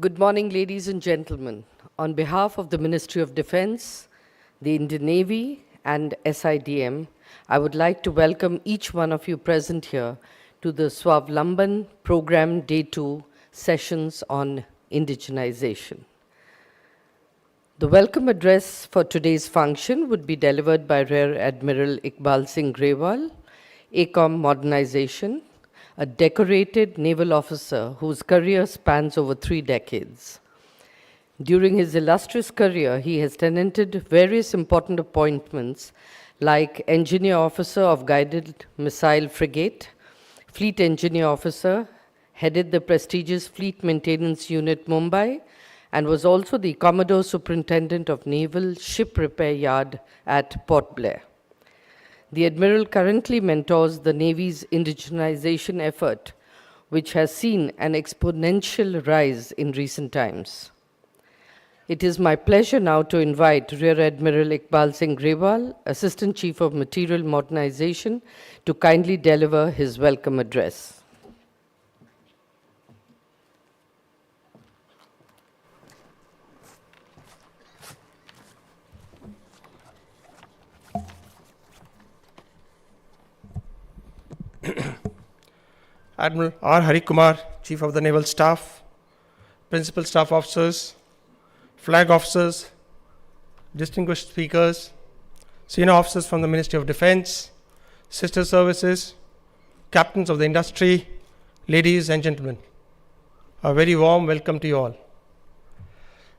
Good morning, ladies and gentlemen. On behalf of the Ministry of Defense, the Indian Navy, and SIDM, I would like to welcome each one of you present here to the Swavlamban Program Day 2 sessions on indigenization. The welcome address for today's function would be delivered by Rear Admiral Iqbal Singh Grewal, ACOM Modernization, a decorated naval officer whose career spans over 3 decades. During his illustrious career, he has tenanted various important appointments like Engineer Officer of Guided Missile Frigate, Fleet Engineer Officer, headed the prestigious Fleet Maintenance Unit Mumbai, and was also the Commodore Superintendent of Naval Ship Repair Yard at Port Blair. The Admiral currently mentors the Navy's indigenization effort, which has seen an exponential rise in recent times. It is my pleasure now to invite Rear Admiral Iqbal Singh Grewal, Assistant Chief of Material Modernization, to kindly deliver his welcome address. Admiral R. Hari Kumar, Chief of the Naval Staff, Principal Staff Officers, Flag Officers, distinguished speakers, senior officers from the Ministry of Defense, sister services, captains of the industry, ladies and gentlemen, a very warm welcome to you all.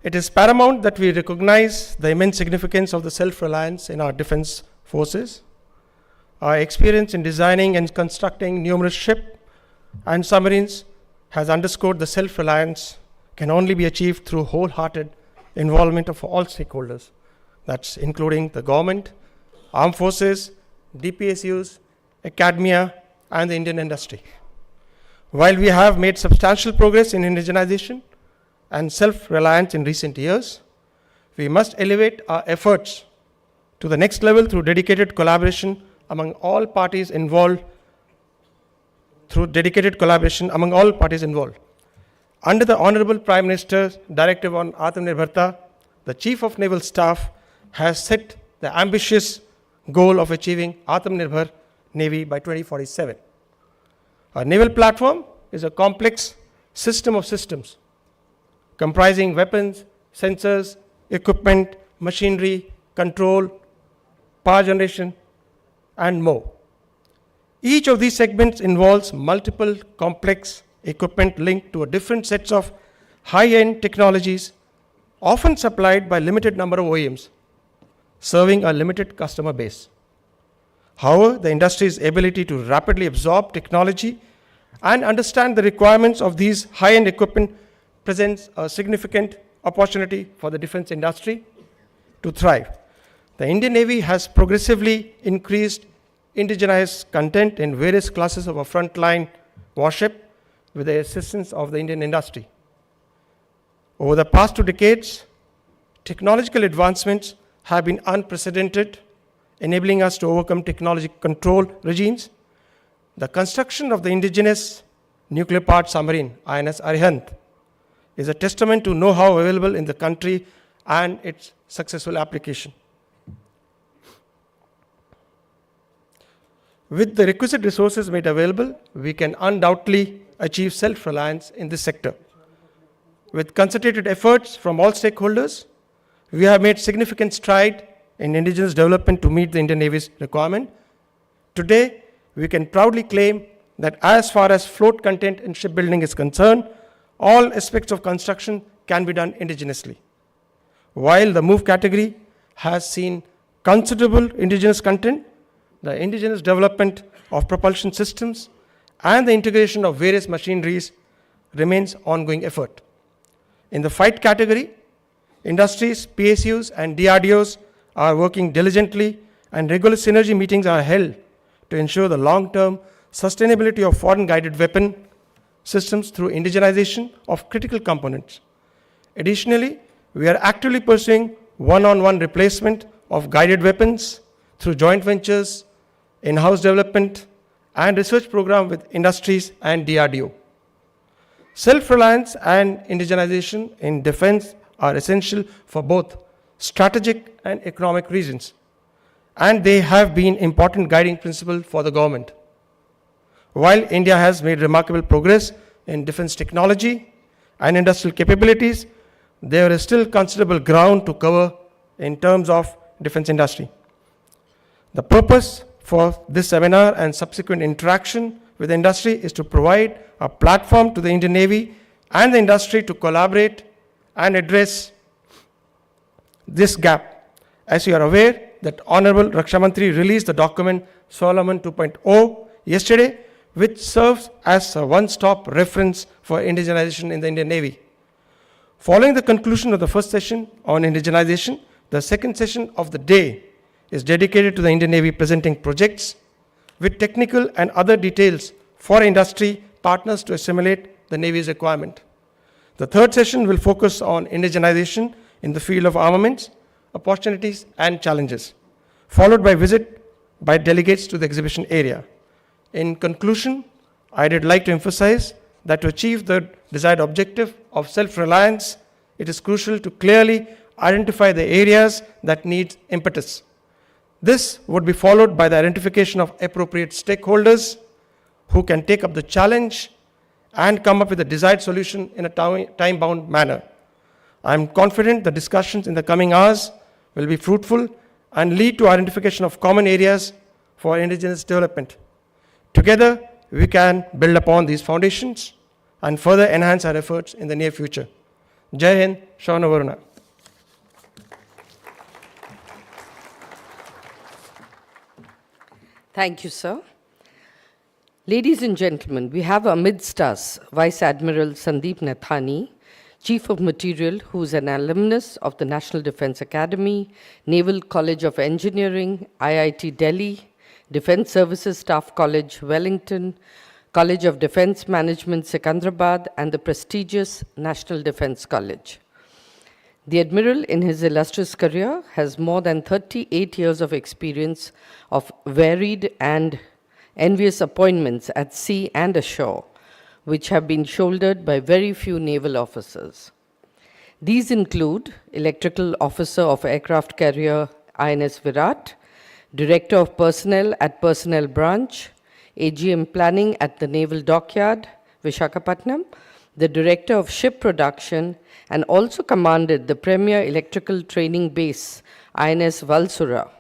It is paramount that we recognize the immense significance of the self-reliance in our defense forces. Our experience in designing and constructing numerous ships and submarines has underscored the self-reliance can only be achieved through wholehearted involvement of all stakeholders. That's including the government, armed forces, DPSUs, academia, and the Indian industry. While we have made substantial progress in indigenization and self-reliance in recent years, we must elevate our efforts to the next level through dedicated collaboration among all parties involved. Under the Honorable Prime Minister's Directive on Atmanirbharta, the Chief of Naval Staff has set the ambitious goal of achieving Atmanirbhar Navy by 2047. Our naval platform is a complex system of systems comprising weapons, sensors, equipment, machinery, control, power generation, and more. Each of these segments involves multiple complex equipment linked to a different sets of high-end technologies, often supplied by limited number of OEMs, serving a limited customer base. However, the industry's ability to rapidly absorb technology and understand the requirements of these high-end equipment presents a significant opportunity for the defense industry to thrive. The Indian Navy has progressively increased indigenized content in various classes of a frontline warship with the assistance of the Indian industry. Over the past 2 decades, technological advancements have been unprecedented, enabling us to overcome technology control regimes. The construction of the indigenous nuclear-powered submarine, INS Arihant, is a testament to know-how available in the country and its successful application. With the requisite resources made available, we can undoubtedly achieve self-reliance in this sector. With concentrated efforts from all stakeholders, we have made significant stride in indigenous development to meet the Indian Navy's requirement. Today, we can proudly claim that as far as float content in shipbuilding is concerned, all aspects of construction can be done indigenously. While the MOVE category has seen considerable indigenous content, the indigenous development of propulsion systems and the integration of various machineries remains ongoing effort. In the fight category, industries, PSUs, and DRDOs are working diligently, and regular synergy meetings are held to ensure the long-term sustainability of foreign guided weapon systems through indigenization of critical components. Additionally, we are actively pursuing one-on-one replacement of guided weapons through joint ventures, in-house development, and research program with industries and DRDO. Self-reliance and indigenization in defense are essential for both strategic and economic reasons, and they have been important guiding principle for the government. While India has made remarkable progress in defense technology and industrial capabilities, there is still considerable ground to cover in terms of defense industry. The purpose for this seminar and subsequent interaction with the industry is to provide a platform to the Indian Navy and the industry to collaborate and address this gap. As you are aware, that Honorable Raksha Mantri released the document Swavlamban 2.0 yesterday, which serves as a one-stop reference for indigenization in the Indian Navy. Following the conclusion of the first session on indigenization, the second session of the day is dedicated to the Indian Navy presenting projects with technical and other details for industry partners to assimilate the Navy's requirement. The third session will focus on indigenization in the field of armaments, opportunities and challenges, followed by visit by delegates to the exhibition area. In conclusion, I would like to emphasize that to achieve the desired objective of self-reliance, it is crucial to clearly identify the areas that need impetus. This would be followed by the identification of appropriate stakeholders who can take up the challenge and come up with a desired solution in a time-bound manner. I am confident the discussions in the coming hours will be fruitful and lead to identification of common areas for indigenous development. Together, we can build upon these foundations and further enhance our efforts in the near future. Jai Hind, Shravana Varuna. Thank you, sir. Ladies and gentlemen, we have amidst us Vice Admiral Sandeep Nathani, Chief of Material, who is an alumnus of the National Defense Academy, Naval College of Engineering, IIT Delhi, Defense Services Staff College, Wellington, College of Defense Management, Secunderabad, and the prestigious National Defense College. The Admiral, in his illustrious career, has more than 38 years of experience of varied and envious appointments at sea and ashore, which have been shouldered by very few naval officers. These include Electrical Officer of Aircraft Carrier INS Virat, Director of Personnel at Personnel Branch, AGM Planning at the Naval Dockyard, Visakhapatnam, the Director of Ship Production, and also commanded the Premier Electrical Training Base, INS Valsura.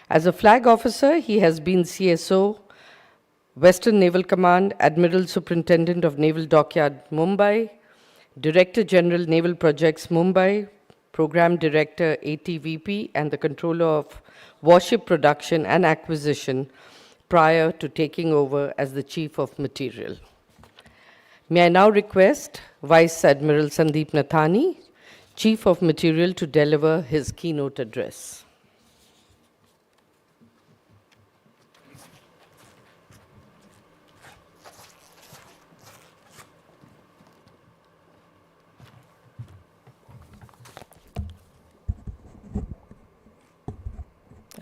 As a flag officer, he has been CSO, Western Naval Command, Admiral Superintendent of Naval Dockyard, Mumbai, Director General Naval Projects, Mumbai, Program Director, ATVP, and the Controller of Warship Production and Acquisition prior to taking over as the Chief of Material. May I now request Vice Admiral Sandeep Nathani, Chief of Material, to deliver his keynote address.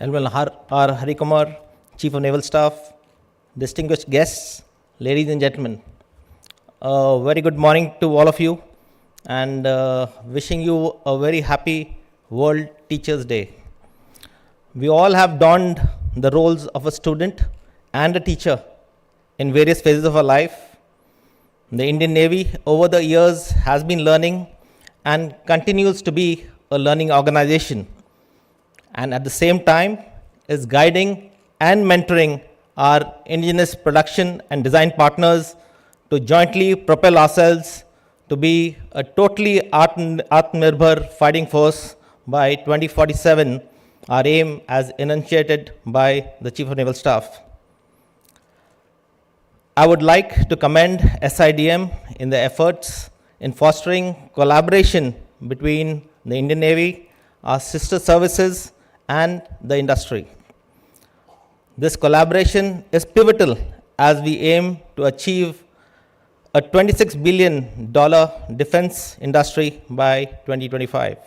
Admiral R. Hari Kumar, Chief of Naval Staff, distinguished guests, ladies and gentlemen. Very good morning to all of you, and wishing you a very happy World Teachers' Day. We all have donned the roles of a student and a teacher in various phases of our life. The Indian Navy over the years has been learning and continues to be a learning organization, and at the same time is guiding and mentoring our indigenous production and design partners to jointly propel ourselves to be a totally Atmanirbhar fighting force by 2047, our aim as enunciated by the Chief of Naval Staff. I would like to commend SIDM in the efforts in fostering collaboration between the Indian Navy, our sister services, and the industry. This collaboration is pivotal as we aim to achieve a $26 billion defense industry by 2025.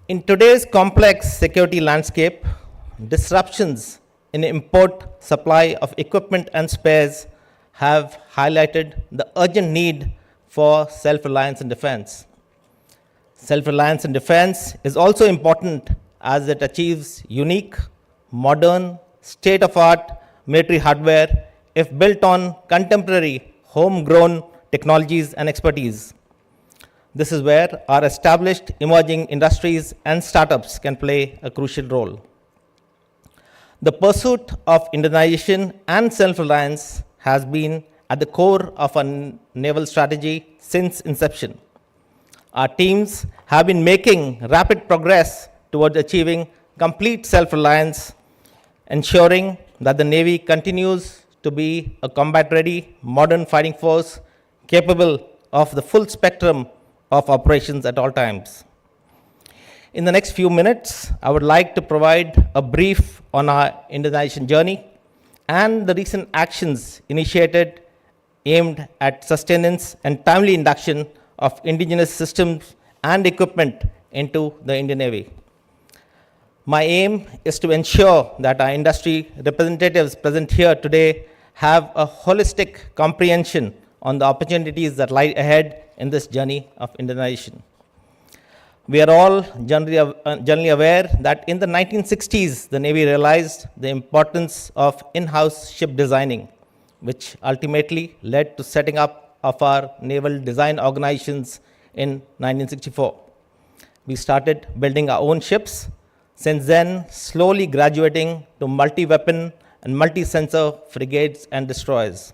In today's complex security landscape, disruptions in import supply of equipment and spares have highlighted the urgent need for self-reliance in defense. Self-reliance in defense is also important as it achieves unique, modern, state-of-art military hardware if built on contemporary, homegrown technologies and expertise. This is where our established emerging industries and startups can play a crucial role. The pursuit of Indianization and self-reliance has been at the core of our naval strategy since inception. Our teams have been making rapid progress towards achieving complete self-reliance, ensuring that the Navy continues to be a combat-ready, modern fighting force capable of the full spectrum of operations at all times. In the next few minutes, I would like to provide a brief on our Indianization journey and the recent actions initiated aimed at sustenance and timely induction of indigenous systems and equipment into the Indian Navy. My aim is to ensure that our industry representatives present here today have a holistic comprehension on the opportunities that lie ahead in this journey of Indianization. We are all generally aware that in the 1960s, the Navy realized the importance of in-house ship designing, which ultimately led to setting up of our naval design organizations in 1964. We started building our own ships, since then slowly graduating to multi-weapon and multi-sensor frigates and destroyers.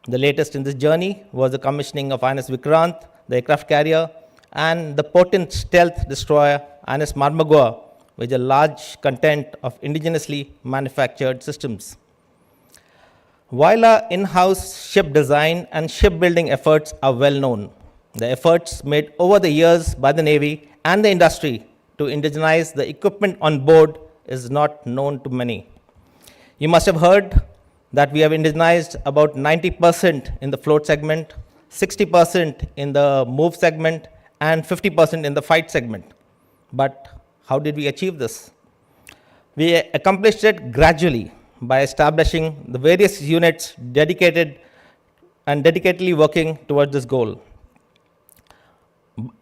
The latest in this journey was the commissioning of INS Vikrant, the aircraft carrier, and the potent stealth destroyer INS Marmagua, with a large content of indigenously manufactured systems. While our in-house ship design and shipbuilding efforts are well known, the efforts made over the years by the Navy and the industry to indigenize the equipment on board is not known to many. You must have heard that we have indigenized about 90% in the float segment, 60% in the move segment, and 50% in the fight segment. But how did we achieve this? We accomplished it gradually by establishing the various units dedicated and dedicatedly working towards this goal.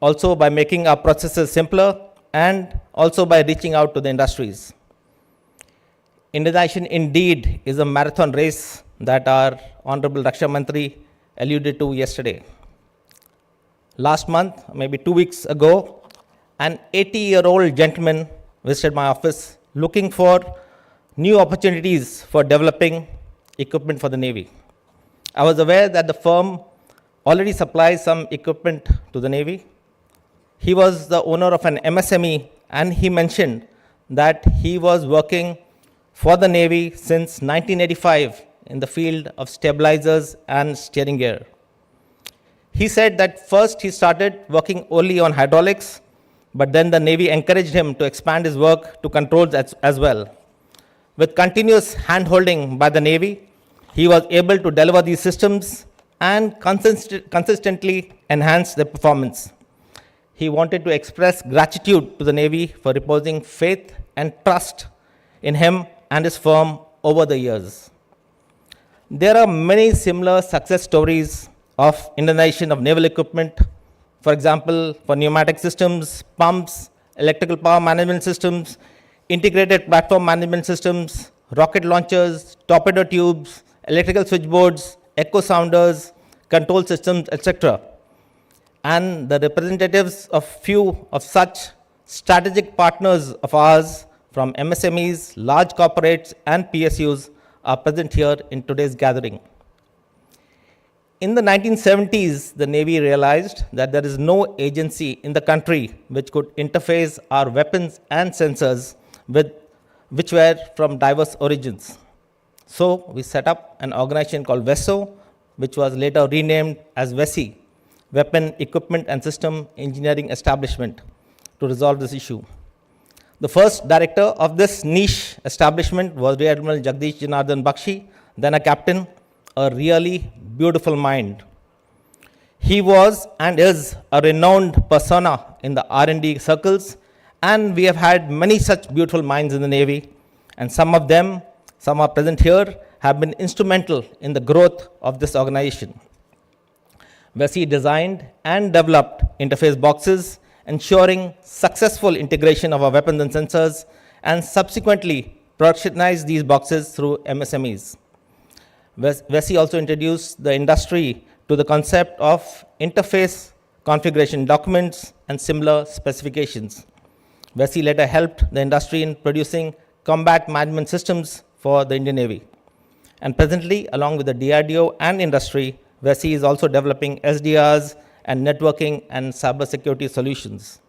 Also by making our processes simpler and also by reaching out to the industries. Indianization indeed is a marathon race that our Honorable Raksha Mantri alluded to yesterday. Last month, maybe 2 weeks ago, an 80-year-old gentleman visited my office looking for new opportunities for developing equipment for the Navy. I was aware that the firm already supplies some equipment to the Navy. He was the owner of an MSME, and he mentioned that he was working for the Navy since 1985 in the field of stabilizers and steering gear. He said that first he started working only on hydraulics, but then the Navy encouraged him to expand his work to controls as well. With continuous hand-holding by the Navy, he was able to deliver these systems and consistently enhance their performance. He wanted to express gratitude to the Navy for reposing faith and trust in him and his firm over the years. There are many similar success stories of Indianization of naval equipment. For example, for pneumatic systems, pumps, electrical power management systems, integrated platform management systems, rocket launchers, torpedo tubes, electrical switchboards, echo sounders, control systems, etc. And the representatives of few of such strategic partners of ours from MSMEs, large corporates, and PSUs are present here in today's gathering. In the 1970s, the Navy realized that there is no agency in the country which could interface our weapons and sensors which were from diverse origins. So we set up an organization called VESO, which was later renamed as VESI, Weapon Equipment and System Engineering Establishment, to resolve this issue. The first director of this niche establishment was Rear Admiral Jagdish Janardhan Bakshi, then a captain, a really beautiful mind. He was and is a renowned persona in the R&D circles, and we have had many such beautiful minds in the Navy, and some are present here, have been instrumental in the growth of this organization. VESI designed and developed interface boxes, ensuring successful integration of our weapons and sensors, and subsequently productionized these boxes through MSMEs. VESI also introduced the industry to the concept of interface configuration documents and similar specifications. VESI later helped the industry in producing combat management systems for the Indian Navy. And presently, along with the DRDO and industry, VESI is also developing SDRs and networking and cybersecurity solutions.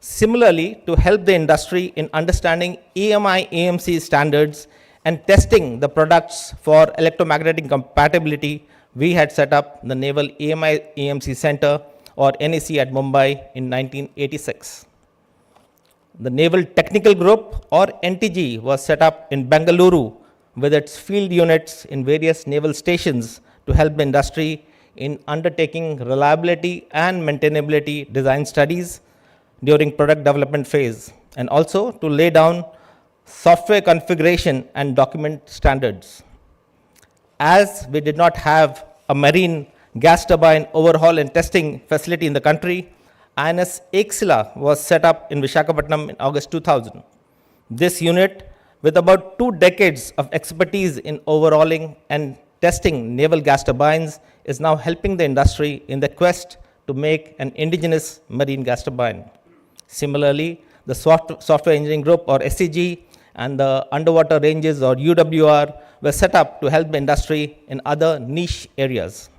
Similarly, to help the industry in understanding EMI AMC standards and testing the products for electromagnetic compatibility, we had set up the Naval EMI AMC Center, or NEC, at Mumbai in 1986. The Naval Technical Group, or NTG, was set up in Bengaluru with its field units in various naval stations to help the industry in undertaking reliability and maintainability design studies during product development phase, and also to lay down software configuration and document standards. As we did not have a marine gas turbine overhaul and testing facility in the country, INS Exila was set up in Visakhapatnam in August 2000. This unit, with about 2 decades of expertise in overhauling and testing naval gas turbines, is now helping the industry in the quest to make an indigenous marine gas turbine. Similarly, the Software Engineering Group, or SEG, and the Underwater Ranges, or UWR, were set up to help the industry in other niche areas.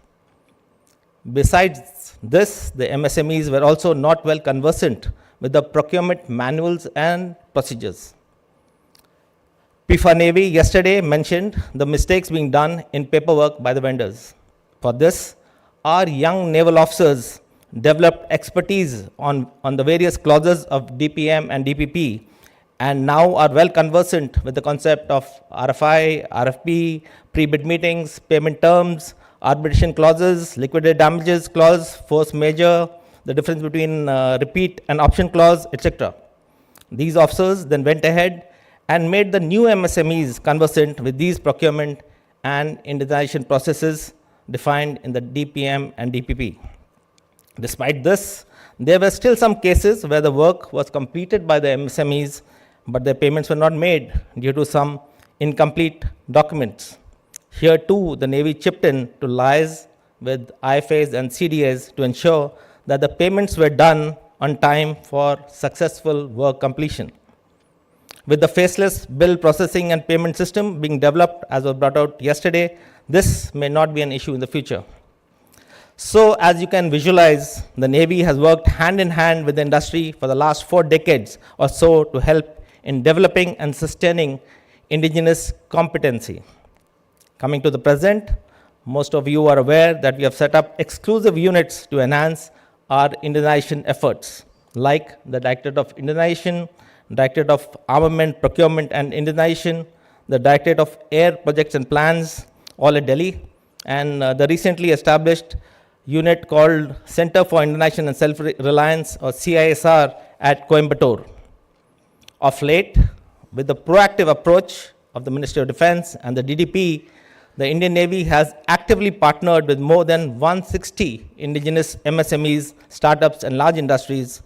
Besides this, the MSMEs were also not well conversant with the procurement manuals and procedures. PIFA Navy yesterday mentioned the mistakes being done in paperwork by the vendors. For this, our young naval officers developed expertise on the various clauses of DPM and DPP, and now are well conversant with the concept of RFI, RFP, pre-bid meetings, payment terms, arbitration clauses, liquidated damages clause, force majeure, the difference between repeat and option clause, etc. These officers then went ahead and made the new MSMEs conversant with these procurement and indemnization processes defined in the DPM and DPP. Despite this, there were still some cases where the work was completed by the MSMEs, but their payments were not made due to some incomplete documents. Here too, the Navy chipped in to liaise with IFAs and CDAs to ensure that the payments were done on time for successful work completion. With the faceless bill processing and payment system being developed, as was brought out yesterday, this may not be an issue in the future. So, as you can visualize, the Navy has worked hand in hand with the industry for the last 4 decades or so to help in developing and sustaining indigenous competency. Coming to the present, most of you are aware that we have set up exclusive units to enhance our Indonesian efforts, like the Directorate of Indonesian, Directorate of Armament, Procurement and Indonesian, the Directorate of Air Projects and Plans, all at Delhi, and the recently established unit called Center for Indonesian and Self-Reliance, or CISR, at Coimbatore. Of late, with the proactive approach of the Ministry of Defense and the DDP, the Indian Navy has actively partnered with more than 160 indigenous MSMEs, startups and large industries.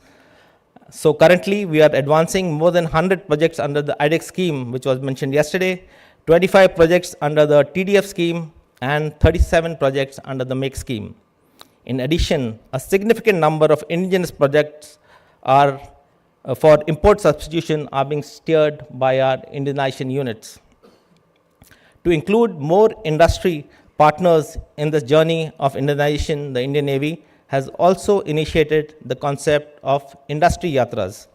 So currently, we are advancing more than 100 projects under the IDEX scheme, which was mentioned yesterday, 25 projects under the TDF scheme, and 37 projects under the MAKE scheme. In addition, a significant number of indigenous projects are for import substitution are being steered by our Indonesian units. To include more industry partners in this journey of Indonesian, the Indian Navy has also initiated the concept of industry yatras.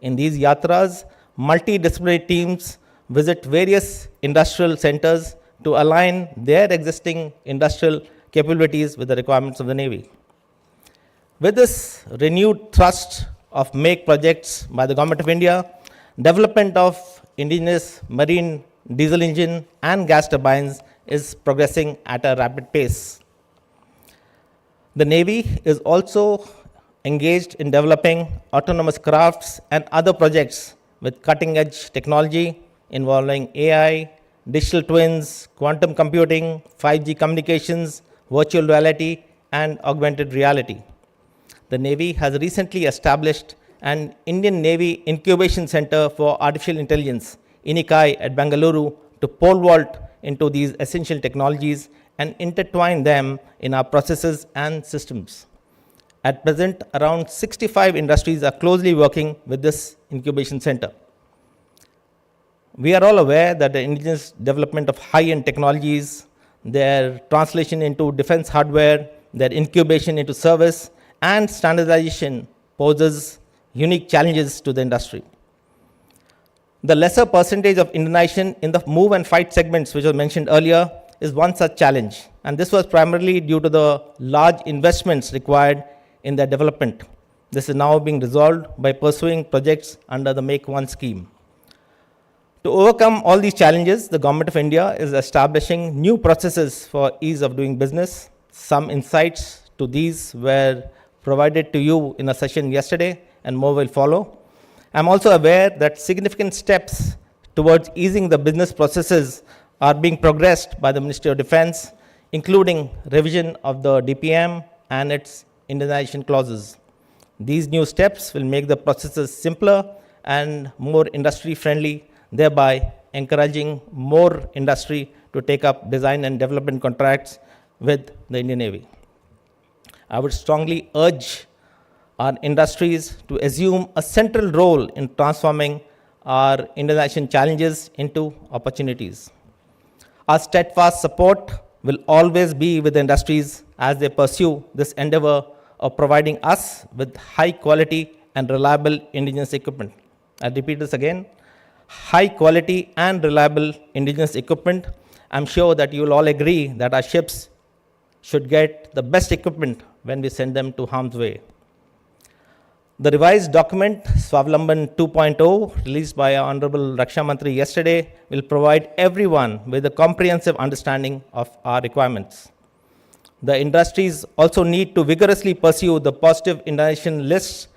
In these yatras, multidisciplinary teams visit various industrial centers to align their existing industrial capabilities with the requirements of the Navy. With this renewed thrust of MAKE projects by the Government of India, development of indigenous marine diesel engine and gas turbines is progressing at a rapid pace. The Navy is also engaged in developing autonomous crafts and other projects with cutting-edge technology involving AI, digital twins, quantum computing, 5G communications, virtual reality, and augmented reality. The Navy has recently established an Indian Navy Incubation Center for Artificial Intelligence, INICAI, at Bengaluru to pole vault into these essential technologies and intertwine them in our processes and systems. At present, around 65 industries are closely working with this incubation center. We are all aware that the indigenous development of high-end technologies, their translation into defense hardware, their incubation into service, and standardization poses unique challenges to the industry. The lesser percentage of Indonesian in the move and fight segments, which was mentioned earlier, is one such challenge. And this was primarily due to the large investments required in their development. This is now being resolved by pursuing projects under the Make One scheme. To overcome all these challenges, the Government of India is establishing new processes for ease of doing business. Some insights to these were provided to you in a session yesterday, and more will follow. I'm also aware that significant steps towards easing the business processes are being progressed by the Ministry of Defense, including revision of the DPM and its Indonesian clauses. These new steps will make the processes simpler and more industry-friendly, thereby encouraging more industry to take up design and development contracts with the Indian Navy. I would strongly urge our industries to assume a central role in transforming our Indonesian challenges into opportunities. Our steadfast support will always be with the industries as they pursue this endeavor of providing us with high quality and reliable indigenous equipment. I'll repeat this again. High quality and reliable indigenous equipment. I'm sure that you will all agree that our ships should get the best equipment when we send them to harm's way. The revised document, Swavlamban 2.0, released by our Honorable Raksha Mantri yesterday, will provide everyone with a comprehensive understanding of our requirements. The industries also need to vigorously pursue the positive Indonesian lists,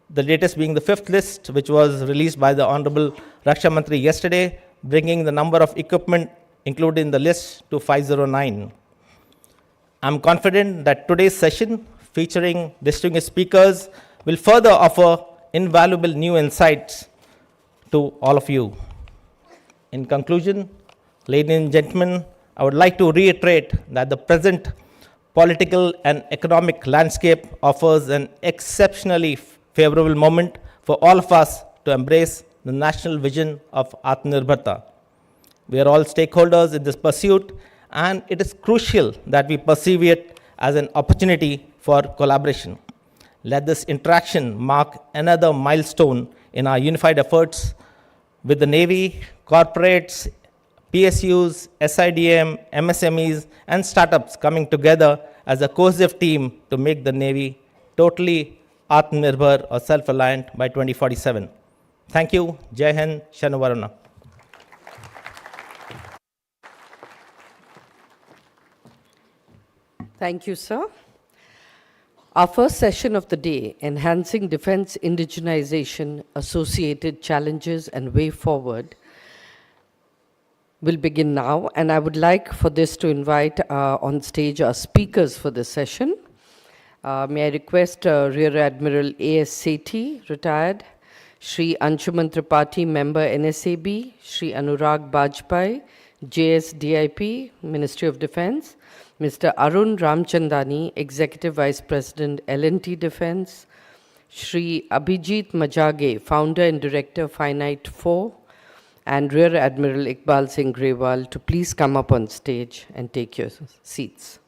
the latest being the 5th list, which was released by the Honorable Raksha Mantri yesterday, bringing the number of equipment included in the list to 509. I'm confident that today's session, featuring distinguished speakers, will further offer invaluable new insights to all of you. In conclusion, ladies and gentlemen, I would like to reiterate that the present political and economic landscape offers an exceptionally favorable moment for all of us to embrace the national vision of Atmanirbharta. We are all stakeholders in this pursuit, and it is crucial that we perceive it as an opportunity for collaboration. Let this interaction mark another milestone in our unified efforts with the Navy, corporates, PSUs, SIDM, MSMEs, and startups coming together as a cohesive team to make the Navy totally Atmanirbhar or self-reliant by 2047. Thank you. Jai Hind, Shanu Varuna. Thank you, sir. Our first session of the day, Enhancing Defense Indigenization, Associated Challenges and Way Forward, will begin now. And I would like for this to invite on stage our speakers for this session. May I request Rear Admiral A.S. Sethi, retired, Shri Anshuman Tripathi, member NSAB, Shri Anurag Bajpai, JSDIP, Ministry of Defense, Mr. Arun Ramchandani, Executive Vice President, L&T Defense, Shri Abhijit Majage, Founder and Director, Finite 4, and Rear Admiral Iqbal Singh Grewal to please come up on stage and take your seats.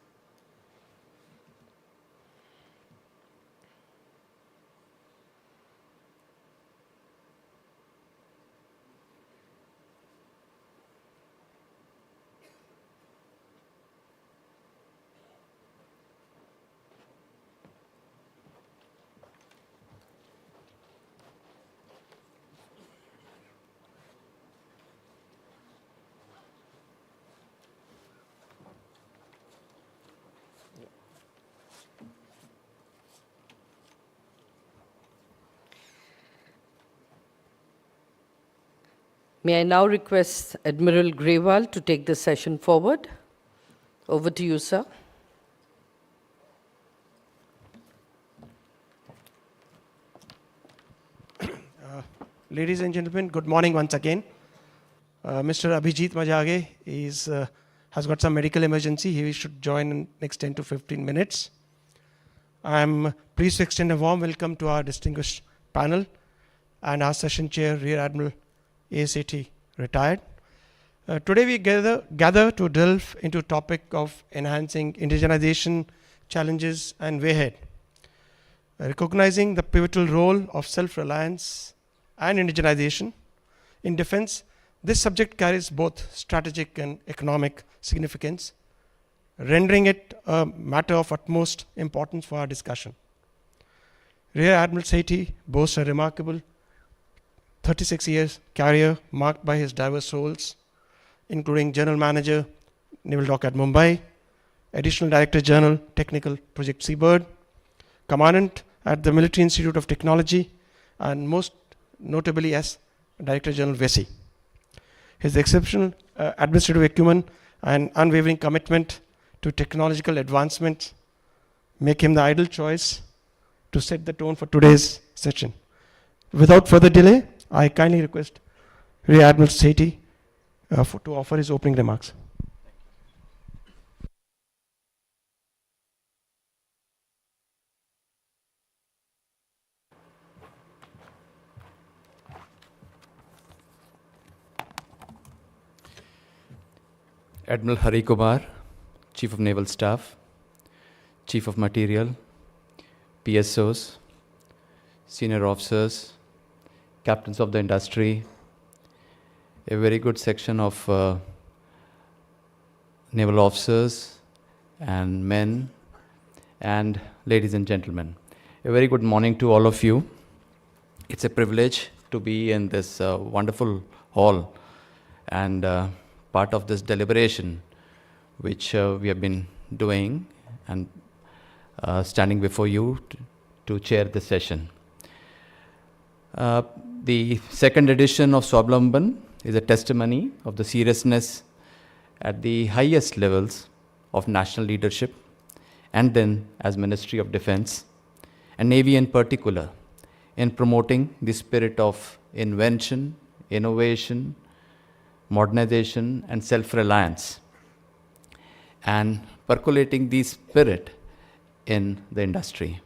May I now request Admiral Grewal to take the session forward? Over to you, sir. Ladies and gentlemen, good morning once again. Mr. Abhijit Majage has got some medical emergency. He should join in next 10 to 15 minutes. I am pleased to extend a warm welcome to our distinguished panel and our session chair, Rear Admiral ASAT, retired. Today we gather to delve into topic of enhancing indigenization challenges and way ahead. Recognizing the pivotal role of self-reliance and indigenization in defense, this subject carries both strategic and economic significance, rendering it a matter of utmost importance for our discussion. Rear Admiral Sethi boasts a remarkable 36 years career marked by his diverse roles, including General Manager, Naval Dock at Mumbai, Additional Director General, Technical Project Seabird, Commandant at the Military Institute of Technology, and most notably as Director General VESI. His exceptional administrative acumen and unwavering commitment to technological advancement make him the ideal choice to set the tone for today's session. Without further delay, I kindly request Rear Admiral Sethi to offer his opening remarks. Admiral Hari Kumar, Chief of Naval Staff, Chief of Material, PSOs, senior officers, captains of the industry, a very good section of naval officers and men, and ladies and gentlemen. A very good morning to all of you. It's a privilege to be in this wonderful hall and part of this deliberation which we have been doing and standing before you to chair the session. The second edition of Swavlamban is a testimony of the seriousness at the highest levels of national leadership and then as Ministry of Defense and Navy in particular in promoting the spirit of invention, innovation, modernization and self-reliance and percolating the spirit in the industry.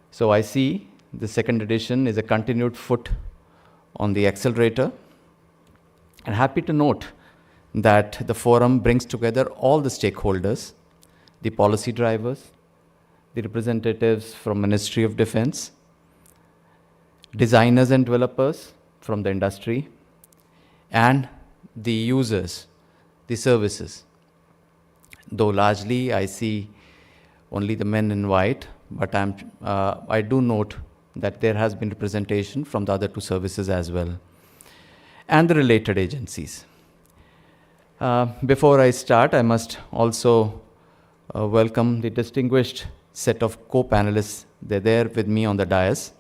So I see the second edition is a continued foot on the accelerator, and happy to note that the forum brings together all the stakeholders, the policy drivers, the representatives from Ministry of Defense, designers and developers from the industry, and the users, the services. Though largely I see only the men in white, but I do note that there has been representation from the other two services as well, and the related agencies. Before I start, I must also welcome the distinguished set of co-panelists. They're there with me on the dais.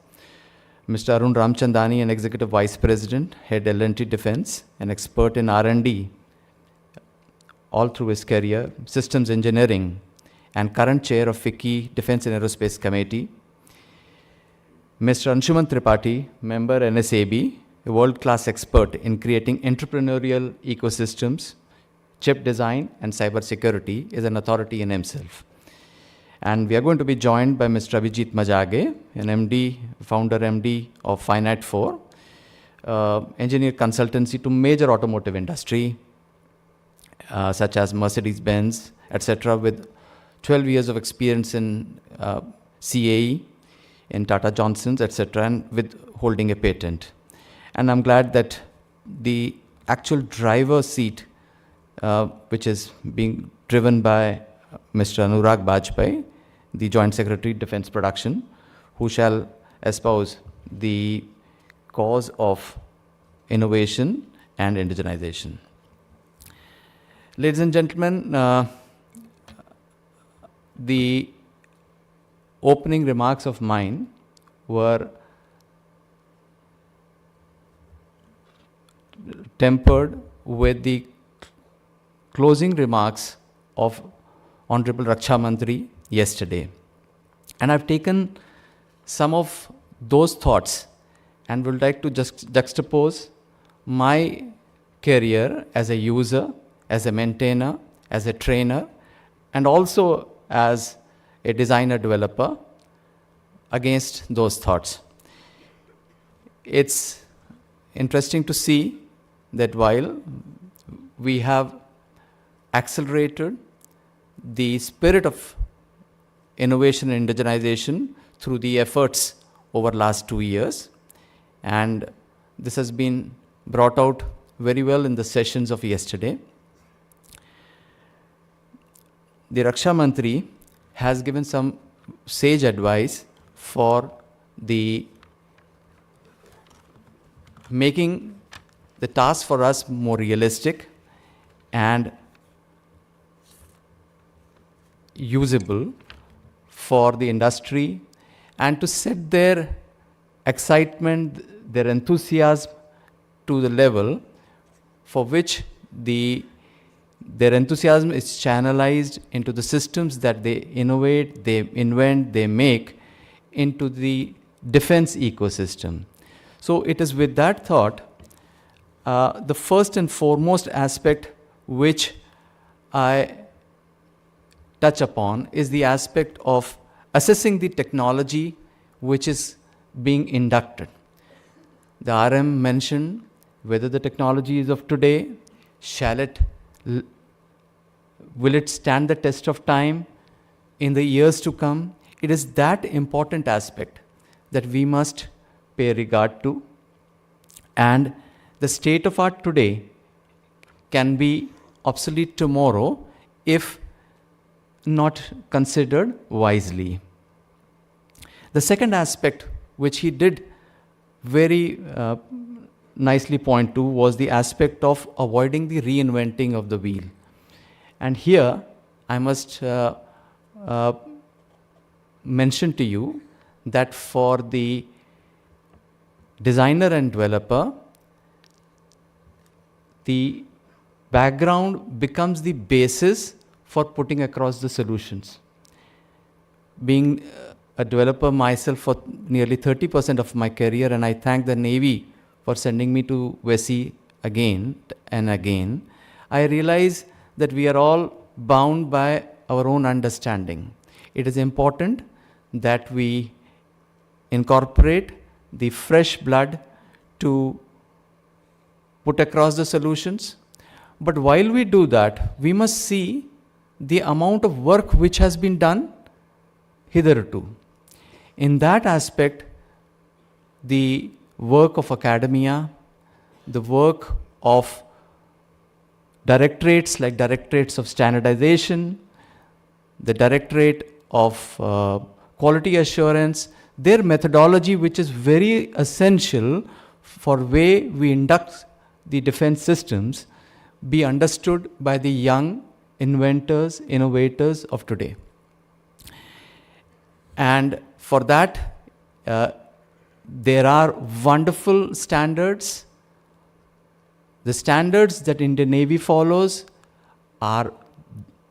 Mr. Arun Ramchandani, an Executive Vice President, Head L&T Defense, an expert in R&D all through his career, Systems Engineering, and current Chair of FICCI Defense and Aerospace Committee. Mr. Anshuman Tripathi, Member NSAB, a world-class expert in creating entrepreneurial ecosystems, chip design, and cybersecurity, is an authority in himself. And we are going to be joined by Mr. Abhijit Majage, an MD, founder MD of Finite 4, engineer consultancy to major automotive industry, such as Mercedes-Benz, etc., with 12 years of experience in CAE, in Tata Johnson's, etc., and with holding a patent. And I'm glad that the actual driver's seat, which is being driven by Mr. Anurag Bajpai, the Joint Secretary, Defense Production, who shall espouse the cause of innovation and indigenization. Ladies and gentlemen, the opening remarks of mine were tempered with the closing remarks of Honorable Raksha Mantri yesterday. And I've taken some of those thoughts and would like to just juxtapose my career as a user, as a maintainer, as a trainer, and also as a designer developer against those thoughts. It's interesting to see that while we have accelerated the spirit of innovation and indigenization through the efforts over last 2 years, and this has been brought out very well in the sessions of yesterday. The Raksha Mantri has given some sage advice for the making the task for us more realistic and usable for the industry, and to set their excitement, their enthusiasm to the level for which their enthusiasm is channelized into the systems that they innovate, they invent, they make into the defense ecosystem. So it is with that thought, the first and foremost aspect which I touch upon is the aspect of assessing the technology which is being inducted. The RM mentioned whether the technology is of today, will it stand the test of time in the years to come? It is that important aspect that we must pay regard to. And the state of art today can be obsolete tomorrow if not considered wisely. The second aspect which he did very nicely point to was the aspect of avoiding the reinventing of the wheel. And here I must mention to you that for the designer and developer, the background becomes the basis for putting across the solutions. Being a developer myself for nearly 30% of my career, and I thank the Navy for sending me to WESI again and again, I realize that we are all bound by our own understanding. It is important that we incorporate the fresh blood to put across the solutions. But while we do that, we must see the amount of work which has been done hitherto. In that aspect, the work of academia, the work of directorates like directorates of standardization, the directorate of quality assurance, their methodology which is very essential for way we induct the defense systems, be understood by the young inventors, innovators of today. And for that, there are wonderful standards. The standards that Indian Navy follows are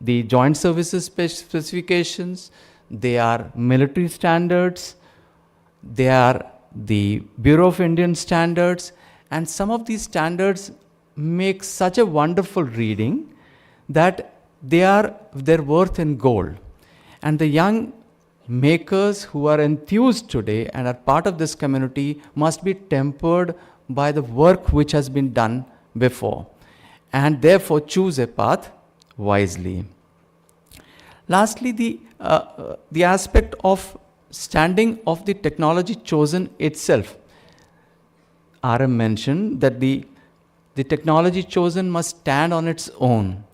the Joint Services specifications, they are military standards, they are the Bureau of Indian Standards, and some of these standards make such a wonderful reading that they're worth in gold. And the young makers who are enthused today and are part of this community must be tempered by the work which has been done before, and therefore choose a path wisely. Lastly, the aspect of standing of the technology chosen itself. RM mentioned that the technology chosen must stand on its own.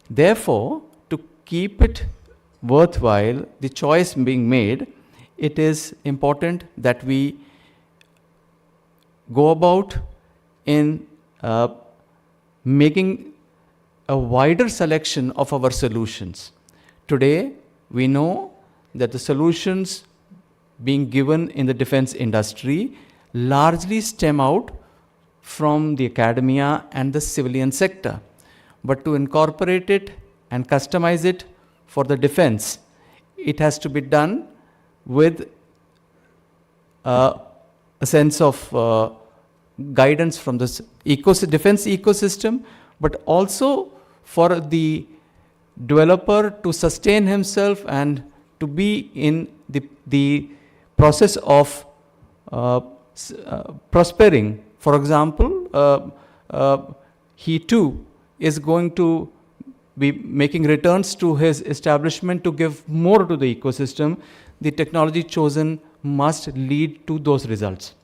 Therefore, to keep it worthwhile, the choice being made, it is important that we go about in making a wider selection of our solutions. Today, we know that the solutions being given in the defense industry largely stem out from the academia and the civilian sector. But to incorporate it and customize it for the defense, it has to be done with a sense of guidance from this defense ecosystem, but also for the developer to sustain himself and to be in the process of prospering. For example, he too is going to be making returns to his establishment to give more to the ecosystem. The technology chosen must lead to those results.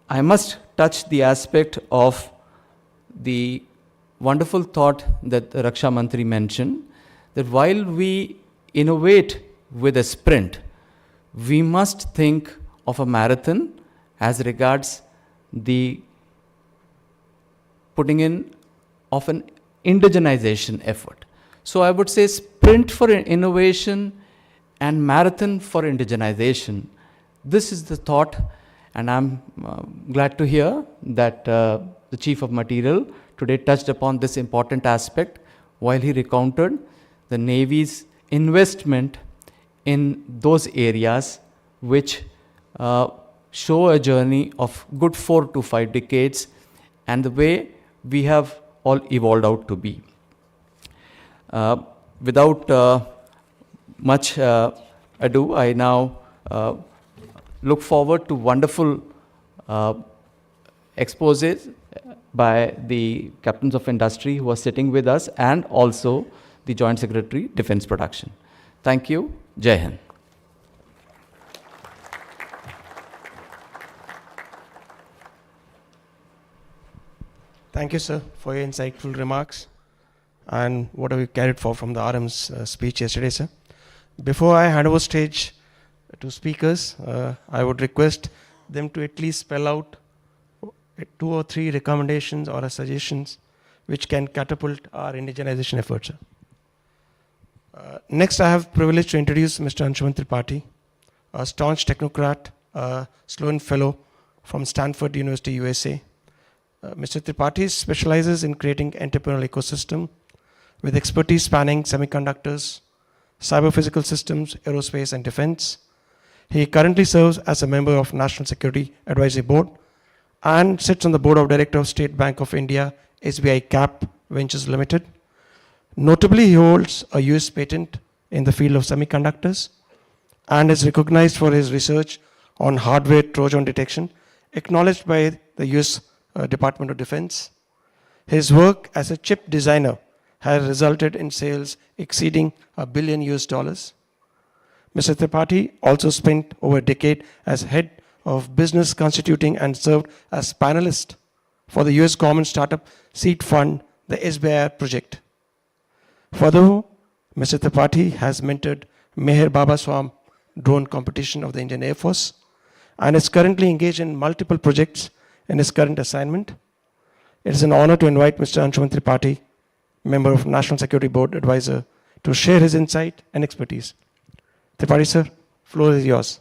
I must touch the aspect of the wonderful thought that the Raksha Mantri mentioned, that while we innovate with a sprint, we must think of a marathon as regards the putting in of an indigenization effort. So I would say sprint for innovation and marathon for indigenization. This is the thought, and I'm glad to hear that the Chief of Material today touched upon this important aspect while he recounted the Navy's investment in those areas which show a journey of good 4 to 5 decades and the way we have all evolved out to be. Without much ado, I now look forward to wonderful exposes by the captains of industry who are sitting with us and also the Joint Secretary, Defense Production. Thank you. Jai Hind. Thank you, sir, for your insightful remarks and what have you carried forward from the RM's speech yesterday, sir. Before I hand over stage to speakers, I would request them to at least spell out 2 or 3 recommendations or suggestions which can catapult our indigenization efforts. Next, I have privilege to introduce Mr. Anshuman Tripathi, a staunch technocrat, a Sloan Fellow from Stanford University, USA. Mr. Tripathi specializes in creating entrepreneurial ecosystem with expertise spanning semiconductors, cyber-physical systems, aerospace, and defense. He currently serves as a member of National Security Advisory Board and sits on the board of directors of State Bank of India, SBI Cap Ventures Limited. Notably, he holds a US patent in the field of semiconductors and is recognized for his research on hardware Trojan detection, acknowledged by the US Department of Defense. His work as a chip designer has resulted in sales exceeding $1 billion. Mr. Tripathi also spent over a decade as head of business constituting and served as panelist for the US government startup seed fund, the SBIR project. Furthermore, Mr. Tripathi has mentored Meher Babaswam drone competition of the Indian Air Force and is currently engaged in multiple projects in his current assignment. It is an honor to invite Mr. Anshuman Tripathi, member of National Security Board Advisor, to share his insight and expertise. Tripathi sir, floor is yours.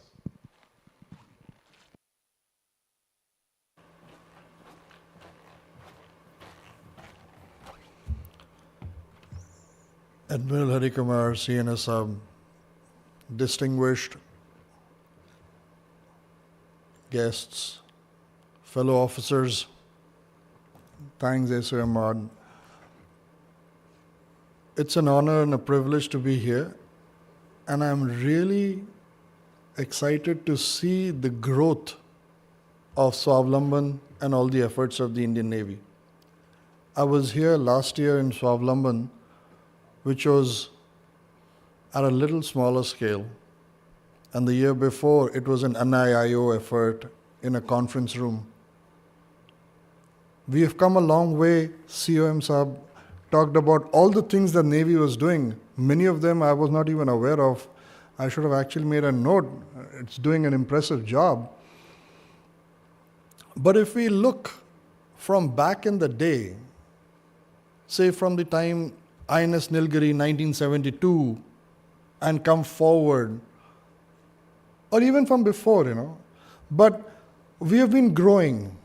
Admiral Hari Kumar, CNS, distinguished guests, fellow officers, thanks A.S. Ahmad. It's an honor and a privilege to be here, and I'm really excited to see the growth of Swavlamban and all the efforts of the Indian Navy. I was here last year in Swavlamban, which was at a little smaller scale, and the year before it was an NIIO effort in a conference room. We have come a long way. COM Saab talked about all the things the Navy was doing. Many of them I was not even aware of. I should have actually made a note. It's doing an impressive job. But if we look from back in the day, say from the time INS Nilgiri 1972 and come forward, or even from before, but we have been growing.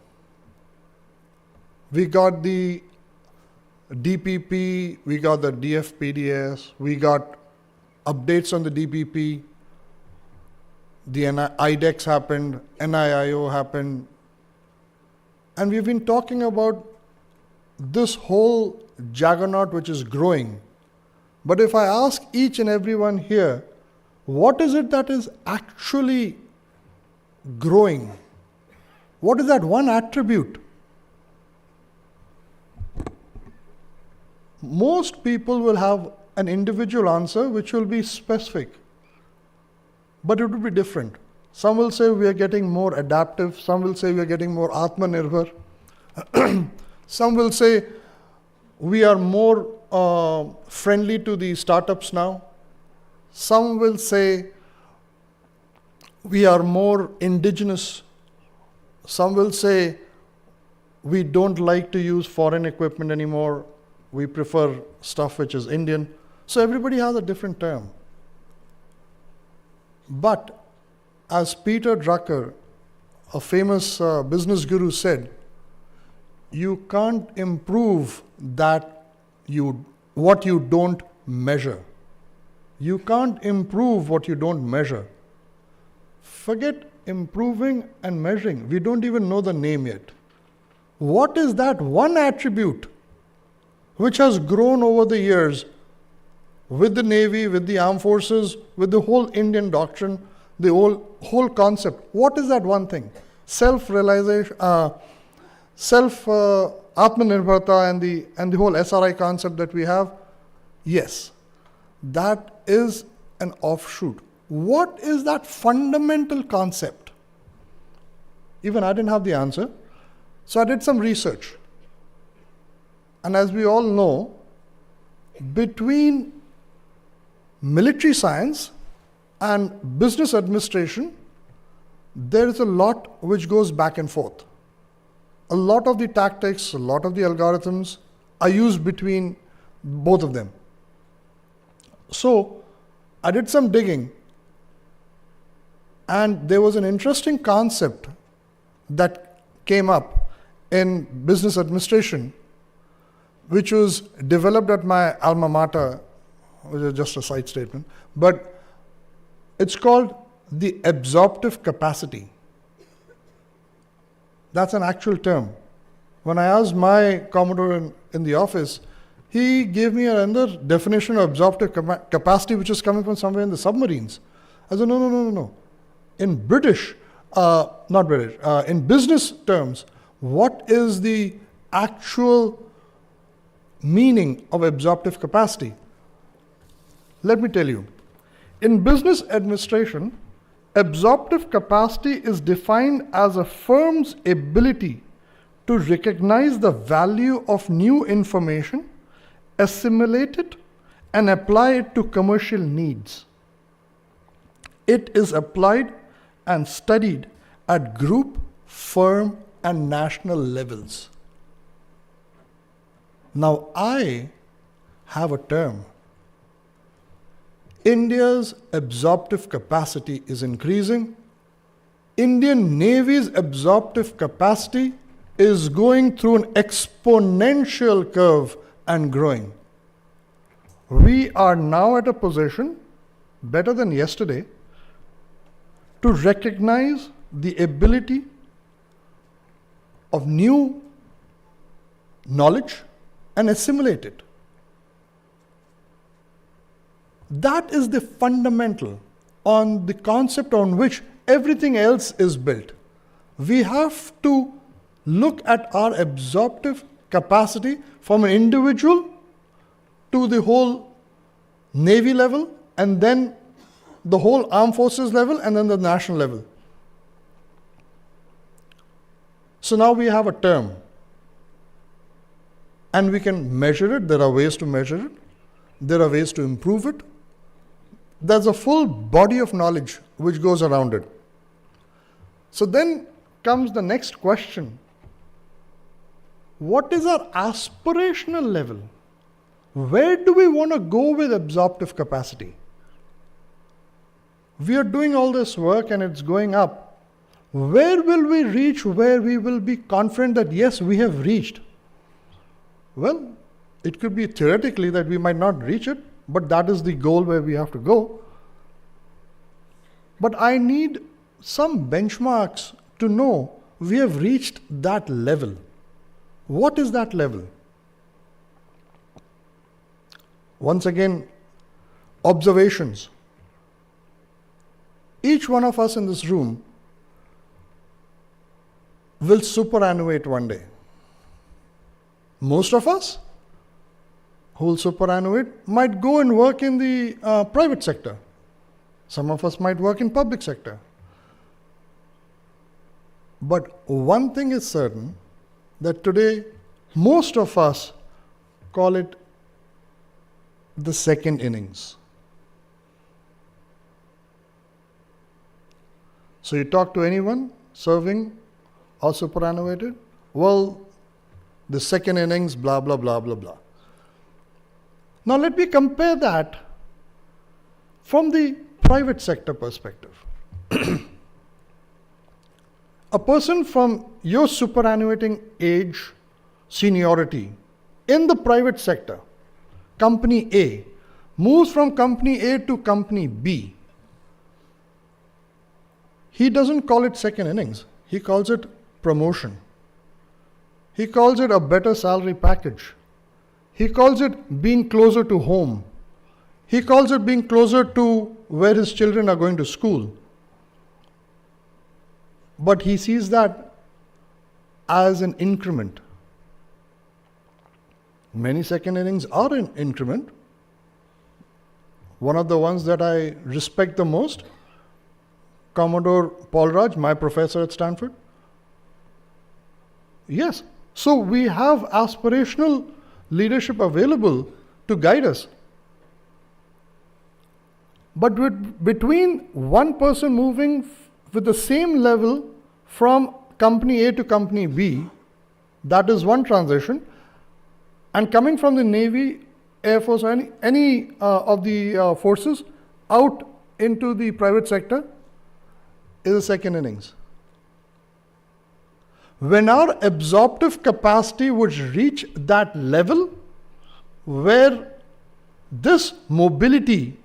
We got the DPP, we got the DFPDS, we got updates on the DPP, the IDEX happened, NIIO happened, and we've been talking about this whole juggernaut which is growing. But if I ask each and everyone here, what is it that is actually growing? What is that one attribute? Most people will have an individual answer which will be specific, but it will be different. Some will say we are getting more adaptive, some will say we are getting more Atmanirbhar, some will say we are more friendly to the startups now, some will say we are more indigenous, some will say we don't like to use foreign equipment anymore, we prefer stuff which is Indian. So everybody has a different term. But as Peter Drucker, a famous business guru, said, you can't improve what you don't measure. You can't improve what you don't measure. Forget improving and measuring. We don't even know the name yet. What is that one attribute which has grown over the years with the Navy, with the armed forces, with the whole Indian doctrine, the whole concept? What is that one thing? Self-realization, Atmanirbharta and the whole SRI concept that we have? Yes, that is an offshoot. What is that fundamental concept? Even I didn't have the answer. So I did some research. And as we all know, between military science and business administration, there is a lot which goes back and forth. A lot of the tactics, a lot of the algorithms are used between both of them. So I did some digging, and there was an interesting concept that came up in business administration, which was developed at my alma mater, which is just a side statement, but it's called the absorptive capacity. That's an actual term. When I asked my Commodore in the office, he gave me another definition of absorptive capacity, which is coming from somewhere in the submarines. I said, no. In in business terms, what is the actual meaning of absorptive capacity? Let me tell you. In business administration, absorptive capacity is defined as a firm's ability to recognize the value of new information, assimilate it, and apply it to commercial needs. It is applied and studied at group, firm, and national levels. Now, I have a term. India's absorptive capacity is increasing. Indian Navy's absorptive capacity is going through an exponential curve and growing. We are now at a position, better than yesterday, to recognize the ability of new knowledge and assimilate it. That is the fundamental on the concept on which everything else is built. We have to look at our absorptive capacity from an individual to the whole Navy level, and then the whole armed forces level, and then the national level. So now we have a term, and we can measure it. There are ways to measure it. There are ways to improve it. There's a full body of knowledge which goes around it. So then comes the next question. What is our aspirational level? Where do we want to go with absorptive capacity? We are doing all this work and it's going up. Where will we reach where we will be confident that yes, we have reached? Well, it could be theoretically that we might not reach it, but that is the goal where we have to go. But I need some benchmarks to know we have reached that level. What is that level? Once again, observations. Each one of us in this room will superannuate one day. Most of us who will superannuate might go and work in the private sector. Some of us might work in public sector. But one thing is certain, that today most of us call it the second innings. So you talk to anyone serving or superannuated, well, the second innings, blah, blah, blah, blah, blah. Now let me compare that from the private sector perspective. A person from your superannuating age, seniority, in the private sector, company A, moves from company A to company B. He doesn't call it second innings, he calls it promotion. He calls it a better salary package. He calls it being closer to home. He calls it being closer to where his children are going to school. But he sees that as an increment. Many second innings are an increment. One of the ones that I respect the most, Commodore Paul Raj, my professor at Stanford. Yes, so we have aspirational leadership available to guide us. But between one person moving with the same level from company A to company B, that is one transition, and coming from the Navy, Air Force, or any of the forces out into the private sector is a second innings. When our absorptive capacity would reach that level where this mobility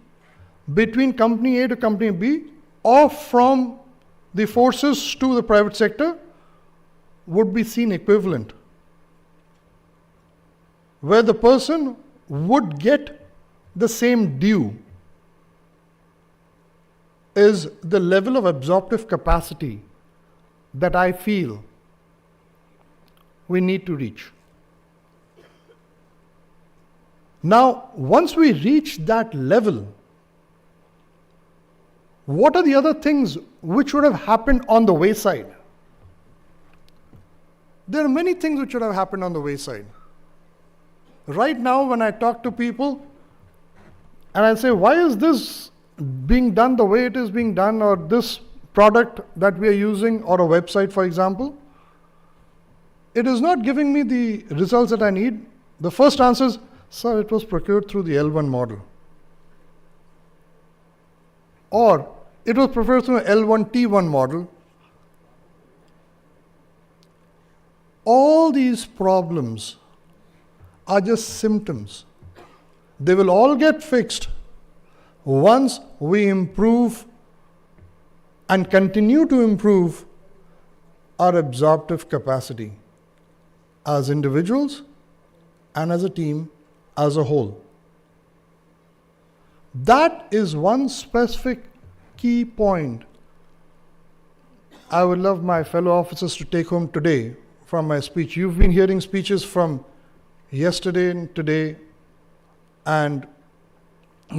between company A to company B or from the forces to the private sector would be seen equivalent, where the person would get the same due, is the level of absorptive capacity that I feel we need to reach. Now, once we reach that level, what are the other things which would have happened on the wayside? There are many things which would have happened on the wayside. Right now, when I talk to people and I say, why is this being done the way it is being done, or this product that we are using, or a website, for example, it is not giving me the results that I need. The first answer is, sir, it was procured through the L1 model. Or it was procured through an L1T1 model. All these problems are just symptoms. They will all get fixed once we improve and continue to improve our absorptive capacity as individuals and as a team as a whole. That is one specific key point I would love my fellow officers to take home today from my speech. You've been hearing speeches from yesterday and today, and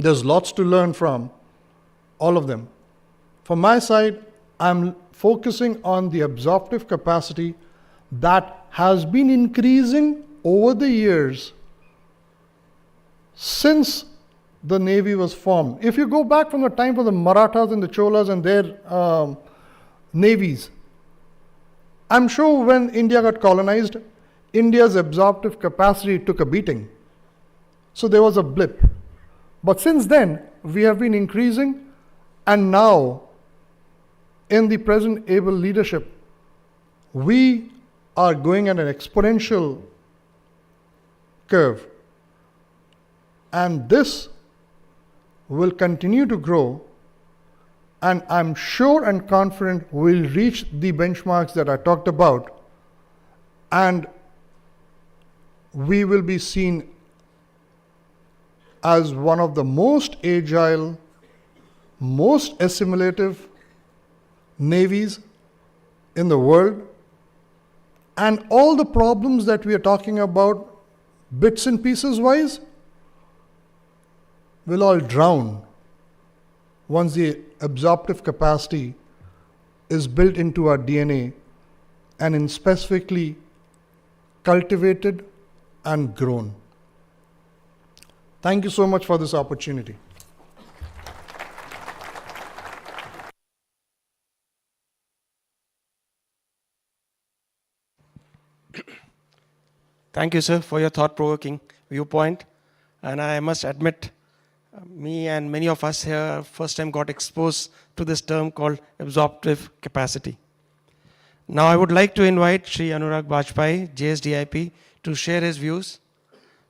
there's lots to learn from all of them. From my side, I'm focusing on the absorptive capacity that has been increasing over the years since the Navy was formed. If you go back from the time of the Marathas and the Cholas and their navies, I'm sure when India got colonized, India's absorptive capacity took a beating. So there was a blip. But since then, we have been increasing, and now, in the present able leadership, we are going at an exponential curve. And this will continue to grow, and I'm sure and confident we'll reach the benchmarks that I talked about, and we will be seen as one of the most agile, most assimilative navies in the world. And all the problems that we are talking about, bits and pieces wise, will all drown once the absorptive capacity is built into our DNA and in specifically cultivated and grown. Thank you so much for this opportunity. Thank you, sir, for your thought-provoking viewpoint. And I must admit, me and many of us here first time got exposed to this term called absorptive capacity. Now I would like to invite Shri Anurag Bajpai, JSDIP, to share his views.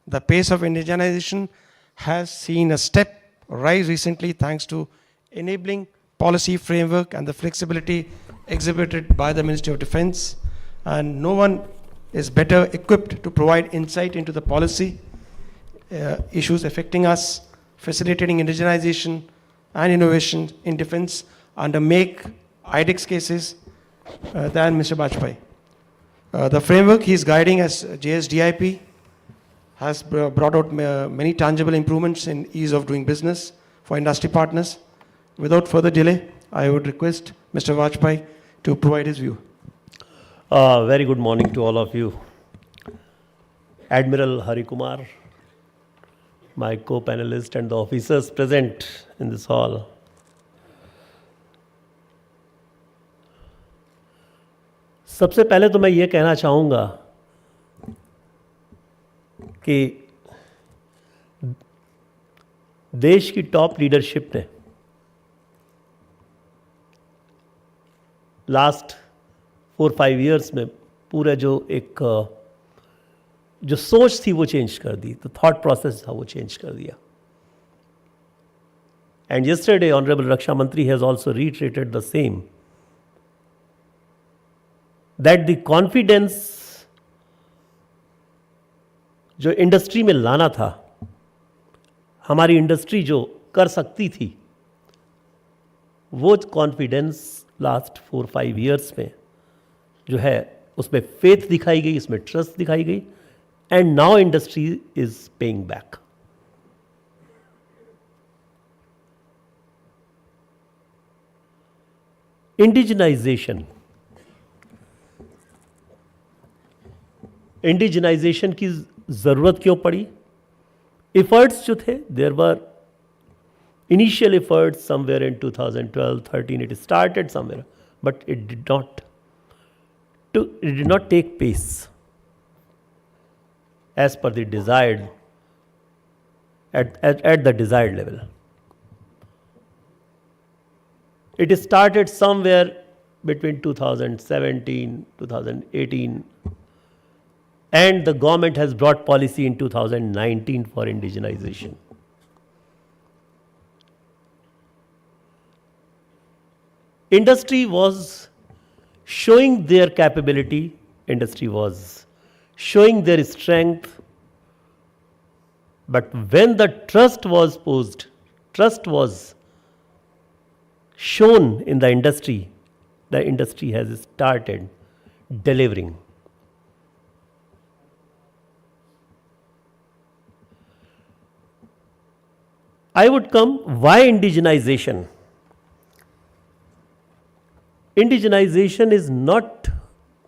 The pace of indigenization has seen a step rise recently thanks to enabling policy framework and the flexibility exhibited by the Ministry of Defense. And no one is better equipped to provide insight into the policy issues affecting us, facilitating indigenization and innovation in defense under make IDEX cases than Mr. Bajpai. The framework he is guiding as JSDIP has brought out many tangible improvements in ease of doing business for industry partners. Without further delay, I would request Mr. Bajpai to provide his view. Very good morning to all of you. Admiral Hari Kumar, my co-panelist and the officers present in this hall. सबसे पहले तो मैं ये कहना चाहूँगा कि देश की टॉप लीडरशिप ने लास्ट 4-5 इयर्स में पूरा जो सोच थी वो चेंज कर दी, तो थॉट प्रोसेस था वो चेंज कर दिया. एंड yesterday ऑनरेबल रक्षा मंत्री has also reiterated the same, that the confidence जो इंडस्ट्री में लाना था, हमारी इंडस्ट्री जो कर सकती थी, वो कॉन्फिडेंस लास्ट 4-5 इयर्स में जो है उसमें फेथ दिखाई गई, इसमें ट्रस्ट दिखाई गई, and now industry is paying back. Indigenisation की ज़रूरत क्यों पड़ी? एफर्ट्स जो थे, there were initial efforts somewhere in 2012-13, it started somewhere, but it did not take pace as per the desired, at the desired level. It started somewhere between 2017, 2018, and the government has brought policy in 2019 for indigenization. Industry was showing their capability, industry was showing their strength, but when the trust was posed, trust was shown in the industry has started delivering. I would come, why indigenization? Indigenization is not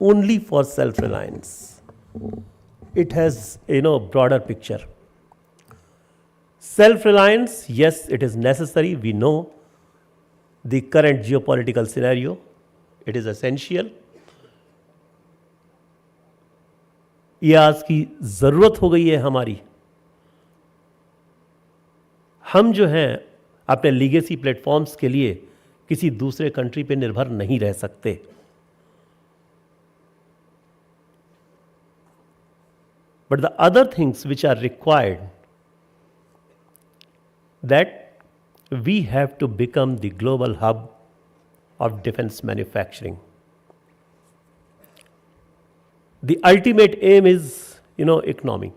only for self-reliance. It has, broader picture. Self-reliance, yes, it is necessary. We know the current geopolitical scenario. It is essential. ये आज की ज़रूरत हो गई है हमारी. हम जो हैं अपने लीगेसी प्लेटफॉर्म्स के लिए किसी दूसरे कंट्री पे निर्भर नहीं रह सकते. But the other things which are required, that we have to become the global hub of defense manufacturing. The ultimate aim is, economy.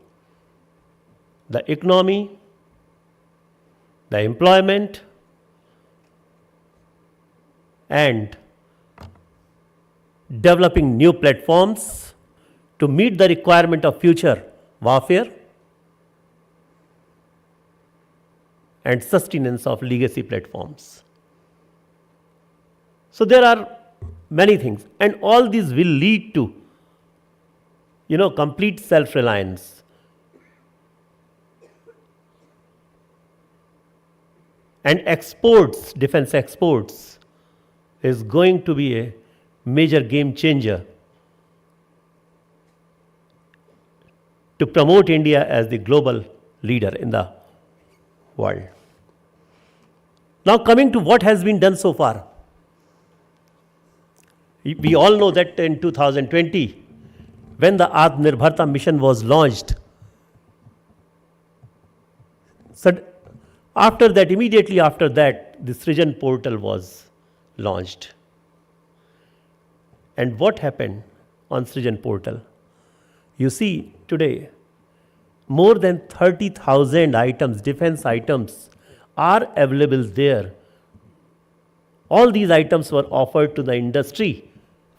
The economy, the employment, and developing new platforms to meet the requirement of future warfare and sustenance of legacy platforms. So there are many things, and all these will lead to, complete self-reliance. And exports, defense exports, is going to be a major game changer to promote India as the global leader in the world. Now coming to what has been done so far. We all know that in 2020, when the Atmanirbharta mission was launched, so immediately after that, the Srijan portal was launched. And what happened on Srijan portal? You see, today, more than 30,000 items, defense items, are available there. All these items were offered to the industry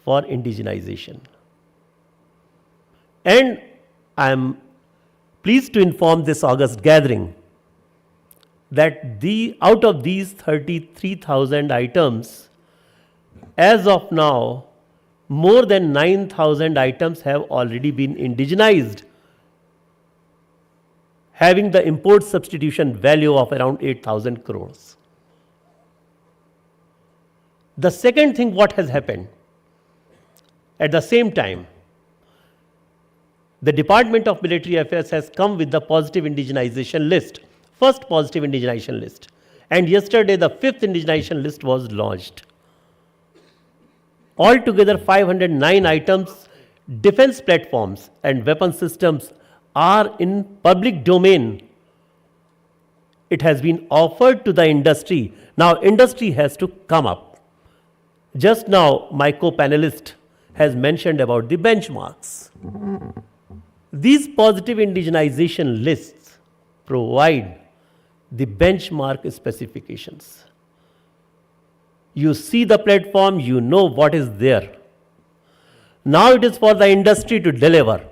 for indigenization. And I am pleased to inform this August gathering that out of these 33,000 items, as of now, more than 9,000 items have already been indigenized, having the import substitution value of around 8,000 crores. The second thing what has happened, at the same time, the Department of Military Affairs has come with the positive indigenization list, first positive indigenization list. And yesterday the fifth indigenization list was launched. Altogether 509 items, defense platforms and weapon systems are in public domain. It has been offered to the industry. Now industry has to come up. Just now my co-panelist has mentioned about the benchmarks. These positive indigenization lists provide the benchmark specifications. You see the platform, you know what is there. Now it is for the industry to deliver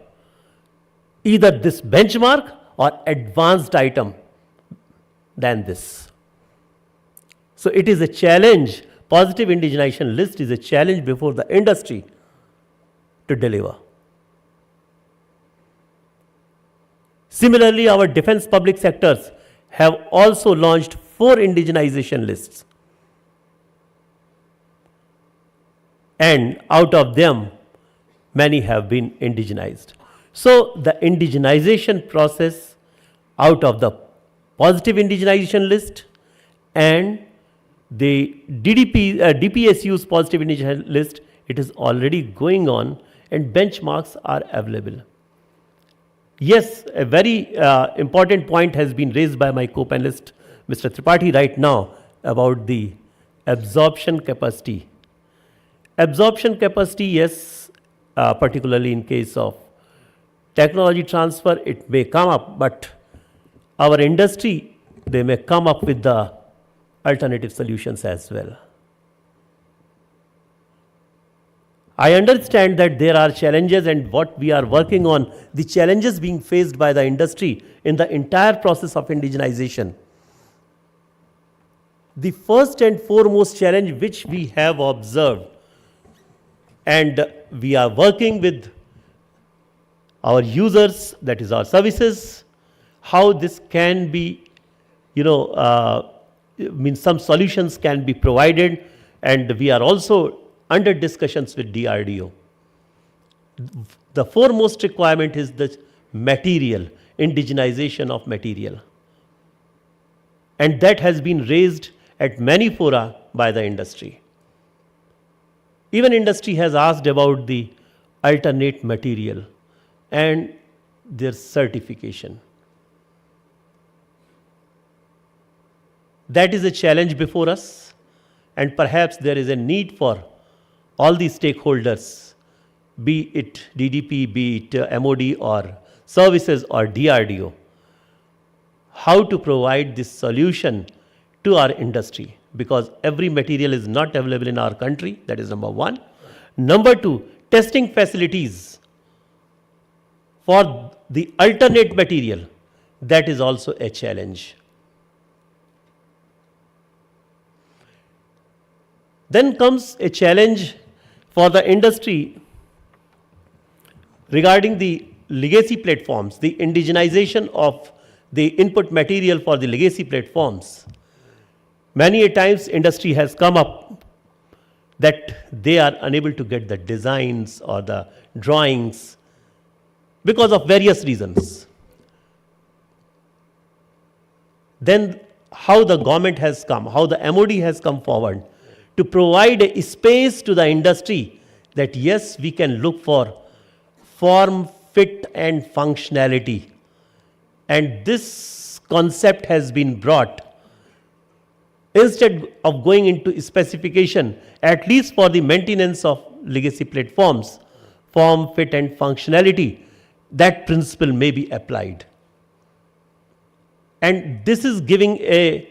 either this benchmark or advanced item than this. So it is a challenge. Positive indigenization list is a challenge before the industry to deliver. Similarly, our defense public sectors have also launched 4 indigenization lists. And out of them, many have been indigenized. So the indigenization process out of the positive indigenization list and the DPSU's positive indigenization list, it is already going on and benchmarks are available. Yes, a very important point has been raised by my co-panelist, Mr. Tripathi, right now about the absorption capacity. Absorption capacity, yes, particularly in case of technology transfer, it may come up, but our industry, they may come up with the alternative solutions as well. I understand that there are challenges and what we are working on, the challenges being faced by the industry in the entire process of indigenization. The first and foremost challenge which we have observed, and we are working with our users, that is our services, how this can be, some solutions can be provided, and we are also under discussions with DRDO. The foremost requirement is the material, indigenization of material. And that has been raised at many fora by the industry. Even industry has asked about the alternate material. And their certification. That is a challenge before us, and perhaps there is a need for all the stakeholders, be it DDP, be it MOD or services or DRDO, how to provide this solution to our industry, because every material is not available in our country. That is number one. Number two, testing facilities for the alternate material, that is also a challenge. Then comes a challenge for the industry regarding the legacy platforms, the indigenization of the input material for the legacy platforms. Many a times industry has come up that they are unable to get the designs or the drawings because of various reasons. Then how the government has come, how the MOD has come forward to provide a space to the industry that yes, we can look for form, fit and functionality. And this concept has been brought. Instead of going into specification, at least for the maintenance of legacy platforms, form, fit and functionality, that principle may be applied. And this is giving a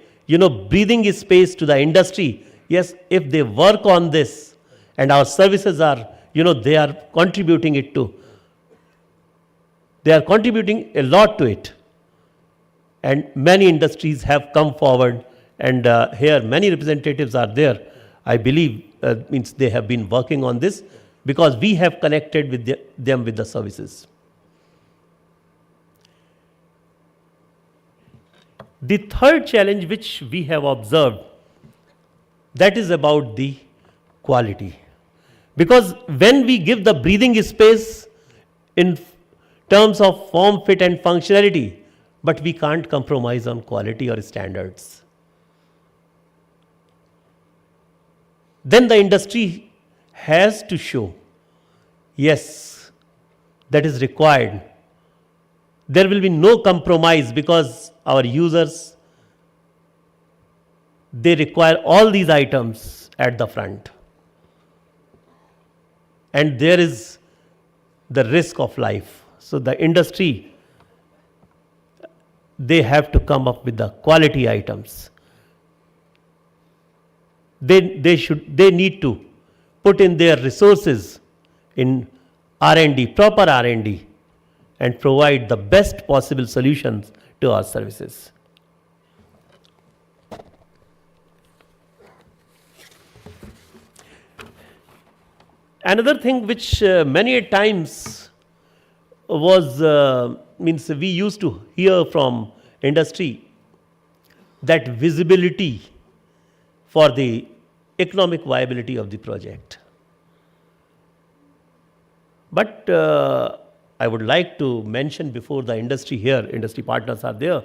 breathing space to the industry. Yes, if they work on this and our services are, they are contributing it to, they are contributing a lot to it. And many industries have come forward, and here many representatives are there. I believe means they have been working on this because we have connected with them with the services. The third challenge which we have observed, that is about the quality. Because when we give the breathing space in terms of form, fit and functionality, but we can't compromise on quality or standards, then the industry has to show, yes, that is required. There will be no compromise because our users, they require all these items at the front. And there is the risk of life. So the industry, they have to come up with the quality items. They need to put in their resources in R&D, proper R&D, and provide the best possible solutions to our services. Another thing which many a times was, means we used to hear from industry, that visibility for the economic viability of the project. But I would like to mention before the industry here, industry partners are there,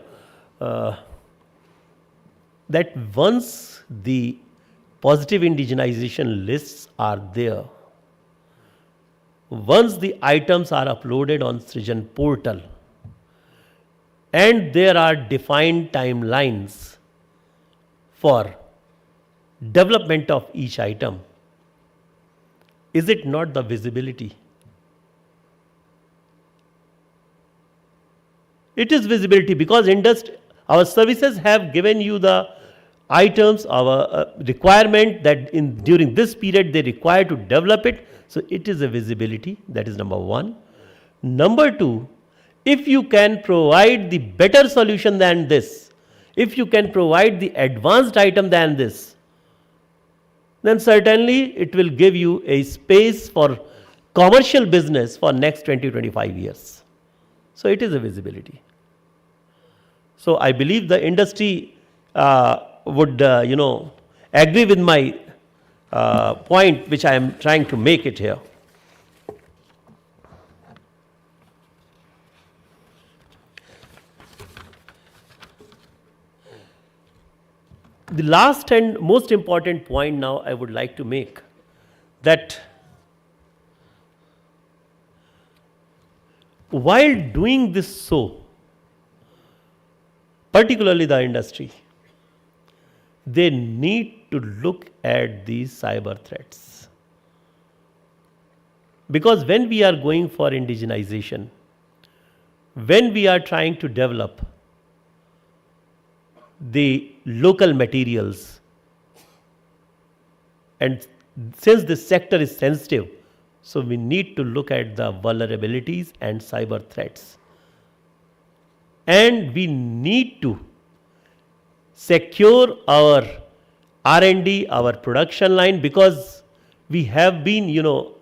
that once the positive indigenization lists are there, once the items are uploaded on Srijan portal, and there are defined timelines for development of each item, is it not the visibility? It is visibility because our services have given you the items, our requirement that during this period they require to develop it. So it is a visibility, that is number one. Number two, if you can provide the better solution than this, if you can provide the advanced item than this, then certainly it will give you a space for commercial business for next 20-25 years. So it is a visibility. So I believe the industry would, agree with my point which I am trying to make it here. The last and most important point now I would like to make, that while doing this so, particularly the industry, they need to look at these cyber threats. Because when we are going for indigenization, when we are trying to develop the local materials, and since this sector is sensitive, so we need to look at the vulnerabilities and cyber threats. And we need to secure our R&D, our production line, because we have been,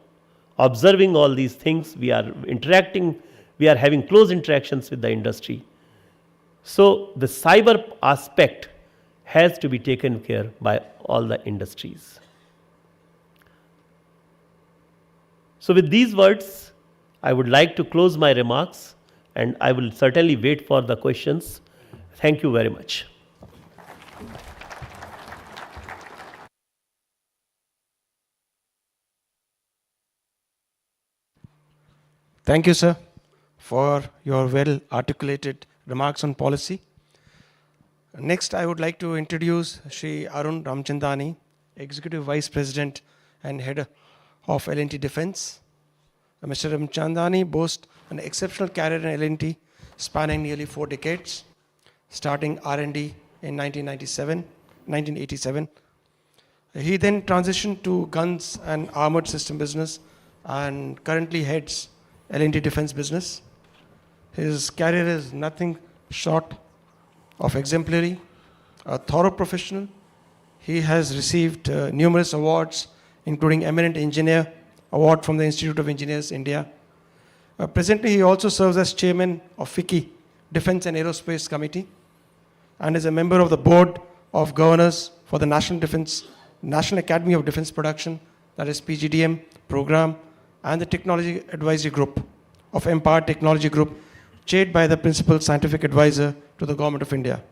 observing all these things. We are interacting, we are having close interactions with the industry. So the cyber aspect has to be taken care by all the industries. So with these words, I would like to close my remarks, and I will certainly wait for the questions. Thank you very much. Thank you, sir, for your well articulated remarks on policy. Next, I would like to introduce Shri Arun Ramchandani, Executive Vice President and Head of L&T Defense. Mr. Ramchandani boasts an exceptional career in L&T spanning nearly 4 decades, starting R&D in 1987. He then transitioned to guns and armored system business and currently heads L&T Defense business. His career is nothing short of exemplary, a thorough professional. He has received numerous awards, including Eminent Engineer Award from the Institute of Engineers, India. Presently, he also serves as chairman of FICCI, Defense and Aerospace Committee, and is a member of the Board of Governors for the National Academy of Defense Production, that is PGDM program, and the Technology Advisory Group of Empower Technology Group, chaired by the Principal Scientific Advisor to the Government of India.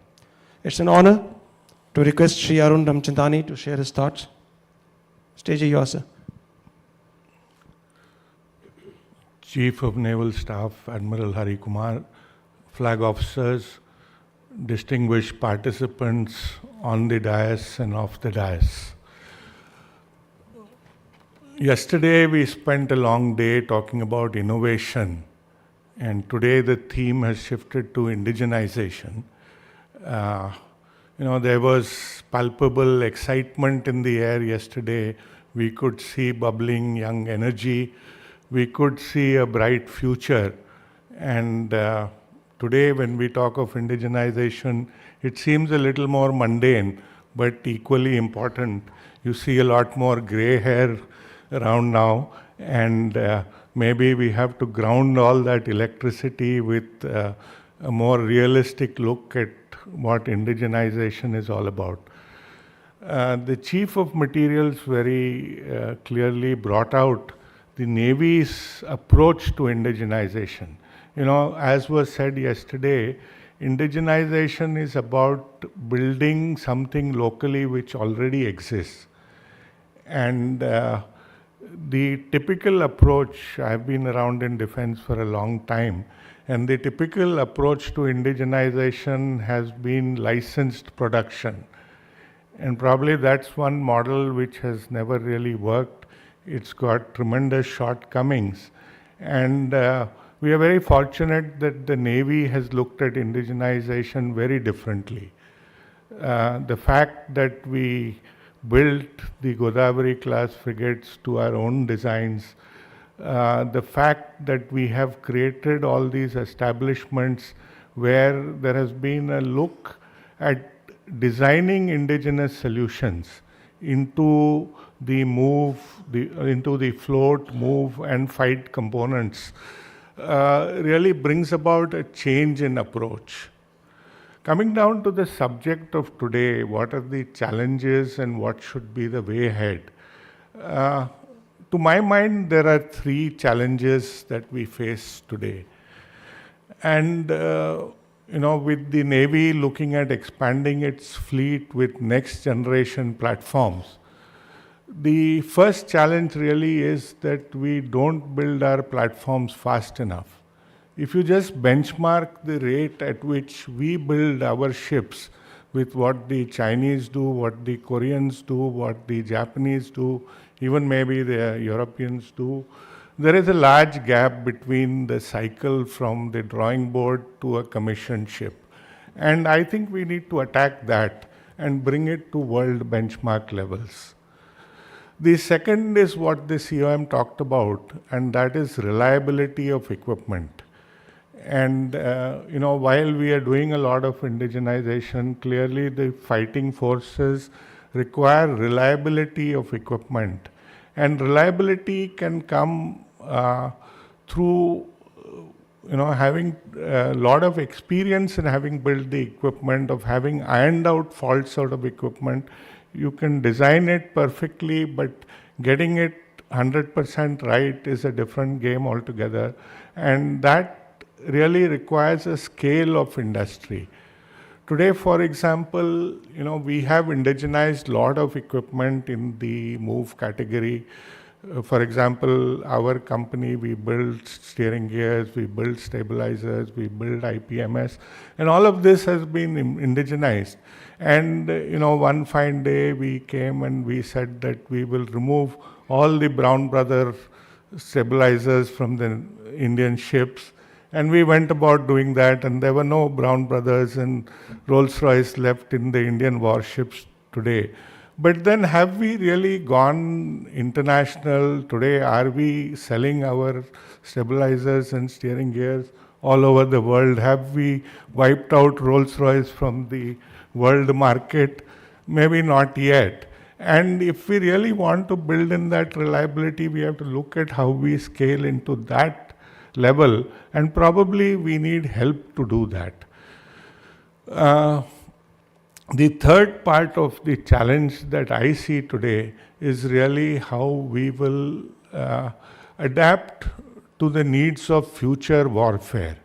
It's an honor to request Sri Arun Ramchandani to share his thoughts. Stage is yours, sir. Chief of Naval Staff Admiral Hari Kumar, flag officers, distinguished participants on the dais and off the dais. Yesterday we spent a long day talking about innovation, and today the theme has shifted to indigenization. There was palpable excitement in the air yesterday. We could see bubbling young energy. We could see a bright future. And today when we talk of indigenization, it seems a little more mundane, but equally important. You see a lot more gray hair around now, and maybe we have to ground all that electricity with a more realistic look at what indigenization is all about. The Chief of Materials very clearly brought out the Navy's approach to indigenization. As was said yesterday, indigenization is about building something locally which already exists. And the typical approach, I've been around in defense for a long time, and the typical approach to indigenization has been licensed production. And probably that's one model which has never really worked. It's got tremendous shortcomings. And we are very fortunate that the Navy has looked at indigenization very differently. The fact that we built the Godavari class frigates to our own designs, the fact that we have created all these establishments where there has been a look at designing indigenous solutions into the into the float, move and fight components, really brings about a change in approach. Coming down to the subject of today, what are the challenges and what should be the way ahead? To my mind, there are 3 challenges that we face today. And, with the Navy looking at expanding its fleet with next generation platforms, the first challenge really is that we don't build our platforms fast enough. if you just benchmark the rate at which we build our ships with what the Chinese do, what the Koreans do, what the Japanese do, even maybe the Europeans do, there is a large gap between the cycle from the drawing board to a commissioned ship. And I think we need to attack that and bring it to world benchmark levels. The second is what the COM talked about, and that is reliability of equipment. And while we are doing a lot of indigenization, clearly the fighting forces require reliability of equipment. And reliability can come through having a lot of experience in having built the equipment, of having ironed out faults out of equipment. You can design it perfectly, but getting it 100% right is a different game altogether. And that really requires a scale of industry. Today, for example, we have indigenized a lot of equipment in the move category. For example, our company, we build steering gears, we build stabilizers, we build IPMS, and all of this has been indigenized. And one fine day we came and we said that we will remove all the Brown Brother stabilizers from the Indian ships. And we went about doing that, and there were no Brown Brothers and Rolls-Royce left in the Indian warships today. But then have we really gone international today? Are we selling our stabilizers and steering gears all over the world? Have we wiped out Rolls-Royce from the world market? Maybe not yet. And if we really want to build in that reliability, we have to look at how we scale into that level, and probably we need help to do that. The third part of the challenge that I see today is really how we will adapt to the needs of future warfare.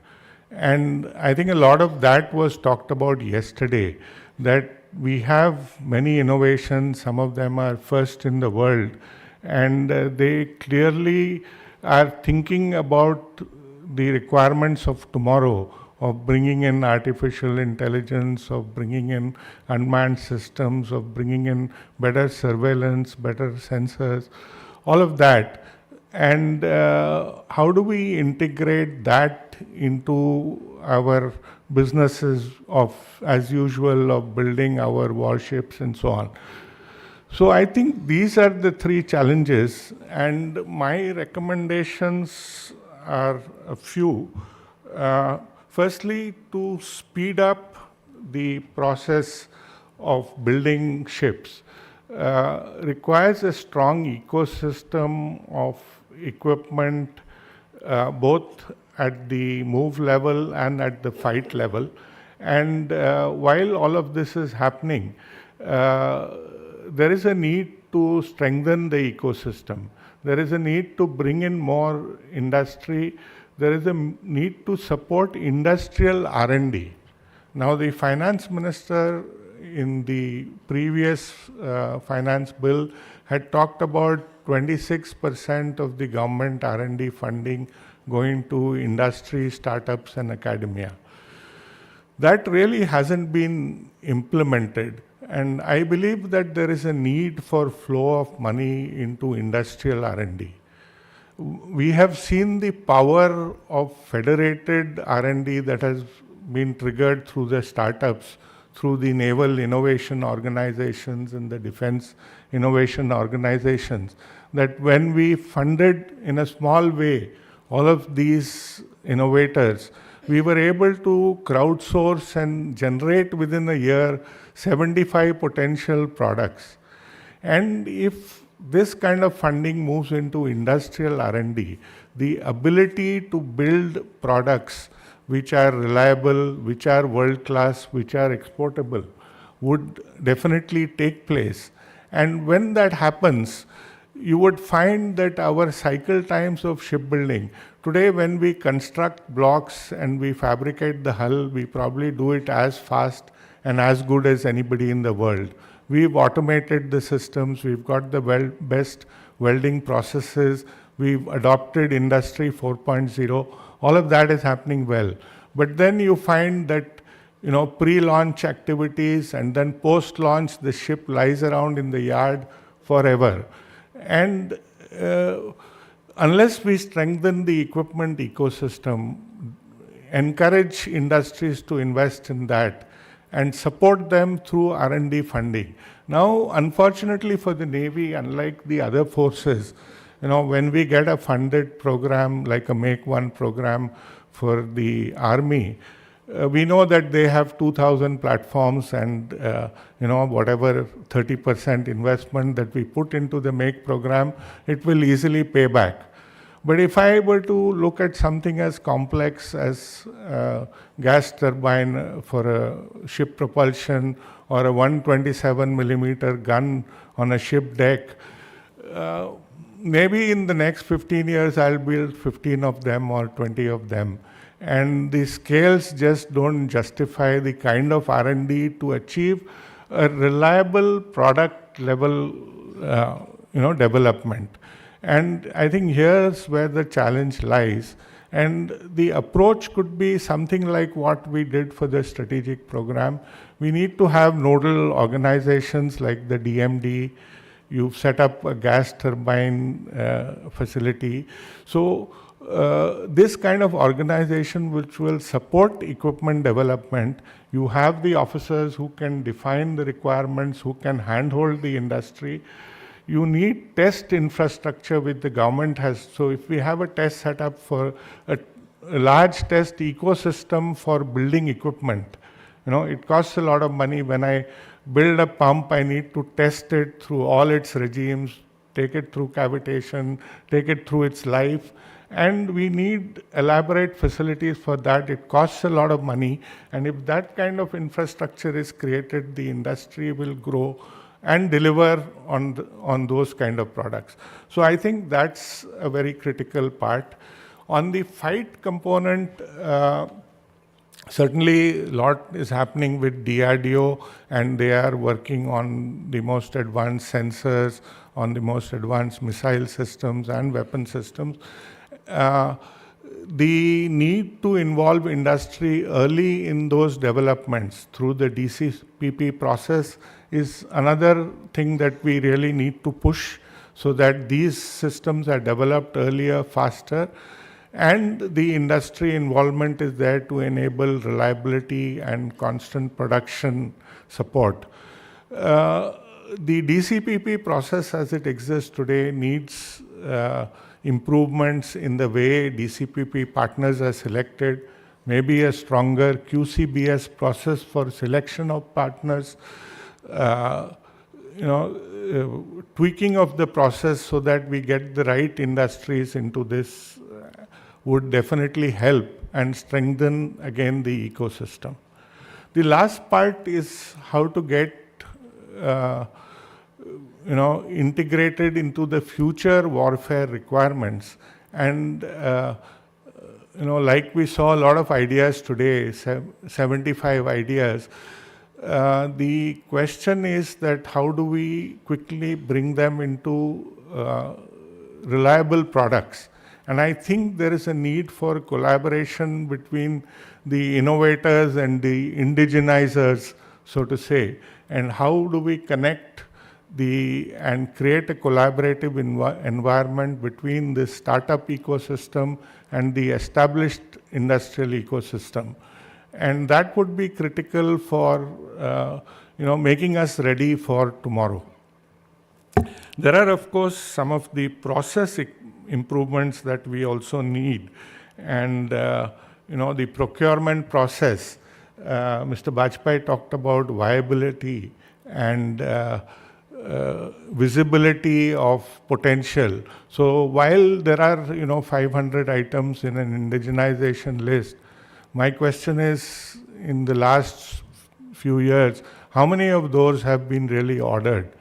And I think a lot of that was talked about yesterday, that we have many innovations, some of them are first in the world, and they clearly are thinking about the requirements of tomorrow, of bringing in artificial intelligence, of bringing in unmanned systems, of bringing in better surveillance, better sensors, all of that. And how do we integrate that into our businesses of, as usual, of building our warships and so on? So I think these are the three challenges, and my recommendations are a few. Firstly, to speed up the process of building ships requires a strong ecosystem of equipment, both at the move level and at the fight level. And while all of this is happening, there is a need to strengthen the ecosystem. There is a need to bring in more industry. There is a need to support industrial R&D. Now, the finance minister in the previous finance bill had talked about 26% of the government R&D funding going to industry, startups, and academia. That really hasn't been implemented. And I believe that there is a need for flow of money into industrial R&D. We have seen the power of federated R&D that has been triggered through the startups, through the naval innovation organizations and the defense innovation organizations, that when we funded in a small way all of these innovators, we were able to crowdsource and generate within a year 75 potential products. And if this kind of funding moves into industrial R&D, the ability to build products which are reliable, which are world-class, which are exportable, would definitely take place. And when that happens, you would find that our cycle times of shipbuilding, today when we construct blocks and we fabricate the hull, we probably do it as fast and as good as anybody in the world. We've automated the systems, we've got the best welding processes, we've adopted Industry 4.0. all of that is happening well. But then you find that, pre-launch activities and then post-launch, the ship lies around in the yard forever. And unless we strengthen the equipment ecosystem, encourage industries to invest in that, and support them through R&D funding. Now, unfortunately for the Navy, unlike the other forces, when we get a funded program like a Make One program for the Army, we know that they have 2,000 platforms and, whatever 30% investment that we put into the Make program, it will easily pay back. But if I were to look at something as complex as gas turbine for a ship propulsion or a 127 millimeter gun on a ship deck, maybe in the next 15 years I'll build 15 of them or 20 of them. And the scales just don't justify the kind of R&D to achieve a reliable product level development. And I think here's where the challenge lies. And the approach could be something like what we did for the strategic program. We need to have nodal organizations like the DMD. You've set up a gas turbine facility. So this kind of organization which will support equipment development, you have the officers who can define the requirements, who can handhold the industry. You need test infrastructure which the government has. So if we have a test set up for a large test ecosystem for building equipment, it costs a lot of money. When I build a pump, I need to test it through all its regimes, take it through cavitation, take it through its life. And we need elaborate facilities for that. It costs a lot of money. And if that kind of infrastructure is created, the industry will grow and deliver on those kind of products. So I think that's a very critical part. On the fight component, certainly a lot is happening with DRDO, and they are working on the most advanced sensors, on the most advanced missile systems and weapon systems. The need to involve industry early in those developments through the DCPP process is another thing that we really need to push so that these systems are developed earlier, faster, and the industry involvement is there to enable reliability and constant production support. The DCPP process as it exists today needs improvements in the way DCPP partners are selected, maybe a stronger QCBS process for selection of partners, tweaking of the process so that we get the right industries into this would definitely help and strengthen again the ecosystem. The last part is how to get integrated into the future warfare requirements. And, like we saw a lot of ideas today, 75 ideas. The question is that how do we quickly bring them into reliable products? And I think there is a need for collaboration between the innovators and the indigenizers, so to say. And how do we connect and create a collaborative environment between the startup ecosystem and the established industrial ecosystem. And that would be critical for making us ready for tomorrow. There are, of course, some of the process improvements that we also need. And, the procurement process, Mr. Bajpai talked about viability and visibility of potential. So while there are, 500 items in an indigenization list, my question is, in the last few years, how many of those have been really ordered?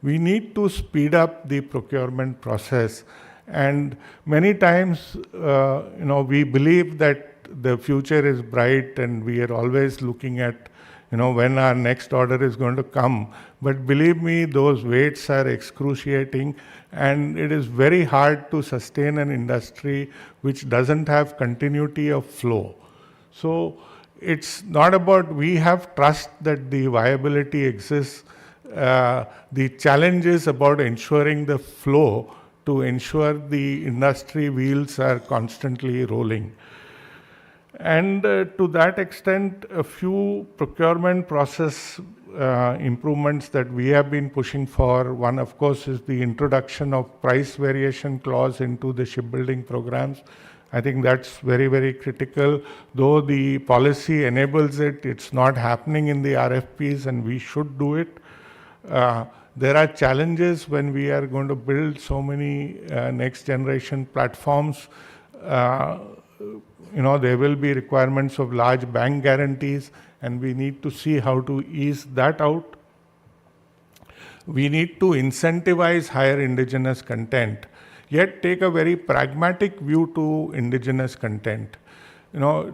We need to speed up the procurement process. And many times, we believe that the future is bright and we are always looking at, when our next order is going to come. But believe me, those waits are excruciating, and it is very hard to sustain an industry which doesn't have continuity of flow. So it's not about, we have trust that the viability exists. The challenge is about ensuring the flow to ensure the industry wheels are constantly rolling. And to that extent, a few procurement process improvements that we have been pushing for. One, of course, is the introduction of price variation clause into the shipbuilding programs. I think that's very, very critical. Though the policy enables it, it's not happening in the RFPs, and we should do it. There are challenges when we are going to build so many next generation platforms. There will be requirements of large bank guarantees, and we need to see how to ease that out. We need to incentivize higher indigenous content, yet take a very pragmatic view to indigenous content.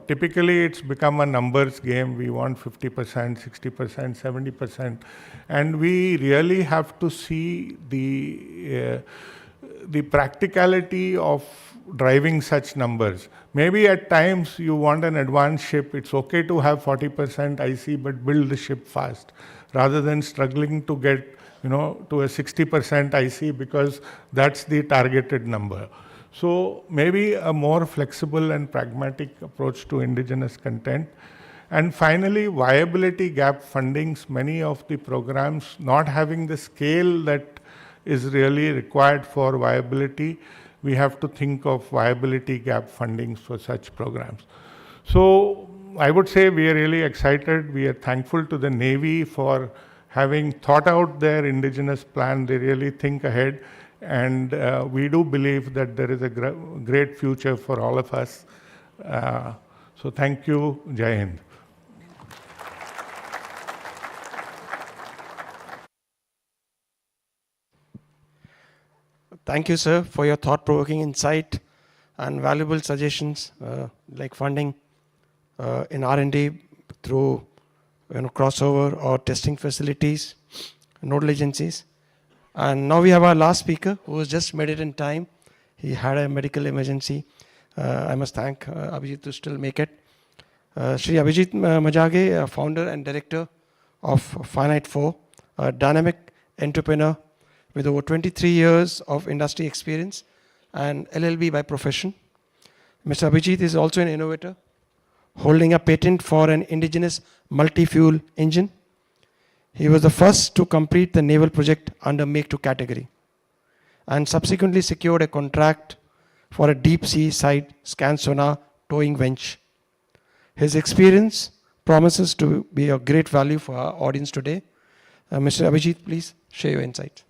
Typically it's become a numbers game. We want 50%, 60%, 70%, and we really have to see the practicality of driving such numbers. Maybe at times you want an advanced ship, it's okay to have 40% IC, but build the ship fast, rather than struggling to get to a 60% IC, because that's the targeted number. So maybe a more flexible and pragmatic approach to indigenous content. And finally, viability gap fundings. Many of the programs not having the scale that is really required for viability, we have to think of viability gap fundings for such programs. So I would say we are really excited. We are thankful to the Navy for having thought out their indigenous plan. They really think ahead. And we do believe that there is a great future for all of us. So thank you. Jai Hind. Thank you, sir, for your thought-provoking insight and valuable suggestions like funding in R&D through crossover or testing facilities, nodal agencies. And now we have our last speaker who has just made it in time. He had a medical emergency. I must thank Abhijit to still make it. Shri Abhijit Majage, founder and director of Finite 4, a dynamic entrepreneur with over 23 years of industry experience and LLB by profession. Mr. Abhijit is also an innovator, holding a patent for an indigenous multi-fuel engine. He was the first to complete the naval project under Make 2 category, and subsequently secured a contract for a deep sea side scan sonar towing winch. His experience promises to be of great value for our audience today. Mr. Abhijit, please share your insights.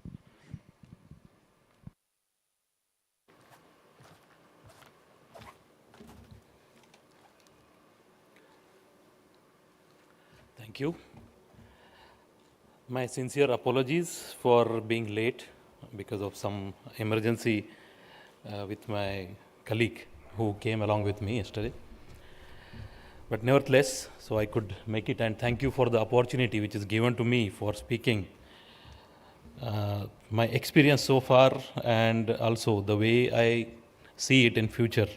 Thank you. My sincere apologies for being late because of some emergency with my colleague who came along with me yesterday. But nevertheless, so I could make it, and thank you for the opportunity which is given to me for speaking. My experience so far, and also the way I see it in future.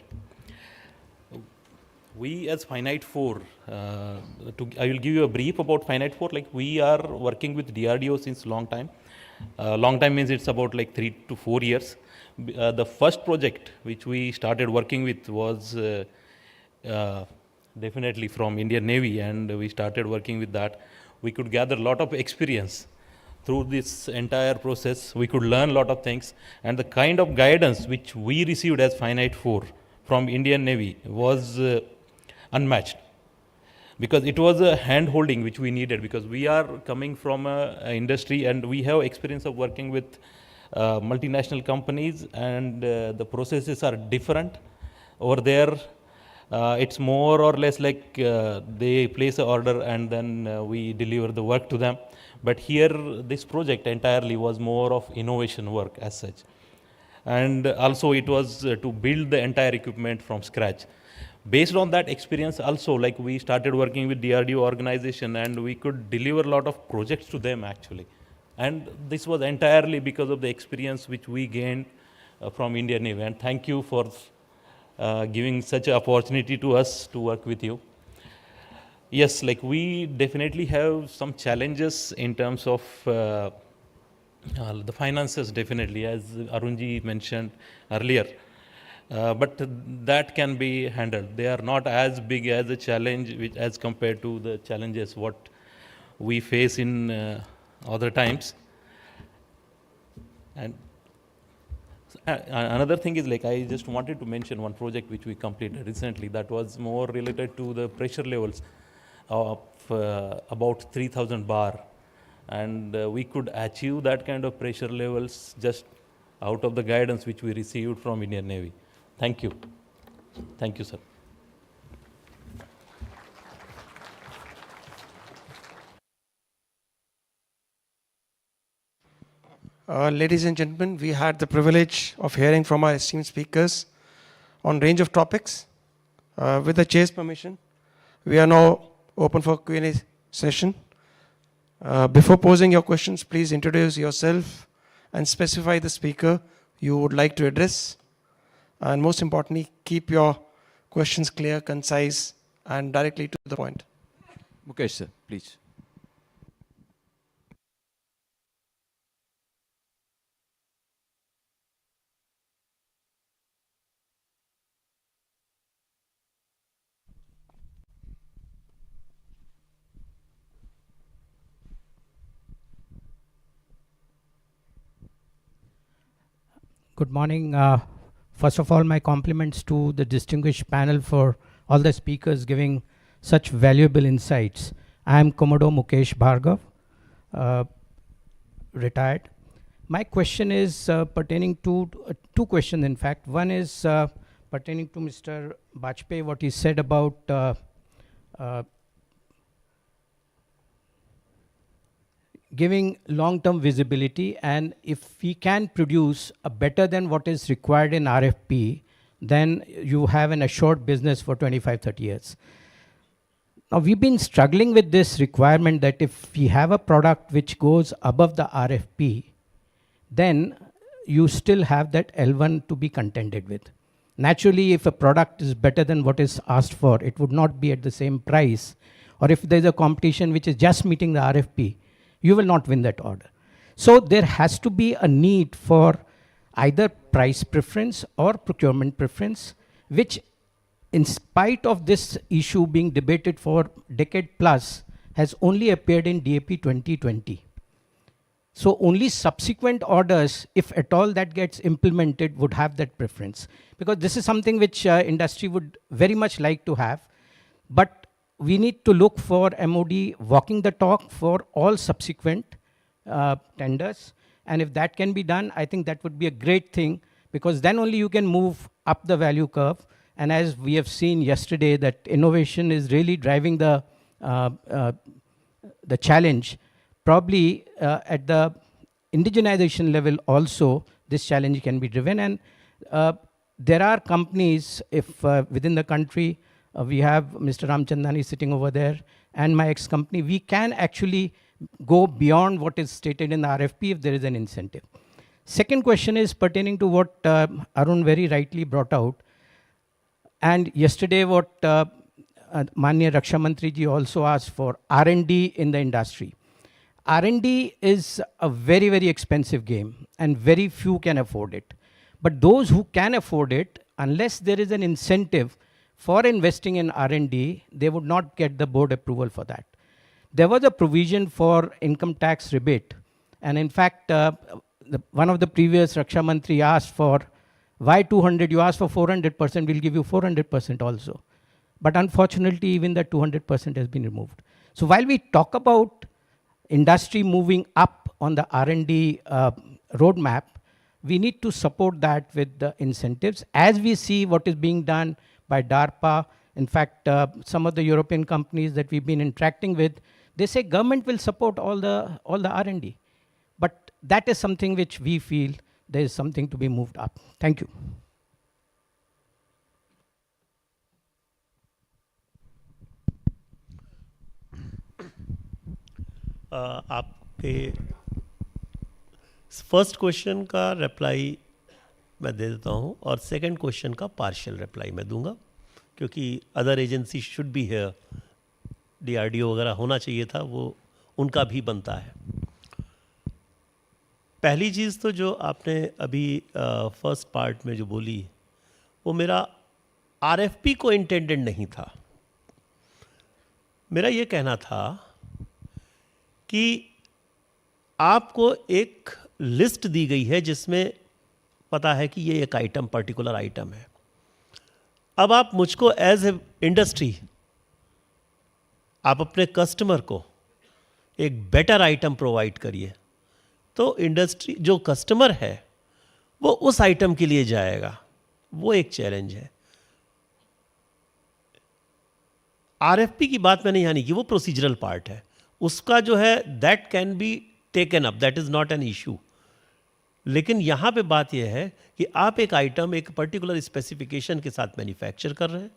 We as Finite 4, I will give you a brief about Finite 4. Like, we are working with DRDO since long time. Long time means it's about like 3 to 4 years. The first project which we started working with was definitely from Indian Navy, and we started working with that. We could gather a lot of experience through this entire process. We could learn a lot of things, and the kind of guidance which we received as Finite 4 from Indian Navy was unmatched, because it was a hand holding which we needed, because we are coming from a industry and we have experience of working with multinational companies, and the processes are different. Over there, it's more or less like they place an order and then we deliver the work to them. But here, this project entirely was more of innovation work as such. And also it was to build the entire equipment from scratch. based on that experience also, like we started working with DRDO organization and we could deliver a lot of projects to them actually. And this was entirely because of the experience which we gained from Indian Navy. And thank you for giving such an opportunity to us to work with you. Yes, like we definitely have some challenges in terms of the finances, definitely, as Arunji mentioned earlier. But that can be handled. They are not as big as a challenge as compared to the challenges what we face in other times. And another thing is, like, I just wanted to mention one project which we completed recently that was more related to the pressure levels of about 3000 bar, and we could achieve that kind of pressure levels just out of the guidance which we received from Indian Navy. Thank you. Thank you, sir. Ladies and gentlemen, we had the privilege of hearing from our esteemed speakers on range of topics. With the chair's permission, we are now open for Q&A session. Before posing your questions, please introduce yourself and specify the speaker you would like to address. And most importantly, keep your questions clear, concise, and directly to the point. Mukesh, sir, please. Good morning. First of all, my compliments to the distinguished panel for all the speakers giving such valuable insights. I am Commodore Mukesh Bhargav, retired. My question is pertaining to two questions, in fact. One is pertaining to Mr. Bajpayee, what he said about giving long-term visibility, and if we can produce a better than what is required in RFP, then you have an assured business for 25, 30 years. Now, we've been struggling with this requirement that if we have a product which goes above the RFP, then you still have that L1 to be contended with. Naturally, if a product is better than what is asked for, it would not be at the same price. Or if there's a competition which is just meeting the RFP, you will not win that order. So there has to be a need for either price preference or procurement preference, which in spite of this issue being debated for decade plus, has only appeared in DAP 2020. So only subsequent orders, if at all that gets implemented, would have that preference. Because this is something which industry would very much like to have. But we need to look for MOD walking the talk for all subsequent tenders. And if that can be done, I think that would be a great thing, because then only you can move up the value curve. And as we have seen yesterday, that innovation is really driving the challenge. Probably at the indigenization level also, this challenge can be driven. And there are companies, if within the country, we have Mr. Ramchandani sitting over there, and my ex-company, we can actually go beyond what is stated in the RFP if there is an incentive. Second question is pertaining to what Arun very rightly brought out. And yesterday what Manya Raksha Mantri ji also asked for, R&D in the industry. R&D is a very, very expensive game, and very few can afford it. But those who can afford it, unless there is an incentive for investing in R&D, they would not get the board approval for that. There was a provision for income tax rebate. And in fact, one of the previous Raksha Mantri asked for, why 200? You asked for 400%, we'll give you 400% also. But unfortunately, even that 200% has been removed. So while we talk about industry moving up on the R&D roadmap, we need to support that with the incentives. As we see what is being done by DARPA, in fact, some of the European companies that we've been interacting with, they say government will support all the R&D. But that is something which we feel there is something to be moved up. Thank you. आपके first question का reply मैं दे देता हूँ और second question का partial reply मैं दूंगा, क्योंकि other agency should be here, DRDO वगैरह होना चाहिए था, वो उनका भी बनता है। पहली चीज़ तो जो आपने अभी फर्स्ट पार्ट में जो बोली, वो मेरा आरएफपी को इंटेंडेड नहीं था। मेरा ये कहना था कि आपको एक लिस्ट दी गई है जिसमें पता है कि ये एक आइटम, पर्टिकुलर आइटम है। अब आप मुझको एज ए इंडस्ट्री, आप अपने कस्टमर को एक बेटर आइटम प्रोवाइड करिए, तो इंडस्ट्री जो कस्टमर है वो उस आइटम के लिए जाएगा। वो एक चैलेंज है। आरएफपी की बात मैंने यहाँ नहीं की, वो प्रोसीजरल पार्ट है, उसका जो है that can be taken up, that is not an issue. लेकिन यहाँ पे बात यह है कि आप एक आइटम एक पर्टिकुलर स्पेसिफिकेशन के साथ मैन्युफैक्चर कर रहे हैं,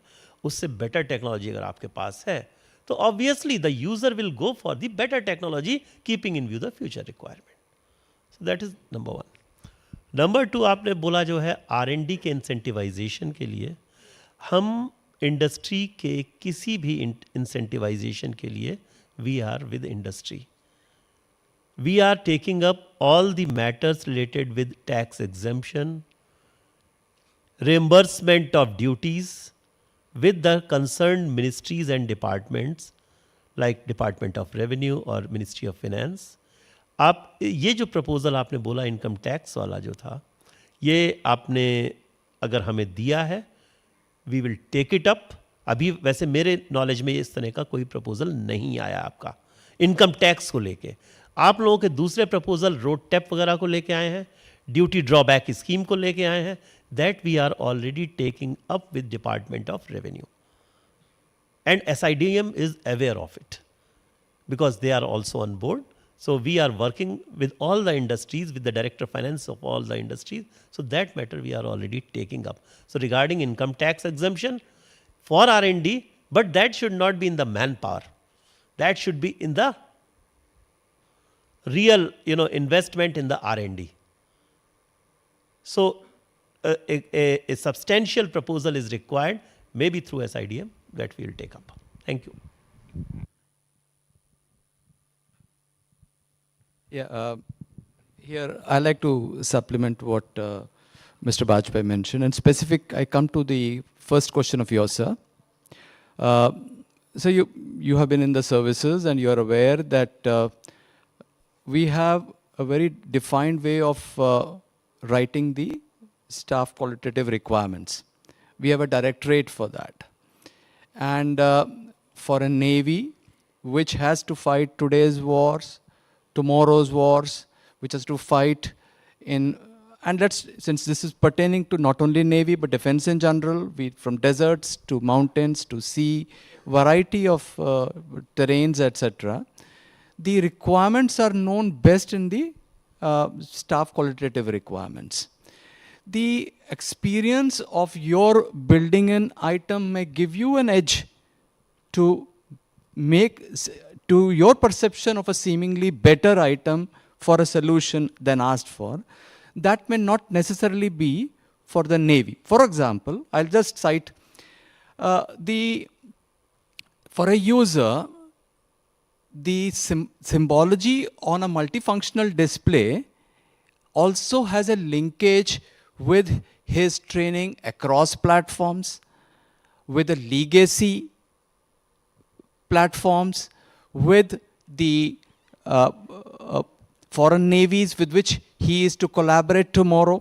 उससे बेटर टेक्नोलॉजी अगर आपके पास है तो obviously the user will go for the better technology keeping in view the future requirement. So that is number one. Number two, आपने बोला जो है आर&डी के इंसेंटिवाइजेशन के लिए, हम इंडस्ट्री के किसी भी इंसेंटिवाइजेशन के लिए we are with industry. We are taking up all the matters related with tax exemption, reimbursement of duties with the concerned ministries and departments like Department of Revenue or Ministry of Finance. आप ये जो proposal आपने बोला income tax वाला जो था, ये आपने अगर हमें दिया है, we will take it up. अभी वैसे मेरे नॉलेज में इस तरह का कोई प्रपोजल नहीं आया आपका इनकम टैक्स को लेके। आप लोगों के दूसरे प्रपोजल रोड टैप वगैरह को लेके आए हैं, ड्यूटी ड्रॉबैक स्कीम को लेके आए हैं, that we are already taking up with department of revenue and SIDM is aware of it because they are also on board. So we are working with all the industries, with the director of finance of all the industries. So that matter we are already taking up. So regarding income tax exemption for R&D, but that should not be in the manpower. That should be in the real, investment in the R&D. So a substantial proposal is required, maybe through SIDM, that we will take up. Thank you. Yeah, here I like to supplement what Mr. Bajpai mentioned. And specific, I come to the first question of yours, sir. So you have been in the services and you are aware that we have a very defined way of writing the staff qualitative requirements. We have a directorate for that. And for a Navy which has to fight today's wars, tomorrow's wars, which has to fight in, and since this is pertaining to not only Navy but defense in general, from deserts to mountains to sea, variety of terrains, etc. The requirements are known best in the staff qualitative requirements. The experience of your building an item may give you an edge to make to your perception of a seemingly better item for a solution than asked for. That may not necessarily be for the Navy. For example, I'll just cite for a user, the symbology on a multifunctional display also has a linkage with his training across platforms, with the legacy platforms, with the foreign navies with which he is to collaborate tomorrow.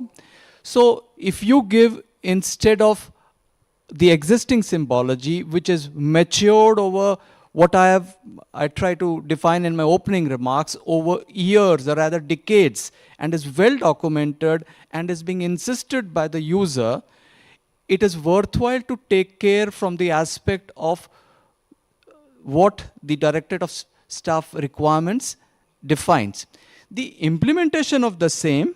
So if you give, instead of the existing symbology, which is matured over what I try to define in my opening remarks, over years or rather decades, and is well documented and is being insisted by the user, it is worthwhile to take care from the aspect of what the Directorate of Staff requirements defines. The implementation of the same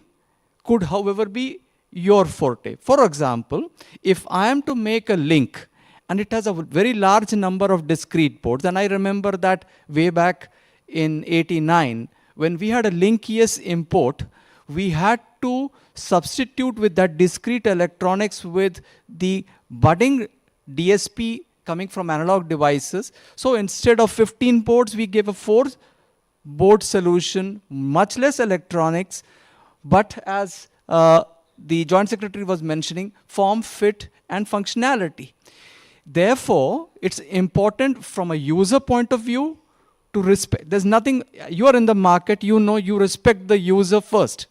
could, however, be your forte. For example, if I am to make a link and it has a very large number of discrete ports, and I remember that way back in 89, when we had a link yes import, we had to substitute with that discrete electronics with the budding DSP coming from analog devices. So instead of 15 ports, we gave a 4-board solution, much less electronics, but as the Joint Secretary was mentioning, form, fit, and functionality. Therefore, it's important from a user point of view to respect. There's nothing, you are in the market, you know, you respect the user first.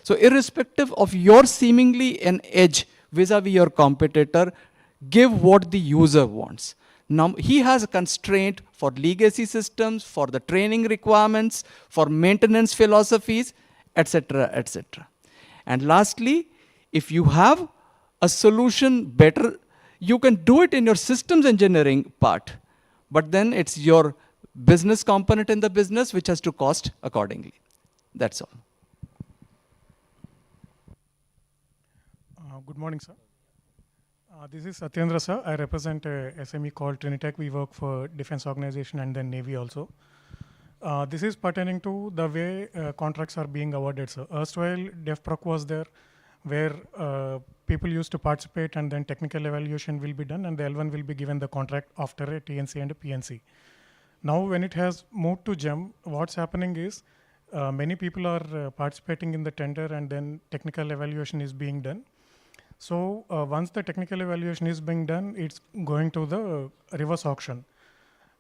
So irrespective of your seemingly an edge vis-a-vis your competitor, give what the user wants. Now, he has a constraint for legacy systems, for the training requirements, for maintenance philosophies, etc., etc. And lastly, if you have a solution better, you can do it in your systems engineering part, but then it's your business component in the business which has to cost accordingly. That's all. Good morning, sir. This is Satyendra, sir. I represent a SME called Trinitech. We work for defense organization and then Navy also. This is pertaining to the way contracts are being awarded, sir. Erstwhile, DevProc was there, where people used to participate and then technical evaluation will be done and the L1 will be given the contract after a TNC and a PNC. Now, when it has moved to GEM, what's happening is many people are participating in the tender and then technical evaluation is being done. So once the technical evaluation is being done, it's going to the reverse auction.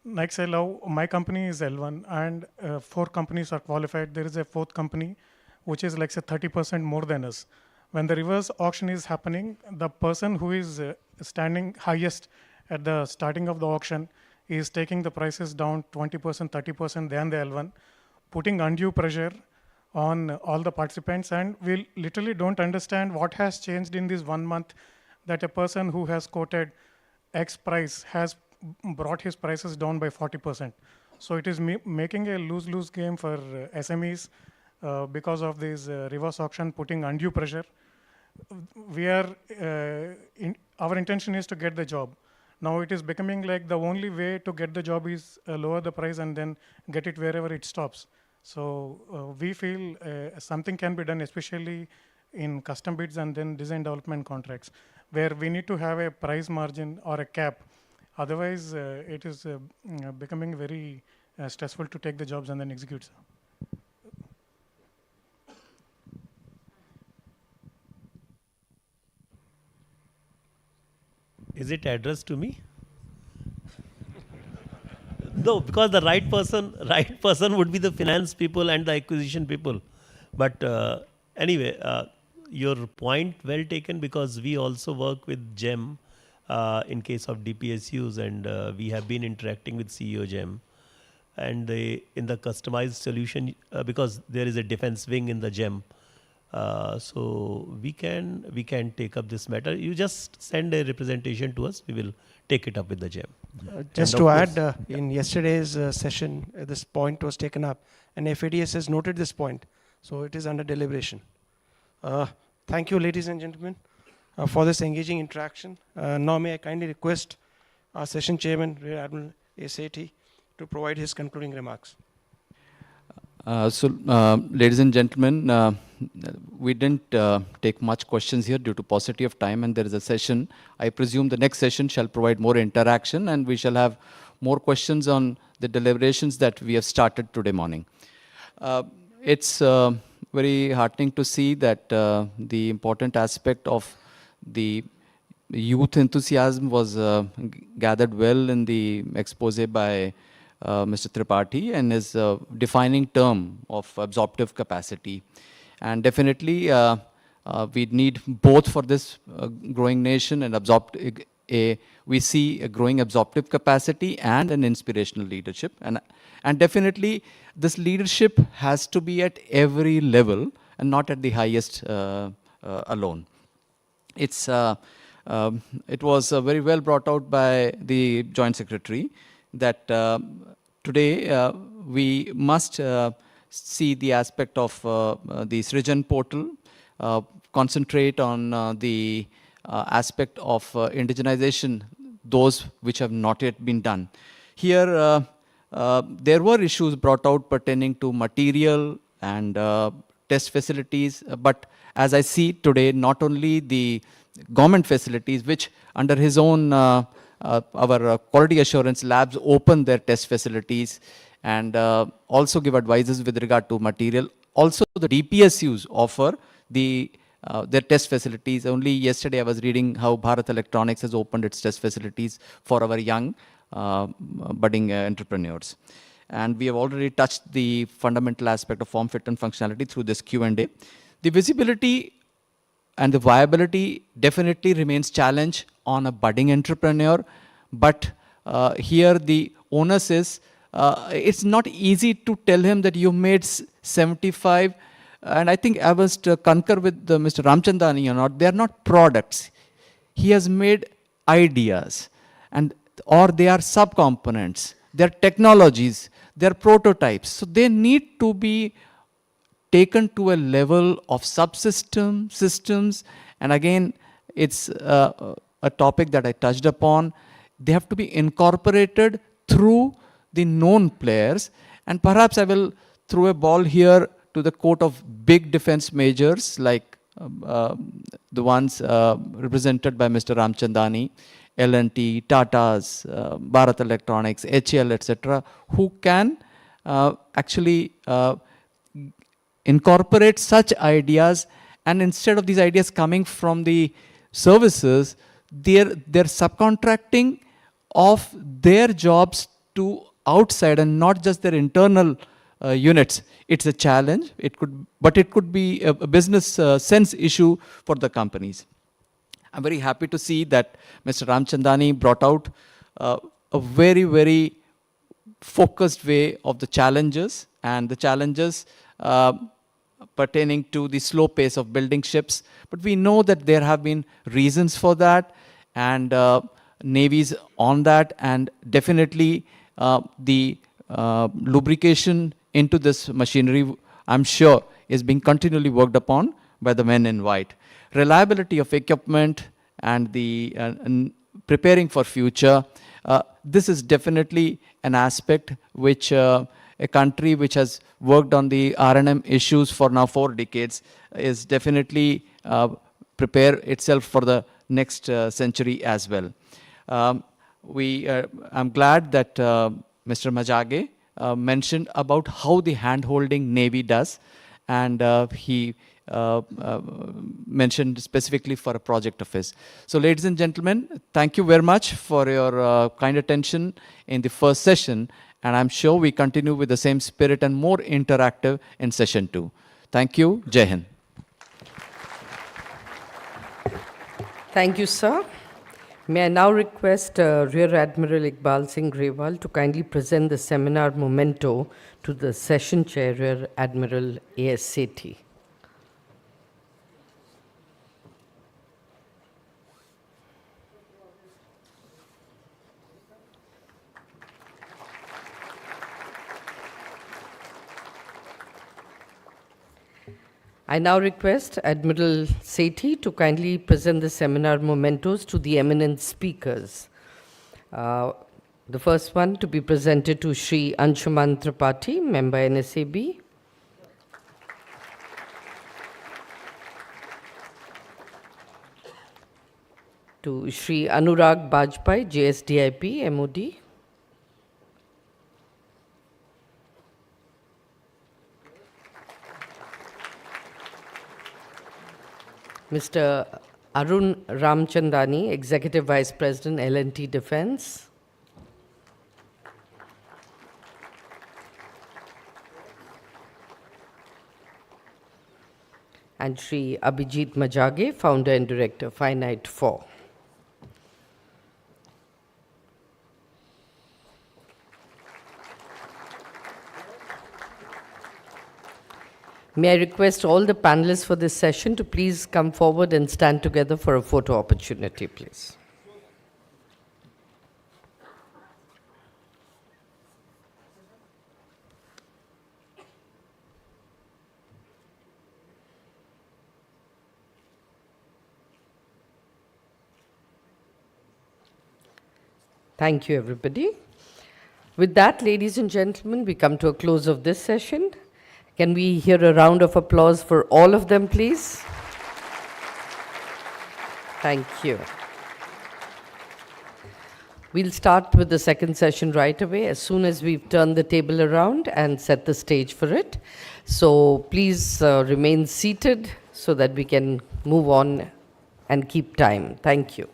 Like say now, my company is L1 and 4 companies are qualified. There is a 4th company which is like say 30% more than us. When the reverse auction is happening, the person who is standing highest at the starting of the auction is taking the prices down 20%, 30% than the L1, putting undue pressure on all the participants, and we literally don't understand what has changed in this 1 month that a person who has quoted X price has brought his prices down by 40%. So it is making a lose-lose game for SMEs because of this reverse auction putting undue pressure. We are, our intention is to get the job. Now it is becoming like the only way to get the job is lower the price and then get it wherever it stops. So we feel something can be done, especially in custom bids and then design development contracts, where we need to have a price margin or a cap. Otherwise, it is becoming very stressful to take the jobs and then execute. Is it addressed to me? No, because the right person would be the finance people and the acquisition people. But anyway, your point well taken, because we also work with GEM in case of DPSUs, and we have been interacting with CEO GEM. And in the customized solution, because there is a defense wing in the GEM, so we can take up this matter. You just send a representation to us. We will take it up with the GEM. Just to add, in yesterday's session, this point was taken up, and FADS has noted this point. So it is under deliberation. Thank you, ladies and gentlemen, for this engaging interaction. Now may I kindly request our session chairman, Rear Admiral A. Sethi, to provide his concluding remarks. Ladies and gentlemen, we didn't take much questions here due to paucity of time, and there is a session. I presume the next session shall provide more interaction, and we shall have more questions on the deliberations that we have started today morning. It's very heartening to see that the important aspect of the youth enthusiasm was gathered well in the expose by Mr. Tripathi and his defining term of absorptive capacity. And definitely we need both for this growing nation, and we see a growing absorptive capacity and an inspirational leadership. And definitely this leadership has to be at every level and not at the highest alone. It was very well brought out by the Joint Secretary that today we must see the aspect of the Srijan portal, concentrate on the aspect of indigenization, those which have not yet been done. Here, there were issues brought out pertaining to material and test facilities. But as I see today, not only the government facilities, which under his own, our quality assurance labs open their test facilities and also give advices with regard to material. Also, the DPSUs offer their test facilities. Only yesterday I was reading how Bharat Electronics has opened its test facilities for our young budding entrepreneurs. And we have already touched the fundamental aspect of form, fit and functionality through this Q&A. The visibility and the viability definitely remains challenge on a budding entrepreneur, but here the onus is, it's not easy to tell him that you made 75, and I think I must concur with Mr. Ramchandani or not, they are not products. He has made ideas, and or they are subcomponents, they are technologies, they are prototypes. So they need to be taken to a level of subsystem, systems, and again, it's a topic that I touched upon. They have to be incorporated through the known players, and perhaps I will throw a ball here to the court of big defense majors like the ones represented by Mr. Ramchandani, L&T, Tata's, Bharat Electronics, HL, etc., who can actually incorporate such ideas, and instead of these ideas coming from the services, they're subcontracting of their jobs to outside and not just their internal units. It's a challenge, but it could be a business sense issue for the companies. I'm very happy to see that Mr. Ramchandani brought out a very, very focused way of the challenges, and the challenges pertaining to the slow pace of building ships. But we know that there have been reasons for that, and Navy's on that, and definitely the lubrication into this machinery, I'm sure, is being continually worked upon by the men in white. Reliability of equipment and the preparing for future, this is definitely an aspect which a country which has worked on the R&M issues for now 4 decades is definitely prepare itself for the next century as well. I'm glad that Mr. Majage mentioned about how the hand-holding Navy does, and he mentioned specifically for a project of his. So ladies and gentlemen, thank you very much for your kind attention in the first session, and I'm sure we continue with the same spirit and more interactive in session 2. Thank you. Jai Hind. Thank you, sir. May I now request Rear Admiral Iqbal Singh Grewal to kindly present the seminar memento to the session chair, Rear Admiral A.S. Sethi. I now request Admiral Sethi to kindly present the seminar mementos to the eminent speakers. The first one to be presented to Shri Anshuman Tripathi, member NSAB. To Shri Anurag Bajpai, JSDIP, MOD. Mr. Arun Ramchandani, Executive Vice President, L&T Defense. And Shri Abhijit Majage, Founder and Director, Finite 4. May I request all the panelists for this session to please come forward and stand together for a photo opportunity, please. Thank you, everybody. With that, ladies and gentlemen, we come to a close of this session. Can we hear a round of applause for all of them, please? Thank you. We'll start with the second session right away as soon as we've turned the table around and set the stage for it. So please remain seated so that we can move on and keep time. Thank you.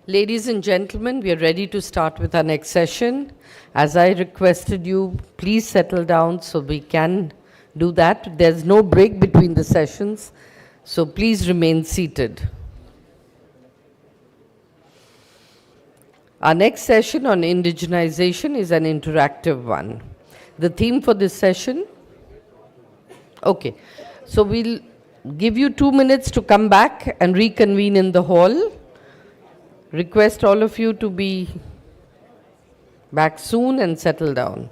Ladies and gentlemen, we are ready to start with our next session. As I requested you, please settle down so we can do that. There's no break between the sessions, so please remain seated. Our next session on indigenization is an interactive one. The theme for this session, okay, so we'll give you 2 minutes to come back and reconvene in the hall. Request all of you to be back soon and settle down.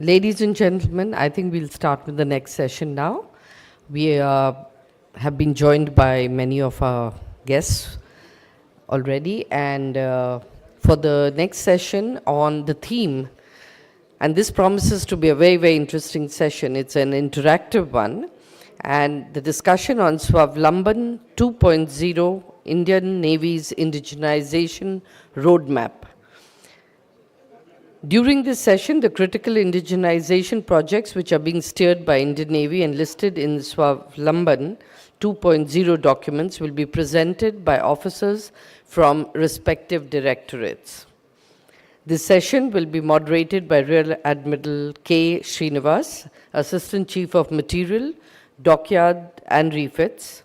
Ladies and gentlemen, I think we'll start with the next session now. We have been joined by many of our guests already, and for the next session on the theme, and this promises to be a very, very interesting session. It's an interactive one, and the discussion on Swavlamban 2.0, Indian Navy's indigenization roadmap. During this session, the critical indigenization projects which are being steered by Indian Navy and listed in Swavlamban 2.0 documents will be presented by officers from respective directorates. This session will be moderated by Rear Admiral K. Srinivas, Assistant Chief of Material, Dockyard and Refits.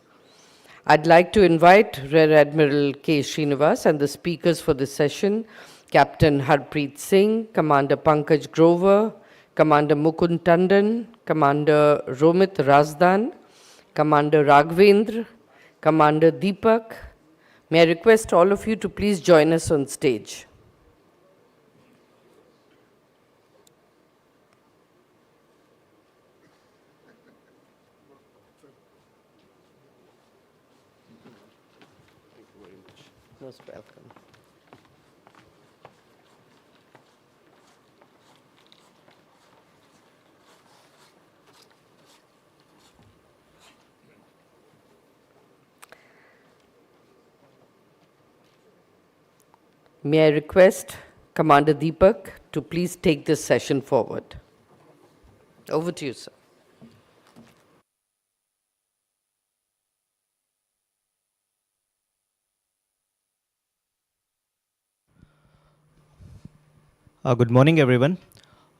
I'd like to invite Rear Admiral K. Srinivas and the speakers for this session, Captain Harpreet Singh, Commander Pankaj Grover, Commander Mukund Tandon, Commander Romit Razdan, Commander Raghavendra, Commander Deepak. May I request all of you to please join us on stage. Most welcome. May I request Commander Deepak to please take this session forward. Over to you, sir. Good morning, everyone.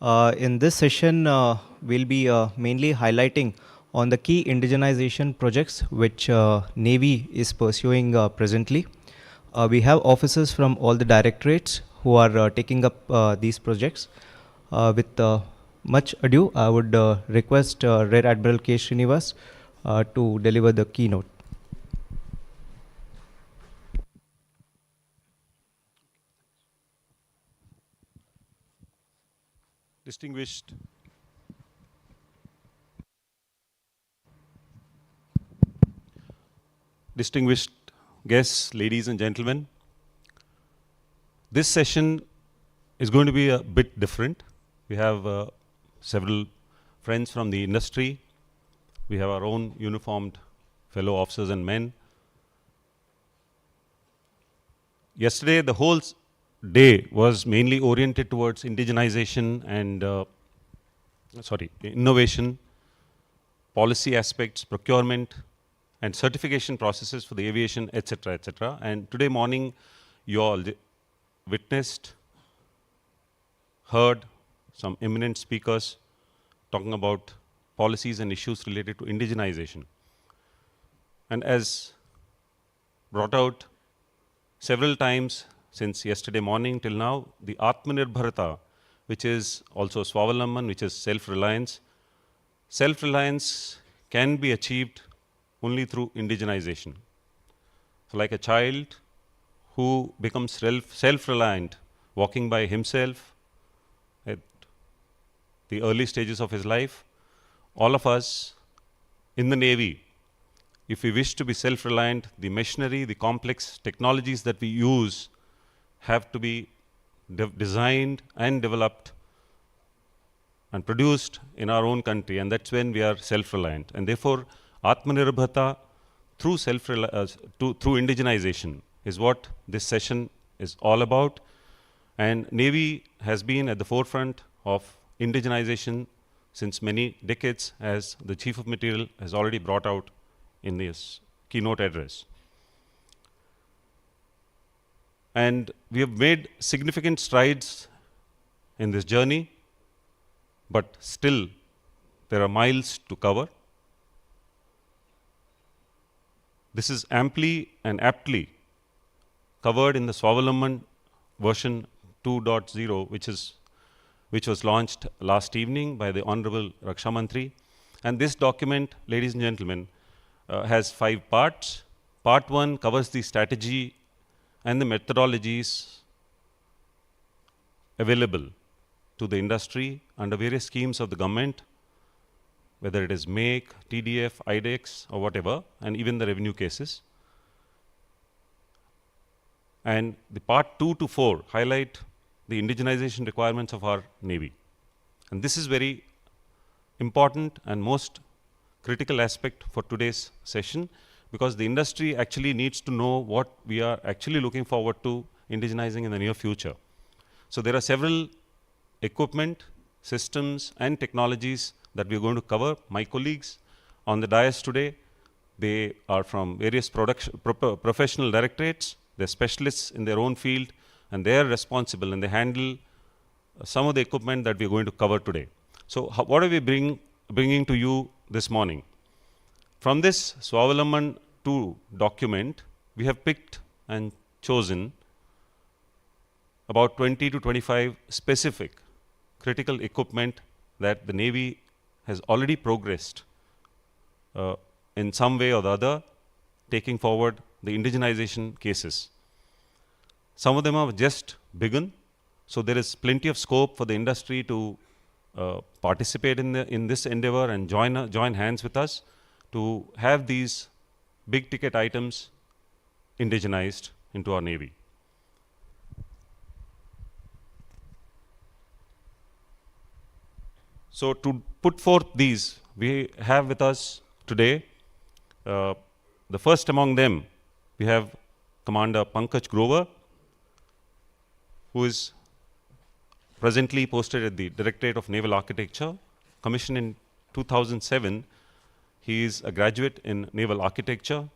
In this session, we'll be mainly highlighting on the key indigenization projects which Navy is pursuing presently. We have officers from all the directorates who are taking up these projects. With much ado, I would request Rear Admiral K. Srinivas to deliver the keynote. Distinguished guests, ladies and gentlemen, this session is going to be a bit different. We have several friends from the industry. We have our own uniformed fellow officers and men. Yesterday, the whole day was mainly oriented towards indigenization and innovation, policy aspects, procurement, and certification processes for the aviation, etc., etc. And today morning, you all witnessed, heard some eminent speakers talking about policies and issues related to indigenization. And as brought out several times since yesterday morning till now, the Atmanirbharta, which is also Swavlamban, which is self-reliance. Self-reliance can be achieved only through indigenization. So like a child who becomes self-reliant, walking by himself at the early stages of his life, all of us in the Navy, if we wish to be self-reliant, the machinery, the complex technologies that we use have to be designed and developed and produced in our own country, and that's when we are self-reliant. And therefore, Atmanirbharta through through indigenization is what this session is all about. And Navy has been at the forefront of indigenization since many decades, as the Chief of Material has already brought out in this keynote address. And we have made significant strides in this journey, but still there are miles to cover. This is amply and aptly covered in the Swavlamban version 2.0, which was launched last evening by the Honorable Raksha Mantri. And this document, ladies and gentlemen, has 5 parts. Part 1 covers the strategy and the methodologies available to the industry under various schemes of the government, whether it is MAKE, TDF, IDEX, or whatever, and even the revenue cases. And the part 2 to 4 highlight the indigenization requirements of our Navy. And this is very important and most critical aspect for today's session, because the industry actually needs to know what we are actually looking forward to indigenizing in the near future. So there are several equipment, systems, and technologies that we are going to cover. My colleagues on the dais today, they are from various professional directorates. They're specialists in their own field, and they are responsible, and they handle some of the equipment that we are going to cover today. So what are we bringing to you this morning? From this Swavlamban 2 document, we have picked and chosen about 20 to 25 specific critical equipment that the Navy has already progressed in some way or the other, taking forward the indigenization cases. Some of them have just begun, so there is plenty of scope for the industry to participate in this endeavor and join hands with us to have these big ticket items indigenized into our Navy. So to put forth these, we have with us today, the first among them, we have Commander Pankaj Grover, who is presently posted at the Directorate of Naval Architecture, commissioned in 2007. He is a graduate in Naval Architecture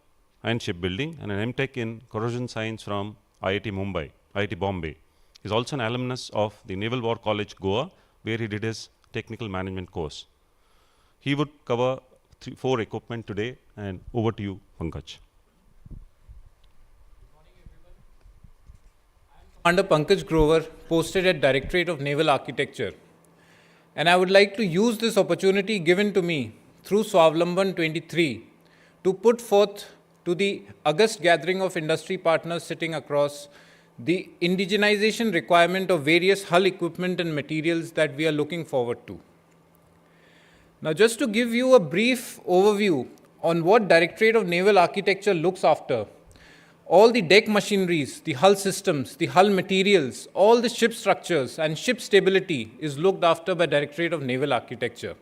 and Shipbuilding and an MTech in Corrosion Science from IIT Bombay. He is also an alumnus of the Naval War College, Goa, where he did his technical management course. He would cover 4 equipment today, and over to you, Pankaj. Commander Pankaj Grover, posted at Directorate of Naval Architecture. And I would like to use this opportunity given to me through Swavlamban 23 to put forth to the august gathering of industry partners sitting across the indigenization requirement of various hull equipment and materials that we are looking forward to. Now, just to give you a brief overview on what Directorate of Naval Architecture looks after, all the deck machineries, the hull systems, the hull materials, all the ship structures and ship stability is looked after by Directorate of Naval Architecture.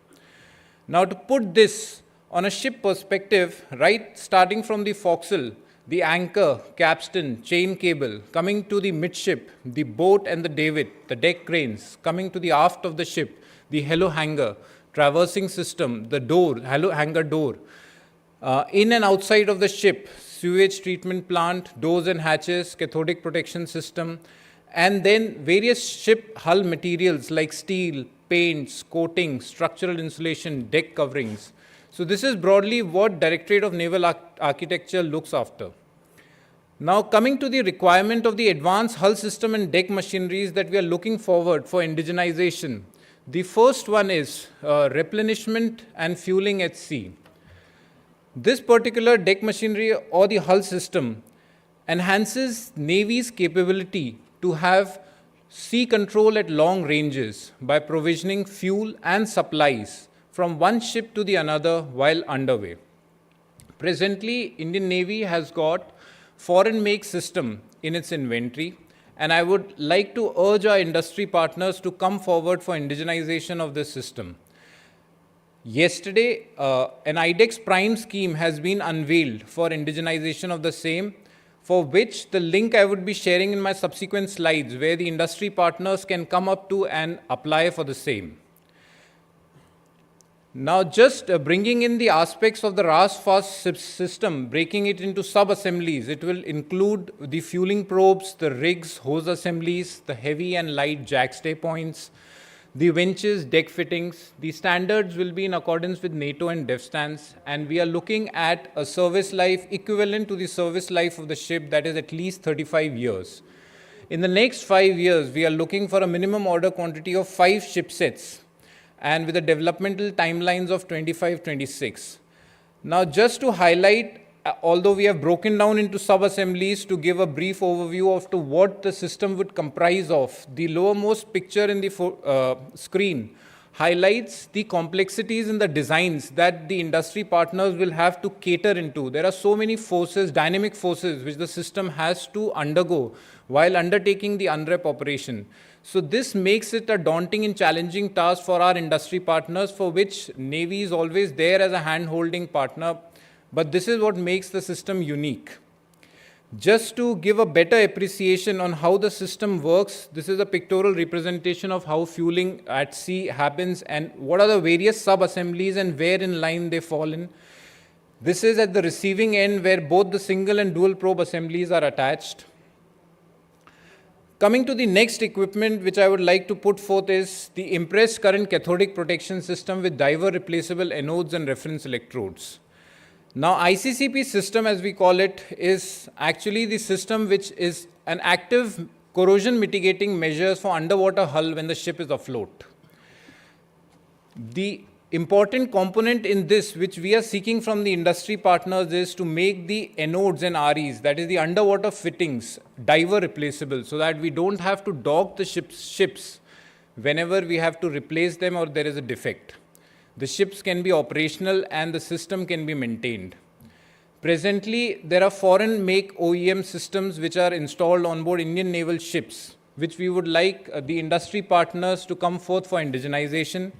Now, to put this on a ship perspective, right starting from the forecastle, the anchor, capstan, chain cable, coming to the midship, the boat and the davit, the deck cranes, coming to the aft of the ship, the helo hanger, traversing system, the door, helo hanger door, in and outside of the ship, sewage treatment plant, doors and hatches, cathodic protection system, and then various ship hull materials like steel, paints, coatings, structural insulation, deck coverings. So this is broadly what Directorate of Naval Architecture looks after. Now, coming to the requirement of the advanced hull system and deck machineries that we are looking forward for indigenization. The first one is replenishment and fueling at sea. This particular deck machinery or the hull system enhances Navy's capability to have sea control at long ranges by provisioning fuel and supplies from one ship to the another while underway. Presently, Indian Navy has got foreign make system in its inventory, and I would like to urge our industry partners to come forward for indigenization of this system. Yesterday, an IDEX Prime scheme has been unveiled for indigenization of the same, for which the link I would be sharing in my subsequent slides, where the industry partners can come up to and apply for the same. Now, just bringing in the aspects of the RAS-FAS system, breaking it into sub-assemblies, it will include the fueling probes, the rigs, hose assemblies, the heavy and light jackstay points, the winches, deck fittings. The standards will be in accordance with NATO and DEFSTANS, and we are looking at a service life equivalent to the service life of the ship, that is at least 35 years. In the next 5 years, we are looking for a minimum order quantity of 5 ship sets, and with the developmental timelines of 25-26. Now, just to highlight although we have broken down into sub-assemblies to give a brief overview of to what the system would comprise of, the lowermost picture in the screen highlights the complexities in the designs that the industry partners will have to cater into. There are so many forces, dynamic forces, which the system has to undergo while undertaking the unrep operation. So this makes it a daunting and challenging task for our industry partners, for which Navy is always there as a hand-holding partner. But this is what makes the system unique. Just to give a better appreciation on how the system works, this is a pictorial representation of how fueling at sea happens and what are the various sub-assemblies and where in line they fall in. This is at the receiving end where both the single and dual probe assemblies are attached. Coming to the next equipment which I would like to put forth is the impressed current cathodic protection system with diver replaceable anodes and reference electrodes. Now, ICCP system, as we call it, is actually the system which is an active corrosion mitigating measures for underwater hull when the ship is afloat. The important component in this, which we are seeking from the industry partners, is to make the anodes and REs, that is the underwater fittings, diver replaceable, so that we don't have to dock the ships whenever we have to replace them or there is a defect. The ships can be operational and the system can be maintained. Presently, there are foreign-make OEM systems which are installed on board Indian naval ships, which we would like the industry partners to come forth for indigenization.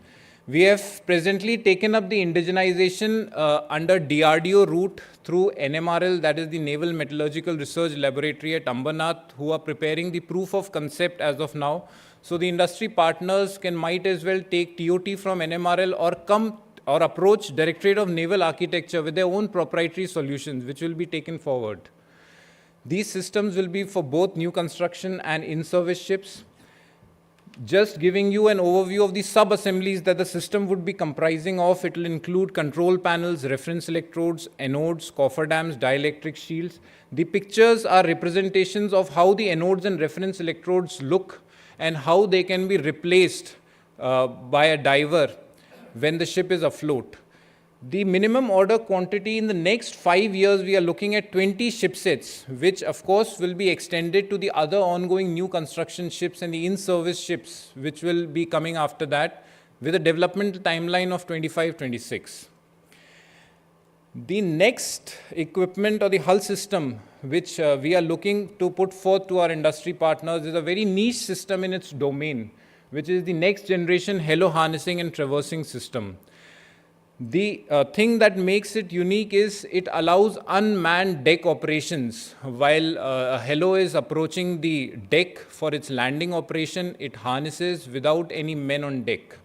We have presently taken up the indigenization under DRDO route through NMRL, that is the Naval Metallurgical Research Laboratory at Ambernath, who are preparing the proof of concept as of now. So the industry partners might as well take TOT from NMRL or come or approach Directorate of Naval Architecture with their own proprietary solutions, which will be taken forward. These systems will be for both new construction and in-service ships. Just giving you an overview of the sub-assemblies that the system would be comprising of, it will include control panels, reference electrodes, anodes, cofferdams, dielectric shields. The pictures are representations of how the anodes and reference electrodes look and how they can be replaced by a diver when the ship is afloat. The minimum order quantity in the next 5 years, we are looking at 20 ship sets, which of course will be extended to the other ongoing new construction ships and the in-service ships, which will be coming after that, with a development timeline of 25-26. The next equipment or the hull system which we are looking to put forth to our industry partners is a very niche system in its domain, which is the next generation halo harnessing and traversing system. The thing that makes it unique is it allows unmanned deck operations. While a halo is approaching the deck for its landing operation, it harnesses without any men on deck.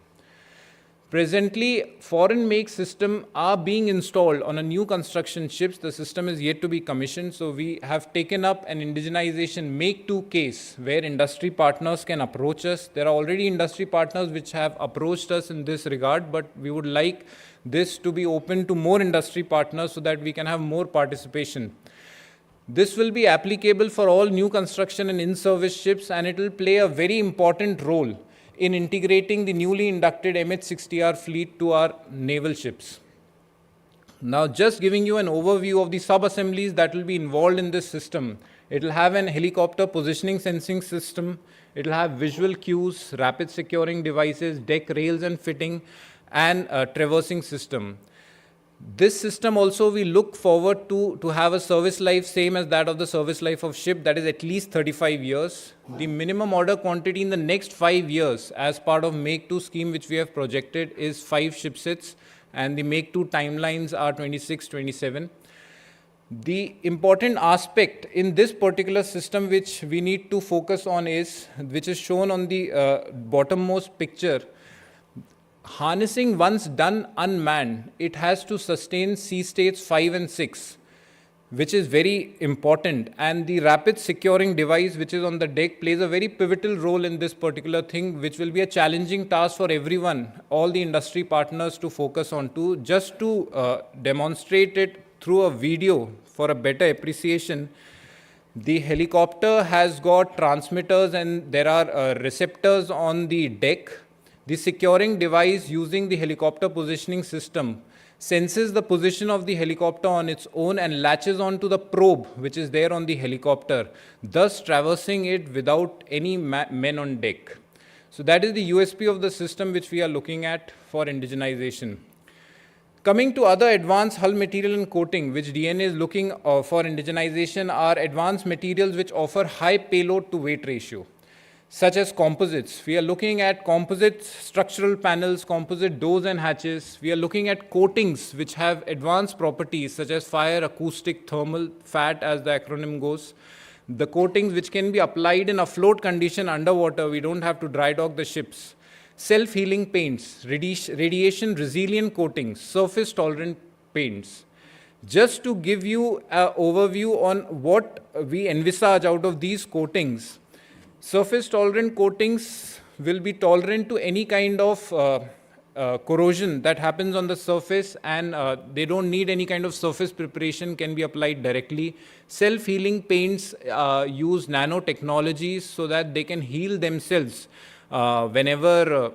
Presently, foreign-make systems are being installed on a new construction ships. The system is yet to be commissioned, so we have taken up an indigenization make-to case where industry partners can approach us. There are already industry partners which have approached us in this regard, but we would like this to be open to more industry partners so that we can have more participation. This will be applicable for all new construction and in-service ships, and it will play a very important role in integrating the newly inducted MH-60R fleet to our naval ships. Now, just giving you an overview of the sub-assemblies that will be involved in this system. It will have an helicopter positioning sensing system. It will have visual cues, rapid securing devices, deck rails and fitting, and a traversing system. This system also we look forward to have a service life same as that of the service life of ship, that is at least 35 years. The minimum order quantity in the next 5 years as part of Make-2 scheme which we have projected is 5 ship sets, and the Make-2 timelines are 26-27. The important aspect in this particular system which we need to focus on is, which is shown on the bottommost picture, harnessing once done unmanned, it has to sustain sea states 5 and 6, which is very important. And the rapid securing device which is on the deck plays a very pivotal role in this particular thing, which will be a challenging task for everyone, all the industry partners to focus on to. Just to demonstrate it through a video for a better appreciation, the helicopter has got transmitters and there are receptors on the deck. The securing device using the helicopter positioning system senses the position of the helicopter on its own and latches onto the probe which is there on the helicopter, thus traversing it without any men on deck. So that is the USP of the system which we are looking at for indigenization. Coming to other advanced hull material and coating, which DNA is looking for indigenization, are advanced materials which offer high payload to weight ratio, such as composites. We are looking at composite structural panels, composite doors and hatches. We are looking at coatings which have advanced properties such as fire, acoustic, thermal, FAT as the acronym goes. The coatings which can be applied in afloat condition underwater, we don't have to dry dock the ships. Self-healing paints, radiation-resilient coatings, surface-tolerant paints. Just to give you an overview on what we envisage out of these coatings, surface-tolerant coatings will be tolerant to any kind of corrosion that happens on the surface, and they don't need any kind of surface preparation, can be applied directly. Self-healing paints use nanotechnologies so that they can heal themselves whenever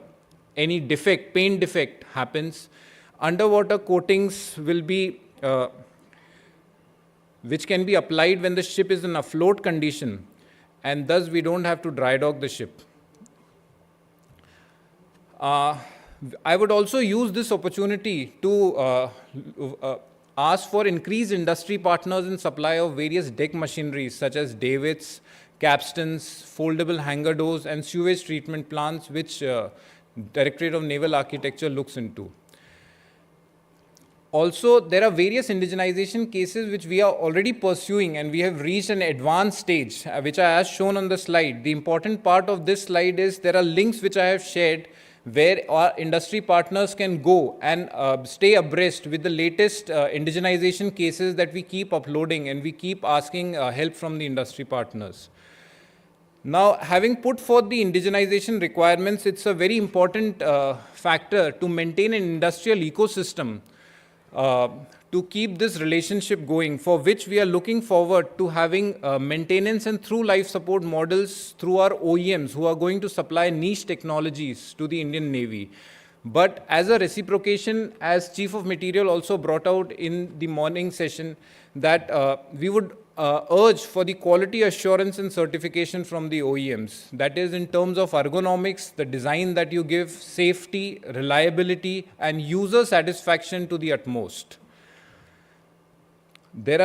any defect, paint defect happens. Underwater coatings will be, which can be applied when the ship is in a afloat condition, and thus we don't have to dry dock the ship. I would also use this opportunity to ask for increased industry partners in supply of various deck machineries such as davits, capstans, foldable hangar doors, and sewage treatment plants, which Directorate of Naval Architecture looks into. Also, there are various indigenization cases which we are already pursuing, and we have reached an advanced stage, which I have shown on the slide. The important part of this slide is there are links which I have shared where our industry partners can go and stay abreast with the latest indigenization cases that we keep uploading, and we keep asking help from the industry partners. Now, having put forth the indigenization requirements, it's a very important factor to maintain an industrial ecosystem to keep this relationship going, for which we are looking forward to having maintenance and through life support models through our OEMs who are going to supply niche technologies to the Indian Navy. But as a reciprocation, as Chief of Material also brought out in the morning session, that we would urge for the quality assurance and certification from the OEMs. That is in terms of ergonomics, the design that you give, safety, reliability, and user satisfaction to the utmost. There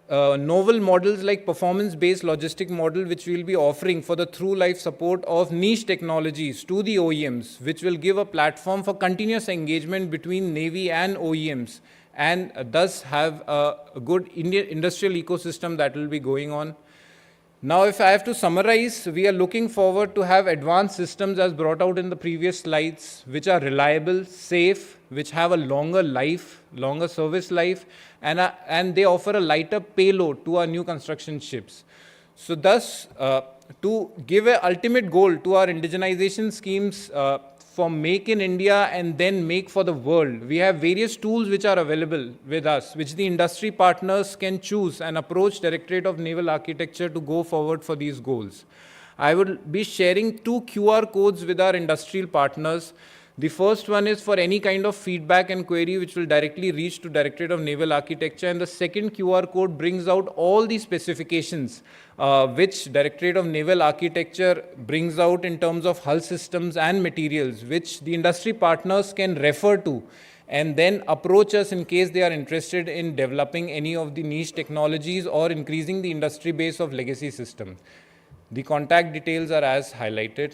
are novel models like performance-based logistic model, which we will be offering for the through life support of niche technologies to the OEMs, which will give a platform for continuous engagement between Navy and OEMs, and thus have a good industrial ecosystem that will be going on. Now, if I have to summarize, we are looking forward to have advanced systems as brought out in the previous slides, which are reliable, safe, which have a longer life, longer service life, and they offer a lighter payload to our new construction ships. So thus, to give an ultimate goal to our indigenization schemes for Make in India and then Make for the World, we have various tools which are available with us, which the industry partners can choose and approach Directorate of Naval Architecture to go forward for these goals. I will be sharing 2 QR codes with our industrial partners. The first one is for any kind of feedback and query which will directly reach to Directorate of Naval Architecture, and the second QR code brings out all the specifications which Directorate of Naval Architecture brings out in terms of hull systems and materials, which the industry partners can refer to and then approach us in case they are interested in developing any of the niche technologies or increasing the industry base of legacy systems. The contact details are as highlighted,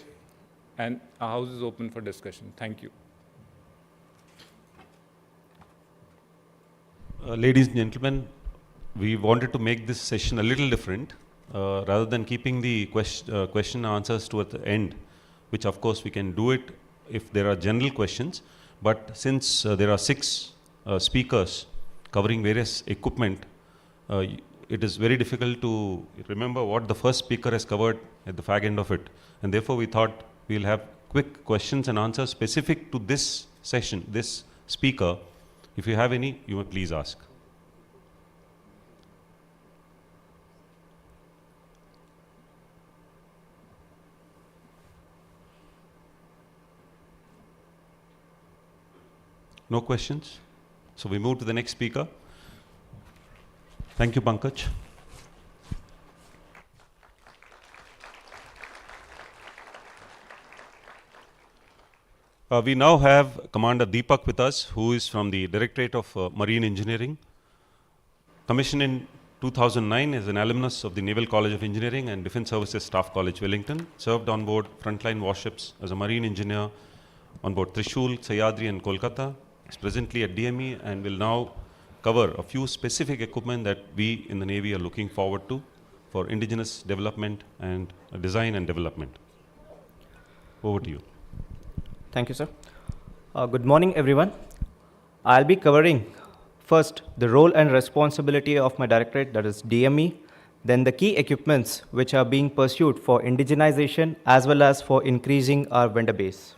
and our house is open for discussion. Thank you. Ladies and gentlemen, we wanted to make this session a little different. Rather than keeping the question answers to at the end, which of course we can do it if there are general questions, but since there are 6 speakers covering various equipment, it is very difficult to remember what the first speaker has covered at the fag end of it, and therefore we thought we'll have quick questions and answers specific to this session, this speaker. If you have any, you may please ask. No questions? So we move to the next speaker. Thank you, Pankaj. We now have Commander Deepak with us, who is from the Directorate of Marine Engineering. Commissioned in 2009 as an alumnus of the Naval College of Engineering and Defence Services Staff College, Wellington. Served on board frontline warships as a marine engineer on board Trishul, Sayadri and Kolkata. Is presently at DME and will now cover a few specific equipment that we in the Navy are looking forward to for indigenous development and design and development. Over to you. Thank you, sir. Good morning, everyone. I'll be covering first the role and responsibility of my directorate, that is DME, then the key equipments which are being pursued for indigenization as well as for increasing our vendor base.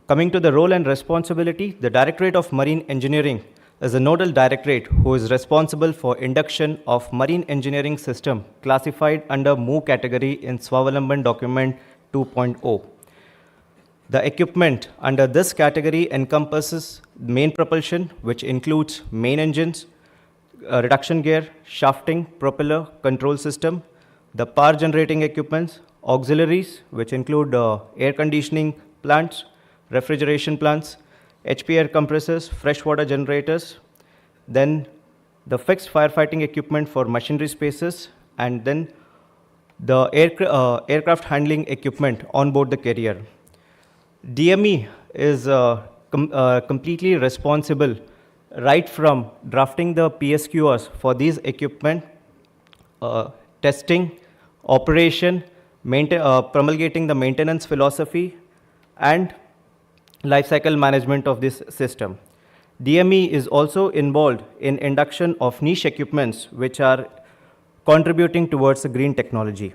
Coming to the role and responsibility, the Directorate of Marine Engineering is a nodal directorate who is responsible for induction of marine engineering system classified under MOVE category in Swavlamban document 2.0. The equipment under this category encompasses main propulsion, which includes main engines, reduction gear, shafting, propeller, control system, the power generating equipments, auxiliaries, which include air conditioning plants, refrigeration plants, HP air compressors, freshwater generators, then the fixed firefighting equipment for machinery spaces, and then the aircraft handling equipment on board the carrier. DME is completely responsible right from drafting the PSQRs for these equipment, testing, operation, promulgating the maintenance philosophy, and lifecycle management of this system. DME is also involved in induction of niche equipments which are contributing towards the green technology.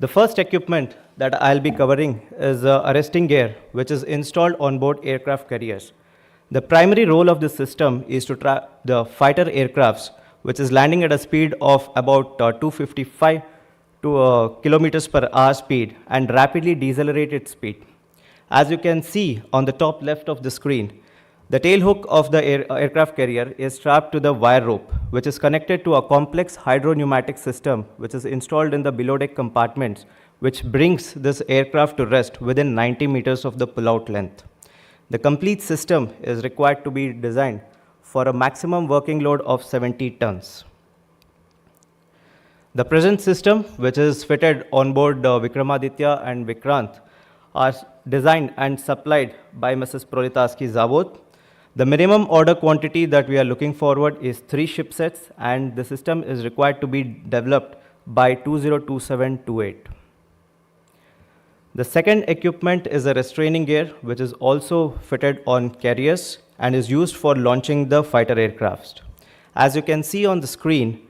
The first equipment that I'll be covering is arresting gear, which is installed on board aircraft carriers. The primary role of this system is to trap the fighter aircrafts, which is landing at a speed of about 255 kilometers per hour speed and rapidly decelerate its speed. As you can see on the top left of the screen, the tail hook of the aircraft carrier is strapped to the wire rope, which is connected to a complex hydro-pneumatic system, which is installed in the below deck compartments, which brings this aircraft to rest within 90 meters of the pullout length. The complete system is required to be designed for a maximum working load of 70 tons. The present system, which is fitted on board Vikramaditya and Vikrant, are designed and supplied by Mrs. Prolitaski Zavod. The minimum order quantity that we are looking forward is 3 ship sets, and the system is required to be developed by 2027-28. The second equipment is a restraining gear, which is also fitted on carriers and is used for launching the fighter aircraft. As you can see on the screen,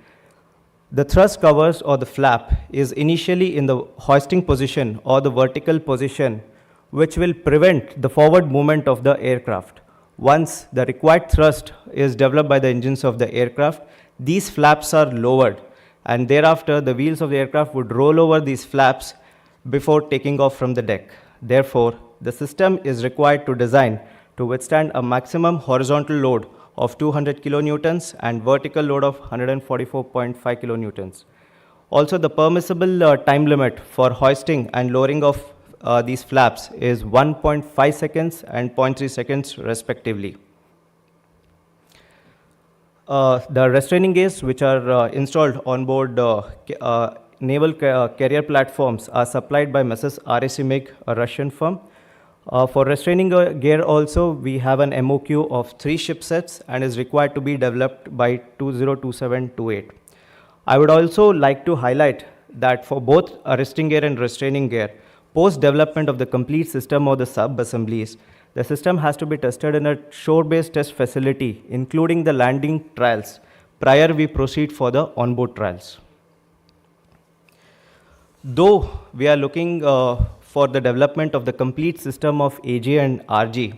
the thrust covers or the flap is initially in the hoisting position or the vertical position, which will prevent the forward movement of the aircraft. Once the required thrust is developed by the engines of the aircraft, these flaps are lowered, and thereafter the wheels of the aircraft would roll over these flaps before taking off from the deck. Therefore, the system is required to design to withstand a maximum horizontal load of 200 kilonewtons and vertical load of 144.5 kilonewtons. Also, the permissible time limit for hoisting and lowering of these flaps is 1.5 seconds and 0.3 seconds respectively. The restraining gears which are installed on board naval carrier platforms are supplied by Mrs. RSMIG, a Russian firm. For restraining gear also, we have an MOQ of 3 ship sets and is required to be developed by 2027-28. I would also like to highlight that for both arresting gear and restraining gear, post-development of the complete system or the sub-assemblies, the system has to be tested in a shore-based test facility, including the landing trials, prior we proceed for the onboard trials. Though we are looking for the development of the complete system of AG and RG,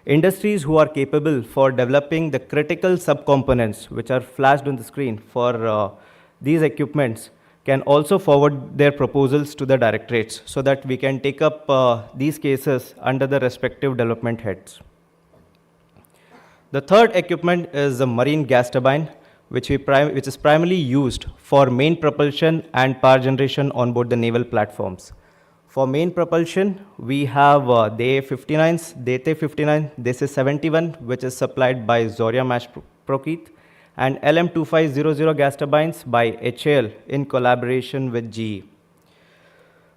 industries who are capable for developing the critical subcomponents, which are flashed on the screen for these equipments, can also forward their proposals to the directorates so that we can take up these cases under the respective development heads. The third equipment is the marine gas turbine, which is primarily used for main propulsion and power generation on board the naval platforms. For main propulsion, we have the A59s, the AT59, this is 71, which is supplied by Zoria Mash Prokeet, and LM2500 gas turbines by HAL in collaboration with GE.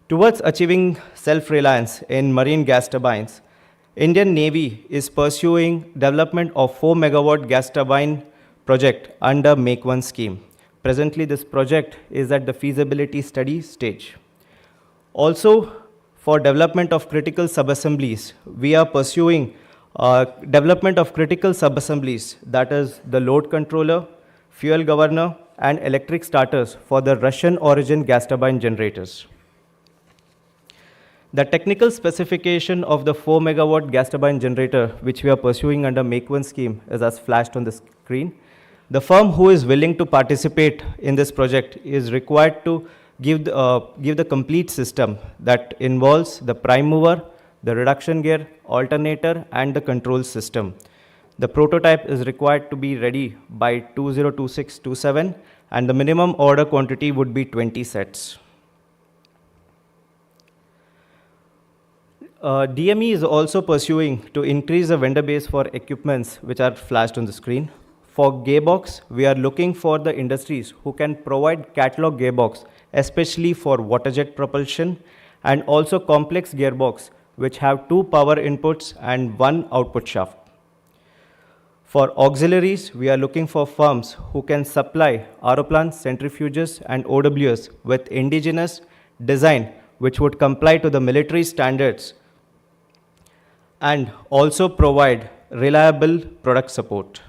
Towards achieving self-reliance in marine gas turbines, Indian Navy is pursuing development of 4 megawatt gas turbine project under Make One scheme. Presently, this project is at the feasibility study stage. Also, for development of critical subassemblies, we are pursuing development of critical subassemblies, that is the load controller, fuel governor, and electric starters for the Russian origin gas turbine generators. The technical specification of the 4 megawatt gas turbine generator, which we are pursuing under Make One scheme, is as flashed on the screen. The firm who is willing to participate in this project is required to give the complete system that involves the prime mover, the reduction gear, alternator, and the control system. The prototype is required to be ready by 2026-27, and the minimum order quantity would be 20 sets. DME is also pursuing to increase the vendor base for equipments which are flashed on the screen. For gearbox, we are looking for the industries who can provide catalog gearbox, especially for water jet propulsion, and also complex gearbox, which have 2 power inputs and 1 output shaft. For auxiliaries, we are looking for firms who can supply aeroplanes, centrifuges, and OWS with indigenous design, which would comply to the military standards, and also provide reliable product support.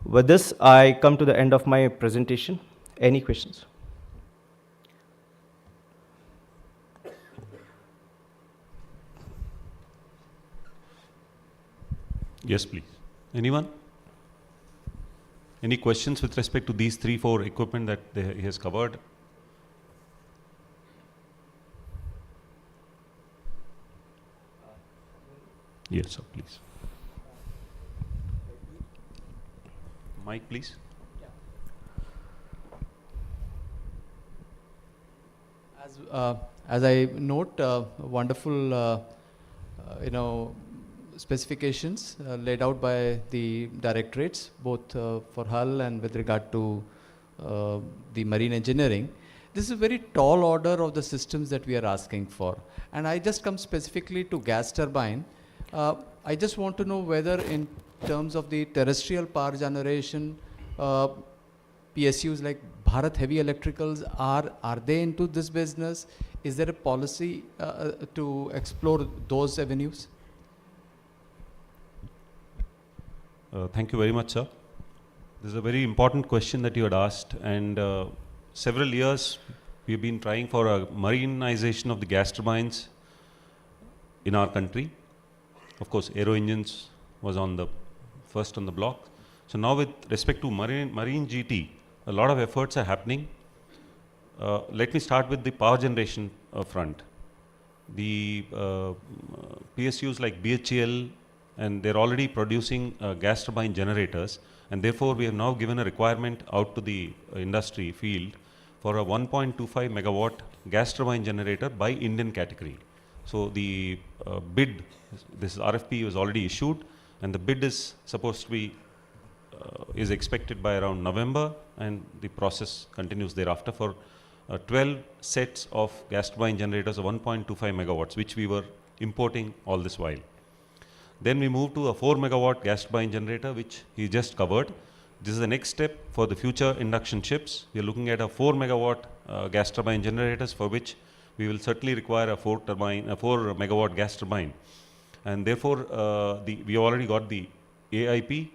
With this, I come to the end of my presentation. Any questions? Yes, please. Anyone? Any questions with respect to these 3-4 equipment that he has covered? Yes, sir, please. Mike, please. As I note, wonderful, specifications laid out by the directorates, both for Hull and with regard to the marine engineering. This is a very tall order of the systems that we are asking for. And I just come specifically to gas turbine. I just want to know whether in terms of the terrestrial power generation, PSUs like Bharat Heavy Electricals, are they into this business? Is there a policy to explore those avenues? Thank you very much, sir. This is a very important question that you had asked, and several years we've been trying for a marinization of the gas turbines in our country. Of course, aero engines was first on the block. So now with respect to marine GT, a lot of efforts are happening. Let me start with the power generation front. The PSUs like BHEL, and they're already producing gas turbine generators, and therefore we have now given a requirement out to the industry field for a 1.25 megawatt gas turbine generator by Indian category. So the bid, this RFP was already issued, and the bid is supposed to be is expected by around November, and the process continues thereafter for 12 sets of gas turbine generators of 1.25 megawatts, which we were importing all this while. Then we moved to a 4 megawatt gas turbine generator, which he just covered. This is the next step for the future induction ships. We are looking at a 4 megawatt gas turbine generators, for which we will certainly require a 4 megawatt gas turbine. And therefore, we already got the AIP,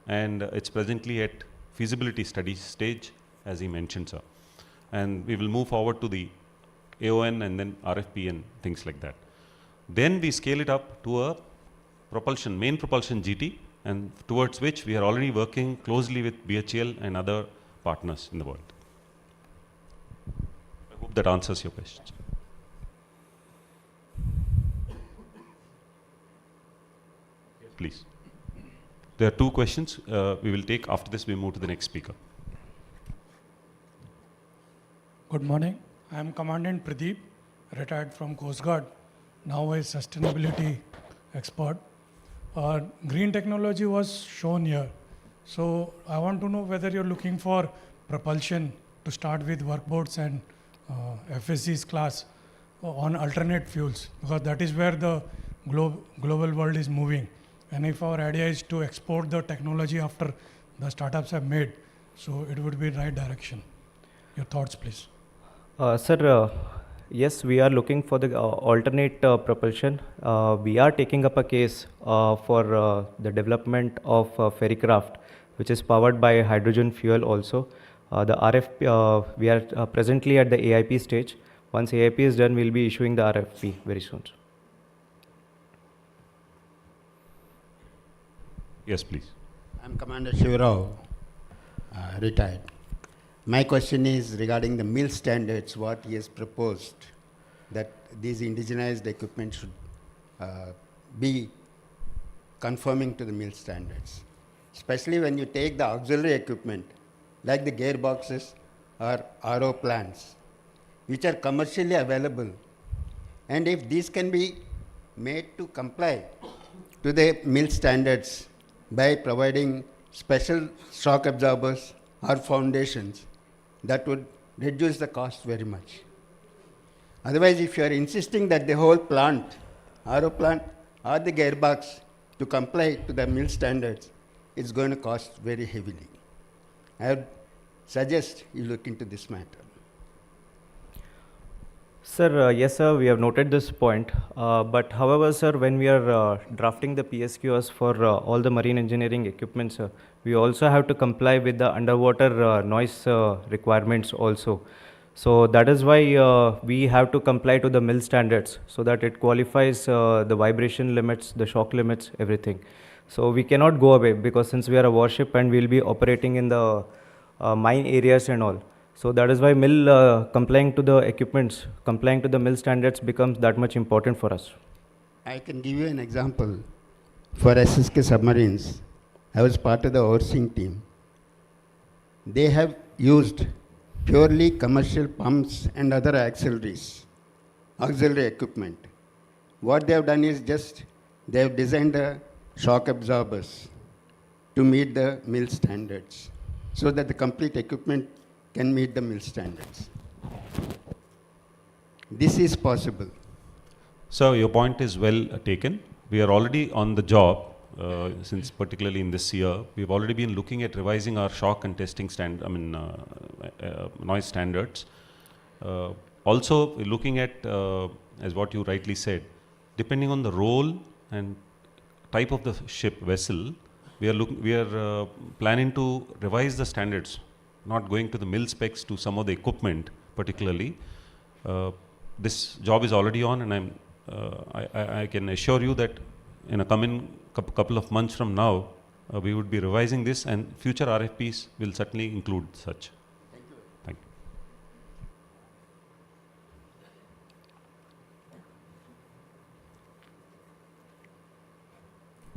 and it's presently at feasibility study stage, as he mentioned, sir. And we will move forward to the AON and then RFP and things like that. Then we scale it up to a main propulsion GT, and towards which we are already working closely with BHEL and other partners in the world. I hope that answers your questions. Please. There are two questions we will take. After this, we move to the next speaker. Good morning. I am Commandant Pradeep, retired from Coast Guard, now a sustainability expert. Green technology was shown here. So I want to know whether you're looking for propulsion to start with workboats and FSC's class on alternate fuels, because that is where the global world is moving. And if our idea is to export the technology after the startups have made, so it would be right direction. Your thoughts, please. Sir, yes, we are looking for the alternate propulsion. We are taking up a case for the development of ferrycraft, which is powered by hydrogen fuel also. The RFP, we are presently at the AIP stage. Once AIP is done, we'll be issuing the RFP very soon. Yes, please. I'm Commander Shivrao, retired. My question is regarding the mill standards, what he has proposed, that these indigenized equipment should be conforming to the mill standards. Especially when you take the auxiliary equipment, like the gearboxes or RO plants, which are commercially available. And if these can be made to comply to the mill standards by providing special shock absorbers or foundations, that would reduce the cost very much. Otherwise, if you are insisting that the whole plant, RO plant or the gearbox to comply to the mill standards, it's going to cost very heavily. I would suggest you look into this matter. Sir, yes, sir, we have noted this point. But however, sir, when we are drafting the PSQs for all the marine engineering equipment, sir, we also have to comply with the underwater noise requirements also. So that is why we have to comply to the mill standards so that it qualifies the vibration limits, the shock limits, everything. So we cannot go away, because since we are a warship and we will be operating in the mine areas and all. So that is why mill complying to the equipments, complying to the mill standards becomes that much important for us. I can give you an example. For SSK submarines, I was part of the overseeing team. They have used purely commercial pumps and other auxiliary equipment. What they have done is just they have designed the shock absorbers to meet the mill standards, so that the complete equipment can meet the mill standards. This is possible. So your point is well taken. We are already on the job, since particularly in this year, we've already been looking at revising our shock and testing noise standards. Also looking at, as what you rightly said, depending on the role and type of the ship vessel, we are planning to revise the standards, not going to the mill specs to some of the equipment particularly. This job is already on, and I can assure you that in a coming couple of months from now, we would be revising this, and future RFPs will certainly include such. Thank you. Thank you.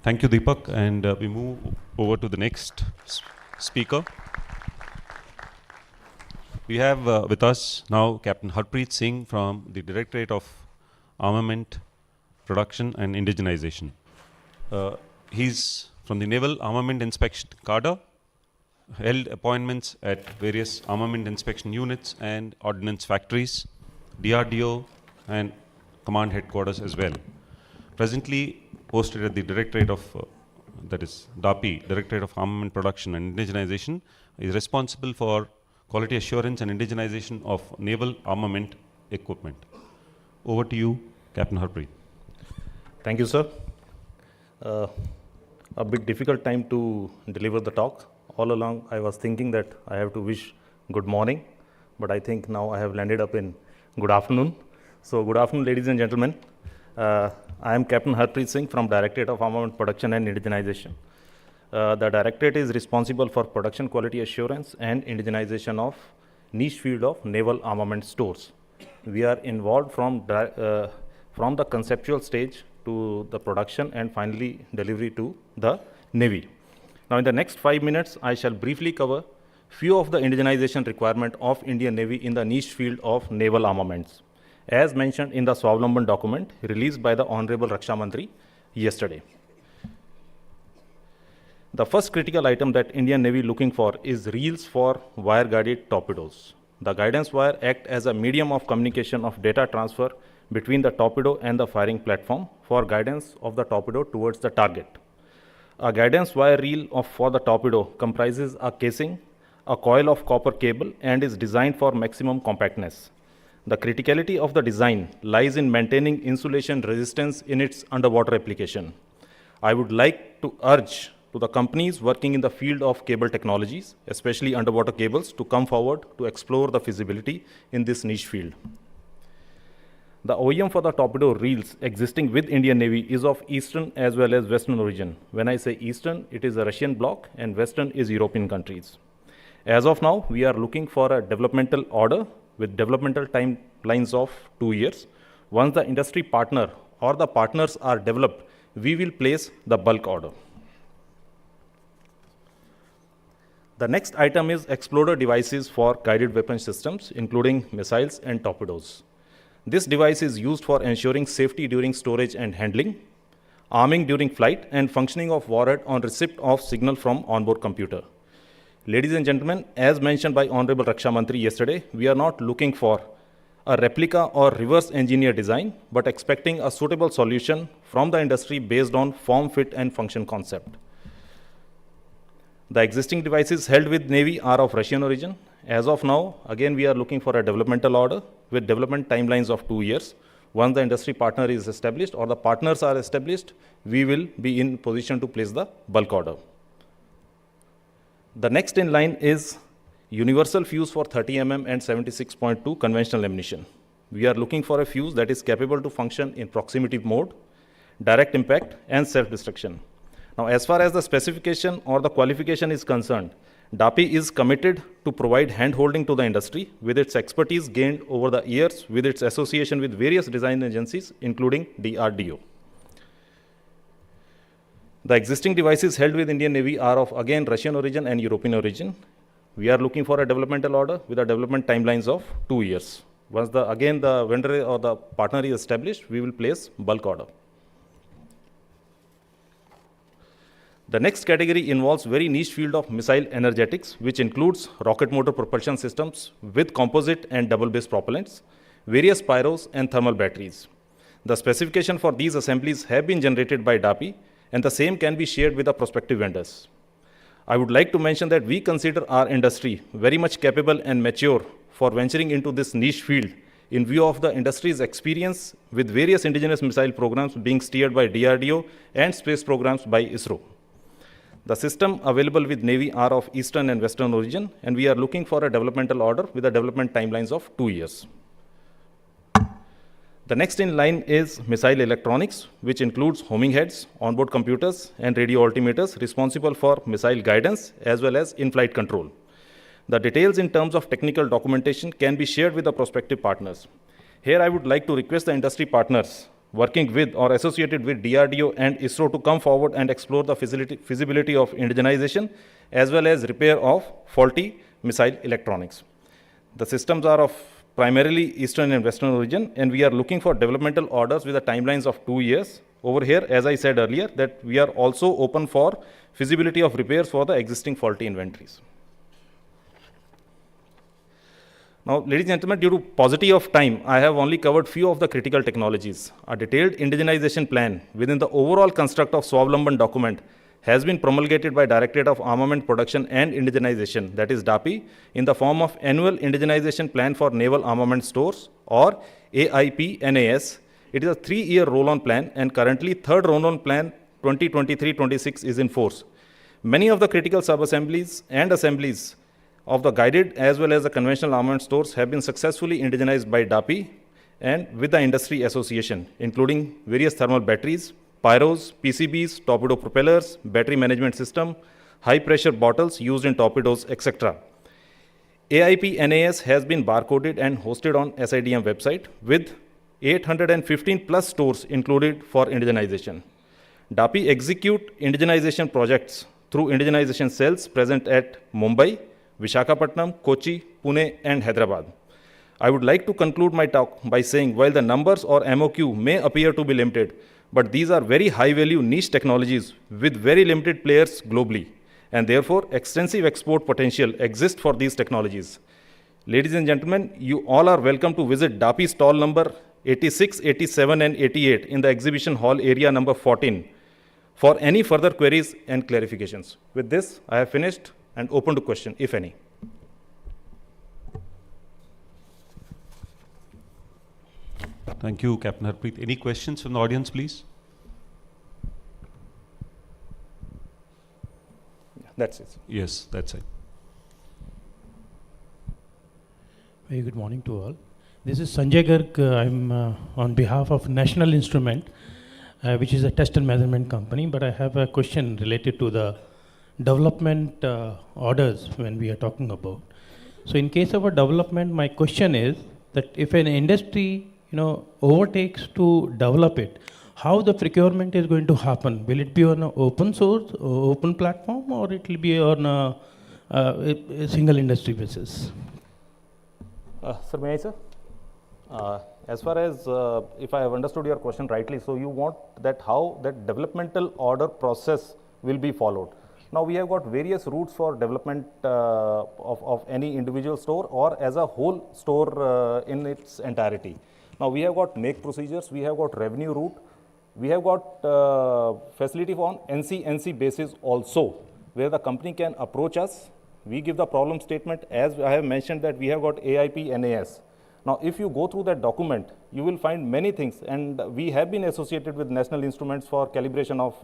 Thank you, Deepak, and we move over to the next speaker. We have with us now Captain Harpreet Singh from the Directorate of Armament Production and Indigenization. He's from the Naval Armament Inspection Cadre, held appointments at various armament inspection units and ordnance factories, DRDO, and command headquarters as well. Presently posted at the Directorate of, that is DAPI, Directorate of Armament Production and Indigenization, is responsible for quality assurance and indigenization of naval armament equipment. Over to you, Captain Harpreet. Thank you, sir. A bit difficult time to deliver the talk. All along, I was thinking that I have to wish good morning, but I think now I have landed up in good afternoon. So, good afternoon, ladies and gentlemen. I am Captain Harpreet Singh from Directorate of Armament Production and Indigenization. The Directorate is responsible for production quality assurance and indigenization of niche field of naval armament stores. We are involved from the conceptual stage to the production and finally delivery to the Navy. Now, in the next 5 minutes, I shall briefly cover few of the indigenization requirement of Indian Navy in the niche field of naval armaments, as mentioned in the Swavlamban document released by the Honorable Raksha Mantri yesterday. The first critical item that Indian Navy looking for is reels for wire-guided torpedoes. The guidance wire act as a medium of communication of data transfer between the torpedo and the firing platform for guidance of the torpedo towards the target. A guidance wire reel for the torpedo comprises a casing, a coil of copper cable, and is designed for maximum compactness. The criticality of the design lies in maintaining insulation resistance in its underwater application. I would like to urge to the companies working in the field of cable technologies, especially underwater cables, to come forward to explore the feasibility in this niche field. The OEM for the torpedo reels existing with Indian Navy is of Eastern as well as Western origin. When I say Eastern, it is a Russian bloc, and Western is European countries. As of now, we are looking for a developmental order with developmental timelines of 2 years. Once the industry partner or the partners are developed, we will place the bulk order. The next item is exploder devices for guided weapon systems, including missiles and torpedoes. This device is used for ensuring safety during storage and handling, arming during flight, and functioning of warhead on receipt of signal from onboard computer. Ladies and gentlemen, as mentioned by Honorable Raksha Mantri yesterday, we are not looking for a replica or reverse engineer design, but expecting a suitable solution from the industry based on form, fit, and function concept. The existing devices held with Navy are of Russian origin. As of now, again, we are looking for a developmental order with development timelines of 2 years. Once the industry partner is established or the partners are established, we will be in position to place the bulk order. The next in line is universal fuse for 30 mm and 76.2 conventional ammunition. We are looking for a fuse that is capable to function in proximity mode, direct impact, and self-destruction. Now, as far as the specification or the qualification is concerned, DAPI is committed to provide hand-holding to the industry with its expertise gained over the years with its association with various design agencies, including DRDO. The existing devices held with Indian Navy are of, again, Russian origin and European origin. We are looking for a developmental order with a development timelines of 2 years. Once the vendor or the partner is established, we will place bulk order. The next category involves very niche field of missile energetics, which includes rocket motor propulsion systems with composite and double-base propellants, various pyros, and thermal batteries. The specification for these assemblies have been generated by DAPI, and the same can be shared with the prospective vendors. I would like to mention that we consider our industry very much capable and mature for venturing into this niche field in view of the industry's experience with various indigenous missile programs being steered by DRDO and space programs by ISRO. The system available with Navy are of Eastern and Western origin, and we are looking for a developmental order with a development timelines of 2 years. The next in line is missile electronics, which includes homing heads, onboard computers, and radio altimeters responsible for missile guidance as well as in-flight control. The details in terms of technical documentation can be shared with the prospective partners. Here I would like to request the industry partners working with or associated with DRDO and ISRO to come forward and explore the feasibility of indigenization as well as repair of faulty missile electronics. The systems are of primarily Eastern and Western origin, and we are looking for developmental orders with the timelines of 2 years. Over here, as I said earlier, that we are also open for feasibility of repairs for the existing faulty inventories. Now, ladies and gentlemen, due to paucity of time, I have only covered few of the critical technologies. A detailed indigenization plan within the overall construct of Swavlamban document has been promulgated by Directorate of Armament Production and Indigenization, that is DAPI, in the form of Annual Indigenization Plan for Naval Armament Stores, or AIP-NAS. It is a 3-year roll-on plan, and currently third roll-on plan 2023-26 is in force. Many of the critical sub-assemblies and assemblies of the guided as well as the conventional armament stores have been successfully indigenized by DAPI and with the industry association, including various thermal batteries, pyros, PCBs, torpedo propellers, battery management system, high-pressure bottles used in torpedoes, etc. AIP-NAS has been barcoded and hosted on SIDM website with 815 plus stores included for indigenization. DAPI execute indigenization projects through indigenization cells present at Mumbai, Vishakhapatnam, Kochi, Pune, and Hyderabad. I would like to conclude my talk by saying while the numbers or MOQ may appear to be limited, but these are very high-value niche technologies with very limited players globally, and therefore extensive export potential exists for these technologies. Ladies and gentlemen, you all are welcome to visit DAPI stall number 86, 87, and 88 in the exhibition hall area number 14 for any further queries and clarifications. With this, I have finished and open to question, if any. Thank you, Captain Harpreet. Any questions from the audience, please? That's it. Yes, that's it. Very good morning to all. This is Sanjay Garg. I'm on behalf of National Instrument, which is a test and measurement company, but I have a question related to the development orders when we are talking about. So in case of a development, my question is that if an industry overtakes to develop it, how the procurement is going to happen? Will it be on an open source, open platform, or it will be on a single industry basis? Sir, may I, sir? As far as, if I have understood your question rightly, so you want that how that developmental order process will be followed. Now we have got various routes for development of any individual store or as a whole store in its entirety. Now we have got make procedures, we have got revenue route, we have got facility on NC basis also, where the company can approach us. We give the problem statement, as I have mentioned that we have got AIP NAS. Now if you go through that document, you will find many things, and we have been associated with National Instruments for calibration of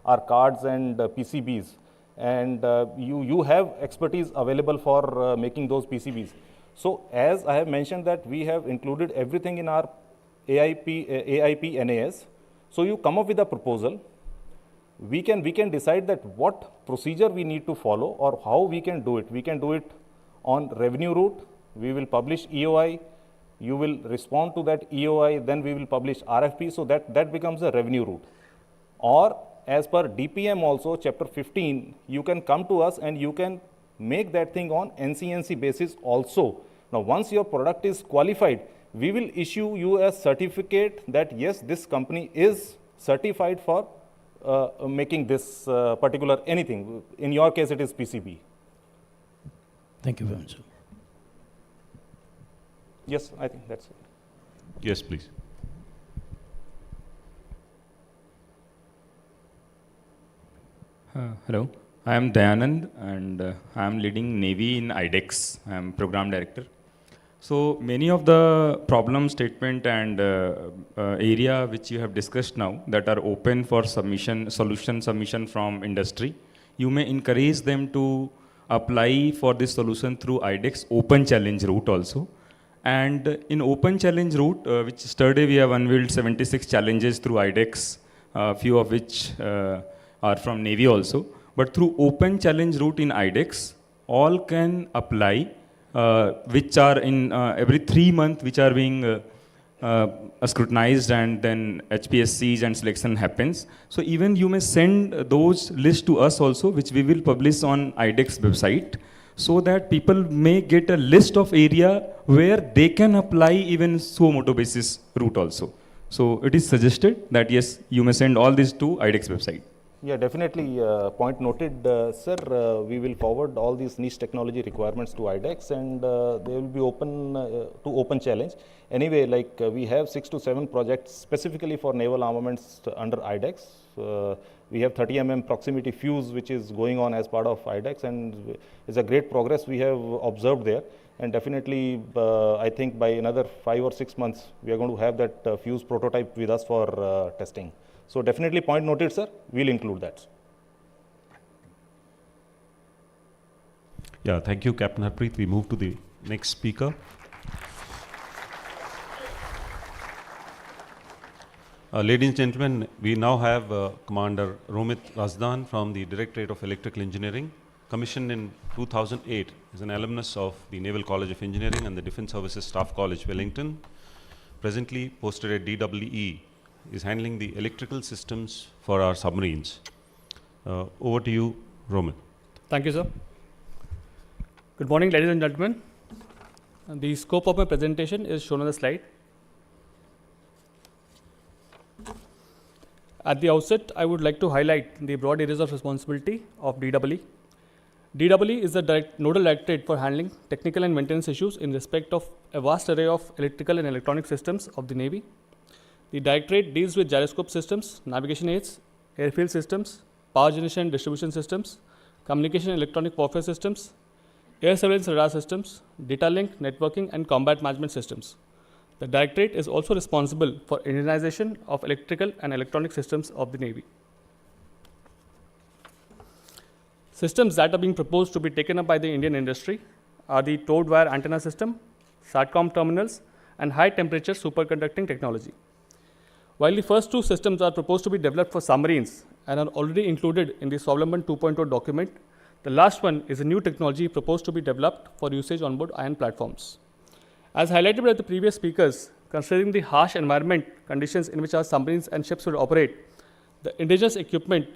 our cards and PCBs, and you have expertise available for making those PCBs. So as I have mentioned that we have included everything in our AIP NAS. So you come up with a proposal. We can decide that what procedure we need to follow or how we can do it. We can do it on revenue route. We will publish EOI. You will respond to that EOI. Then we will publish RFP. So that becomes a revenue route. Or as per DPM also, chapter 15, you can come to us and you can make that thing on NC basis also. Now once your product is qualified, we will issue you a certificate that yes, this company is certified for making this particular anything. In your case, it is PCB. Thank you very much. Yes, I think that's it. Yes, please. Hello, I am Dayanand and I am leading Navy in IDEX. I am Program Director. So many of the problem statement and area which you have discussed now that are open for submission, solution submission from industry, you may encourage them to apply for this solution through IDEX open challenge route also. And in open challenge route, which yesterday we have unveiled 76 challenges through IDEX, few of which are from Navy also. But through open challenge route in IDEX, all can apply, which are in every 3 months, which are being scrutinized, and then HPSCs and selection happens. So even you may send those lists to us also, which we will publish on IDEX website, so that people may get a list of area where they can apply even suo motu basis route also. So it is suggested that yes, you may send all this to IDEX website. Yeah, definitely. Point noted, sir. We will forward all these niche technology requirements to IDEX, and they will be open to open challenge. Anyway, like we have 6 to 7 projects specifically for naval armaments under IDEX. We have 30 mm proximity fuse, which is going on as part of IDEX, and it's a great progress we have observed there. And definitely, I think by another 5 or 6 months, we are going to have that fuse prototype with us for testing. So definitely point noted, sir. We'll include that. Yeah, thank you, Captain Harpreet. We move to the next speaker. Ladies and gentlemen, we now have Commander Romit Razdan from the Directorate of Electrical Engineering, commissioned in 2008. Is an alumnus of the Naval College of Engineering and the Defence Services Staff College, Wellington. Presently posted at DWE, is handling the electrical systems for our submarines. Over to you, Roman. Thank you, sir. Good morning, ladies and gentlemen. The scope of my presentation is shown on the slide. At the outset, I would like to highlight the broad areas of responsibility of DEE. DEE is the nodal directorate for handling technical and maintenance issues in respect of a vast array of electrical and electronic systems of the Navy. The directorate deals with gyroscope systems, navigation aids, airfield systems, power generation and distribution systems, communication and electronic warfare systems, air surveillance radar systems, data link, networking, and combat management systems. The Directorate is also responsible for indigenization of electrical and electronic systems of the Navy. Systems that are being proposed to be taken up by the Indian industry are the towed wire antenna system, SATCOM terminals, and high temperature superconducting technology. While the first two systems are proposed to be developed for submarines and are already included in the Swavlamban 2.0 document, the last one is a new technology proposed to be developed for usage on board iron platforms. As highlighted by the previous speakers, considering the harsh environment conditions in which our submarines and ships will operate, the indigenous equipment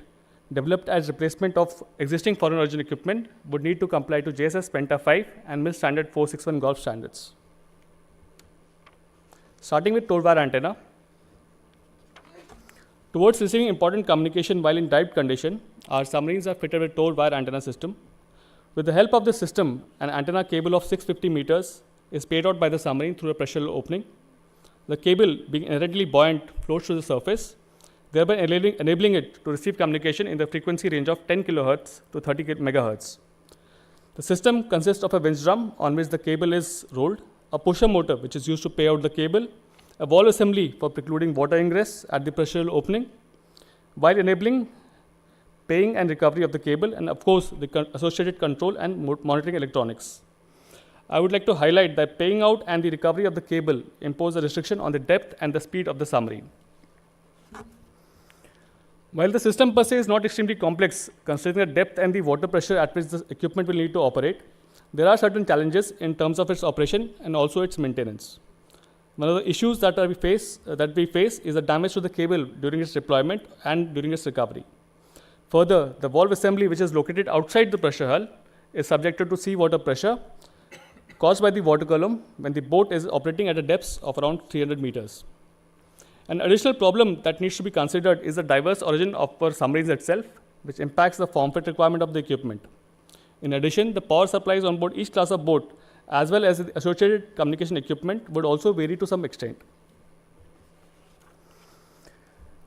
developed as replacement of existing foreign origin equipment would need to comply to JSS Penta 5 and MIL Standard 461 Gulf standards. Starting with towed wire antenna. Towards receiving important communication while in dived condition, our submarines are fitted with towed wire antenna system. With the help of this system, an antenna cable of 650 meters is paid out by the submarine through a pressure opening. The cable, being inherently buoyant, floats to the surface, thereby enabling it to receive communication in the frequency range of 10 kHz to 30 MHz. The system consists of a winch drum on which the cable is rolled, a pusher motor which is used to pay out the cable, a valve assembly for precluding water ingress at the pressure opening, while enabling paying and recovery of the cable, and of course the associated control and monitoring electronics. I would like to highlight that paying out and the recovery of the cable impose a restriction on the depth and the speed of the submarine. While the system per se is not extremely complex, considering the depth and the water pressure at which the equipment will need to operate, there are certain challenges in terms of its operation and also its maintenance. One of the issues that we face is the damage to the cable during its deployment and during its recovery. Further, the valve assembly, which is located outside the pressure hull, is subjected to seawater pressure caused by the water column when the boat is operating at a depth of around 300 meters. An additional problem that needs to be considered is the diverse origin of our submarines itself, which impacts the form fit requirement of the equipment. In addition, the power supplies on board each class of boat, as well as the associated communication equipment, would also vary to some extent.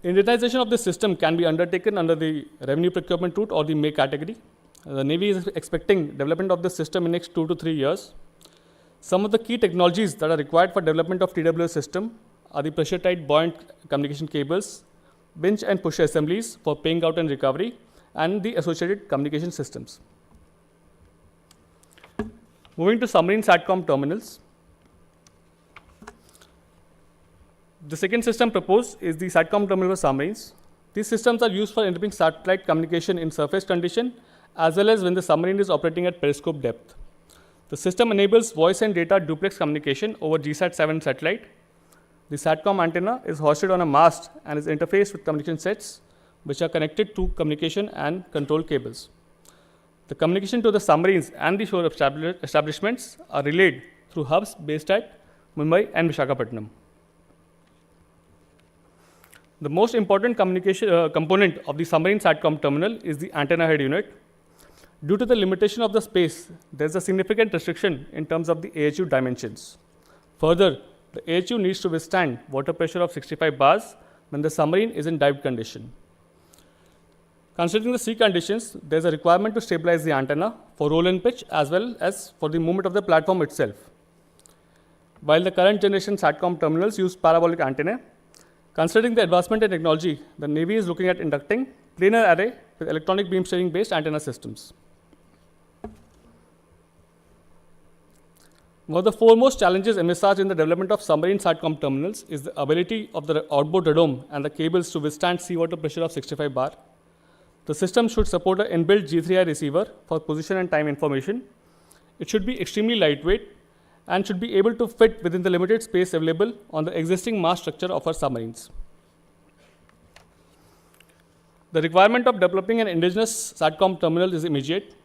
Indigenization of the system can be undertaken under the revenue procurement route or the May category. The Navy is expecting development of the system in next 2 to 3 years. Some of the key technologies that are required for development of TWS system are the pressure-tight buoyant communication cables, winch and pusher assemblies for paying out and recovery, and the associated communication systems. Moving to submarine SATCOM terminals. The second system proposed is the SATCOM terminal for submarines. These systems are used for enabling satellite communication in surface condition, as well as when the submarine is operating at periscope depth. The system enables voice and data duplex communication over GSAT-7 satellite. The SATCOM antenna is hoisted on a mast and is interfaced with communication sets, which are connected to communication and control cables. The communication to the submarines and the shore establishments are relayed through hubs based at Mumbai and Visakhapatnam. The most important communication component of the submarine SATCOM terminal is the antenna head unit. Due to the limitation of the space, there is a significant restriction in terms of the AHU dimensions. Further, the AHU needs to withstand water pressure of 65 bars when the submarine is in dived condition. Considering the sea conditions, there is a requirement to stabilize the antenna for roll and pitch as well as for the movement of the platform itself. While the current generation SATCOM terminals use parabolic antennae, considering the advancement in technology, the Navy is looking at inducting planar array with electronic beam steering based antenna systems. One of the foremost challenges envisaged in the development of submarine SATCOM terminals is the ability of the outboard radome and the cables to withstand seawater pressure of 65 bar. The system should support an inbuilt G3I receiver for position and time information. It should be extremely lightweight and should be able to fit within the limited space available on the existing mast structure of our submarines. The requirement of developing an indigenous SATCOM terminal is immediate.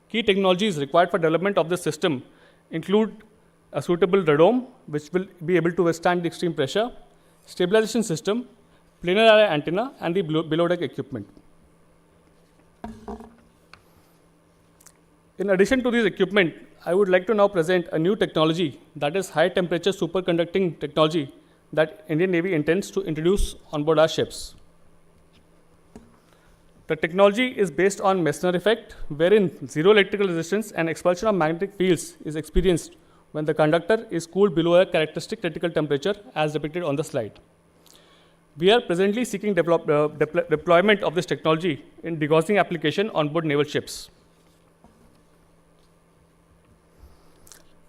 Key technologies required for development of this system include a suitable radome, which will be able to withstand the extreme pressure, stabilization system, planar array antenna, and the below deck equipment. In addition to these equipment, I would like to now present a new technology, that is high temperature superconducting technology that Indian Navy intends to introduce on board our ships. The technology is based on Messner effect, wherein zero electrical resistance and expulsion of magnetic fields is experienced when the conductor is cooled below a characteristic critical temperature as depicted on the slide. We are presently seeking deployment of this technology in degaussing application on board naval ships.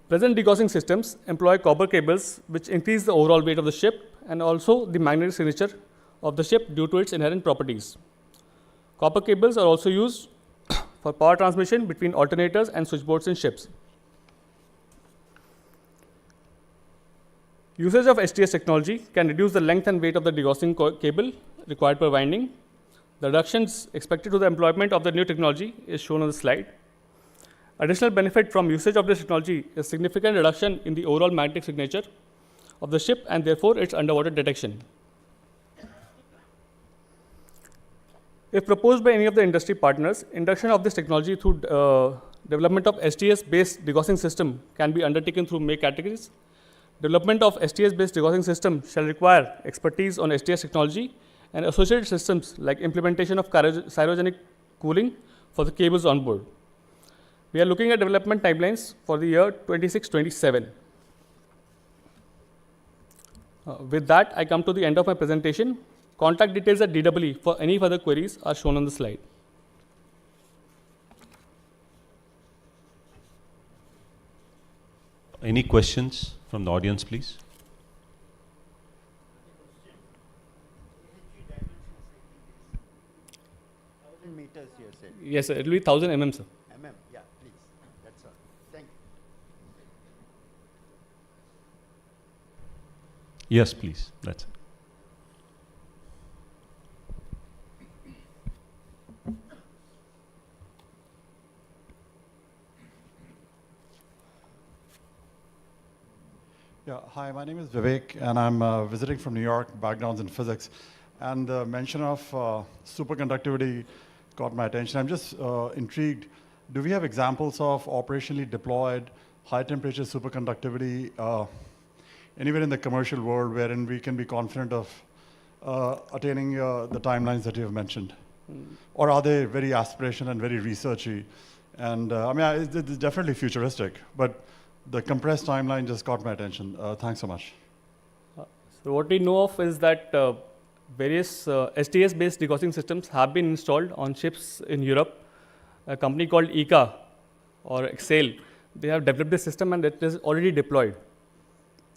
Present degaussing systems employ copper cables which increase the overall weight of the ship and also the magnetic signature of the ship due to its inherent properties. Copper cables are also used for power transmission between alternators and switchboards in ships. Usage of STS technology can reduce the length and weight of the degaussing cable required per winding. The reductions expected to the employment of the new technology is shown on the slide. Additional benefit from usage of this technology is significant reduction in the overall magnetic signature of the ship and therefore its underwater detection. If proposed by any of the industry partners, induction of this technology through development of STS-based degaussing system can be undertaken through make categories. Development of STS-based degaussing system shall require expertise on STS technology and associated systems like implementation of cryogenic cooling for the cables on board. We are looking at development timelines for the year 26-27. With that, I come to the end of my presentation. Contact details at DWE for any further queries are shown on the slide. Any questions from the audience, please? Meters, you said. Yes, sir. It will be 1000 mm, sir. Yeah, please. That's all. Thank you. Yes, please. That's it. Yeah, hi, my name is Vivek, and I'm visiting from New York, backgrounds in physics. And the mention of superconductivity caught my attention. I'm just intrigued. Do we have examples of operationally deployed high-temperature superconductivity anywhere in the commercial world wherein we can be confident of attaining the timelines that you have mentioned? Or are they very aspirational and very researchy? And I mean, it's definitely futuristic, but the compressed timeline just caught my attention. Thanks so much. So what we know of is that various STS-based degaussing systems have been installed on ships in Europe. A company called ECA or Excel, they have developed this system and it is already deployed.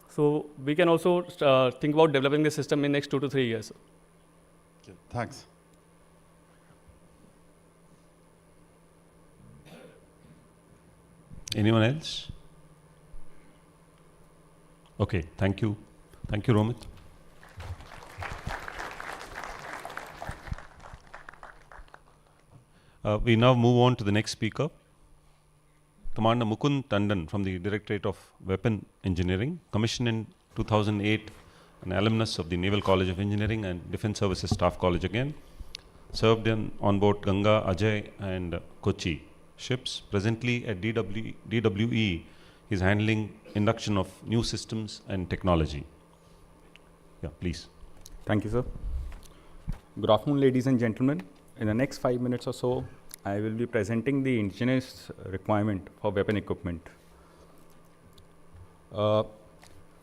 So we can also think about developing this system in the next 2 to 3 years. Okay, thanks. Anyone else? Okay, thank you. Thank you, Romit. We now move on to the next speaker, Commander Mukund Tandon from the Directorate of Weapon Engineering, commissioned in 2008, an alumnus of the Naval College of Engineering and Defence Services Staff College again, served on board Ganga, Ajay and Kochi ships. Presently at DWE, he is handling induction of new systems and technology. Yeah, please. Thank you, sir. Good afternoon, ladies and gentlemen. In the next 5 minutes or so, I will be presenting the indigenous requirement for weapon equipment. The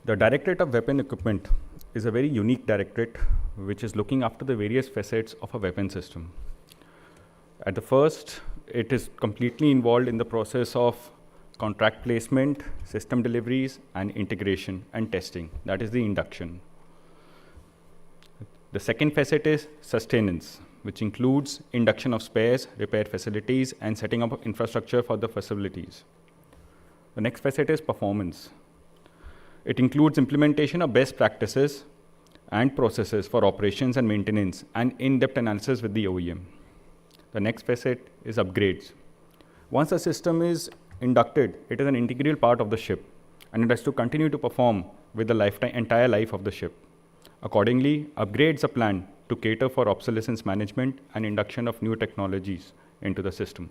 Directorate of Weapon Equipment is a very unique directorate which is looking after the various facets of a weapon system. At the first, it is completely involved in the process of contract placement, system deliveries, and integration and testing. That is the induction. The second facet is sustenance, which includes induction of spares, repair facilities, and setting up of infrastructure for the facilities. The next facet is performance. It includes implementation of best practices and processes for operations and maintenance, and in-depth analysis with the OEM. The next facet is upgrades. Once a system is inducted, it is an integral part of the ship, and it has to continue to perform with the entire life of the ship. Accordingly, upgrades are planned to cater for obsolescence management and induction of new technologies into the system.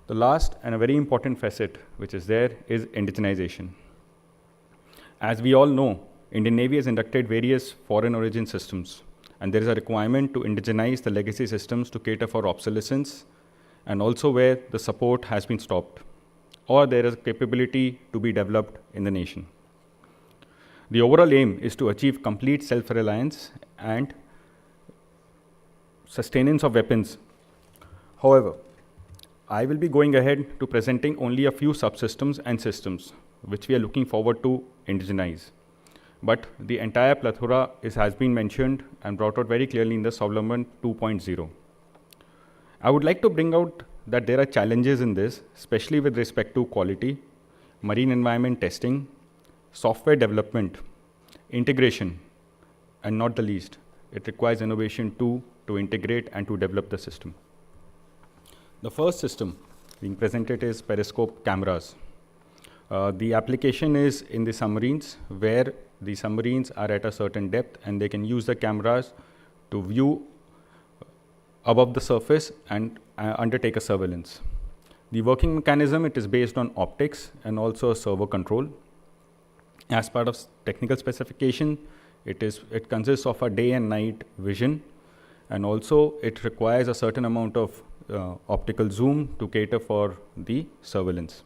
The last and a very important facet which is there is indigenization. As we all know, Indian Navy has inducted various foreign origin systems, and there is a requirement to indigenize the legacy systems to cater for obsolescence and also where the support has been stopped or there is a capability to be developed in the nation. The overall aim is to achieve complete self-reliance and sustenance of weapons. However, I will be going ahead to presenting only a few subsystems and systems which we are looking forward to indigenize. But the entire plethora has been mentioned and brought out very clearly in the Swavlamban 2.0. I would like to bring out that there are challenges in this, especially with respect to quality, marine environment testing, software development, integration, and not the least, it requires innovation too to integrate and to develop the system. The first system being presented is periscope cameras. The application is in the submarines where the submarines are at a certain depth and they can use the cameras to view above the surface and undertake a surveillance. The working mechanism, it is based on optics and also servo control. As part of technical specification, it consists of a day and night vision, and also it requires a certain amount of optical zoom to cater for the surveillance.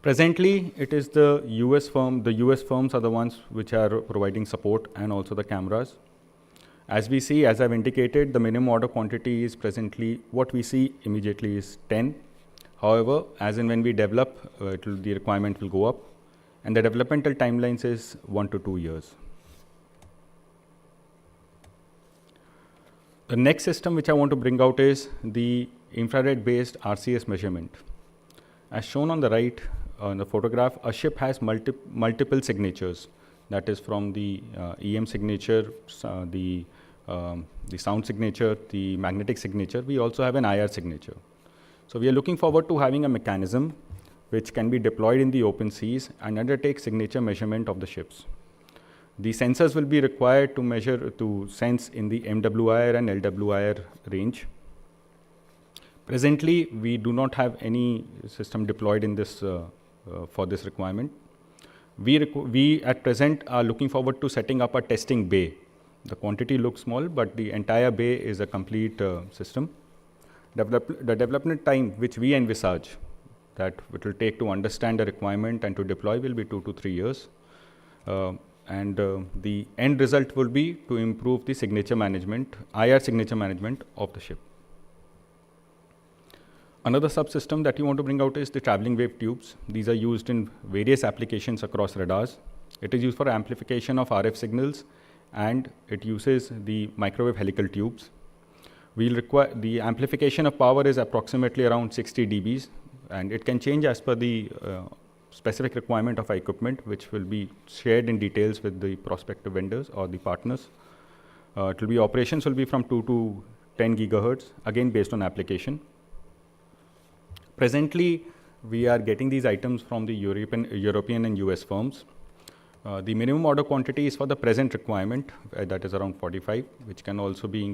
Presently, it is the US firm. The US firms are the ones which are providing support and also the cameras. As we see, as I've indicated, the minimum order quantity is presently, what we see immediately is 10. However, as and when we develop, the requirement will go up, and the developmental timelines is 1 to 2 years. The next system which I want to bring out is the infrared-based RCS measurement. As shown on the right, in the photograph, a ship has multiple signatures. That is from the EM signature, the sound signature, the magnetic signature. We also have an IR signature. So we are looking forward to having a mechanism which can be deployed in the open seas and undertake signature measurement of the ships. The sensors will be required to sense in the MWIR and LWIR range. Presently, we do not have any system deployed in this for this requirement. We at present are looking forward to setting up a testing bay. The quantity looks small, but the entire bay is a complete system. The development time which we envisage that it will take to understand the requirement and to deploy will be 2 to 3 years. The end result will be to improve the signature management, IR signature management of the ship. Another subsystem that you want to bring out is the traveling wave tubes. These are used in various applications across radars. It is used for amplification of RF signals, and it uses the microwave helical tubes. The amplification of power is approximately around 60 dBs, and it can change as per the specific requirement of equipment, which will be shared in details with the prospective vendors or the partners. Operations will be from 2 to 10 gigahertz, again based on application. Presently, we are getting these items from the European and US firms. The minimum order quantity is for the present requirement, that is around 45, which can also be,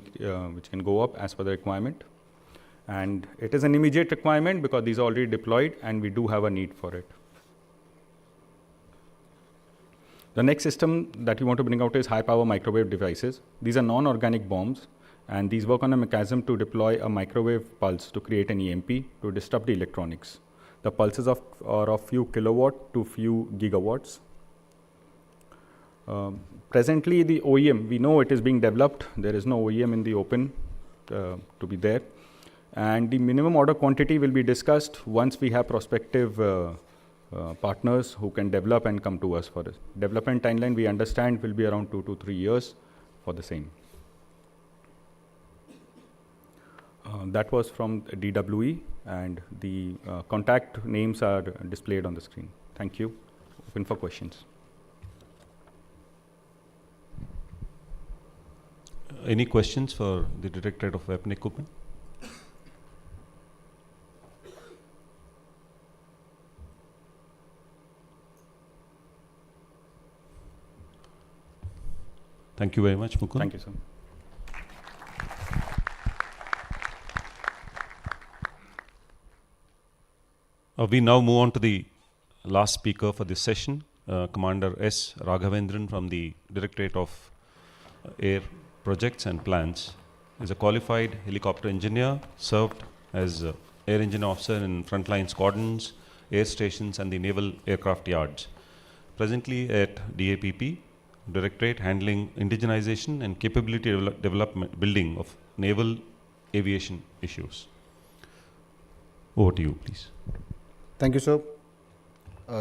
which can go up as per the requirement. And it is an immediate requirement because these are already deployed and we do have a need for it. The next system that we want to bring out is high power microwave devices. These are non-organic bombs, and these work on a mechanism to deploy a microwave pulse to create an EMP to disrupt the electronics. The pulses are of few kilowatt to few gigawatts. Presently, the OEM, we know it is being developed. There is no OEM in the open to be there. And the minimum order quantity will be discussed once we have prospective partners who can develop and come to us for it. Development timeline, we understand, will be around 2 to 3 years for the same. That was from DWE, and the contact names are displayed on the screen. Thank you. Open for questions. Any questions for the Directorate of Weapon Equipment? Thank you very much, Mukund. Thank you, sir. We now move on to the last speaker for this session, Commander S. Raghavendran from the Directorate of Air Projects and Plans. Is a qualified helicopter engineer, served as air engine officer in frontline squadrons, air stations and the naval aircraft yards. Presently at DAPP, Directorate handling indigenization and capability development building of naval aviation issues. Over to you, please. Thank you, sir.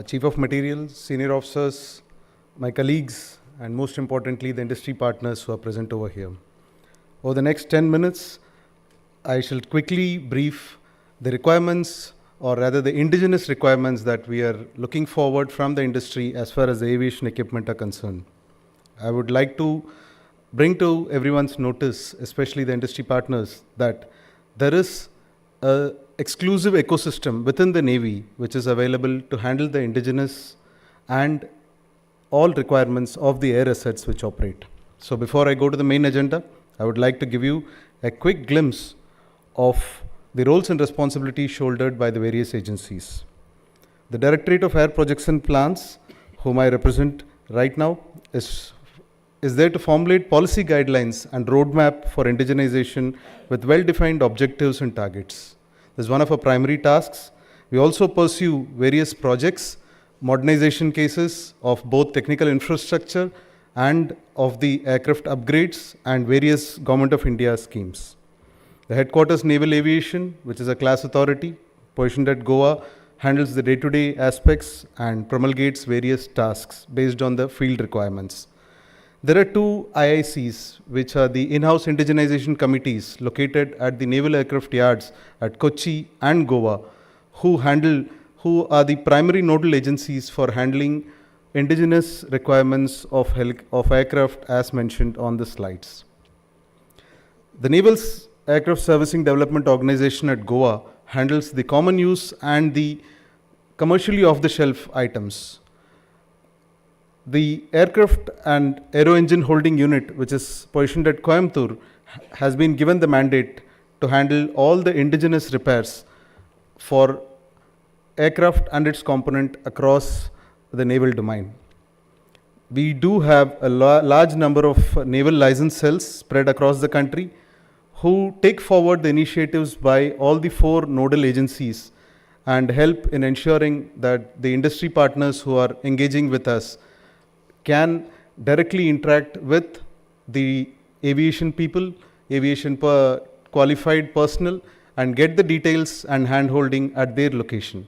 Chief of Materials, senior officers, my colleagues, and most importantly, the industry partners who are present over here. Over the next 10 minutes, I shall quickly brief the requirements, or rather the indigenous requirements that we are looking forward from the industry as far as the aviation equipment are concerned. I would like to bring to everyone's notice, especially the industry partners, that there is an exclusive ecosystem within the Navy which is available to handle the indigenous and all requirements of the air assets which operate. So before I go to the main agenda, I would like to give you a quick glimpse of the roles and responsibilities shouldered by the various agencies. The Directorate of Air Projects and Plans, whom I represent right now, is there to formulate policy guidelines and roadmap for indigenization with well-defined objectives and targets. This is one of our primary tasks. We also pursue various projects, modernization cases of both technical infrastructure and of the aircraft upgrades and various Government of India schemes. The Headquarters Naval Aviation, which is a class authority positioned at Goa, handles the day-to-day aspects and promulgates various tasks based on the field requirements. There are two IICs, which are the in-house indigenization committees located at the naval aircraft yards at Kochi and Goa, who are the primary nodal agencies for handling indigenous requirements of aircraft as mentioned on the slides. The Naval Aircraft Servicing Development Organization at Goa handles the common use and the commercially off-the-shelf items. The Aircraft and Aero Engine Holding Unit, which is positioned at Coimbatore, has been given the mandate to handle all the indigenous repairs for aircraft and its component across the naval domain. We do have a large number of naval license cells spread across the country who take forward the initiatives by all the four nodal agencies and help in ensuring that the industry partners who are engaging with us can directly interact with the aviation people, qualified personnel, and get the details and hand-holding at their location.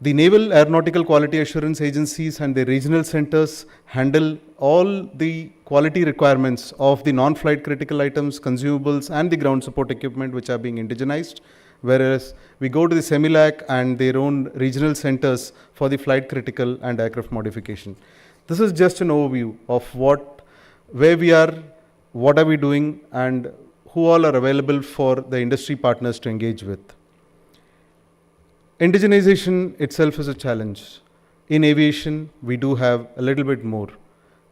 The Naval Aeronautical Quality Assurance Agencies and the regional centers handle all the quality requirements of the non-flight critical items, consumables, and the ground support equipment which are being indigenized, whereas we go to the Semilac and their own regional centers for the flight critical and aircraft modification. This is just an overview of where we are, what are we doing, and who all are available for the industry partners to engage with. Indigenization itself is a challenge. In aviation, we do have a little bit more.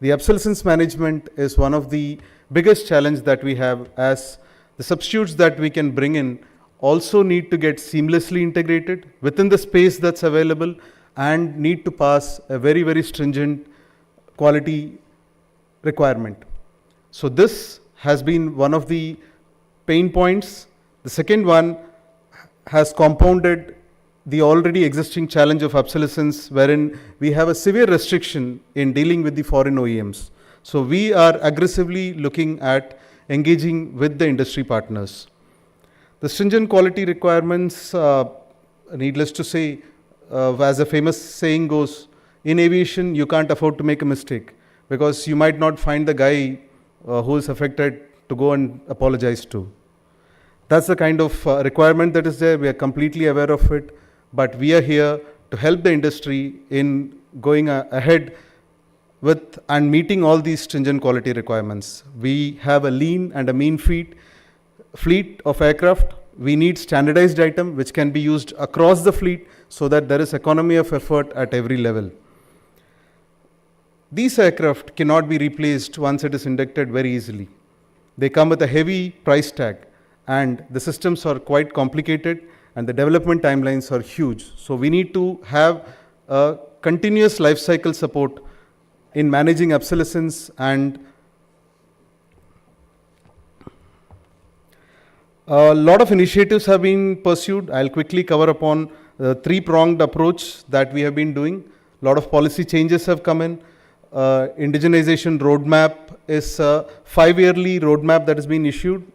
The obsolescence management is one of the biggest challenges that we have, as the substitutes that we can bring in also need to get seamlessly integrated within the space that's available and need to pass a very, very stringent quality requirement. So this has been one of the pain points. The second one has compounded the already existing challenge of obsolescence, wherein we have a severe restriction in dealing with the foreign OEMs. So we are aggressively looking at engaging with the industry partners. The stringent quality requirements, needless to say, as a famous saying goes, in aviation you can't afford to make a mistake, because you might not find the guy who is affected to go and apologize to. That's the kind of requirement that is there. We are completely aware of it. But we are here to help the industry in going ahead with and meeting all these stringent quality requirements. We have a lean and a mean fleet of aircraft. We need standardized item which can be used across the fleet so that there is economy of effort at every level. These aircraft cannot be replaced once it is inducted very easily. They come with a heavy price tag, and the systems are quite complicated and the development timelines are huge. So we need to have a continuous life cycle support in managing obsolescence, and a lot of initiatives have been pursued. I'll quickly cover upon the three-pronged approach that we have been doing. A lot of policy changes have come in. Indigenization roadmap is a 5-yearly roadmap that has been issued,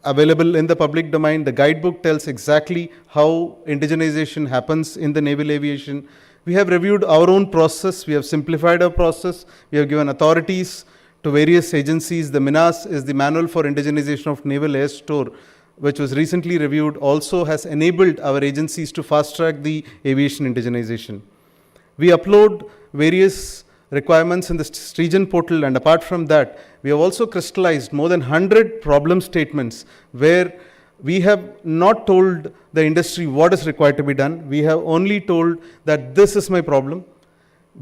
available in the public domain. The guidebook tells exactly how indigenization happens in the naval aviation. We have reviewed our own process. We have simplified our process. We have given authorities to various agencies. The MINAS is the Manual for Indigenization of Naval Air Store, which was recently reviewed, also has enabled our agencies to fast track the aviation indigenization. We upload various requirements in the Strigen portal, and apart from that, we have also crystallized more than 100 problem statements where we have not told the industry what is required to be done. We have only told that this is my problem.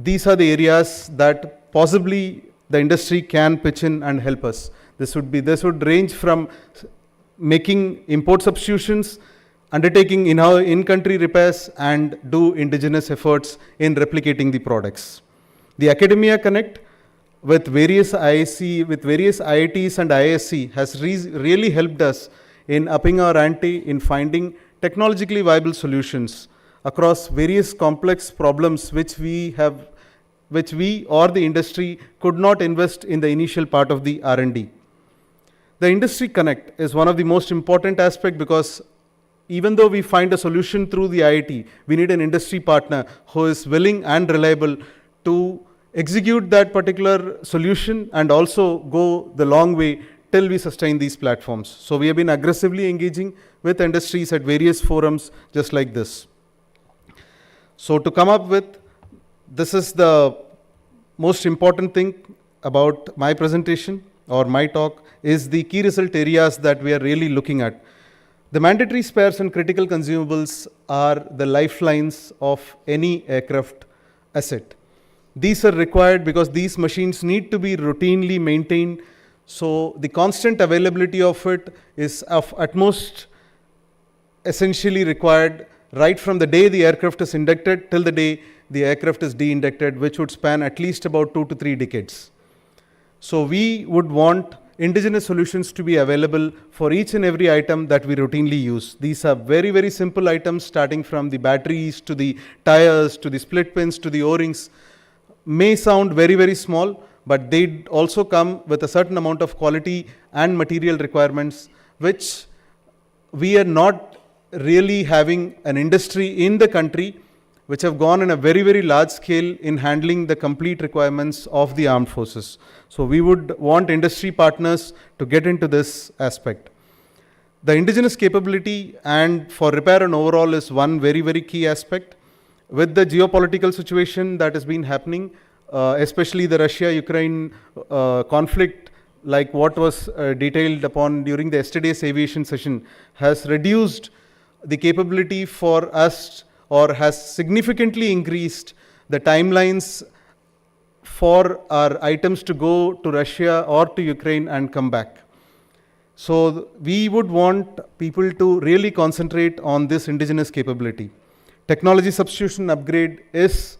These are the areas that possibly the industry can pitch in and help us. This would range from making import substitutions, undertaking in-country repairs, and do indigenous efforts in replicating the products. The Academia Connect with various IITs and IISc has really helped us in upping our ante in finding technologically viable solutions across various complex problems which we or the industry could not invest in the initial part of the R&D. The Industry Connect is one of the most important aspects, because even though we find a solution through the IIT, we need an industry partner who is willing and reliable to execute that particular solution and also go the long way till we sustain these platforms. So we have been aggressively engaging with industries at various forums just like this. So to come up with, this is the most important thing about my presentation or my talk, is the key result areas that we are really looking at. The mandatory spares and critical consumables are the lifelines of any aircraft asset. These are required because these machines need to be routinely maintained. So the constant availability of it is of utmost essentially required right from the day the aircraft is inducted till the day the aircraft is de-inducted, which would span at least about 2 to 3 decades. So we would want indigenous solutions to be available for each and every item that we routinely use. These are very, very simple items, starting from the batteries to the tires to the split pins to the O-rings. May sound very, very small, but they also come with a certain amount of quality and material requirements, which we are not really having an industry in the country which have gone in a very, very large scale in handling the complete requirements of the armed forces. So we would want industry partners to get into this aspect. The indigenous capability and for repair and overhaul is one very, very key aspect. With the geopolitical situation that has been happening, especially the Russia-Ukraine conflict, like what was detailed upon during the yesterday's aviation session, has reduced the capability for us, or has significantly increased the timelines for our items to go to Russia or to Ukraine and come back. So we would want people to really concentrate on this indigenous capability. Technology substitution upgrade is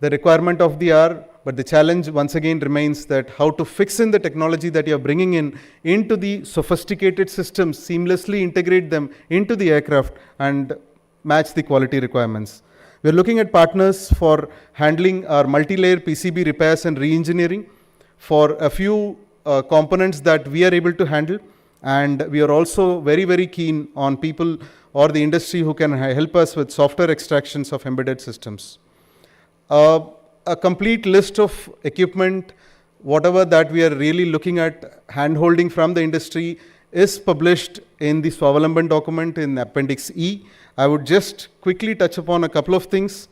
the requirement of the hour, but the challenge once again remains that how to fix in the technology that you're bringing in into the sophisticated systems, seamlessly integrate them into the aircraft and match the quality requirements. We're looking at partners for handling our multi-layer PCB repairs and re-engineering for a few components that we are able to handle, and we are also very, very keen on people or the industry who can help us with software extractions of embedded systems. A complete list of equipment, whatever that we are really looking at hand-holding from the industry, is published in the Swavlamban document in Appendix E. I would just quickly touch upon a couple of things.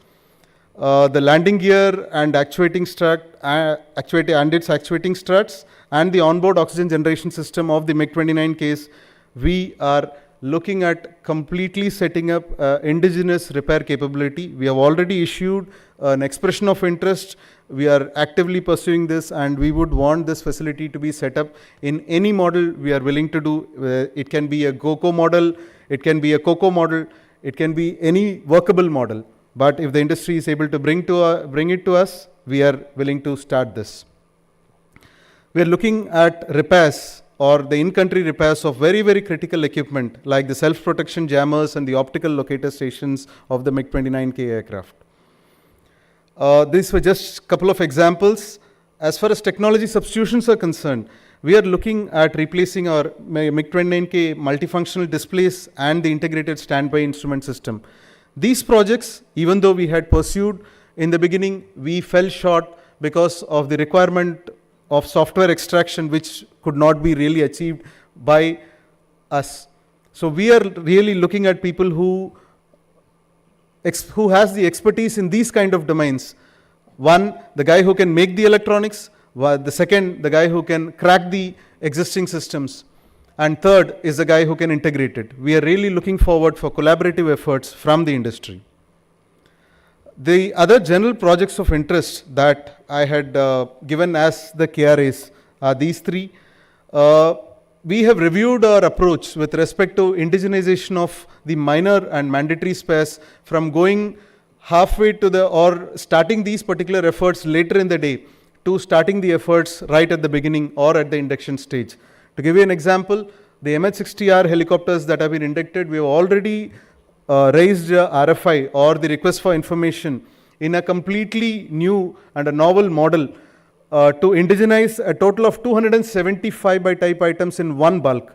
the landing gear and actuating strut, and its actuating struts, and the onboard oxygen generation system of the MiG-29 case, we are looking at completely setting up indigenous repair capability. We have already issued an expression of interest. We are actively pursuing this, and we would want this facility to be set up in any model we are willing to do. It can be a GOCO model, it can be a COCO model, it can be any workable model. But if the industry is able to bring it to us, we are willing to start this. We are looking at repairs or the in-country repairs of very, very critical equipment like the self-protection jammers and the optical locator stations of the MiG-29K aircraft. These were just a couple of examples. As far as technology substitutions are concerned, we are looking at replacing our MiG-29K multifunctional displays and the integrated standby instrument system. These projects, even though we had pursued in the beginning, we fell short because of the requirement of software extraction, which could not be really achieved by us. So we are really looking at people who has the expertise in these kind of domains. One, the guy who can make the electronics. The second, the guy who can crack the existing systems. And third is the guy who can integrate it. We are really looking forward for collaborative efforts from the industry. The other general projects of interest that I had given as the KRAs are these three. We have reviewed our approach with respect to indigenization of the minor and mandatory spares from going halfway to or starting these particular efforts later in the day to starting the efforts right at the beginning or at the induction stage. To give you an example, the MH-60R helicopters that have been inducted, we have already raised RFI or the request for information in a completely new and a novel model to indigenize a total of 275 by type items in one bulk.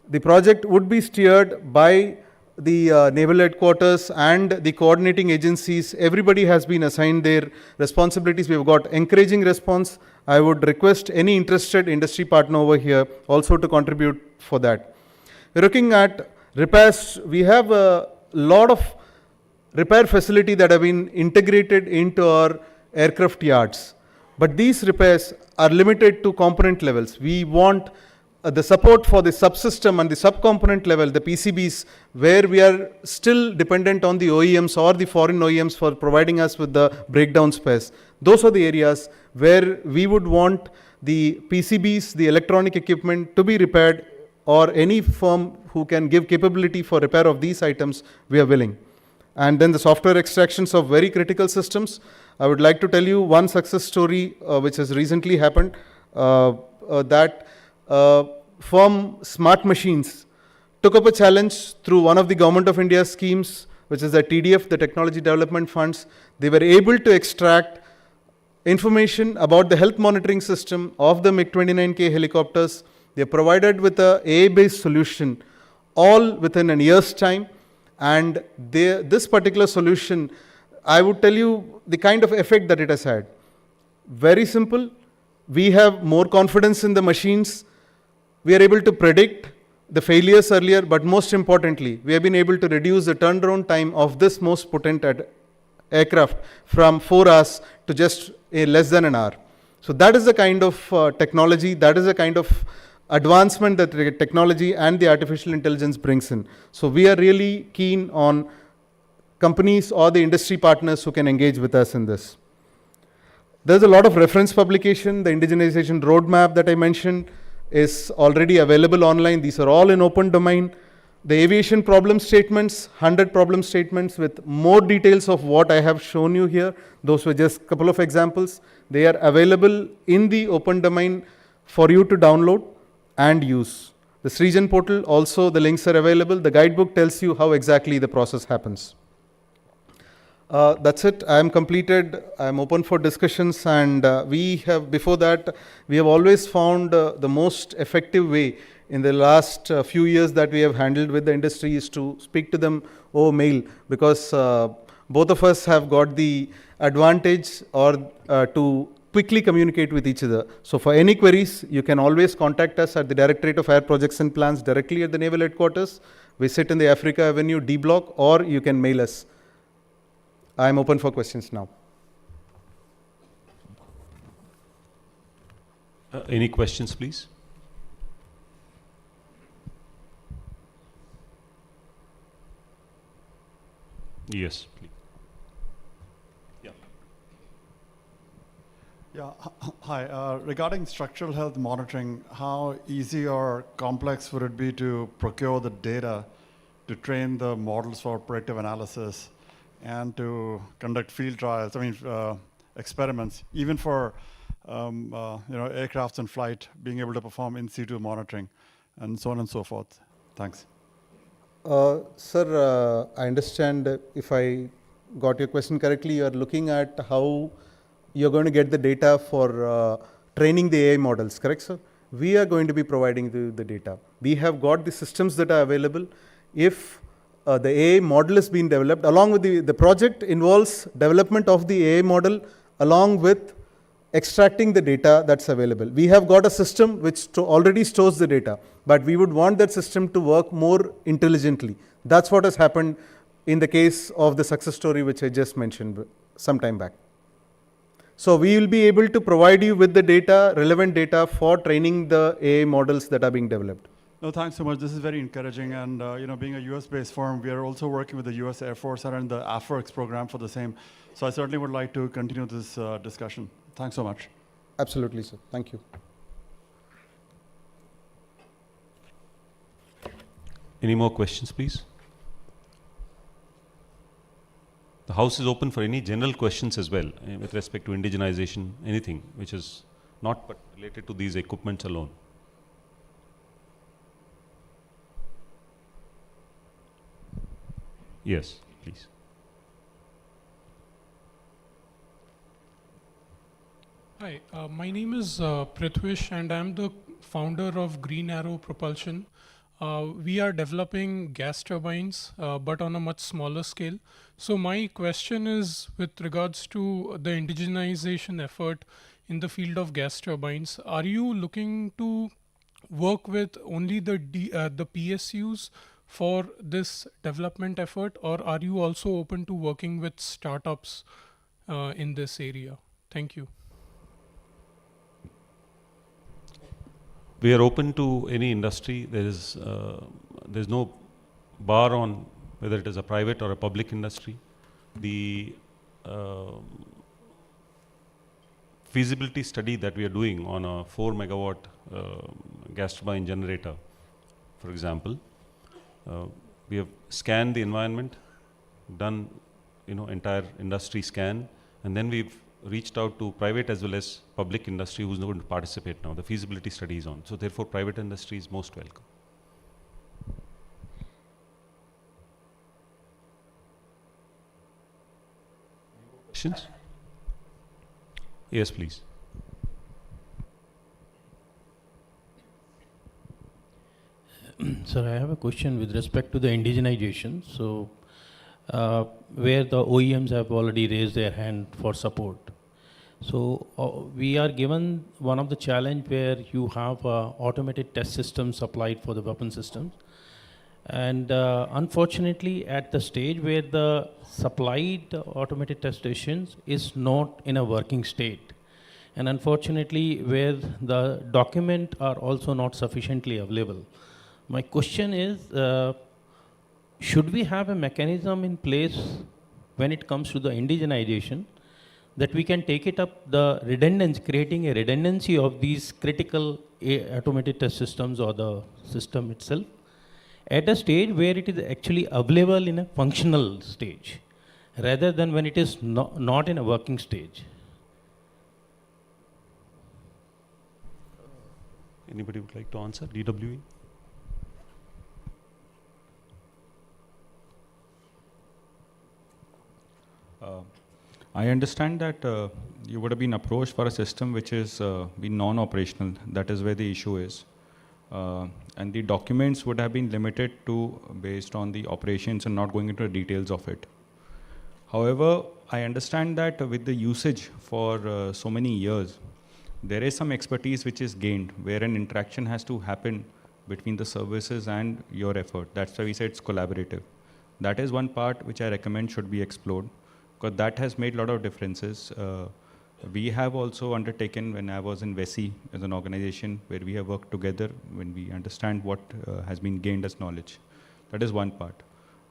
The project would be steered by the Naval Headquarters and the coordinating agencies. Everybody has been assigned their responsibilities. We have got encouraging response. I would request any interested industry partner over here also to contribute for that. We're looking at repairs. We have a lot of repair facility that have been integrated into our aircraft yards. But these repairs are limited to component levels. We want the support for the subsystem and the subcomponent level, the PCBs, where we are still dependent on the OEMs or the foreign OEMs for providing us with the breakdown spares. Those are the areas where we would want the PCBs, the electronic equipment to be repaired, or any firm who can give capability for repair of these items, we are willing. And then the software extractions of very critical systems. I would like to tell you one success story which has recently happened, that firm Smart Machines took up a challenge through one of the Government of India schemes, which is the TDF, the Technology Development Funds. They were able to extract information about the health monitoring system of the MiG-29K helicopters. They are provided with a AI-based solution, all within a year's time. And this particular solution, I would tell you the kind of effect that it has had. Very simple. We have more confidence in the machines. We are able to predict the failures earlier, but most importantly, we have been able to reduce the turnaround time of this most potent aircraft from 4 hours to just less than an hour. So that is the kind of technology, that is the kind of advancement that the technology and the artificial intelligence brings in. So we are really keen on companies or the industry partners who can engage with us in this. There's a lot of reference publication. The indigenization roadmap that I mentioned is already available online. These are all in open domain. The aviation problem statements, 100 problem statements with more details of what I have shown you here. Those were just a couple of examples. They are available in the open domain for you to download and use. The Srijan portal also, the links are available. The guidebook tells you how exactly the process happens. That's it. I am completed. I am open for discussions, and we have, before that, we have always found the most effective way in the last few years that we have handled with the industry is to speak to them over mail, because both of us have got the advantage or to quickly communicate with each other. So for any queries, you can always contact us at the Directorate of Air Projects and Plans directly at the Naval Headquarters. We sit in the Africa Avenue D block, or you can mail us. I'm open for questions now. Any questions, please? Yes, please. Yeah, hi. Regarding structural health monitoring, how easy or complex would it be to procure the data to train the models for predictive analysis and to conduct field trials, experiments, even for aircrafts in flight, being able to perform in situ monitoring, and so on and so forth? Thanks. Sir, I understand if I got your question correctly, you are looking at how you're going to get the data for training the AI models, correct, sir? We are going to be providing the data. We have got the systems that are available. If the AI model is being developed, along with the project involves development of the AI model along with extracting the data that's available. We have got a system which already stores the data, but we would want that system to work more intelligently. That's what has happened in the case of the success story which I just mentioned some time back. So we will be able to provide you with the data, relevant data for training the AI models that are being developed. No, thanks so much. This is very encouraging. And being a US-based firm, we are also working with the US Air Force and the AFWERX program for the same. So I certainly would like to continue this discussion. Thanks so much. Absolutely, sir. Thank you. Any more questions, please? The house is open for any general questions as well with respect to indigenization, anything which is not but related to these equipments alone. Yes, please. Hi, my name is Prithvish and I'm the founder of Green Arrow Propulsion. We are developing gas turbines, but on a much smaller scale. So my question is with regards to the indigenization effort in the field of gas turbines. Are you looking to work with only the PSUs for this development effort, or are you also open to working with startups in this area? Thank you. We are open to any industry. There's no bar on whether it is a private or a public industry. The feasibility study that we are doing on a 4 megawatt gas turbine generator, for example, we have scanned the environment, done entire industry scan, and then we've reached out to private as well as public industry who's going to participate now. The feasibility study is on. So therefore, private industry is most welcome. Questions? Yes, please. Sir, I have a question with respect to the indigenization. So, where the OEMs have already raised their hand for support. So, we are given one of the challenge where you have automated test systems supplied for the weapon systems. And unfortunately, at the stage where the supplied automated test stations is not in a working state. And unfortunately, where the document are also not sufficiently available. My question is, should we have a mechanism in place when it comes to the indigenization that we can take it up the redundancy, creating a redundancy of these critical automated test systems or the system itself at a stage where it is actually available in a functional stage rather than when it is not in a working stage? Anybody would like to answer? DWE? I understand that you would have been approached for a system which is been non-operational. That is where the issue is. And the documents would have been limited to based on the operations and not going into the details of it. However, I understand that with the usage for so many years, there is some expertise which is gained where an interaction has to happen between the services and your effort. That's why we say it's collaborative. That is one part which I recommend should be explored. because that has made a lot of differences. We have also undertaken, when I was in VESI as an organization, where we have worked together when we understand what has been gained as knowledge. That is one part.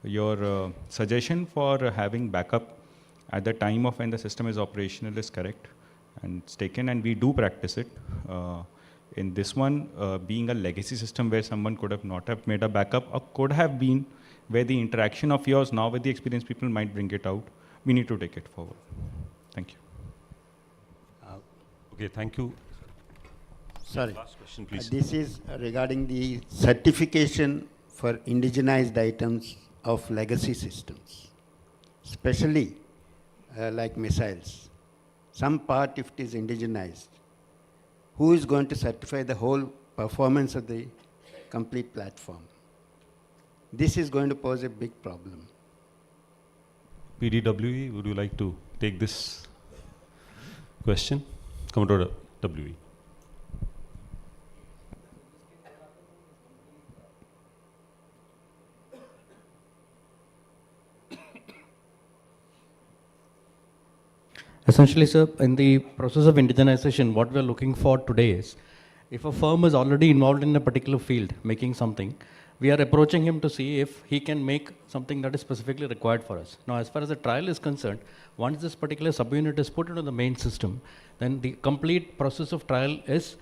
Your suggestion for having backup at the time of when the system is operational is correct, and it's taken, and we do practice it. In this one, being a legacy system where someone could have not have made a backup, or could have been where the interaction of yours now with the experienced people might bring it out, we need to take it forward. Thank you. Okay, thank you. Sorry. Last question, please. This is regarding the certification for indigenized items of legacy systems, especially like missiles. Some part, if it is indigenized, who is going to certify the whole performance of the complete platform? This is going to pose a big problem. PDWE, would you like to take this question? Commodore WE. Essentially, sir, in the process of indigenization, what we are looking for today is, if a firm is already involved in a particular field, making something, we are approaching him to see if he can make something that is specifically required for us. Now, as far as the trial is concerned, once this particular subunit is put into the main system, then the complete process of trial is,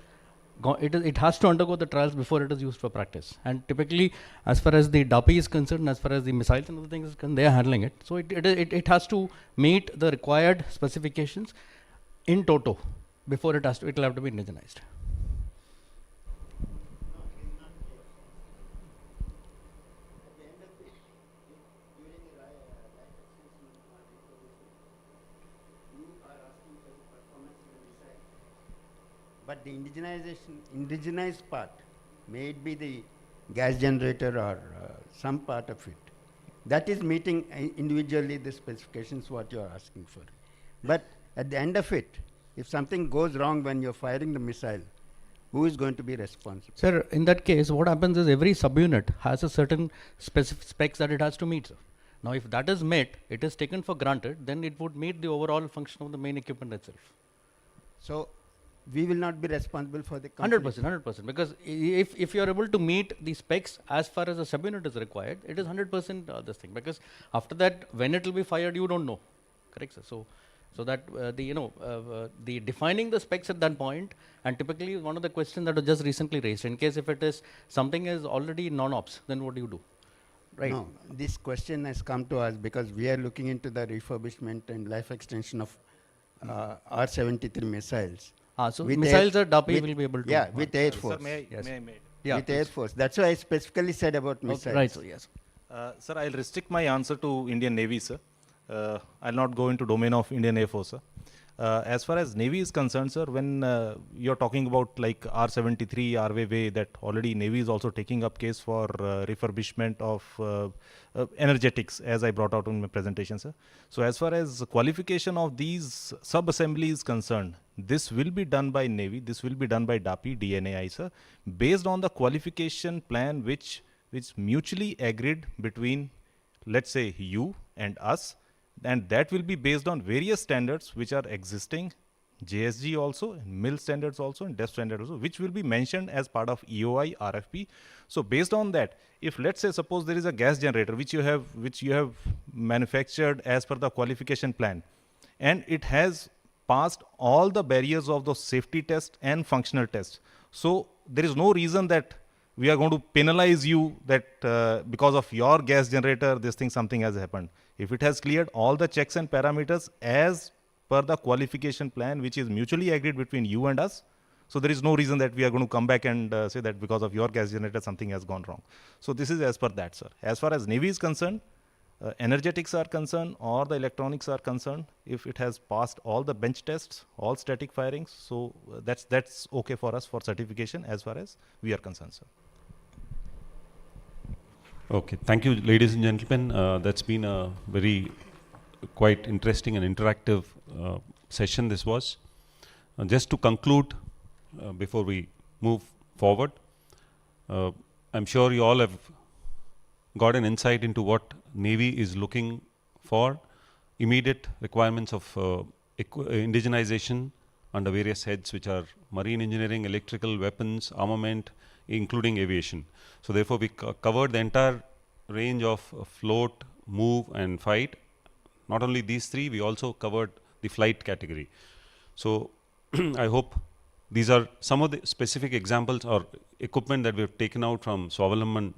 it has to undergo the trials before it is used for practice. And typically, as far as the DAPI is concerned, as far as the missiles and other things is concerned, they are handling it. So it has to meet the required specifications in toto before it will have to be indigenized. But the indigenized part, may it be the gas generator or some part of it, that is meeting individually the specifications what you are asking for. But at the end of it, if something goes wrong when you're firing the missile, who is going to be responsible? Sir, in that case, what happens is every subunit has a certain specs that it has to meet, sir. Now, if that is met, it is taken for granted, then it would meet the overall function of the main equipment itself. So, we will not be responsible for the 100%, because if you are able to meet the specs as far as the subunit is required, it is 100% this thing, because after that, when it will be fired, you don't know, correct, sir? So that the defining the specs at that point, and typically one of the questions that was just recently raised, in case if it is something is already non-ops, then what do you do? Right. No, this question has come to us because we are looking into the refurbishment and life extension of R-73 missiles. So missiles are DAPI will be able to. Yeah, with Air Force. Sir, may I Yeah, with Air Force. That's why I specifically said about missiles. Okay, right, so yes. Sir, I'll restrict my answer to Indian Navy, sir. I'll not go into domain of Indian Air Force, sir. As far as Navy is concerned, sir, when you're talking about like R-73, RWV, that already Navy is also taking up case for refurbishment of energetics, as I brought out in my presentation, sir. So as far as qualification of these sub-assemblies is concerned, this will be done by Navy, this will be done by DAPI, DNAI, sir, based on the qualification plan which mutually agreed between, let's say, you and us, and that will be based on various standards which are existing, JSG also, and MIL standards also, and DEF standards also, which will be mentioned as part of EOI, RFP. So based on that, if let's say suppose there is a gas generator which you have manufactured as per the qualification plan, and it has passed all the barriers of the safety test and functional test. So there is no reason that we are going to penalize you that because of your gas generator, this thing, something has happened. If it has cleared all the checks and parameters as per the qualification plan, which is mutually agreed between you and us, so there is no reason that we are going to come back and say that because of your gas generator, something has gone wrong. So this is as per that, sir. As far as Navy is concerned, energetics are concerned or the electronics are concerned, if it has passed all the bench tests, all static firings, so that's okay for us for certification as far as we are concerned, sir. Okay, thank you, ladies and gentlemen. That's been a very quite interesting and interactive session this was. Just to conclude, before we move forward, I'm sure you all have got an insight into what Navy is looking for immediate requirements of indigenization under various heads, which are marine engineering, electrical, weapons, armament, including aviation. So therefore, we covered the entire range of float, move, and fight. Not only these three, we also covered the flight category. So I hope these are some of the specific examples or equipment that we have taken out from Swavlamban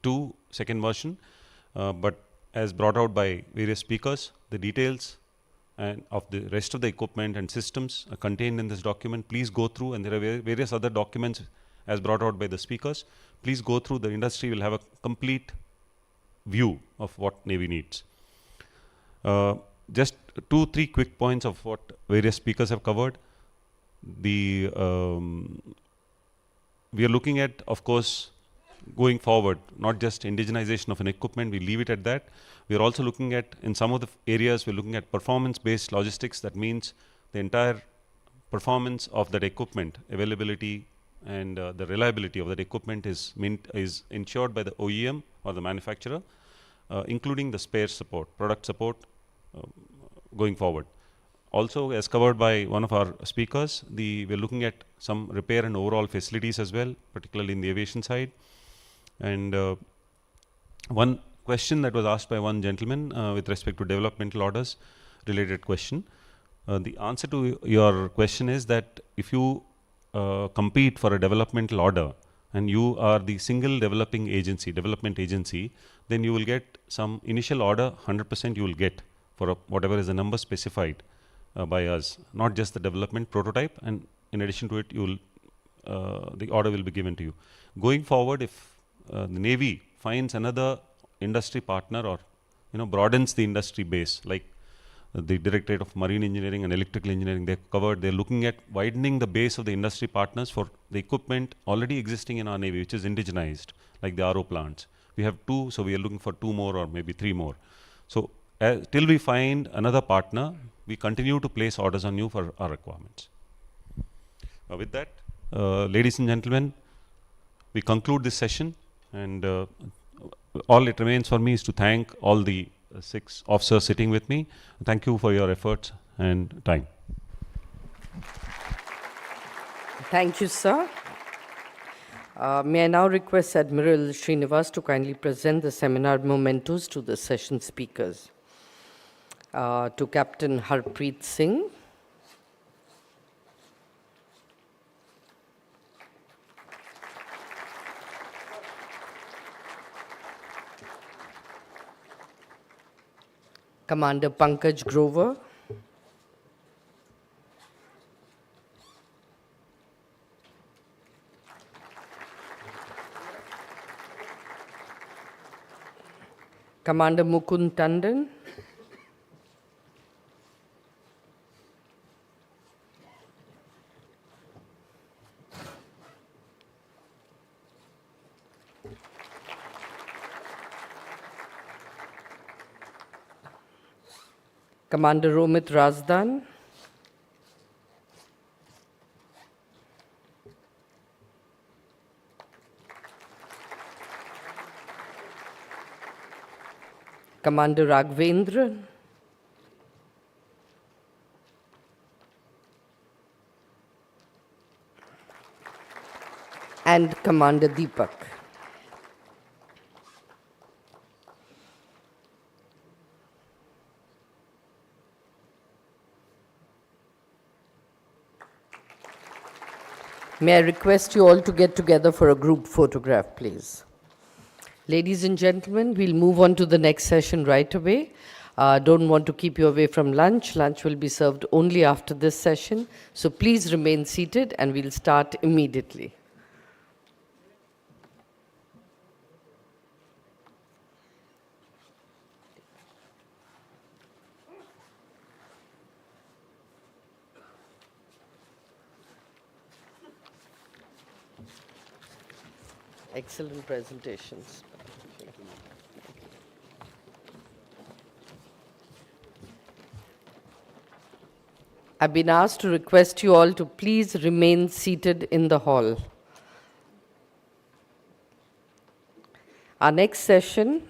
2 second version, but as brought out by various speakers, the details and of the rest of the equipment and systems are contained in this document. Please go through, and there are various other documents as brought out by the speakers. Please go through. The industry will have a complete view of what Navy needs. Just 2-3 quick points of what various speakers have covered. We are looking at, of course, going forward, not just indigenization of an equipment, we leave it at that. We are also looking at, in some of the areas, we're looking at performance-based logistics. That means the entire performance of that equipment, availability and the reliability of that equipment is ensured by the OEM or the manufacturer, including the spare support, product support going forward. Also, as covered by one of our speakers, we're looking at some repair and overall facilities as well, particularly in the aviation side. And one question that was asked by one gentleman with respect to developmental orders, related question. The answer to your question is that if you compete for a developmental order and you are the single development agency, then you will get some initial order, 100% you will get for whatever is the number specified by us, not just the development prototype, and in addition to it, the order will be given to you. Going forward, if the Navy finds another industry partner or broadens the industry base, like the Directorate of Marine Engineering and Electrical Engineering, they're looking at widening the base of the industry partners for the equipment already existing in our Navy, which is indigenized, like the RO plants. We have 2, so we are looking for 2 more or maybe 3 more. So till we find another partner, we continue to place orders on you for our requirements. With that, ladies and gentlemen, we conclude this session, and all it remains for me is to thank all the 6 officers sitting with me. Thank you for your efforts and time. Thank you, sir. May I now request Admiral Srinivas to kindly present the seminar mementos to the session speakers. To Captain Harpreet Singh, Commander Pankaj Grover, Commander Mukund Tandon, Commander Romit Razdan, Commander Raghavendra, and Commander Deepak. May I request you all to get together for a group photograph, please. Ladies and gentlemen, we'll move on to the next session right away. Don't want to keep you away from lunch. Lunch will be served only after this session. So please remain seated and we'll start immediately. Excellent presentations. I've been asked to request you all to please remain seated in the hall. Our next session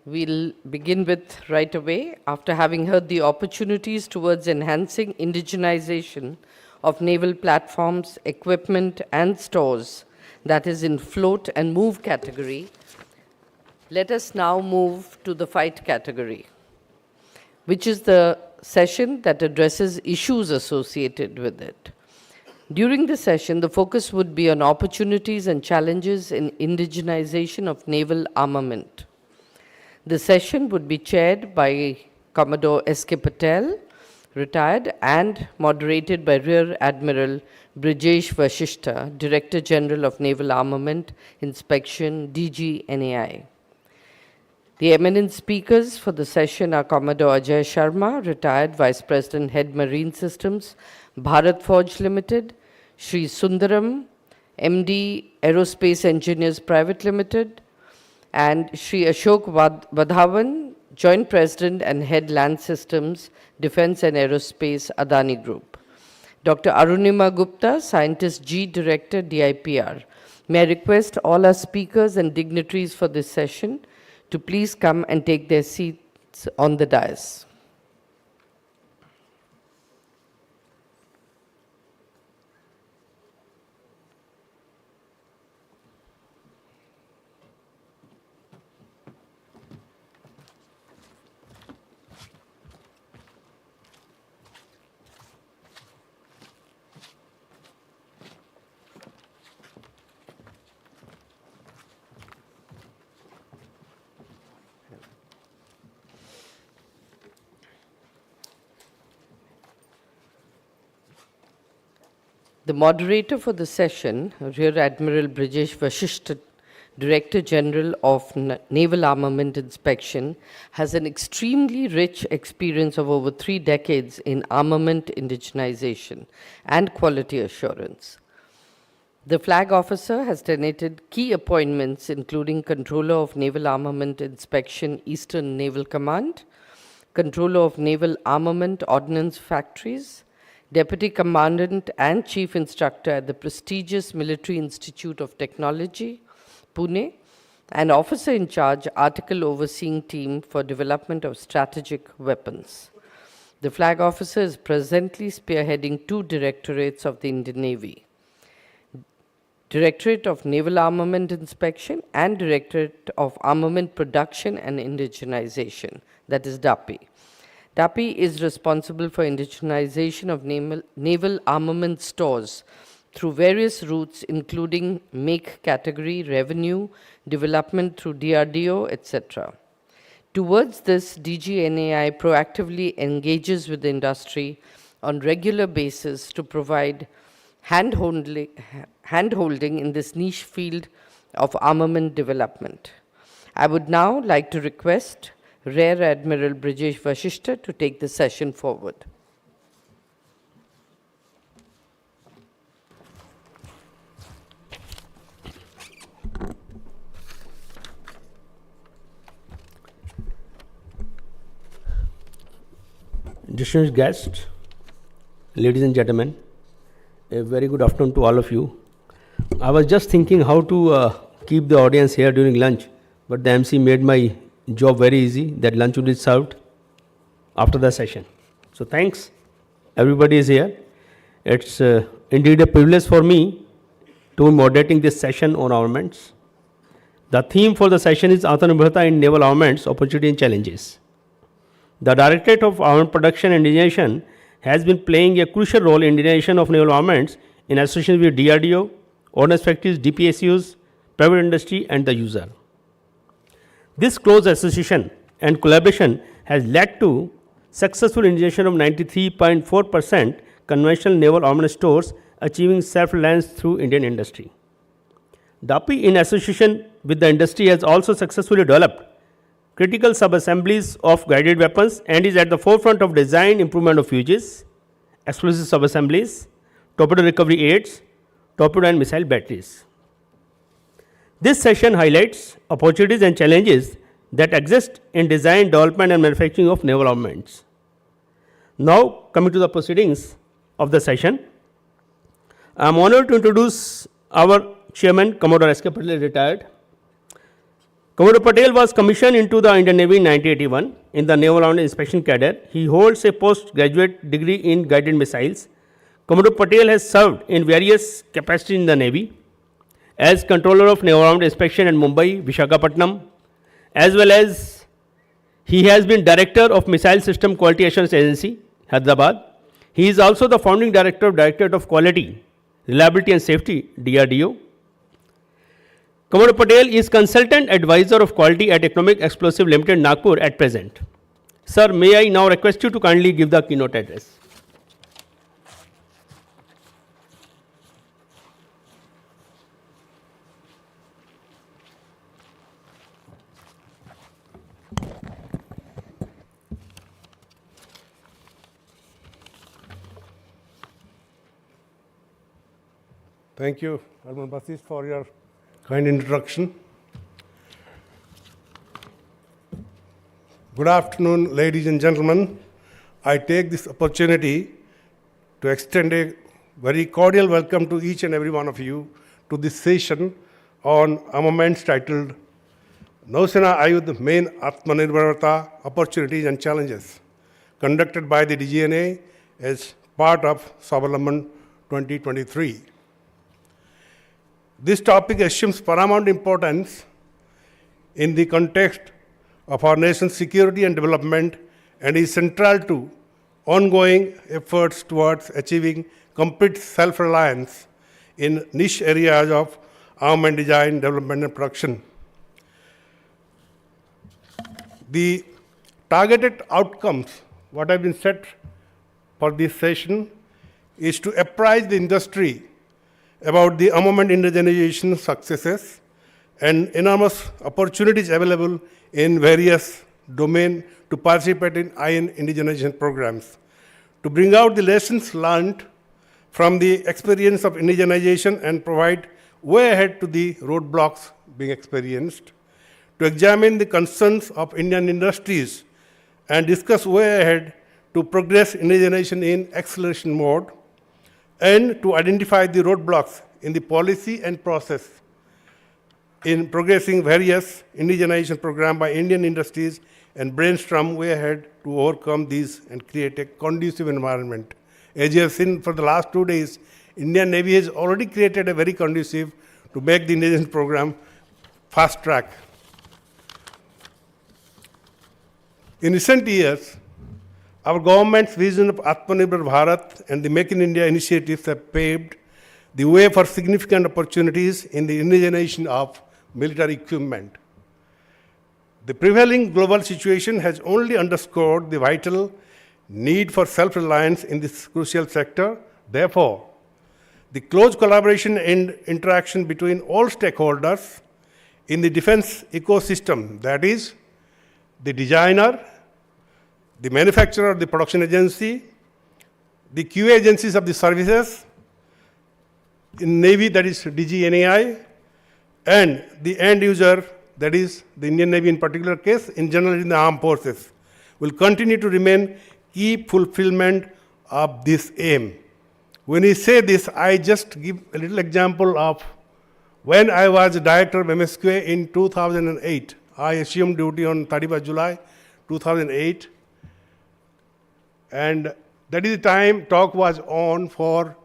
We'll begin with right away. After having heard the opportunities towards enhancing indigenization of naval platforms, equipment, and stores, that is in float and move category, let us now move to the fight category, which is the session that addresses issues associated with it. During the session, the focus would be on opportunities and challenges in indigenization of naval armament. The session would be chaired by Commodore S.K. Patel, retired, and moderated by Rear Admiral Brijesh Vasishtha, Director General of Naval Armament Inspection, DGNAI. The eminent speakers for the session are Commodore Ajay Sharma, retired Vice President, Head Marine Systems, Bharat Forge Limited, Shri Sundaram, MD Aerospace Engineers Private Limited, and Shri Ashok Vadhavan, Joint President and Head Land Systems, Defense and Aerospace, Adani Group. Dr. Arunima Gupta, Scientist G, Director, DIPR. May I request all our speakers and dignitaries for this session to please come and take their seats on the dais. The moderator for the session, Rear Admiral Brijesh Vasishtha, Director General of Naval Armament Inspection, has an extremely rich experience of over 3 decades in armament indigenization and quality assurance. The flag officer has tenated key appointments, including Controller of Naval Armament Inspection, Eastern Naval Command, Controller of Naval Armament Ordnance Factories, Deputy Commandant and Chief Instructor at the prestigious Military Institute of Technology, Pune, and Officer in Charge, Article Overseeing Team for Development of Strategic Weapons. The flag officer is presently spearheading 2 directorates of the Indian Navy, Directorate of Naval Armament Inspection and Directorate of Armament Production and Indigenization, that is DAPI. DAPI is responsible for indigenization of naval armament stores through various routes, including make category, revenue, development through DRDO, etc. Towards this, DGNAI proactively engages with the industry on regular basis to provide hand-holding in this niche field of armament development. I would now like to request Rear Admiral Brijesh Vasishtha to take the session forward. Distinguished guests, ladies and gentlemen, a very good afternoon to all of you. I was just thinking how to keep the audience here during lunch, but the MC made my job very easy, that lunch will be served after the session. So thanks, everybody is here. It's indeed a privilege for me to be moderating this session on armaments. The theme for the session is Atmanirbharta in Naval Armaments, Opportunity and Challenges. The Directorate of Armament Production and Indigenization has been playing a crucial role in indigenization of naval armaments in association with DRDO, ordnance factories, DPSUs, private industry, and the user. This close association and collaboration has led to successful indigenization of 93.4% conventional naval armament stores, achieving self-reliance through Indian industry. DAPI, in association with the industry, has also successfully developed critical sub-assemblies of guided weapons and is at the forefront of design improvement of fuses, explosive sub-assemblies, torpedo recovery aids, torpedo and missile batteries. This session highlights opportunities and challenges that exist in design, development and manufacturing of naval armaments. Now, coming to the proceedings of the session, I am honored to introduce our Chairman, Commodore S.K. Patel, retired. Commodore Patel was commissioned into the Indian Navy in 1981 in the Naval Army Inspection Cadre. He holds a postgraduate degree in guided missiles. Commodore Patel has served in various capacities in the Navy as Controller of Naval Armed Inspection at Mumbai, Visakhapatnam, as well as he has been Director of Missile System Quality Assurance Agency, Hyderabad. He is also the Founding Director of Directorate of Quality, Reliability and Safety, DRDO. Commodore Patel is Consultant Advisor of Quality at Economic Explosive Limited, Nagpur at present. Sir, may I now request you to kindly give the keynote address. Thank you, Arman Basis, for your kind introduction. Good afternoon, ladies and gentlemen. I take this opportunity to extend a very cordial welcome to each and every one of you to this session on armaments titled Nausena Ayudh Main Atmanirbharta Opportunities and Challenges, conducted by the DGNA as part of Swavlamban 2023. This topic assumes paramount importance in the context of our nation's security and development and is central to ongoing efforts towards achieving complete self-reliance in niche areas of armament design, development and production. The targeted outcomes, what have been set for this session, is to apprise the industry about the armament indigenization successes and enormous opportunities available in various domains to participate in iron indigenization programs, to bring out the lessons learned from the experience of indigenization and provide way ahead to the roadblocks being experienced, to examine the concerns of Indian industries and discuss way ahead to progress indigenization in acceleration mode, and to identify the roadblocks in the policy and process in progressing various indigenization programs by Indian industries and brainstorm way ahead to overcome these and create a conducive environment. As you have seen for the last 2 days, Indian Navy has already created a very conducive to make the indigenization program fast track. In recent years, our government's vision of Atmanirbhar Bharat and the Make in India initiatives have paved the way for significant opportunities in the indigenization of military equipment. The prevailing global situation has only underscored the vital need for self-reliance in this crucial sector. Therefore, the close collaboration and interaction between all stakeholders in the defense ecosystem, that is, the designer, the manufacturer, the production agency, the QA agencies of the services, in Navy, that is DGNAI, and the end user, that is the Indian Navy in particular case, in general in the armed forces, will continue to remain key fulfillment of this aim. When we say this, I just give a little example of when I was director of MSQA in 2008. I assumed duty on 31st July 2008. And that is the time talk was on for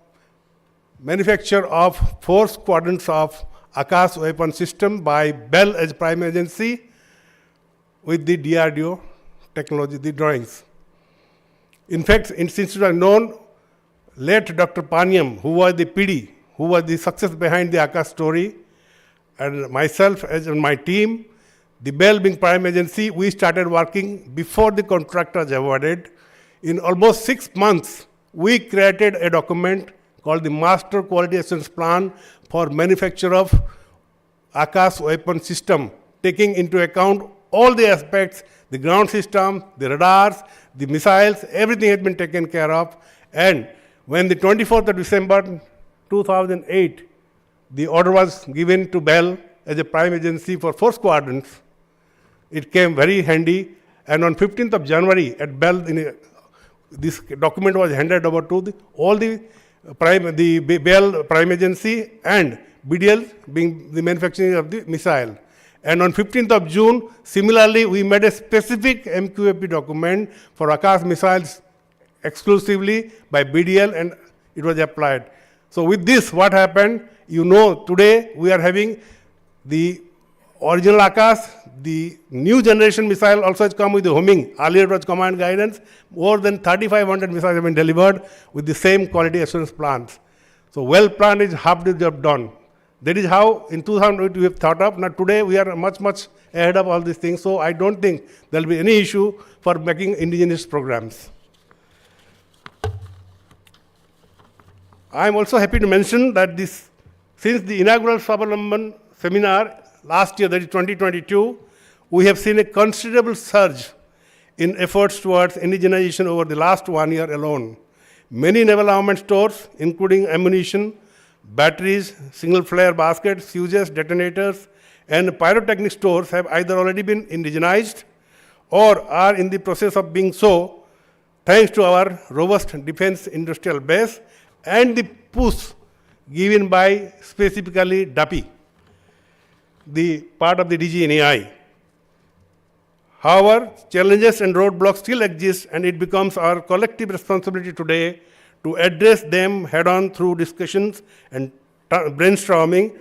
manufacture of 4 squadrons of Akash weapon system by Bell as prime agency with the DRDO technology, the drawings. In fact, since it was known, late Dr. Paniam, who was the PD, who was the success behind the Akash story, and myself as my team, the Bell being prime agency, we started working before the contract was awarded. In almost 6 months, we created a document called the Master Quality Assurance Plan for manufacture of Akash weapon system, taking into account all the aspects, the ground system, the radars, the missiles, everything has been taken care of. And when the 24th of December 2008, the order was given to Bell as a prime agency for 4 squadrons, it came very handy. And on 15th of January at Bell, this document was handed over to all the Bell prime agency and BDL being the manufacturing of the missile. And on 15th of June, similarly, we made a specific MQAP document for Akash missiles exclusively by BDL, and it was applied. So with this, what happened? You know, today we are having the original Akash, the new generation missile also has come with the homing. Earlier it was command guidance. More than 3,500 missiles have been delivered with the same quality assurance plans. So well planned is half the job done. That is how in 2008 we have thought of. Now today we are much ahead of all these things. So I don't think there will be any issue for making indigenous programs. I am also happy to mention that since the inaugural Swavlamban seminar last year, that is 2022, we have seen a considerable surge in efforts towards indigenization over the last 1 year alone. Many naval armament stores, including ammunition, batteries, single flare baskets, fuses, detonators, and pyrotechnic stores have either already been indigenized or are in the process of being so, thanks to our robust defense industrial base and the push given by specifically DAPI, the part of the DGNAI. However, challenges and roadblocks still exist, and it becomes our collective responsibility today to address them head-on through discussions and brainstorming.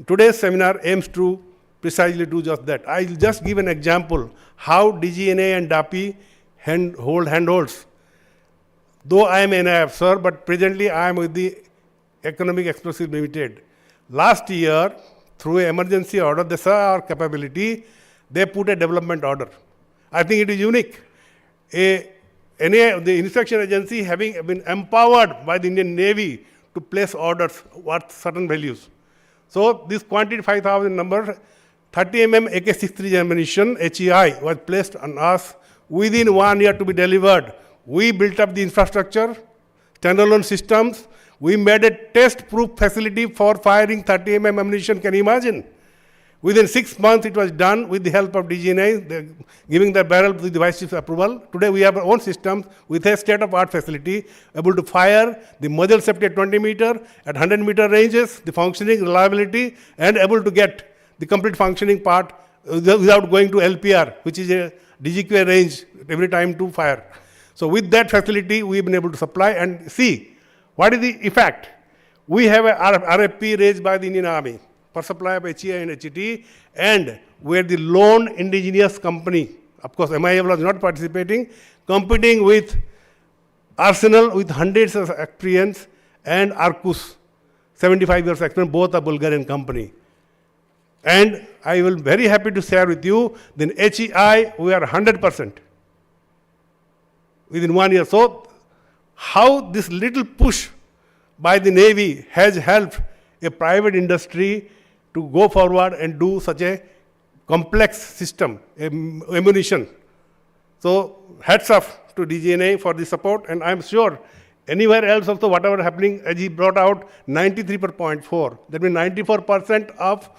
Today's seminar aims to precisely do just that. I'll just give an example how DGNA and DAPI hold handholds. Though I am an officer, but presently I am with the Economic Explosives Limited. Last year, through an emergency order, they saw our capability, they put a development order. I think it is unique. The inspection agency having been empowered by the Indian Navy to place orders worth certain values. So this quantity 5,000 number, 30 mm AK-63 ammunition, HEI, was placed on us within 1 year to be delivered. We built up the infrastructure, standalone systems. We made a test-proof facility for firing 30 mm ammunition. Can you imagine? Within 6 months, it was done with the help of DGNA, giving the barrel with the Vice Chief's approval. Today, we have our own systems with a state-of-art facility, able to fire the muzzle safety at 20 meter, at 100 meter ranges, the functioning, reliability, and able to get the complete functioning part without going to LPR, which is a DGQA range every time to fire. So with that facility, we've been able to supply and see what is the effect. We have a RFP raised by the Indian Army for supply of HEI and HET, and we're the lone indigenous company. Of course, MIF was not participating, competing with Arsenal with hundreds of experience and Arcus, 75 years experience, both a Bulgarian company. And I will very happy to share with you, then HEI, we are 100% within 1 year. So how this little push by the Navy has helped a private industry to go forward and do such a complex system, ammunition. So hats off to DGNA for the support, and I'm sure anywhere else also whatever happening, as he brought out 93.4, that means 94% of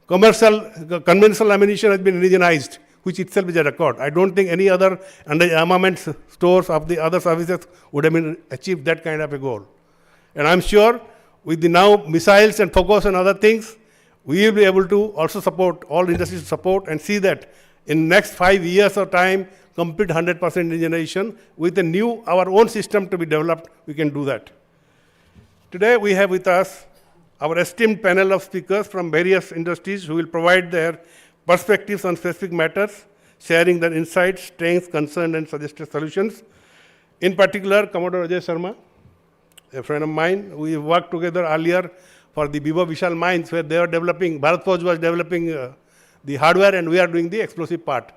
conventional ammunition has been indigenized, which itself is a record. I don't think any other armament stores of the other services would have been achieved that kind of a goal. And I'm sure with the now missiles and focus on other things, we will be able to also support, all industries support, and see that in next 5 years of time, complete 100% indigenization with a new, our own system to be developed, we can do that. Today we have with us our esteemed panel of speakers from various industries who will provide their perspectives on specific matters, sharing their insights, strengths, concerns, and suggested solutions. In particular, Commodore Ajay Sharma, a friend of mine, we worked together earlier for the Bibo Vishal mines where they were developing, Bharat Forge was developing the hardware and we are doing the explosive part.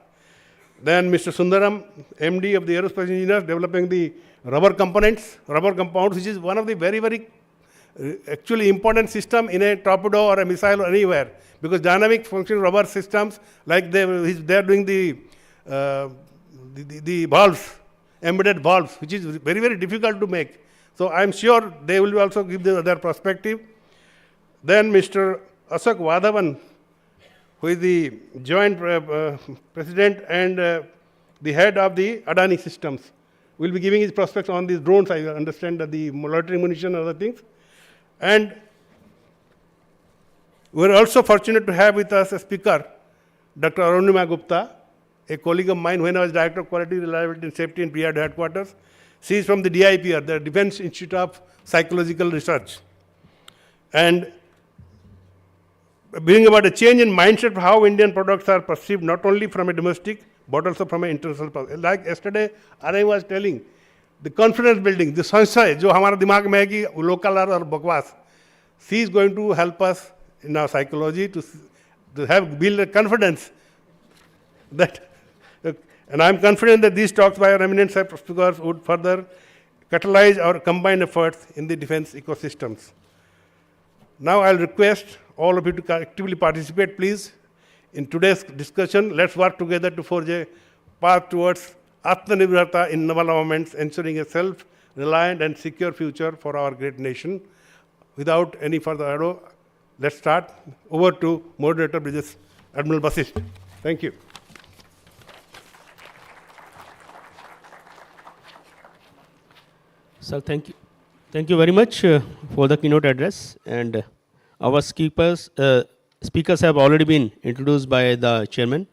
Then Mr. Sundaram, MD of the Aerospace Engineers, developing the rubber components, rubber compounds, which is one of the very, very actually important system in a torpedo or a missile or anywhere. Because dynamic functioning rubber systems, like they are doing the valves, embedded valves, which is very, very difficult to make. So I'm sure they will also give their perspective. Then Mr. Ashok Vadhavan, who is the joint president and the head of the Adani systems, will be giving his prospects on these drones. I understand that the loitering munition and other things. And we're also fortunate to have with us a speaker Dr. Arunima Gupta, a colleague of mine when I was Director of Quality, Reliability and Safety in PRD headquarters. She is from the DIPR, the Defense Institute of Psychological Research. And bring about a change in mindset of how Indian products are perceived not only from a domestic but also from an international perspective. Like yesterday, I was telling, the confidence building, the sansay, जो हमारा दिमाग में है कि local और बकवास, she is going to help us in our psychology to build a confidence that, and I am confident that these talks by our eminent speakers would further catalyze our combined efforts in the defense ecosystems. Now I'll request all of you to actively participate, please. In today's discussion, let's work together to forge a path towards Atmanirbharta in naval armaments, ensuring a self-reliant and secure future for our great nation. Without any further ado, let's start. Over to Moderator Bridges, Admiral Basist. Thank you. Sir, thank you. Thank you very much for the keynote address. And our speakers have already been introduced by the chairman.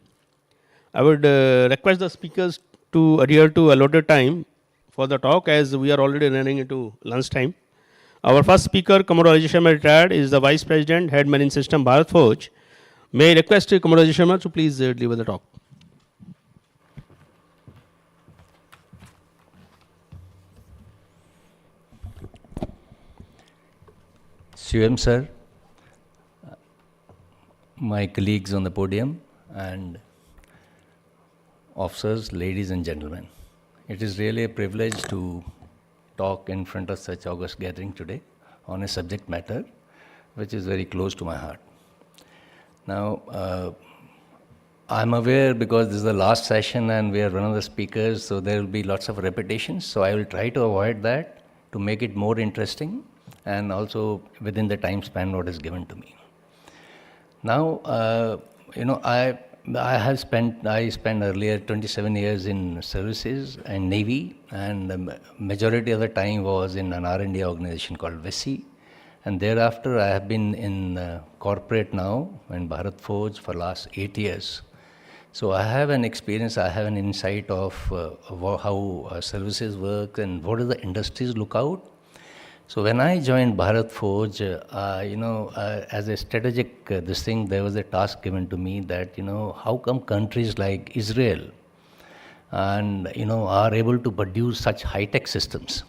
I would request the speakers to adhere to allotted time for the talk, as we are already running into lunch time. Our first speaker, Commodore Ajay Sharma, retired, is the Vice President, Head Marine System, Bharat Forge. May I request Commodore Ajay Sharma to please deliver the talk. CM sir, my colleagues on the podium, and officers, ladies and gentlemen. It is really a privilege to talk in front of such august gathering today on a subject matter which is very close to my heart. Now, I'm aware because this is the last session and we are one of the speakers, so there will be lots of repetitions. So I will try to avoid that to make it more interesting and also within the time span what is given to me. Now, I spent earlier 27 years in services and Navy, and the majority of the time was in an R&D organization called VESI. And thereafter, I have been in corporate now in Bharat Forge for last 8 years. So I have an experience, I have an insight of how services work and what do the industries look out. So when I joined Bharat Forge, as a strategic there was a task given to me that, how come countries like Israel and, are able to produce such high-tech systems?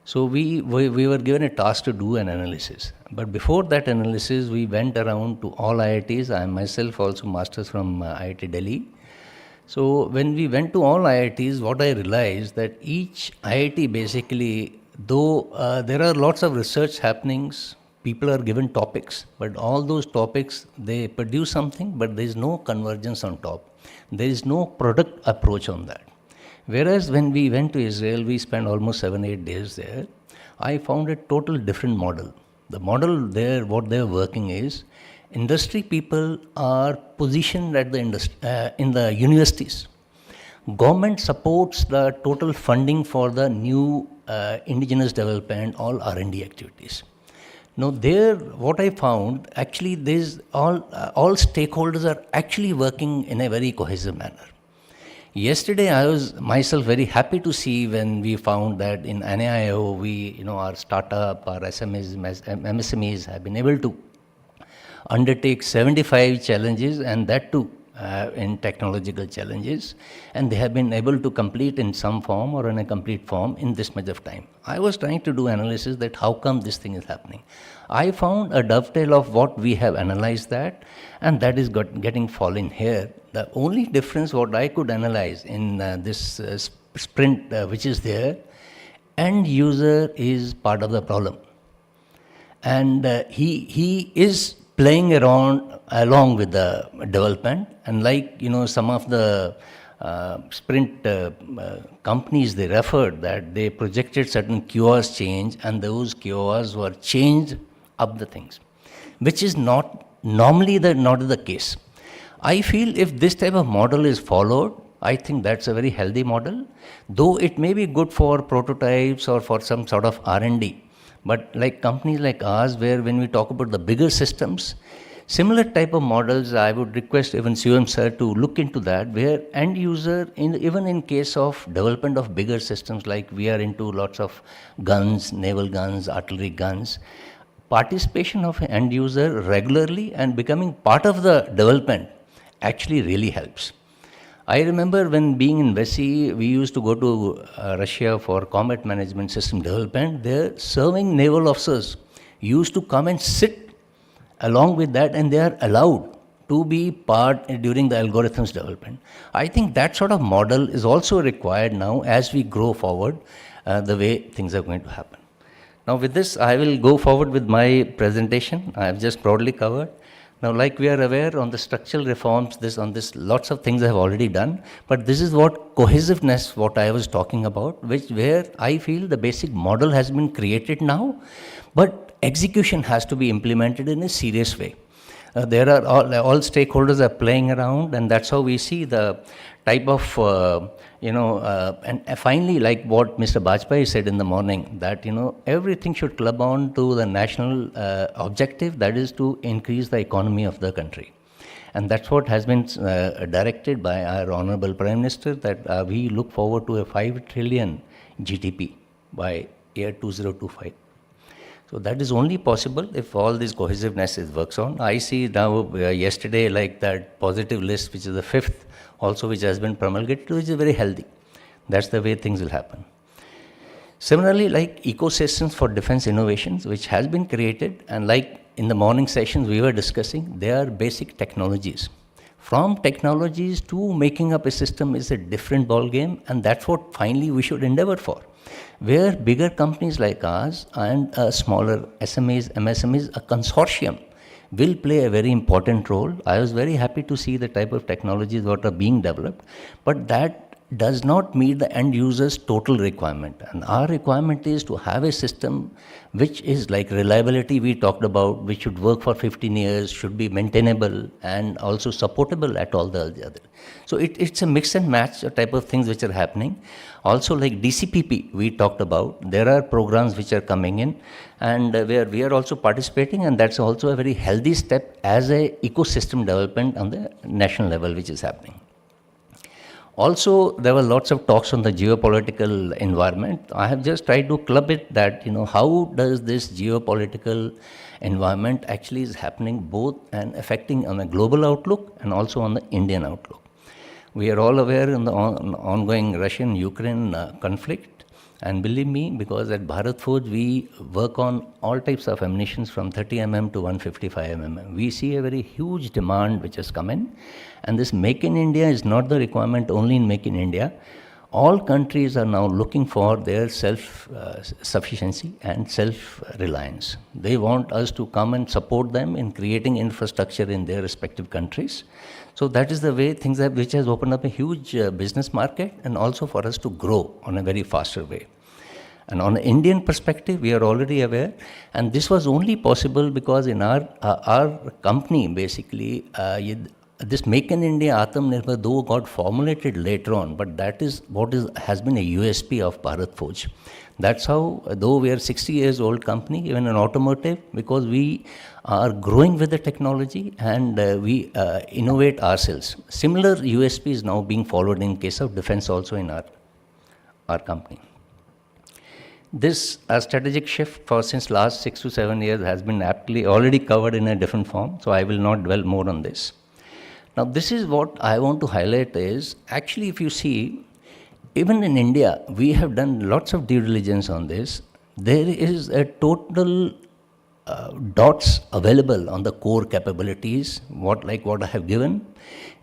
So we were given a task to do an analysis. But before that analysis, we went around to all IITs. I myself also masters from IIT Delhi. So when we went to all IITs, what I realized that each IIT basically, though there are lots of research happenings, people are given topics, but all those topics, they produce something, but there is no convergence on top. There is no product approach on that. Whereas when we went to Israel, we spent almost 7-8 days there. I found a total different model. The model there, what they're working is, industry people are positioned at the in the universities. Government supports the total funding for the new indigenous development, all R&D activities. Now there, what I found, actually there's all stakeholders are actually working in a very cohesive manner. Yesterday, I was myself very happy to see when we found that in NAIO, our startup, our MSMEs have been able to undertake 75 challenges, and that too in technological challenges, and they have been able to complete in some form or in a complete form in this much of time. I was trying to do analysis that how come this thing is happening. I found a dovetail of what we have analyzed that, and that is getting fallen here. The only difference what I could analyze in this sprint which is there, end user is part of the problem. And he is playing around along with the development, and like some of the sprint companies, they referred that they projected certain QRs change, and those QRs were changed up the things, which is not normally not the case. I feel if this type of model is followed, I think that's a very healthy model, though it may be good for prototypes or for some sort of R&D. But like companies like ours, where when we talk about the bigger systems, Similar type of models, I would request even COM sir to look into that, where end user, even in case of development of bigger systems, like we are into lots of guns, naval guns, artillery guns, participation of end user regularly and becoming part of the development actually really helps. I remember when being in VESI, we used to go to Russia for combat management system development. There, serving naval officers used to come and sit along with that, and they are allowed to be part during the algorithms development. I think that sort of model is also required now as we grow forward, the way things are going to happen. Now with this, I will go forward with my presentation. I have just broadly covered. Now, like we are aware on the structural reforms, lots of things I have already done, but this is what cohesiveness, what I was talking about, where I feel the basic model has been created now, but execution has to be implemented in a serious way. There are all stakeholders are playing around, and that's how we see the type of, and finally, like what Mr. Bajpayee said in the morning, that, everything should club on to the national objective, that is to increase the economy of the country. And that's what has been directed by our Honorable Prime Minister, that we look forward to a 5 trillion GDP by year 2025. So that is only possible if all this cohesiveness works on. I see now, yesterday, like that positive list, which is the 5th, also which has been promulgated, which is very healthy. That's the way things will happen. Similarly, like ecosystems for defense innovations, which has been created, and like in the morning sessions we were discussing, they are basic technologies. From technologies to making up a system is a different ball game, and that's what finally we should endeavor for. Where bigger companies like ours and smaller SMEs, MSMEs, a consortium will play a very important role. I was very happy to see the type of technologies that are being developed, but that does not meet the end user's total requirement. And our requirement is to have a system which is like reliability we talked about, which should work for 15 years, should be maintainable and also supportable at all the other. So it's a mix and match type of things which are happening. Also like DCPP we talked about, there are programs which are coming in, and where we are also participating, and that's also a very healthy step as a ecosystem development on the national level which is happening. Also, there were lots of talks on the geopolitical environment. I have just tried to club it that, how does this geopolitical environment actually is happening both and affecting on a global outlook and also on the Indian outlook. We are all aware in the ongoing Russian-Ukraine conflict. And believe me, because at Bharat Forge, we work on all types of ammunitions from 30 mm to 155 mm. We see a very huge demand which has come in. And this Make in India is not the requirement only in Make in India. All countries are now looking for their self-sufficiency and self-reliance. They want us to come and support them in creating infrastructure in their respective countries. So that is the way things have, which has opened up a huge business market, and also for us to grow on a very faster way. And on an Indian perspective, we are already aware, and this was only possible because in our company, basically, this Make in India Atmanirbhar, though got formulated later on, but that is what has been a USP of Bharat Forge. That's how, though we are 60 years old company, even in automotive, because we are growing with the technology and we innovate ourselves. Similar USP is now being followed in case of defense also in our company. This strategic shift for since last 6 to 7 years has been aptly already covered in a different form, so I will not dwell more on this. Now, this is what I want to highlight is, actually, if you see, even in India, we have done lots of due diligence on this. There is a total dots available on the core capabilities, what I have given.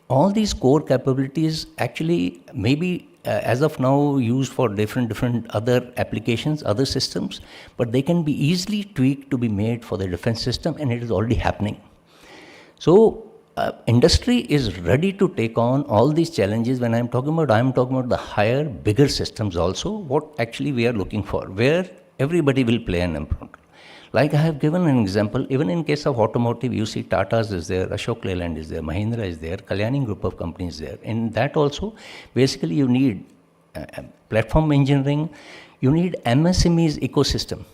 All these core capabilities actually maybe as of now used for different other applications, other systems, but they can be easily tweaked to be made for the defense system, and it is already happening. So industry is ready to take on all these challenges. When I'm talking about the higher, bigger systems also, what actually we are looking for, where everybody will play an important role. Like I have given an example, even in case of automotive, you see Tata's is there, Ashok Leyland is there, Mahindra is there, Kalyani group of companies there. In that also, basically you need platform engineering, you need MSME's ecosystem.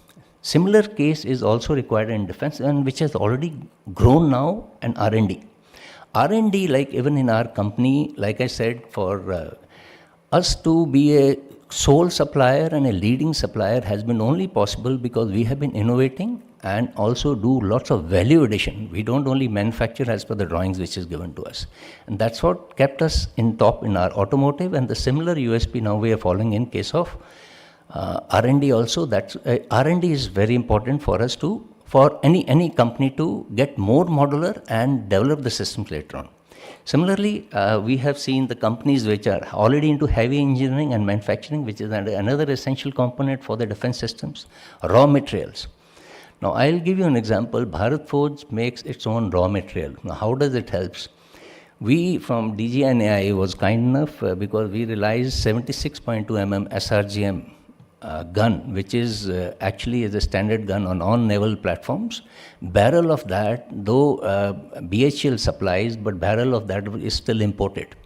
Similar case is also required in defense, and which has already grown now, and R&D. R&D, like even in our company, like I said, for us to be a sole supplier and a leading supplier has been only possible because we have been innovating and also do lots of value addition. We don't only manufacture as per the drawings which is given to us. And that's what kept us in top in our automotive, and the similar USP now we are following in case of R&D also. That's R&D is very important for us to, for any company to get more modular and develop the systems later on. Similarly, we have seen the companies which are already into heavy engineering and manufacturing, which is another essential component for the defense systems, raw materials. Now, I'll give you an example. Bharat Forge makes its own raw material. Now, how does it help? We from DGNAI was kind enough because we realized 76.2 mm SRGM gun, which is actually is a standard gun on naval platforms. Barrel of that, though BHL supplies, but barrel of that is still imported.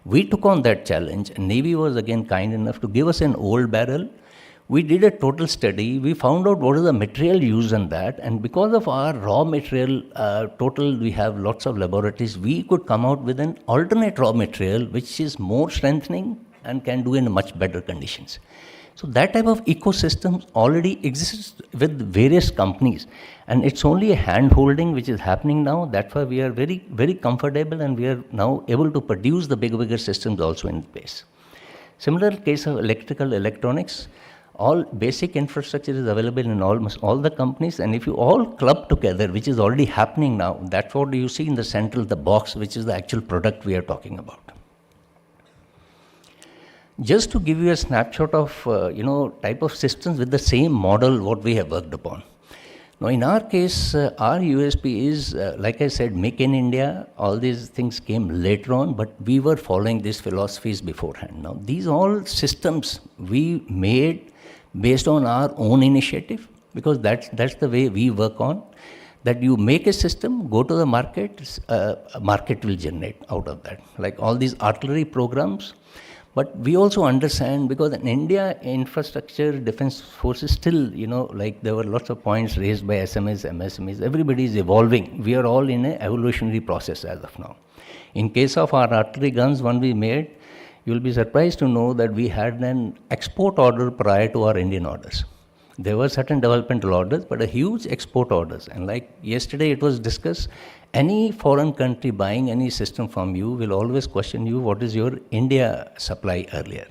We took on that challenge, and Navy was again kind enough to give us an old barrel. We did a total study. We found out what is the material used in that, and because of our raw material total, we have lots of laboratories. We could come out with an alternate raw material which is more strengthening and can do in much better conditions. So that type of ecosystem already exists with various companies, and it's only a hand-holding which is happening now. That's why we are very, very comfortable, and we are now able to produce the bigger systems also in place. Similar case of electrical electronics, all basic infrastructure is available in almost all the companies, and if you all club together, which is already happening now, that's what you see in the central, the box, which is the actual product we are talking about. Just to give you a snapshot of, type of systems with the same model what we have worked upon. Now, in our case, our USP is, like I said, Make in India. All these things came later on, but we were following these philosophies beforehand. Now, these all systems we made based on our own initiative, because that's the way we work on. That you make a system, go to the market, a market will generate out of that. Like all these artillery programs. But we also understand, because in India, infrastructure, defense forces still, like there were lots of points raised by SMEs, MSMEs, everybody is evolving. We are all in an evolutionary process as of now. In case of our artillery guns, one we made, you'll be surprised to know that we had an export order prior to our Indian orders. There were certain developmental orders, but a huge export orders. And like yesterday it was discussed, any foreign country buying any system from you will always question you, what is your India supply earlier.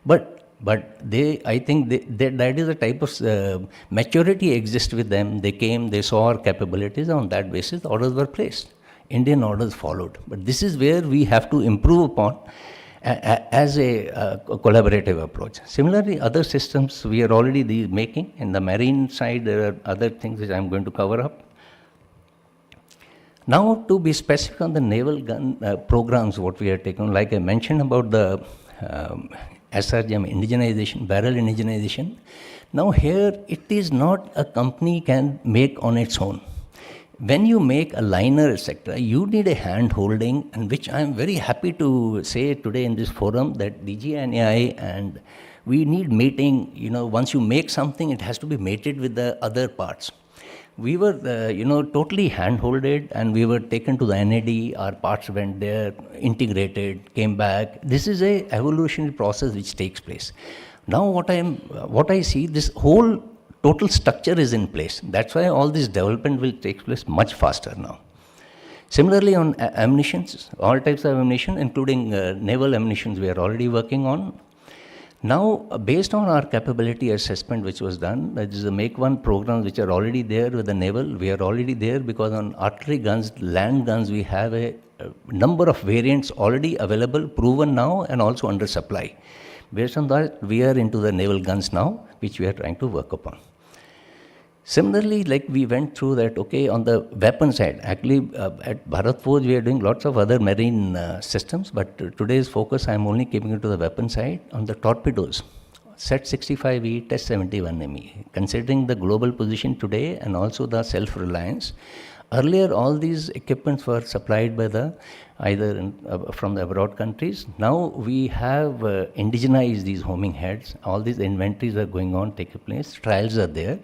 But I think that is a type of maturity exists with them. They came, they saw our capabilities, on that basis the orders were placed. Indian orders followed. But this is where we have to improve upon as a collaborative approach. Similarly, other systems we are already making. In the marine side, there are other things which I'm going to cover up. Now, to be specific on the naval gun programs, what we are taking, like I mentioned about the SRGM indigenization, barrel indigenization. Now here, it is not a company can make on its own. When you make a liner, etc., you need a hand-holding, and which I am very happy to say today in this forum that DGNAI and we need mating. Once you make something, it has to be mated with the other parts. We were, totally hand-holded, and we were taken to the NAD, our parts went there, integrated, came back. This is a evolutionary process which takes place. Now what I see, this whole total structure is in place. That's why all this development will take place much faster now. Similarly, on ammunitions, all types of ammunition, including naval ammunitions, we are already working on. Now, based on our capability assessment which was done, that is the Make One programs which are already there with the naval, we are already there because on artillery guns, land guns, we have a number of variants already available, proven now, and also under supply. Based on that, we are into the naval guns now, which we are trying to work upon. Similarly, like we went through that, okay, on the weapon side, actually at Bharat Forge, we are doing lots of other marine systems, but today's focus, I'm only keeping it to the weapon side. On the torpedoes, Set 65E, Test 71ME, considering the global position today and also the self-reliance. Earlier, all these equipments were supplied by either from the abroad countries. Now we have indigenized these homing heads. All these inventories are going on, taking place. Trials are there.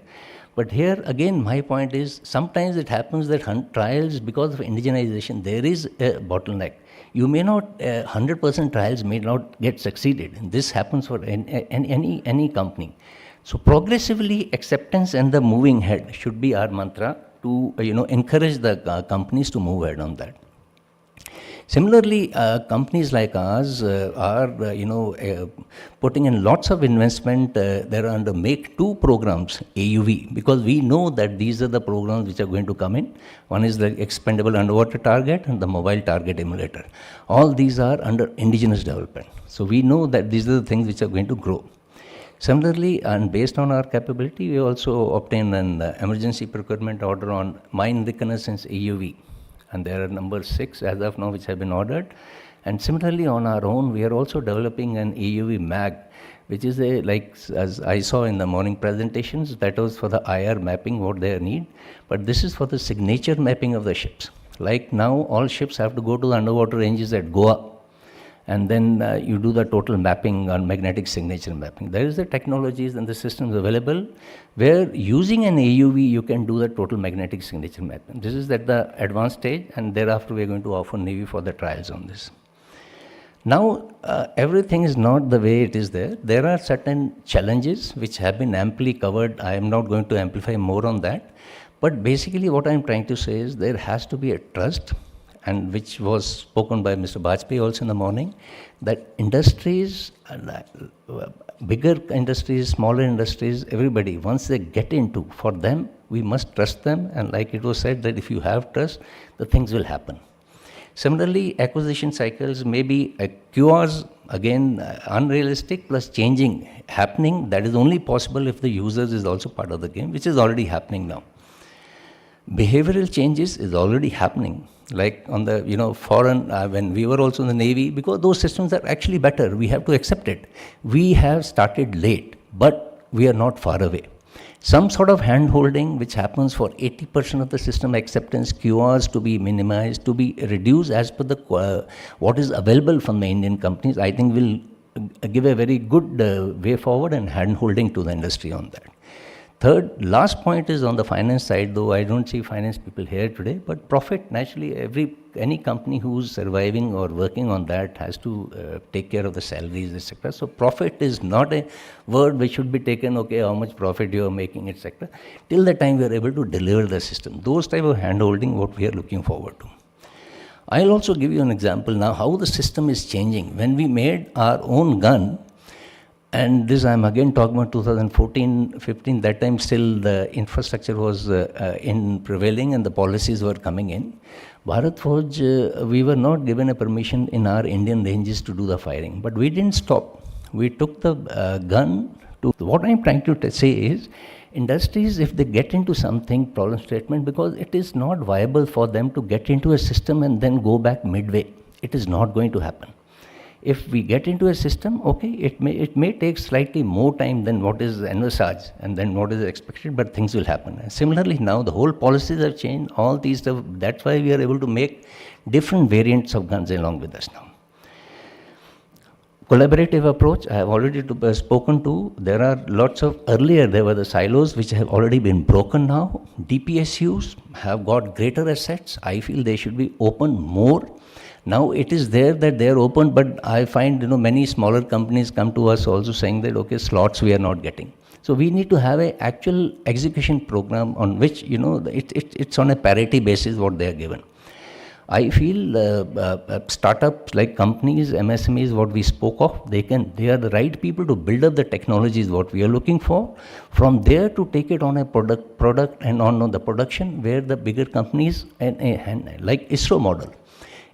But here again, my point is, sometimes it happens that trials, because of indigenization, there is a bottleneck. You may not, 100% trials may not get succeeded. And this happens for any company. So progressively, acceptance and the moving head should be our mantra to encourage the companies to move ahead on that. Similarly, companies like ours are putting in lots of investment. They're under Make 2 programs, AUV, because we know that these are the programs which are going to come in. One is the expendable underwater target and the mobile target emulator. All these are under indigenous development. So we know that these are the things which are going to grow. Similarly, and based on our capability, we also obtained an emergency procurement order on mine reconnaissance AUV. And there are number 6 as of now which have been ordered. And similarly, on our own, we are also developing an AUV MAG, which is as I saw in the morning presentations, that was for the IR mapping, what they need. But this is for the signature mapping of the ships. Like now, all ships have to go to the underwater ranges at Goa. And then you do the total mapping on magnetic signature mapping. There is the technologies and the systems available where using an AUV you can do the total magnetic signature mapping. This is at the advanced stage, and thereafter we are going to offer Navy for the trials on this. Now, everything is not the way it is there. There are certain challenges which have been amply covered. I am not going to amplify more on that. But basically what I am trying to say is there has to be a trust, and which was spoken by Mr. Bajpayee also in the morning, that industries, bigger industries, smaller industries, everybody, once they get into, for them, we must trust them. And like it was said, that if you have trust, the things will happen. Similarly, acquisition cycles may be QRs, again, unrealistic plus changing, happening. That is only possible if the users is also part of the game, which is already happening now. Behavioral changes is already happening. Like on the, foreign, when we were also in the Navy, because those systems are actually better, we have to accept it. We have started late, but we are not far away. Some sort of hand-holding, which happens for 80% of the system acceptance, QRs to be minimized, to be reduced as per the what is available from the Indian companies, I think will give a very good way forward and hand-holding to the industry on that. Third, last point is on the finance side, though I don't see finance people here today, but profit, naturally, any company who's surviving or working on that has to take care of the salaries, etc. So profit is not a word which should be taken, okay, how much profit you are making, etc. Till the time we are able to deliver the system. Those type of hand-holding, what we are looking forward to. I'll also give you an example now, how the system is changing. When we made our own gun, and this I'm again talking about 2014-15, that time still the infrastructure was in prevailing and the policies were coming in. Bharat Forge, we were not given a permission in our Indian ranges to do the firing, but we didn't stop. We took the gun to, what I'm trying to say is, industries, if they get into something, problem statement, because it is not viable for them to get into a system and then go back midway. It is not going to happen. If we get into a system, okay, it may take slightly more time than what is envisaged and then what is expected, but things will happen. And similarly, now the whole policies have changed, all these stuff, that's why we are able to make different variants of guns along with us now. Collaborative approach, I have already spoken to. There are lots of, earlier there were the silos which have already been broken now. DPSUs have got greater assets. I feel they should be open more. Now it is there that they are open, but I find many smaller companies come to us also saying that okay, slots we are not getting. So we need to have an actual execution program on which it's on a parity basis what they are given. I feel startups like companies, MSMEs, what we spoke of, they are the right people to build up the technologies what we are looking for. From there to take it on a product and on the production where the bigger companies and like ISRO model.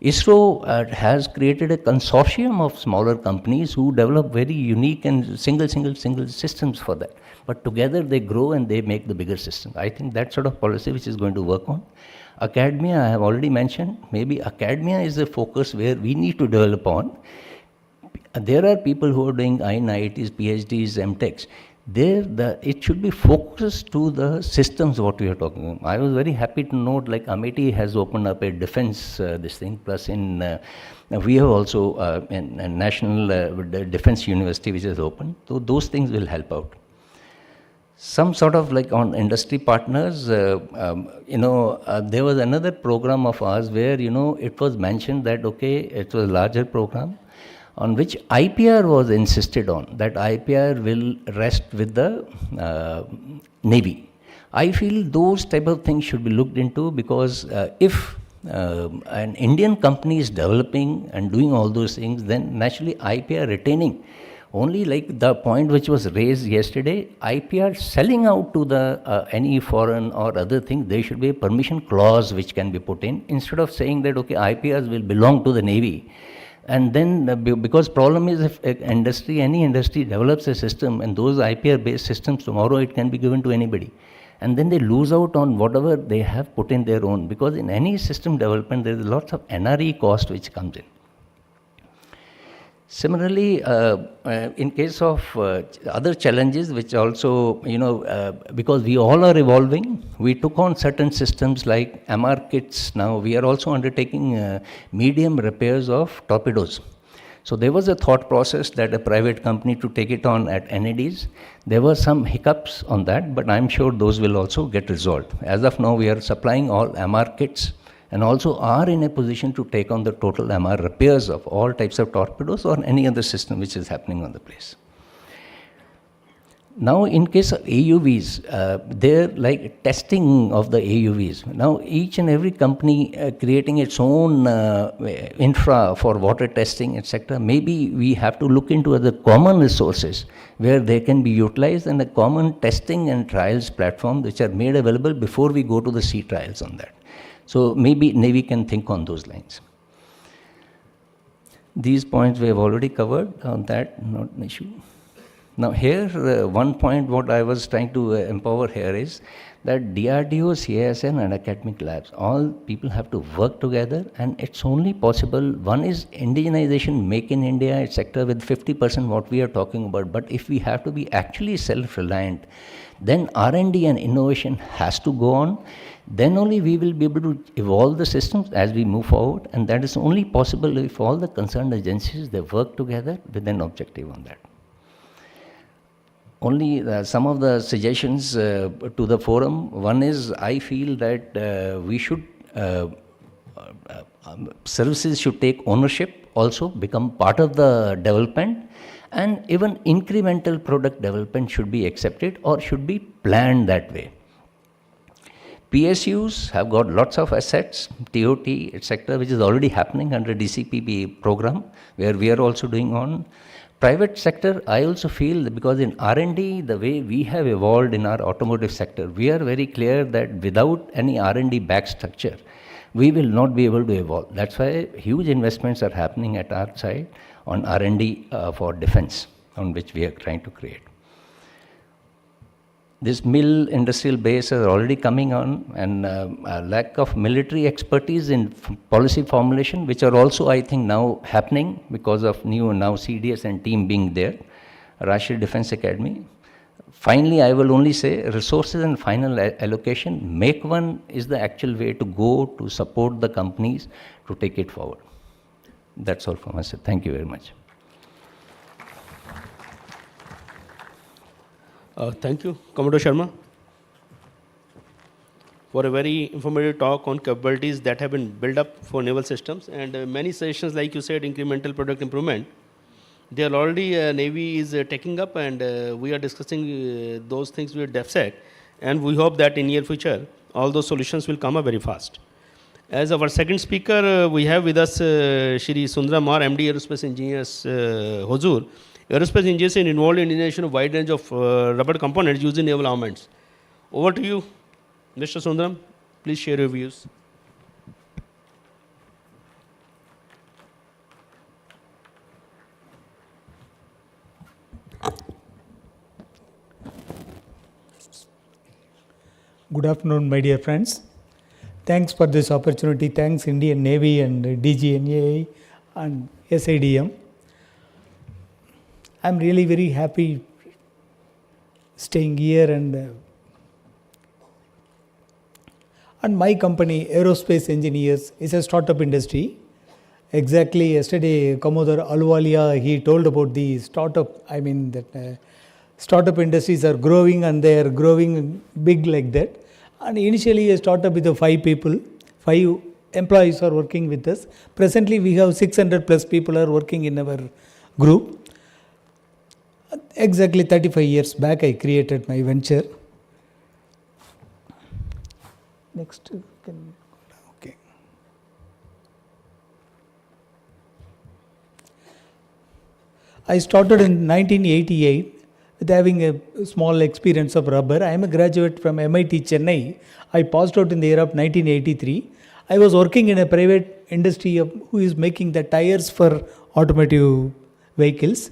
ISRO has created a consortium of smaller companies who develop very unique and single systems for that. But together they grow and they make the bigger system. I think that sort of policy which is going to work on. Academia, I have already mentioned, maybe academia is a focus where we need to develop on. There are people who are doing IITs, PhDs, MTechs. It should be focused to the systems what we are talking about. I was very happy to note like Amity has opened up a defense this thing, plus we have also a National Defense University which is open. So those things will help out. some sort of like on industry partners, there was another program of ours where, it was mentioned that, okay, it was a larger program on which IPR was insisted on, that IPR will rest with the Navy. I feel those type of things should be looked into, because if an Indian company is developing and doing all those things, then naturally IPR retaining. Only like the point which was raised yesterday, IPR selling out to the any foreign or other thing, there should be a permission clause which can be put in, instead of saying that, okay, IPRs will belong to the Navy. And then, because problem is, if any industry develops a system, and those IPR-based systems, tomorrow it can be given to anybody. And then they lose out on whatever they have put in their own, because in any system development, there is lots of NRE cost which comes in. Similarly, in case of other challenges, which also, because we all are evolving, we took on certain systems like MR kits. Now we are also undertaking medium repairs of torpedoes. So there was a thought process that a private company to take it on at NADs. There were some hiccups on that, but I'm sure those will also get resolved. As of now, we are supplying all MR kits, and also are in a position to take on the total MR repairs of all types of torpedoes or any other system which is happening on the place. Now, in case of AUVs, they're like testing of the AUVs. Now, each and every company creating its own infra for water testing, etc. Maybe we have to look into other common resources where they can be utilized, and a common testing and trials platform which are made available before we go to the sea trials on that. So maybe Navy can think on those lines. These points we have already covered on that, not an issue. Now here, one point what I was trying to empower here is that DRDO, CISN and academic labs, all people have to work together, and it's only possible. One is indigenization, make in India, etc. with 50% what we are talking about. But if we have to be actually self-reliant, then R&D and innovation has to go on. Then only we will be able to evolve the systems as we move forward, and that is only possible if all the concerned agencies, they work together with an objective on that. Only some of the suggestions to the forum. One is, I feel that we should, services should take ownership also, become part of the development, and even incremental product development should be accepted or should be planned that way. PSUs have got lots of assets, TOT, etc., which is already happening under DCPP program, where we are also doing on. Private sector, I also feel that because in R&D, the way we have evolved in our automotive sector, we are very clear that without any R&D back structure, we will not be able to evolve. That's why huge investments are happening at our side on R&D for defense, on which we are trying to create. This mill industrial base is already coming on, and a lack of military expertise in policy formulation, which are also, I think, now happening because of new now CDS and team being there, Rashtriya Defense Academy. Finally, I will only say resources and final allocation, make one is the actual way to go to support the companies to take it forward. That's all from us. Thank you very much. Thank you, Commodore Sharma, for a very informative talk on capabilities that have been built up for naval systems, and many sessions, like you said, incremental product improvement. They are already, Navy is taking up, and we are discussing those things with DefSec, and we hope that in near future, all those solutions will come up very fast. As our second speaker, we have with us Shri Sundaram R, MD Aerospace Engineers, Hosur. Aerospace engineers are involved in indigenization of wide range of rubber components used in naval armaments. Over to you, Mr. Sundaram. Please share your views. Good afternoon, my dear friends. Thanks for this opportunity. Thanks Indian Navy and DGNA and SIDM. I'm really very happy staying here, and my company, Aerospace Engineers, is a startup industry. Exactly yesterday, Commodore Alwalia, he told about the startup, startup industries are growing and they are growing big like that. And initially a startup with 5 people, 5 employees are working with us. Presently we have 600 plus people are working in our group. Exactly 35 years back I created my venture. Next, okay. I started in 1988 with having a small experience of rubber. I am a graduate from MIT Chennai. I passed out in the year of 1983. I was working in a private industry who is making the tires for automotive vehicles.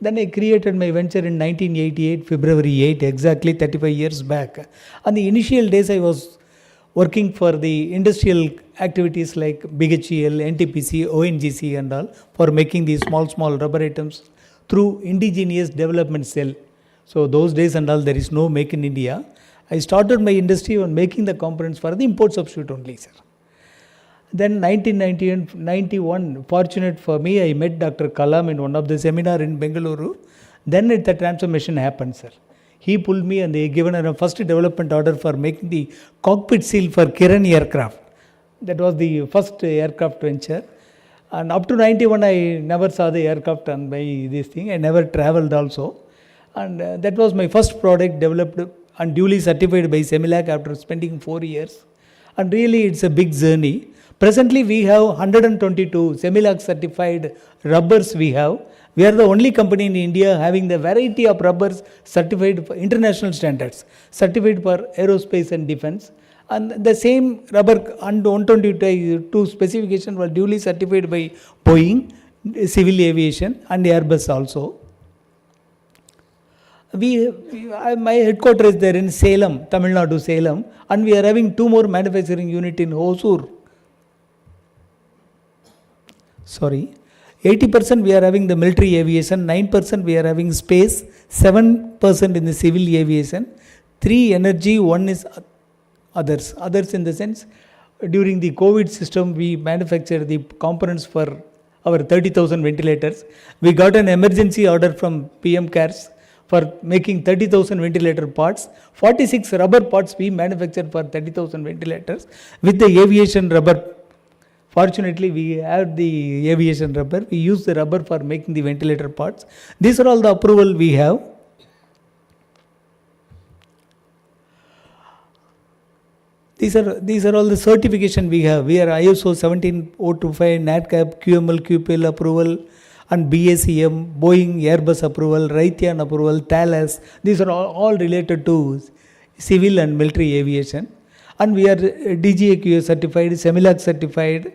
Then I created my venture in 1988, February 8, exactly 35 years back. On the initial days, I was working for the industrial activities like BHEL, NTPC, ONGC and all for making these small rubber items through indigenous development cell. So those days and all there is no make in India. I started my industry on making the components for the import substitute only, sir. Then 1991, fortunate for me, I met Dr. Kalam in one of the seminar in Bengaluru. Then the transformation happened, sir. He pulled me and they given a first development order for making the cockpit seal for Kiran aircraft. That was the first aircraft venture. And up to 91, I never saw the aircraft on my this thing. I never traveled also. And that was my first product developed and duly certified by Semilac after spending 4 years. And really it's a big journey. Presently we have 122 Semilac certified rubbers we have. We are the only company in India having the variety of rubbers certified for international standards, certified for aerospace and defense. And the same rubber and 122 specification were duly certified by Boeing, Civil Aviation and Airbus also. My headquarters is there in Salem, Tamil Nadu, Salem, and we are having 2 more manufacturing units in Hosur. 80% we are having the military aviation, 9% we are having space, 7% in the civil aviation, 3 energy, 1 is others. Others in the sense, during the COVID system, we manufactured the components for our 30,000 ventilators. We got an emergency order from PM CARES for making 30,000 ventilator parts. 46 rubber parts we manufactured for 30,000 ventilators with the aviation rubber. Fortunately, we have the aviation rubber. We use the rubber for making the ventilator parts. These are all the approval we have. These are all the certification we have. We are ISO 17025, NADCAP, QML, QPL approval, and BACM, Boeing, Airbus approval, Raytheon approval, Thales. These are all related to civil and military aviation. And we are DGAQA certified, Semilac certified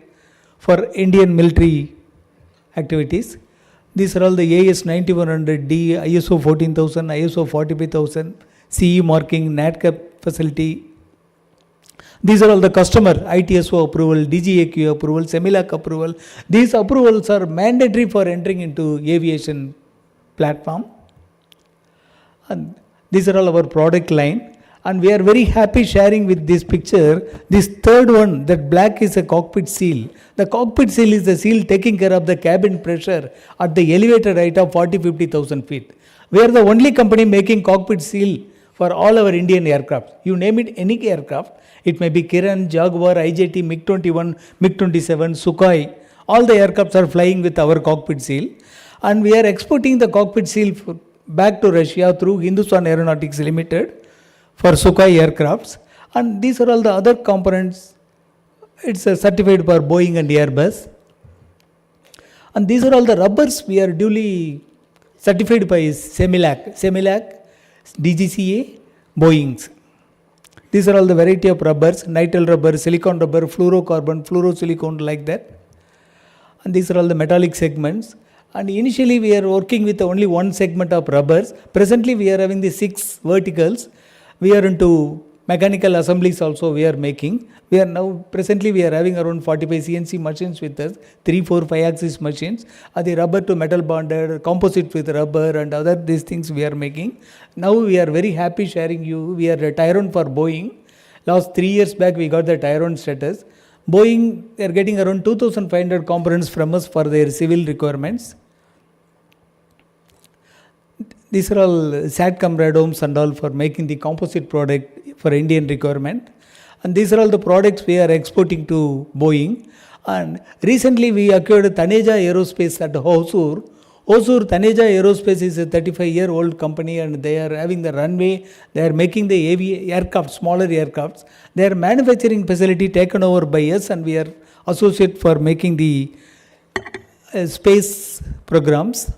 for Indian military activities. These are all the AS 9100D, ISO 14000, ISO 45000, CE marking, NADCAP facility. These are all the customer ITSO approval, DGAQA approval, Semilac approval. These approvals are mandatory for entering into aviation platform. And these are all our product line. And we are very happy sharing with this picture. This third one, that black is a cockpit seal. The cockpit seal is the seal taking care of the cabin pressure at the elevated height of 40-50,000 feet. We are the only company making cockpit seal for all our Indian aircraft. You name it, any aircraft. It may be Kiran, Jaguar, IJT, MiG-21, MiG-27, Sukhoi. All the aircrafts are flying with our cockpit seal. And we are exporting the cockpit seal back to Russia through Hindustan Aeronautics Limited for Sukhoi aircrafts. And these are all the other components. It's certified for Boeing and Airbus. And these are all the rubbers we are duly certified by Semilac, DGCA, Boeing's. These are all the variety of rubbers, nitrile rubber, silicon rubber, fluorocarbon, fluorosilicone, like that. And these are all the metallic segments. And initially we are working with only one segment of rubbers. Presently we are having the 6 verticals. We are into mechanical assemblies also we are making. We are now, presently we are having around 45 CNC machines with us, 3, 4, 5 axis machines. The rubber to metal bonded, composite with rubber and other these things we are making. Now we are very happy sharing you. We are a tier 1 for Boeing. Last 3 years back we got the tier 1 status. Boeing, they are getting around 2,500 components from us for their civil requirements. these are all SATCOM radomes and all for making the composite product for Indian requirement. And these are all the products we are exporting to Boeing. And recently we acquired Taneja Aerospace at Hosur. Hosur Taneja Aerospace is a 35-year-old company and they are having the runway. They are making the aircraft, smaller aircrafts. Their manufacturing facility taken over by us and we are associate for making the space programs.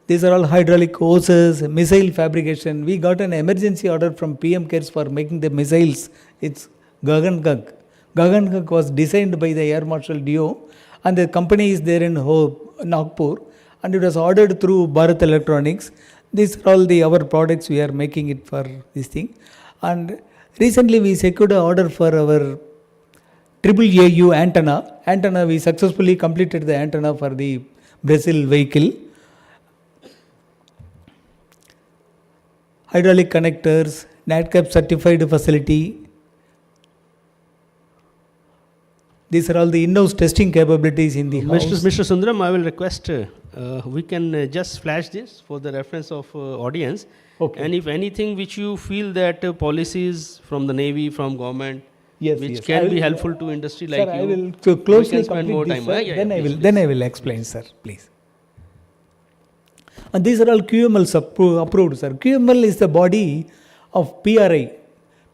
These are all hydraulic hoses, missile fabrication. We got an emergency order from PM CARES for making the missiles. It's Gagan-Gag. Gagan-Gag was designed by the Air Marshal DO and the company is there in Nagpur and it was ordered through Bharat Electronics. These are all our products we are making it for this thing. And recently we secured an order for our AAAU antenna. Antenna, we successfully completed the antenna for the Brazil vehicle. Hydraulic connectors, NADCAP certified facility. These are all the in-house testing capabilities in the house. Mr. Sundaram, I will request we can just flash this for the reference of audience. Okay. And if anything which you feel that policies from the Navy, from government, Yes, which yes. can be helpful to industry like Sir, you, I will to closely we can spend complete more this, time. sir. Please, Then I will explain, sir, please. And these are all QML approved, sir. QML is the body of PRI.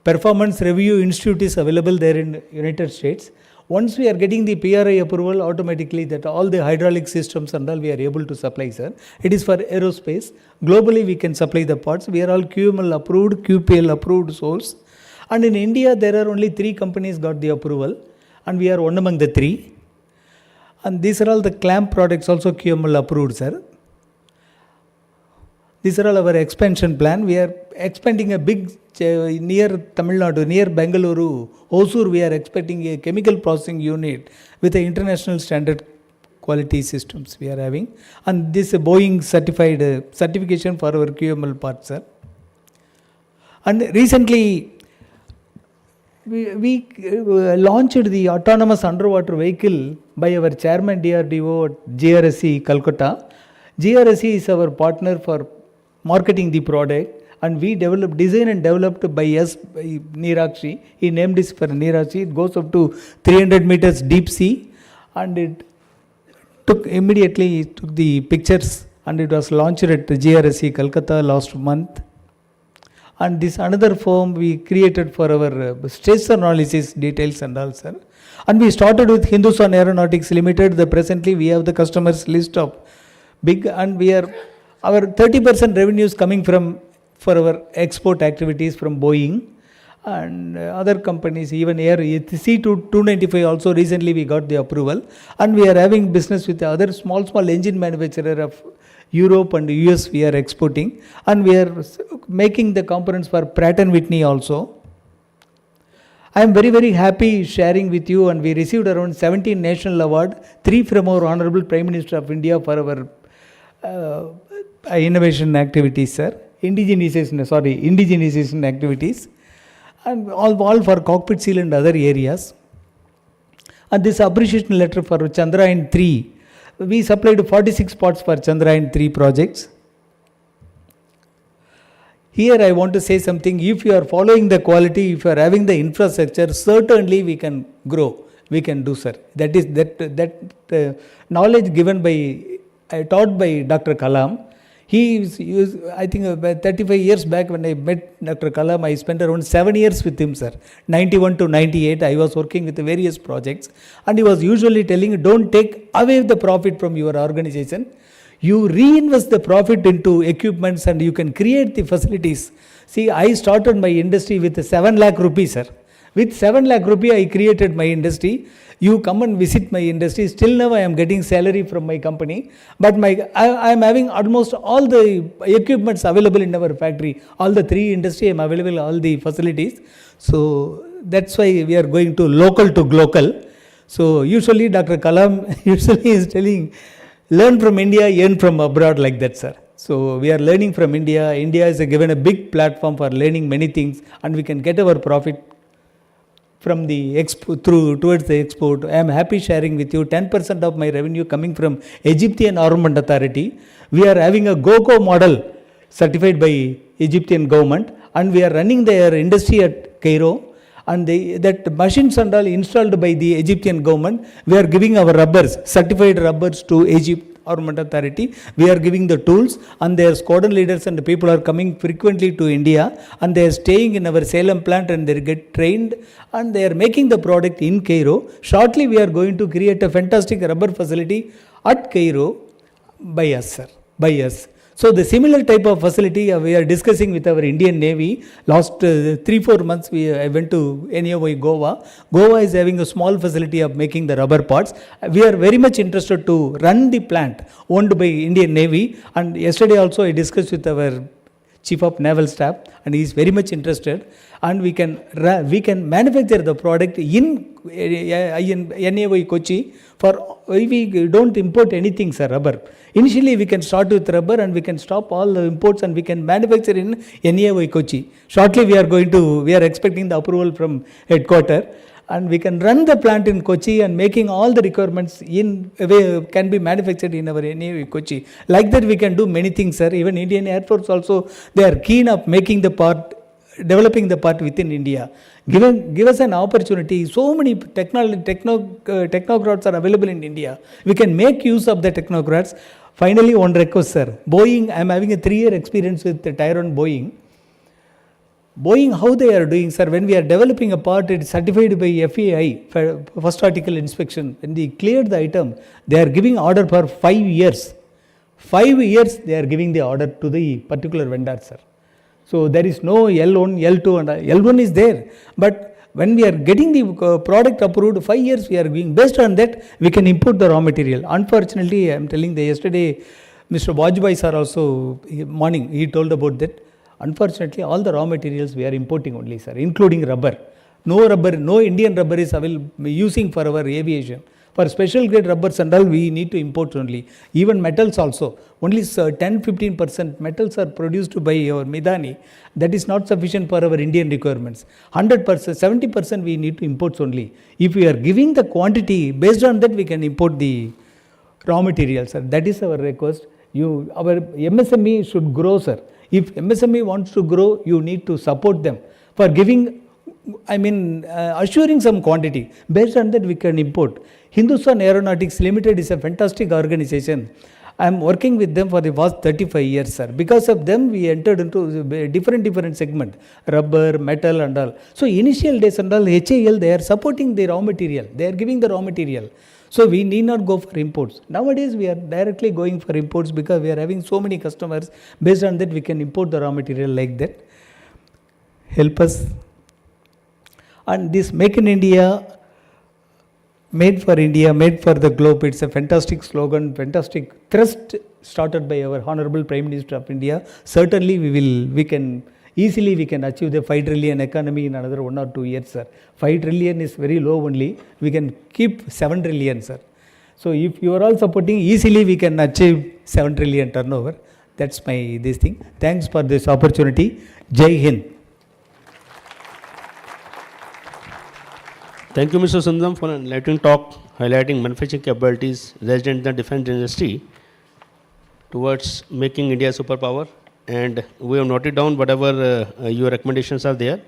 Performance Review Institute is available there in United States. Once we are getting the PRI approval, automatically that all the hydraulic systems and all we are able to supply, sir. It is for aerospace. Globally, we can supply the parts. We are all QML approved, QPL approved source. And in India, there are only 3 companies got the approval. And we are one among the 3. And these are all the clamp products also QML approved, sir. These are all our expansion plan. We are expanding a big near Tamil Nadu, near Bengaluru, Hosur. We are expecting a chemical processing unit with the international standard quality systems we are having. And this Boeing certified certification for our QML parts, sir. And recently, we launched the autonomous underwater vehicle by our chairman DRDO at GRSE Calcutta. GRSE is our partner for marketing the product and we designed and developed by us, by Neerakshi. He named this for Neerakshi. It goes up to 300 meters deep sea and it took the pictures and it was launched at GRSE Calcutta last month. And this another form we created for our stress analysis details and all, sir. And we started with Hindustan Aeronautics Limited. Presently we have the customers list of big and we are our 30% revenue is coming from for our export activities from Boeing and other companies, even C295 also recently we got the approval and we are having business with the other small engine manufacturer of Europe and US we are exporting and we are making the components for Pratt & Whitney also. I am very happy sharing with you and we received around 17 national award, 3 from our Honorable Prime Minister of India for our innovation activities, sir. Indigenization activities and all for cockpit seal and other areas. And this appreciation letter for Chandrayaan 3. We supplied 46 parts for Chandrayaan 3 projects. Here I want to say something. If you are following the quality, if you are having the infrastructure, certainly we can grow. We can do, sir. That is that knowledge given taught by Dr. Kalam. I think about 35 years back when I met Dr. Kalam, I spent around 7 years with him, sir. 91 to 98, I was working with various projects. And he was usually telling, don't take away the profit from your organization. You reinvest the profit into equipments and you can create the facilities. See, I started my industry with 7 lakh rupees, sir. With 7 lakh rupees, I created my industry. You come and visit my industry. Still now I am getting salary from my company. But I am having almost all the equipments available in our factory. All the 3 industry I am available, all the facilities. So that's why we are going to local to global. So usually Dr. Kalam is telling, learn from India, earn from abroad, like that, sir. So we are learning from India. India is given a big platform for learning many things and we can get our profit from the through towards the export. I am happy sharing with you 10% of my revenue coming from Egyptian Armament Authority. We are having a GOCO model certified by Egyptian government, and we are running their industry at Cairo. And that machines and all installed by the Egyptian government, we are giving our rubbers, certified rubbers to Egypt Armament Authority. We are giving the tools, and their squadron leaders and the people are coming frequently to India, and they are staying in our Salem plant, and they get trained, and they are making the product in Cairo. Shortly we are going to create a fantastic rubber facility at Cairo by us, sir, by us. So the similar type of facility we are discussing with our Indian Navy. Last 3-4 months I went to NAOI Goa. Goa is having a small facility of making the rubber parts. We are very much interested to run the plant owned by Indian Navy, and yesterday also I discussed with our Chief of Naval Staff, and he is very much interested, and we can manufacture the product in NAOI Kochi. We don't import anything, sir, rubber. Initially we can start with rubber, and we can stop all the imports, and we can manufacture in NAOI Kochi. Shortly we are expecting the approval from headquarters, and we can run the plant in Kochi, and making all the requirements can be manufactured in our NAOI Kochi. Like that we can do many things, sir. Even Indian Air Force also, they are keen of making the part, developing the part within India. Give us an opportunity. So many technocrats are available in India. We can make use of the technocrats. Finally, one request, sir. Boeing, I am having a 3-year experience with the Tyrone Boeing. Boeing, how they are doing, sir, when we are developing a part, it is certified by FAI, first article inspection. When they cleared the item, they are giving order for 5 years. 5 years they are giving the order to the particular vendor, sir. So there is no L1, L2, and L1 is there. But when we are getting the product approved, 5 years we are going. Based on that, we can import the raw material. Unfortunately, I am telling that yesterday, Mr. Vajpayee sir also, morning, he told about that. Unfortunately, all the raw materials we are importing only, sir, including rubber. No rubber, no Indian rubber is available using for our aviation. For special grade rubbers and all, we need to import only. Even metals also. Only 10-15% metals are produced by our Midani. That is not sufficient for our Indian requirements. 100%, 70% we need to import only. If we are giving the quantity, based on that we can import the raw materials, sir. That is our request. Our MSME should grow, sir. If MSME wants to grow, you need to support them for giving, assuring some quantity. Based on that, we can import. Hindustan Aeronautics Limited is a fantastic organization. I am working with them for the past 35 years, sir. Because of them, we entered into different segment, rubber, metal and all. So initial days and all, HAL, they are supporting the raw material. They are giving the raw material. So we need not go for imports. Nowadays, we are directly going for imports because we are having so many customers. Based on that, we can import the raw material like that. Help us. And this Make in India, made for India, made for the globe, it's a fantastic slogan, fantastic thrust started by our Honorable Prime Minister of India. Certainly we can achieve the 5 trillion economy in another 1 or 2 years, sir. 5 trillion is very low only. We can keep 7 trillion, sir. So if you are all supporting, easily we can achieve 7 trillion turnover. That's this thing. Thanks for this opportunity. Jai Hind. Thank you, Mr. Sundram, for an enlightening talk highlighting manufacturing capabilities resident in the defense industry towards making India a superpower. And we have noted down whatever your recommendations are there.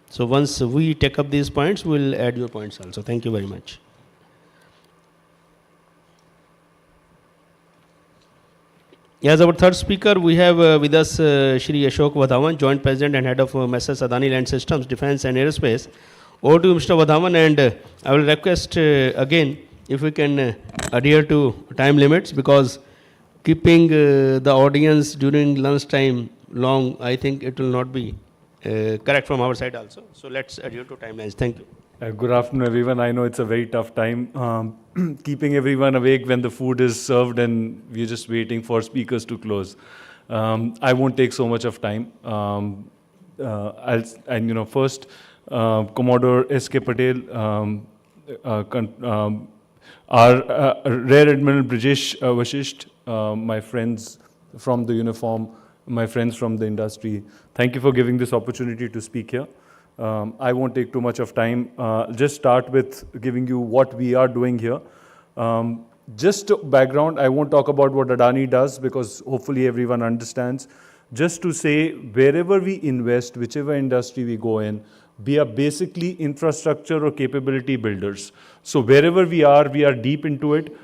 So once we take up these points, we will add your points also. Thank you very much. As our third speaker, we have with us Shri Ashok Vadhavan, Joint President and Head of Messrs. Adani Land Systems, Defense and Aerospace. Over to Mr. Vadhavan, and I will request again if we can adhere to time limits, because keeping the audience during lunch time long, I think it will not be correct from our side also. So let's adhere to timelines. Thank you. Good afternoon, everyone. I know it's a very tough time keeping everyone awake when the food is served and we're just waiting for speakers to close. I won't take so much of time. First, Commodore S.K. Patel, our Rear Admiral Brijesh Vashisht, my friends from the uniform, my friends from the industry, thank you for giving this opportunity to speak here. I won't take too much of time. Just start with giving you what we are doing here. Just background, I won't talk about what Adani does because hopefully everyone understands. Just to say, wherever we invest, whichever industry we go in, we are basically infrastructure or capability builders. So wherever we are deep into it.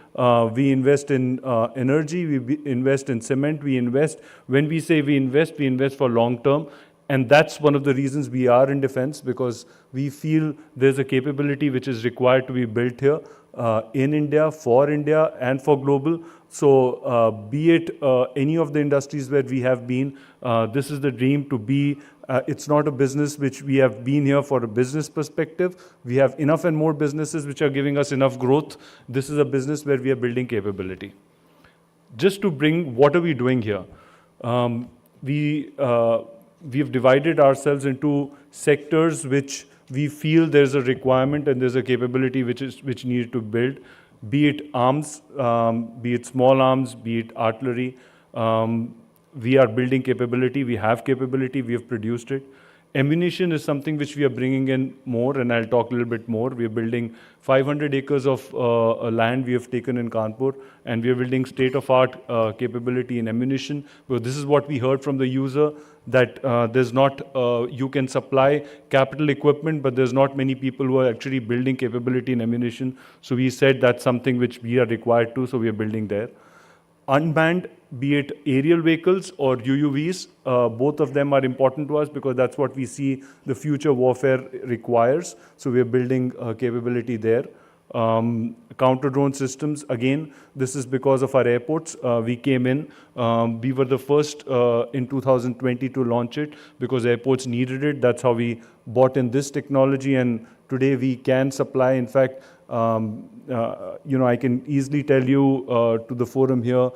We invest in energy, we invest in cement, we invest. When we say we invest for long term. And that's one of the reasons we are in defense, because we feel there's a capability which is required to be built here in India, and for global. So be it any of the industries where we have been, this is the dream to be. It's not a business which we have been here for a business perspective. We have enough and more businesses which are giving us enough growth. This is a business where we are building capability. Just to bring, what are we doing here? We have divided ourselves into sectors which we feel there's a requirement and there's a capability which needed to build, be it arms, be it small arms, be it artillery. We are building capability, we have capability, we have produced it. Ammunition is something which we are bringing in more, and I'll talk a little bit more. We are building 500 acres of land we have taken in Kanpur, and we are building state-of-art capability in ammunition. Because this is what we heard from the user, that there's not, you can supply capital equipment, but there's not many people who are actually building capability in ammunition. So we said that's something which we are required to, so we are building there. Unmanned, be it aerial vehicles or UUVs, both of them are important to us because that's what we see the future warfare requires. So we are building capability there. Counter-drone systems, again, this is because of our airports. We came in, we were the first in 2020 to launch it because airports needed it. That's how we bought in this technology, and today we can supply. In fact, I can easily tell you to the forum here,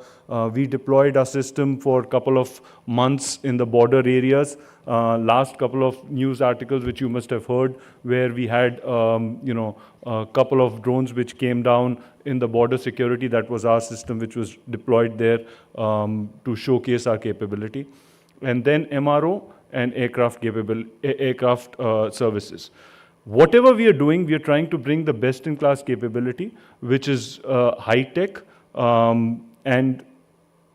we deployed our system for a couple of months in the border areas. Last couple of news articles which you must have heard, where we had a couple of drones which came down in the border security. That was our system which was deployed there to showcase our capability. And then MRO and aircraft services. Whatever we are doing, we are trying to bring the best-in-class capability, which is high-tech and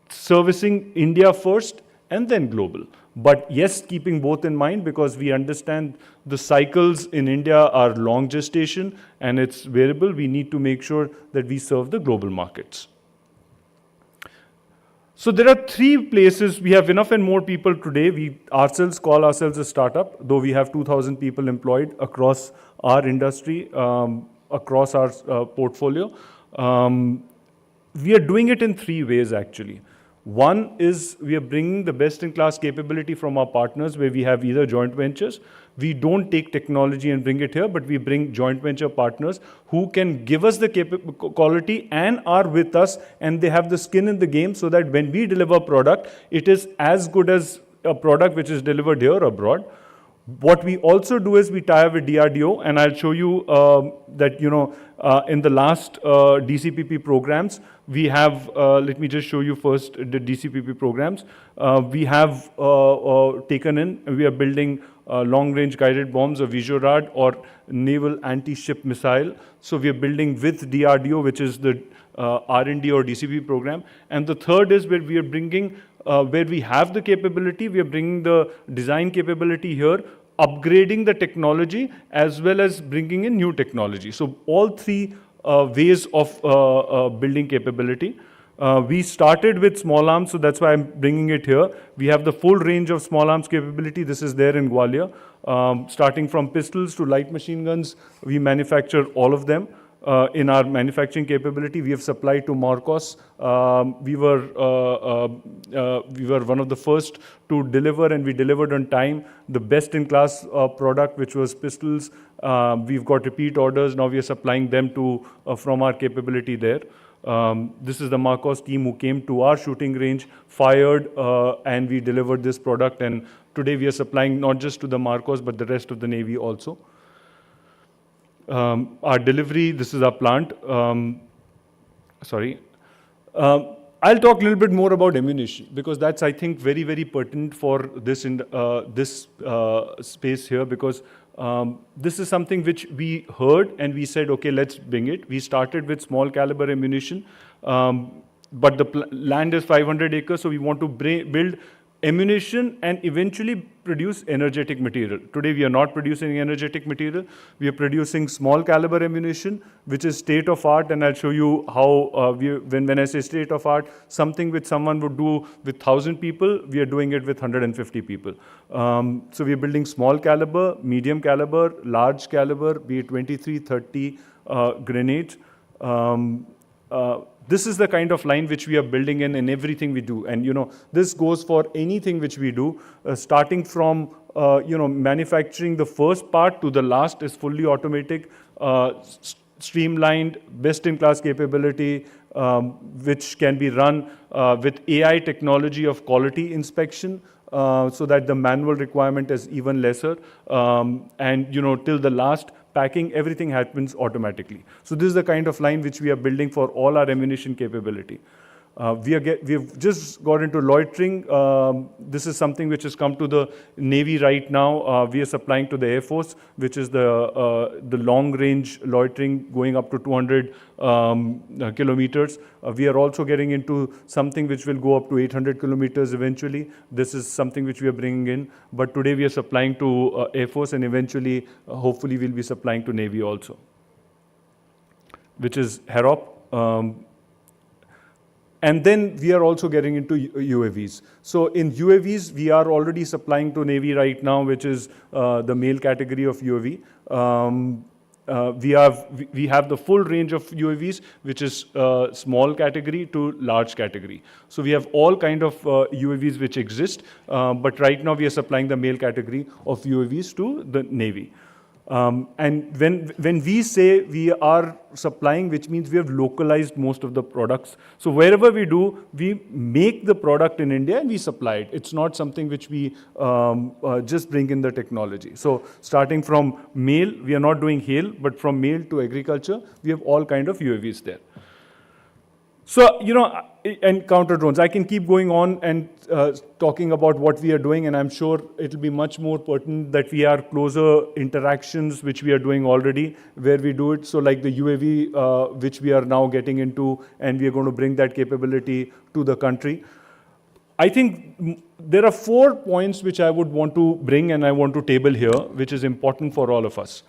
servicing India first and then global. But yes, keeping both in mind, because we understand the cycles in India are long gestation and it's variable. We need to make sure that we serve the global markets. So there are three places. We have enough and more people today. We ourselves call ourselves a startup, though we have 2,000 people employed across our industry, across our portfolio. We are doing it in three ways, actually. One is we are bringing the best-in-class capability from our partners, where we have either joint ventures. We don't take technology and bring it here, but we bring joint venture partners who can give us the quality and are with us, and they have the skin in the game, so that when we deliver product, it is as good as a product which is delivered here or abroad. What we also do is we tie up with DRDO, and I'll show you that, in the last DCPP programs, we have, let me just show you first the DCPP programs. We have taken in, we are building long-range guided bombs or Vizorad or naval anti-ship missile. So we are building with DRDO, which is the R&D or DCPP program. And the third is where we are bringing, where we have the capability, we are bringing the design capability here, upgrading the technology, as well as bringing in new technology. So all three ways of building capability. We started with small arms, so that's why I'm bringing it here. We have the full range of small arms capability. This is there in Gwalior. Starting from pistols to light machine guns, we manufacture all of them. In our manufacturing capability, we have supplied to Marcos. We were one of the first to deliver, and we delivered on time the best-in-class product, which was pistols. We've got repeat orders. Now we are supplying them to from our capability there. This is the Marcos team who came to our shooting range, fired, and we delivered this product. And today we are supplying not just to the Marcos, but the rest of the Navy also. Our delivery, this is our plant. I'll talk a little bit more about ammunition, because that's, I think, very, very pertinent for this in this space here, because This is something which we heard and we said, okay, let's bring it. We started with small caliber ammunition, but the land is 500 acres, so we want to build ammunition and eventually produce energetic material. Today we are not producing energetic material. We are producing small caliber ammunition, which is state of art, and I'll show you how, when I say state of art, something which someone would do with 1,000 people, we are doing it with 150 people. So we are building small caliber, medium caliber, large caliber, be it 23, 30 grenades. This is the kind of line which we are building in everything we do. And, this goes for anything which we do, starting from, manufacturing the first part to the last is fully automatic, streamlined, best-in-class capability, which can be run with AI technology of quality inspection, so that the manual requirement is even lesser. And, till the last packing, everything happens automatically. So this is the kind of line which we are building for all our ammunition capability. We have just got into loitering. This is something which has come to the Navy right now. We are supplying to the Air Force, which is the long-range loitering going up to 200 kilometers. We are also getting into something which will go up to 800 kilometers eventually. This is something which we are bringing in. But today we are supplying to Air Force, and eventually, hopefully, we'll be supplying to Navy also, which is HEROP. And then we are also getting into UAVs. So in UAVs, we are already supplying to Navy right now, which is the male category of UAV. We have the full range of UAVs, which is small category to large category. So we have all kind of UAVs which exist, but right now we are supplying the male category of UAVs to the Navy. And when we say we are supplying, which means we have localized most of the products. So wherever we do, we make the product in India and we supply it. It's not something which we just bring in the technology. So starting from mail, we are not doing hail, but from mail to agriculture, we have all kind of UAVs there. So, and counter drones. I can keep going on and talking about what we are doing, and I'm sure it'll be much more pertinent that we are closer interactions, which we are doing already, where we do it. So like the UAV, which we are now getting into, and we are going to bring that capability to the country. I think there are 4 points which I would want to bring and I want to table here, which is important for all of us.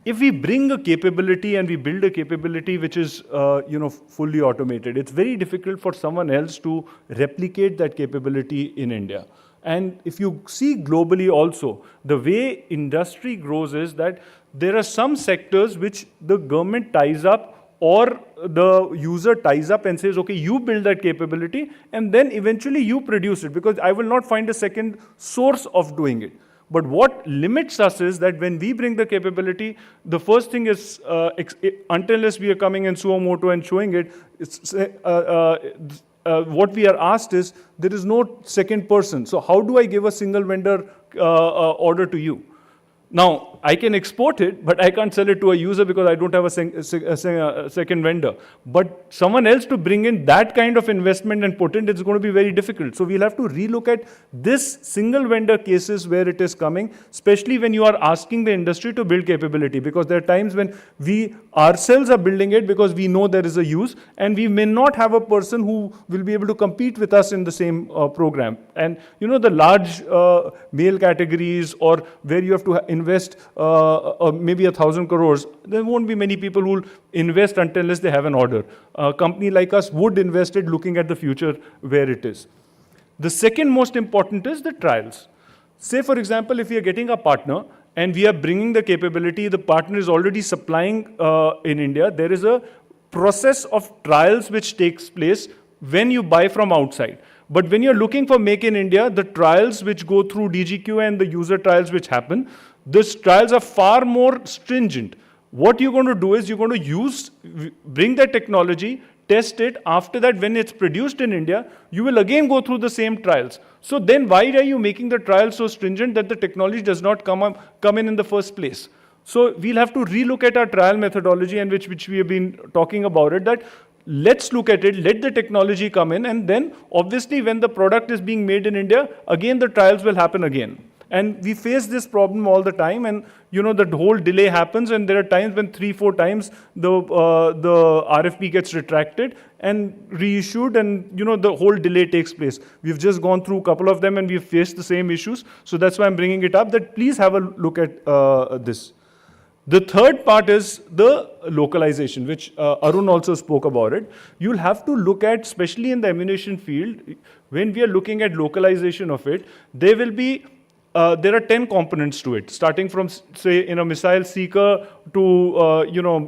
If we bring a capability and we build a capability which is fully automated, it's very difficult for someone else to replicate that capability in India. And if you see globally also, the way industry grows is that there are some sectors which the government ties up or the user ties up and says, okay, you build that capability and then eventually you produce it, because I will not find a second source of doing it. But what limits us is that when we bring the capability, the first thing is, until we are coming in suo moto and showing it, what we are asked is, there is no second person. So how do I give a single vendor order to you? Now, I can export it, but I can't sell it to a user because I don't have a second vendor. But someone else to bring in that kind of investment and put in, it's going to be very difficult. So we'll have to relook at this single vendor cases where it is coming, especially when you are asking the industry to build capability, because there are times when we ourselves are building it because we know there is a use, and we may not have a person who will be able to compete with us in the same program. And the large male categories, or where you have to invest maybe 1,000 crores, there won't be many people who will invest unless they have an order. A company like us would invest it looking at the future where it is. The second most important is the trials. Say, for example, if we are getting a partner and we are bringing the capability, the partner is already supplying in India, there is a process of trials which takes place when you buy from outside. But when you're looking for Make in India, the trials which go through DGQ and the user trials which happen, these trials are far more stringent. What you're going to do is you're going to bring that technology, test it. After that, when it's produced in India, you will again go through the same trials. So then why are you making the trials so stringent that the technology does not come in the first place? So we'll have to relook at our trial methodology, and which we have been talking about it, that let's look at it, let the technology come in, and then obviously when the product is being made in India, again the trials will happen again. And we face this problem all the time, and the whole delay happens, and there are times when 3-4 times the RFP gets retracted and reissued, and the whole delay takes place. We've just gone through a couple of them, and we've faced the same issues. So that's why I'm bringing it up, that please have a look at this. The third part is the localization, which Arun also spoke about it. You'll have to look at, especially in the ammunition field, when we are looking at localization of it, there are 10 components to it, starting from, say, in a missile seeker to,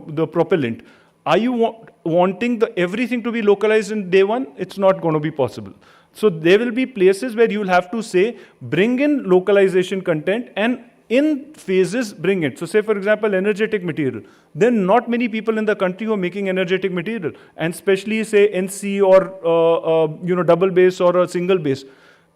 the propellant. Are you wanting everything to be localized in day one? It's not going to be possible. So there will be places where you'll have to say, bring in localization content, and in phases bring it. So say, for example, energetic material. There are not many people in the country who are making energetic material, and especially say NC or double base or a single base.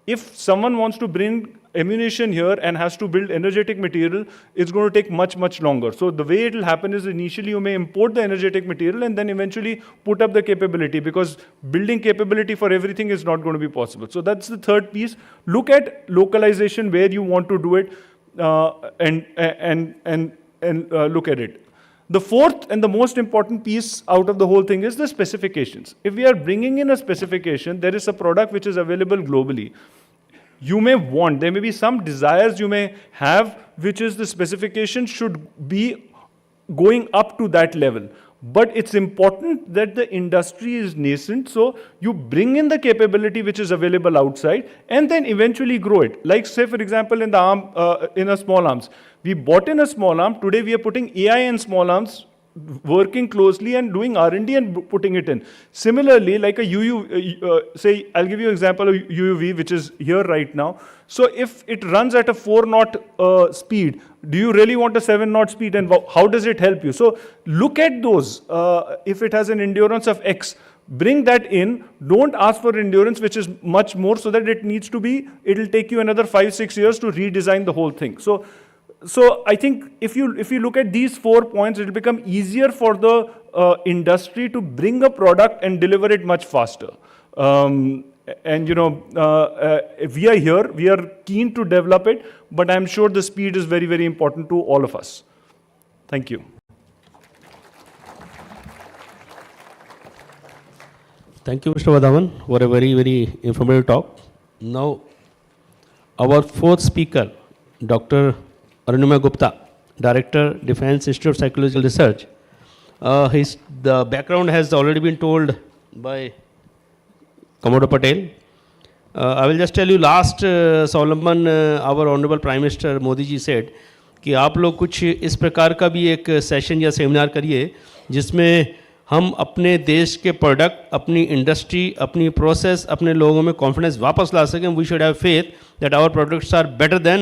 If someone wants to bring ammunition here and has to build energetic material, it's going to take much, much longer. So the way it will happen is initially you may import the energetic material and then eventually put up the capability, because building capability for everything is not going to be possible. So that's the third piece. Look at localization where you want to do it, and look at it. The fourth and the most important piece out of the whole thing is the specifications. If we are bringing in a specification, there is a product which is available globally. You may want, there may be some desires you may have, which is the specification should be going up to that level. But it's important that the industry is nascent, so you bring in the capability which is available outside and then eventually grow it. Like, say, for example, in the in a small arms. We bought in a small arm. Today we are putting AI in small arms, working closely and doing R&D and putting it in. Similarly, like a UUV, say, I'll give you an example of UUV, which is here right now. So if it runs at a 4-knot speed, do you really want a 7-knot speed, and how does it help you? So look at those. If it has an endurance of X, bring that in. Don't ask for endurance, which is much more, so that it'll take you another 5-6 years to redesign the whole thing. So I think if you look at these 4 points, it will become easier for the industry to bring a product and deliver it much faster. And we are here, we are keen to develop it, but I'm sure the speed is very, very important to all of us. Thank you. Thank you, Mr. Vadavan, for a very, very informative talk. Now, our fourth speaker, Dr. Arunima Gupta, Director, Defense Institute of Psychological Research. The background has already been told by Commodore Patel. I will just tell you, last Swavlamban, our Honorable Prime Minister Modi ji said कि आप लोग कुछ इस प्रकार का भी एक session या सेमिनार करिए जिसमें हम अपने देश के प्रोडक्ट, अपनी इंडस्ट्री, अपनी प्रोसेस, अपने लोगों में कॉन्फिडेंस वापस ला सकें. We should have faith that our products are better than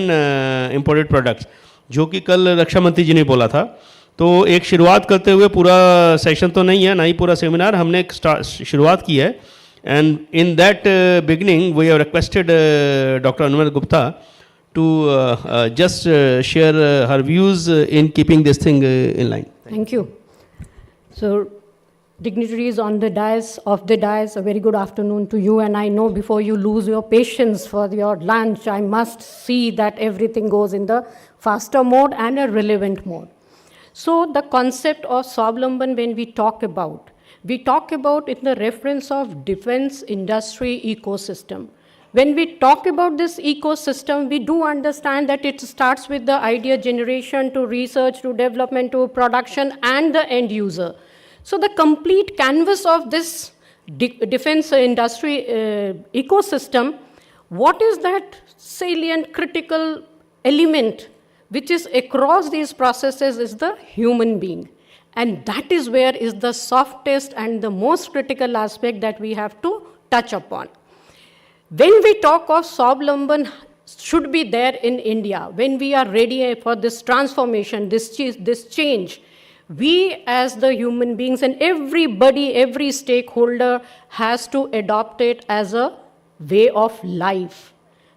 imported products, जो कि कल रक्षा मंत्री जी ने बोला था. तो एक शुरुआत करते हुए, पूरा सेशन तो नहीं है, ना ही पूरा सेमिनार, हमने एक शुरुआत की है. And in that beginning we have requested doctor Anuma Gupta to just share her views in keeping this thing in line. Thank you. So, dignitaries on the dais, a very good afternoon to you. And I know before you lose your patience for your lunch, I must see that everything goes in the faster mode and a relevant mode. So, the concept of Swavlamban, when we talk about in the reference of defense industry ecosystem. When we talk about this ecosystem, we do understand that it starts with the idea generation to research to development to production and the end user. So the complete canvas of this defense industry ecosystem, what is that salient critical element which is across these processes is the human being. And that is where is the softest and the most critical aspect that we have to touch upon. When we talk of Swavlamban should be there in India, when we are ready for this transformation, this change, we as the human beings and everybody, every stakeholder has to adopt it as a way of life.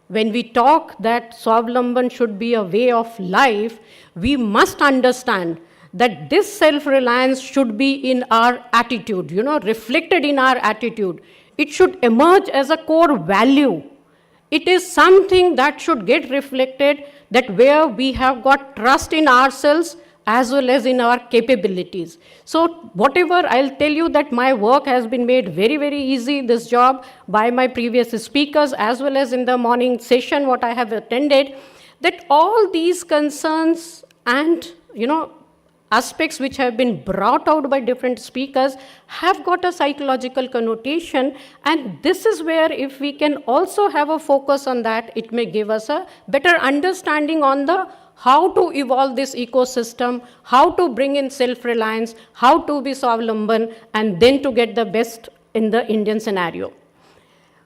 When we talk that Swavlamban should be a way of life, we must understand that this self-reliance should be in our attitude, reflected in our attitude. It should emerge as a core value It is something that should get reflected, that where we have got trust in ourselves as well as in our capabilities. So whatever, I'll tell you that my work has been made very, very easy, this job, by my previous speakers, as well as in the morning session what I have attended, that all these concerns and, aspects which have been brought out by different speakers have got a psychological connotation, and this is where if we can also have a focus on that, it may give us a better understanding on the how to evolve this ecosystem, how to bring in self-reliance, how to be Swavlamban, and then to get the best in the Indian scenario.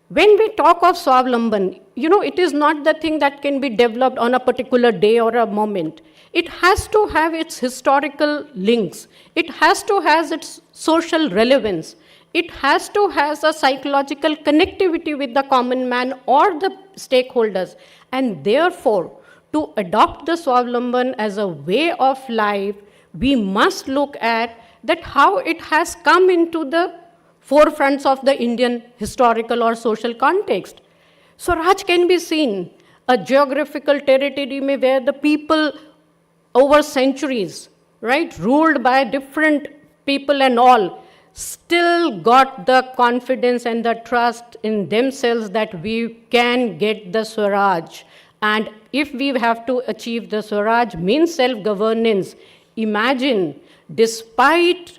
When we talk of Swavlamban, it is not the thing that can be developed on a particular day or a moment. It has to have its historical links. It has to have its social relevance. It has to have a psychological connectivity with the common man or the stakeholders. And therefore, to adopt the Swavlamban as a way of life, we must look at that how it has come into the forefronts of the Indian historical or social context. Swaraj can be seen, a geographical territory where the people over centuries, right, ruled by different people and all, still got the confidence and the trust in themselves that we can get the Swaraj. And if we have to achieve the Swaraj means self-governance, imagine, despite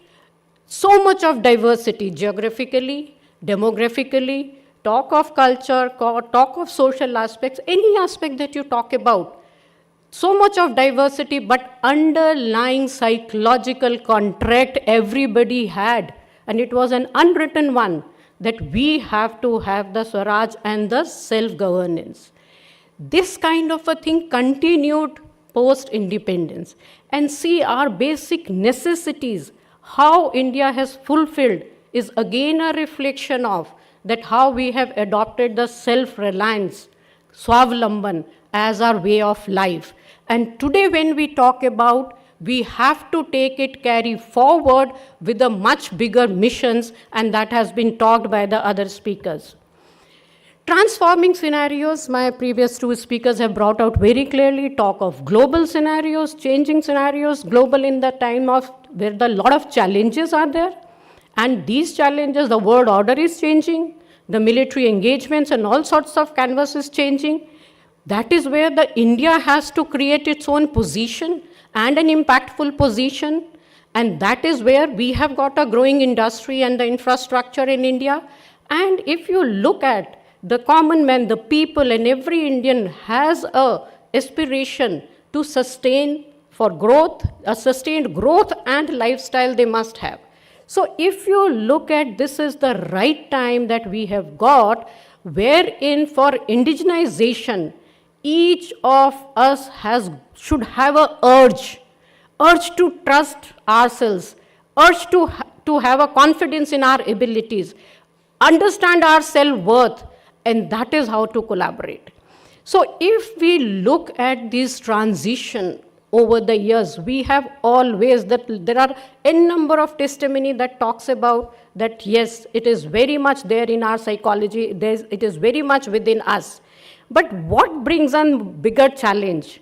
so much of diversity, geographically, demographically, talk of culture, talk of social aspects, any aspect that you talk about, so much of diversity, but underlying psychological contract everybody had, and it was an unwritten one, that we have to have the Swaraj and the self-governance. This kind of a thing continued post-independence. And see, our basic necessities, how India has fulfilled, is again a reflection of that how we have adopted the self-reliance, Swavlamban, as our way of life. And today when we talk about, we have to take it, carry forward with a much bigger missions, and that has been talked by the other speakers. Transforming scenarios, my previous two speakers have brought out very clearly, talk of global scenarios, changing scenarios, global in the time of where a lot of challenges are there. And these challenges, the world order is changing, the military engagements and all sorts of canvas is changing. That is where the India has to create its own position and an impactful position. And that is where we have got a growing industry and the infrastructure in India. And if you look at the common man, the people, and every Indian has a aspiration to sustain for growth, a sustained growth and lifestyle they must have. So if you look at, this is the right time that we have got, wherein for indigenization, each of us should have a urge to trust ourselves, urge to have a confidence in our abilities, understand our self-worth, and that is how to collaborate. So if we look at this transition over the years, we have always, that there are n number of testimony that talks about that, yes, it is very much there in our psychology, it is very much within us. But what brings on bigger challenge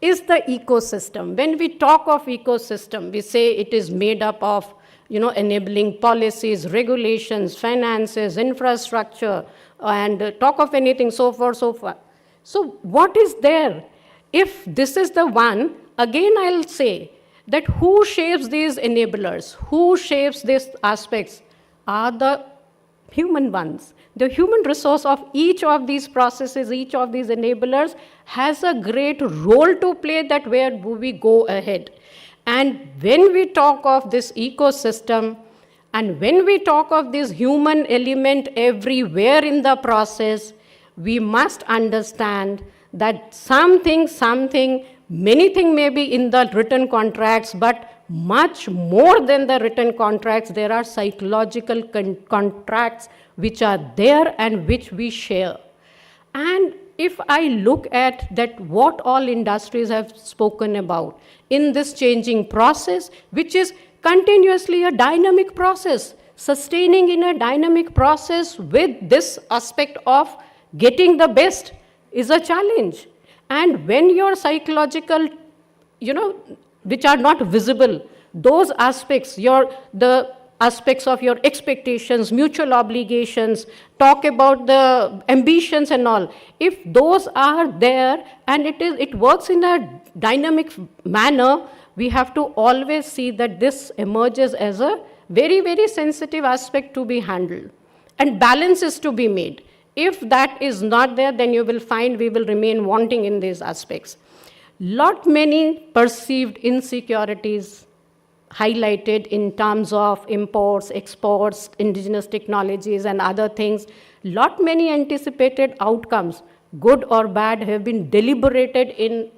is the ecosystem. When we talk of ecosystem, we say it is made up of, enabling policies, regulations, finances, infrastructure, and talk of anything, so forth, so forth. So what is there? If this is the one, again I'll say that who shapes these enablers, who shapes these aspects are the human ones. The human resource of each of these processes, each of these enablers has a great role to play, that where we go ahead. And when we talk of this ecosystem, and when we talk of this human element everywhere in the process, we must understand that something, many things may be in the written contracts, but much more than the written contracts, there are psychological contracts which are there and which we share. And if I look at that, what all industries have spoken about in this changing process, which is continuously a dynamic process, sustaining in a dynamic process with this aspect of getting the best is a challenge. And when your psychological, which are not visible, those aspects, the aspects of your expectations, mutual obligations, talk about the ambitions and all, if those are there and it works in a dynamic manner, we have to always see that this emerges as a very, very sensitive aspect to be handled. And balance is to be made. If that is not there, then you will find we will remain wanting in these aspects. Lot many perceived insecurities highlighted in terms of imports, exports, indigenous technologies and other things. Lot many anticipated outcomes, good or bad, have been deliberated in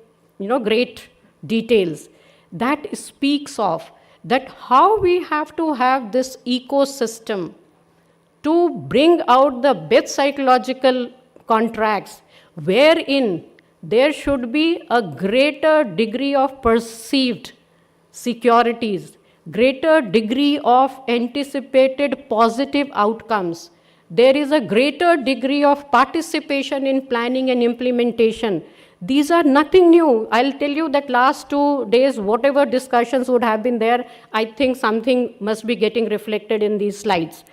great details. That speaks of that how we have to have this ecosystem to bring out the best psychological contracts, wherein there should be a greater degree of perceived securities, greater degree of anticipated positive outcomes. There is a greater degree of participation in planning and implementation. These are nothing new. I'll tell you that last 2 days, whatever discussions would have been there, I think something must be getting reflected in these slides.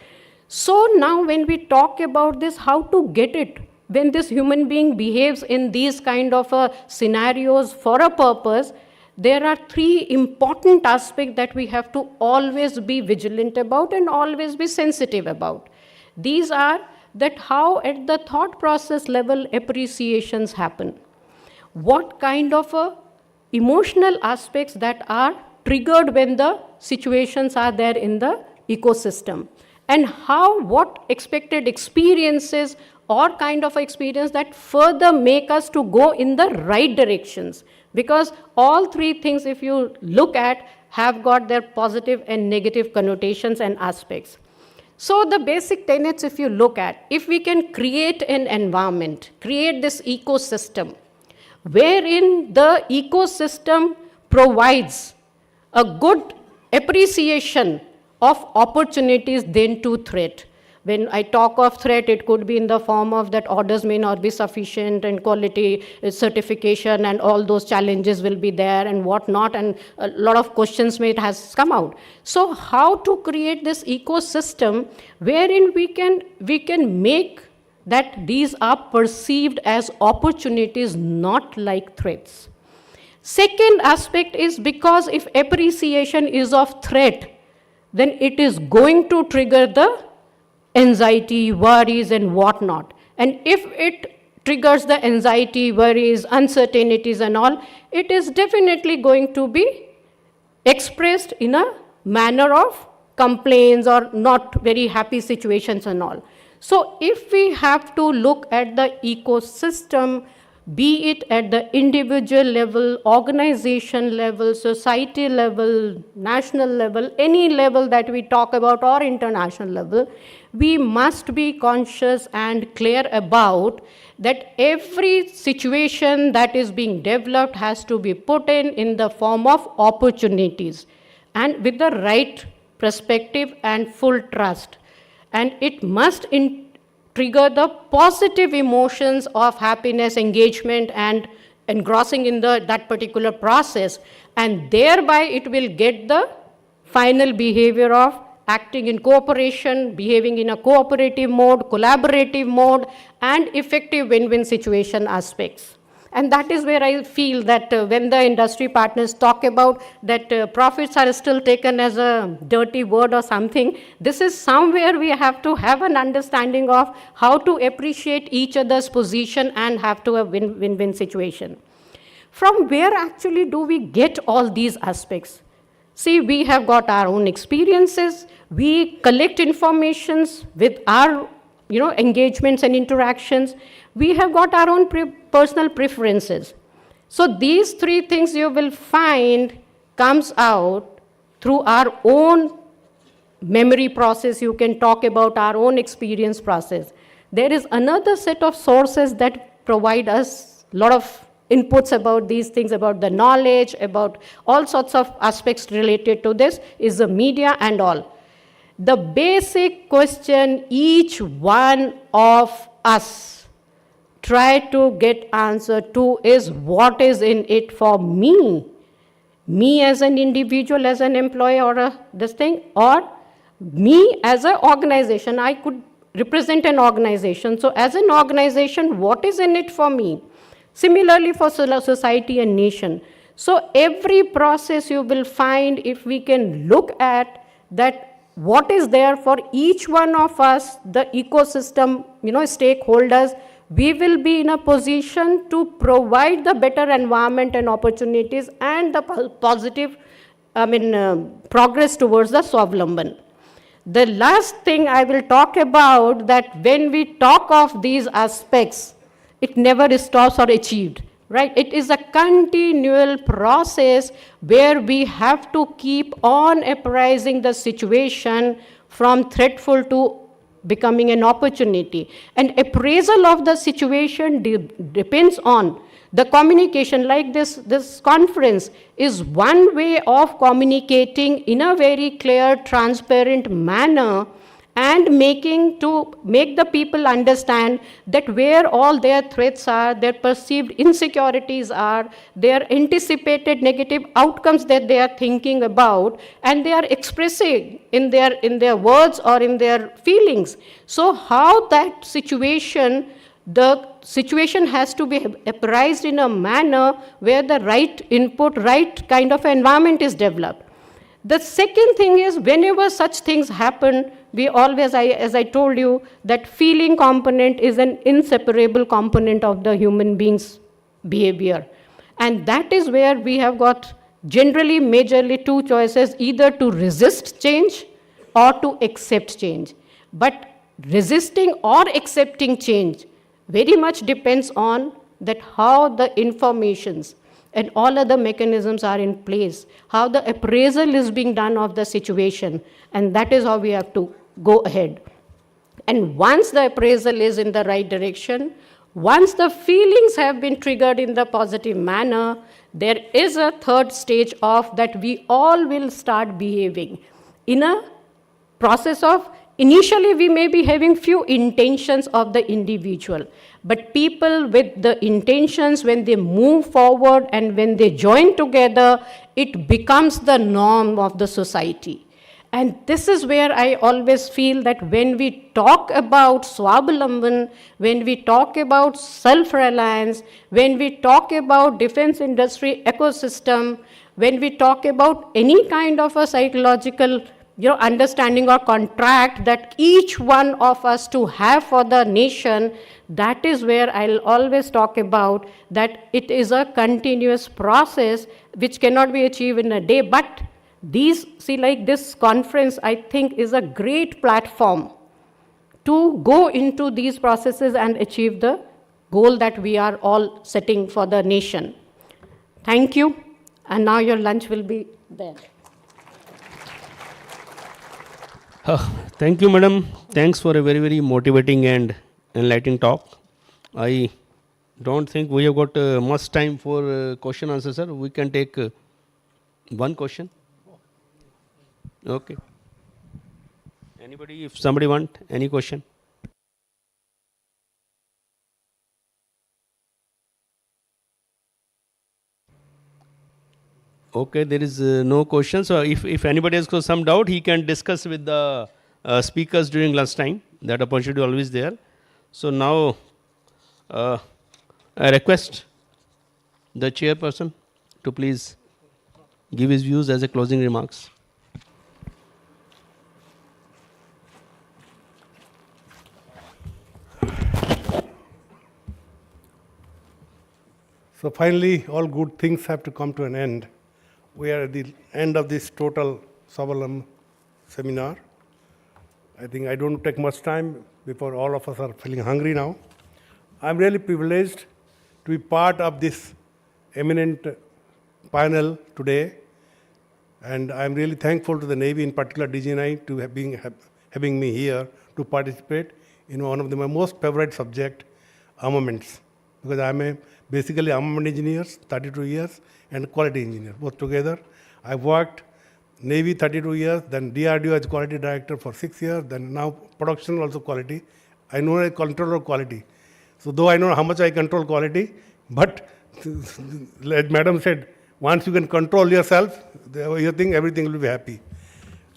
So now when we talk about this, how to get it, when this human being behaves in these kind of scenarios for a purpose, there are 3 important aspects that we have to always be vigilant about and always be sensitive about. These are that how at the thought process level appreciations happen. What kind of emotional aspects that are triggered when the situations are there in the ecosystem. And what expected experiences or kind of experience that further make us to go in the right directions. Because all 3 things, if you look at, have got their positive and negative connotations and aspects. So the basic tenets, if you look at, if we can create an environment, create this ecosystem, wherein the ecosystem provides a good appreciation of opportunities then to threat. When I talk of threat, it could be in the form of that orders may not be sufficient and quality certification and all those challenges will be there and whatnot, and a lot of questions may has come out. So how to create this ecosystem wherein we can make that these are perceived as opportunities, not like threats. Second aspect is because if appreciation is of threat, then it is going to trigger the anxiety, worries, and whatnot. And if it triggers the anxiety, worries, uncertainties, and all, it is definitely going to be expressed in a manner of complaints or not very happy situations and all. So if we have to look at the ecosystem, be it at the individual level, organization level, society level, national level, any level that we talk about or international level, we must be conscious and clear about that every situation that is being developed has to be put in the form of opportunities and with the right perspective and full trust. And it must trigger the positive emotions of happiness, engagement, and engrossing in that particular process. And thereby it will get the final behavior of acting in cooperation, behaving in a cooperative mode, collaborative mode, and effective win-win situation aspects. And that is where I feel that when the industry partners talk about that profits are still taken as a dirty word or something, this is somewhere we have to have an understanding of how to appreciate each other's position and have to a win-win situation. From where actually do we get all these aspects? See, we have got our own experiences, we collect informations with our engagements and interactions, we have got our own personal preferences. So these 3 things you will find comes out through our own memory process. You can talk about our own experience process. There is another set of sources that provide us a lot of inputs about these things, about the knowledge, about all sorts of aspects related to this, is the media and all. The basic question each one of us try to get answer to is what is in it for me. Me as an individual, as an employee or this thing, or me as an organization. I could represent an organization. So as an organization, what is in it for me? Similarly for society and nation. So every process you will find, if we can look at that, what is there for each one of us, the ecosystem, stakeholders, we will be in a position to provide the better environment and opportunities and the positive, progress towards the Swavlamban. The last thing I will talk about, that when we talk of these aspects, it never stops or achieved, right? It is a continual process where we have to keep on appraising the situation from threatful to becoming an opportunity. And appraisal of the situation depends on the communication. Like this conference is one way of communicating in a very clear, transparent manner, and make the people understand that where all their threats are, their perceived insecurities are, their anticipated negative outcomes that they are thinking about, and they are expressing in their words or in their feelings. So how that situation, the situation has to be appraised in a manner where the right input, right kind of environment is developed. The second thing is, whenever such things happen, we always, as I told you, that feeling component is an inseparable component of the human being's behavior. And that is where we have got generally, majorly two choices, either to resist change or to accept change. But resisting or accepting change very much depends on that how the informations and all other mechanisms are in place, how the appraisal is being done of the situation, and that is how we have to go ahead. And once the appraisal is in the right direction, once the feelings have been triggered in the positive manner, there is a third stage of that we all will start behaving in a process of, initially we may be having few intentions of the individual, but people with the intentions, when they move forward and when they join together, it becomes the norm of the society. And this is where I always feel that when we talk about Swavlamban, when we talk about self-reliance, when we talk about defense industry ecosystem, when we talk about any kind of a psychological understanding or contract that each one of us to have for the nation, that is where I'll always talk about that it is a continuous process which cannot be achieved in a day. But like this conference, I think, is a great platform to go into these processes and achieve the goal that we are all setting for the nation. Thank you. And now your lunch will be there. Thank you, madam. Thanks for a very, very motivating and enlightening talk. I don't think we have got much time for question answer, sir. We can take one question. Okay. Anybody, if somebody want any question? Okay, there is no question. So if anybody has got some doubt, he can discuss with the speakers during lunchtime. That opportunity always there. So now I request the chairperson to please give his views as a closing remarks. So finally, all good things have to come to an end. We are at the end of this total Swavlamban seminar. I think I don't take much time before all of us are feeling hungry now. I'm really privileged to be part of this eminent panel today, and I'm really thankful to the Navy, in particular DG9, to having me here to participate in one of my most favorite subject, armaments, because I'm basically armament engineer, 32 years, and quality engineer, both together. I worked Navy 32 years, then DRDO as quality director for 6 years, then now production also quality. I know a controller quality. So though I know how much I control quality, but like Madam said, once you can control yourself, you think everything will be happy.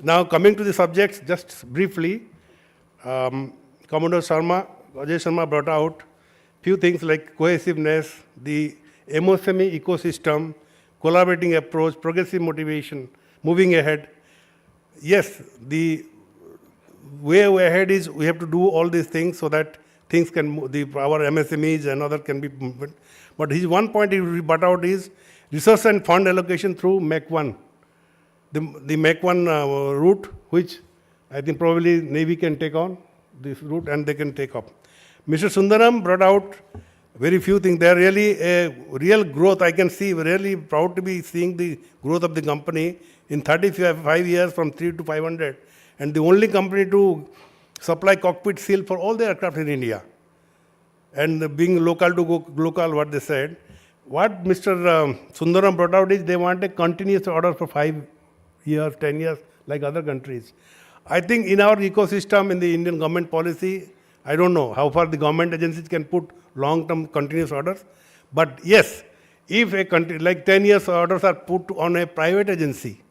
Now coming to the subjects, just briefly, Commodore Ajay Sharma brought out few things like cohesiveness, the MSME ecosystem, collaborating approach, progressive motivation, moving ahead. Yes, the way ahead is we have to do all these things so that things can, our MSMEs and other can be moved. But his one point he brought out is resource and fund allocation through MEC 1. The MEC 1 route, which I think probably Navy can take on this route and they can take up. Mr. Sundaram brought out very few things. They are really a real growth. I can see, really proud to be seeing the growth of the company in 35 years from 3 to 500. And the only company to supply cockpit seal for all the aircraft in India. And being local to go local, what they said. What Mr. Sundaram brought out is they want a continuous order for 5 years, 10 years, like other countries. I think in our ecosystem, in the Indian government policy, I don't know how far the government agencies can put long-term continuous orders. But yes, if a country, like 10 years orders are put on a private agency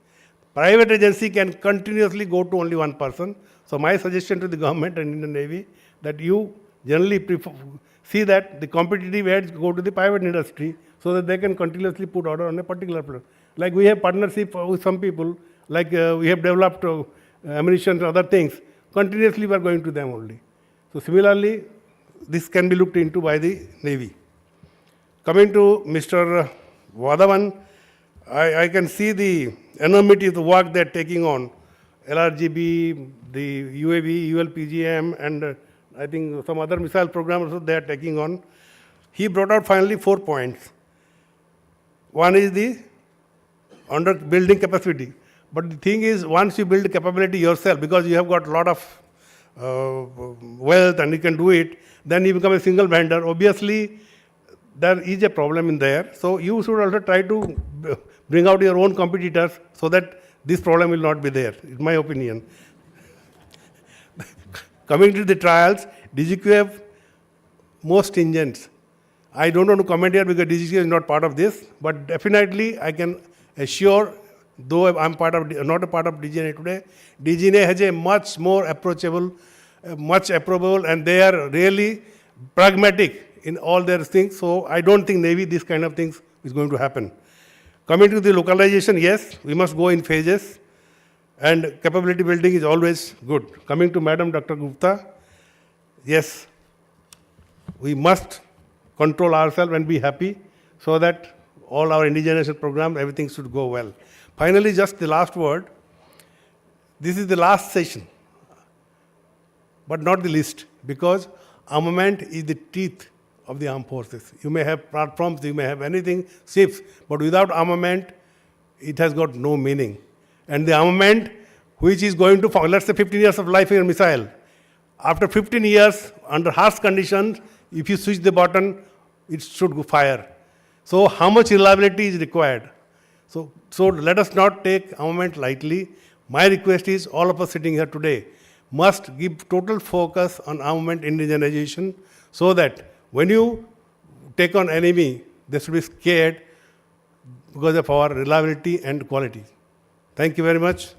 can continuously go to only one person. So my suggestion to the government and Indian Navy that you generally see that the competitive edge go to the private industry so that they can continuously put order on a particular product. Like we have partnership with some people, like we have developed ammunition and other things, continuously we are going to them only. So similarly, this can be looked into by the Navy. Coming to Mr. Vadavan, I can see the enormity of the work they are taking on, LRGB, the UAV, ULPGM, and I think some other missile programs also they are taking on. He brought out finally 4 points. One is the under building capacity. But the thing is, once you build capability yourself, because you have got a lot of wealth and you can do it, then you become a single vendor. Obviously, there is a problem in there. So you should also try to bring out your own competitors so that this problem will not be there, in my opinion. Coming to the trials, DGQ have most stringent. I don't want to comment here because DGQ is not part of this, but definitely I can assure, though I'm not a part of DGNA today, DGNA has a much more approachable, much approachable, and they are really pragmatic in all their things. So I don't think Navy, this kind of things is going to happen. Coming to the localization, yes, we must go in phases, and capability building is always good. Coming to Madam Dr. Gupta, yes, we must control ourselves and be happy so that all our indigenization programs, everything should go well. Finally, just the last word. This is the last session, but not the least, because armament is the teeth of the armed forces. You may have platforms, you may have anything, ships, but without armament, it has got no meaning. And the armament, which is going to, let's say 15 years of life in a missile, after 15 years, under harsh conditions, if you switch the button, it should go fire. So how much reliability is required? So let us not take armament lightly. My request is all of us sitting here today must give total focus on armament indigenization so that when you take on enemy, they should be scared because of our reliability and quality. Thank you very much.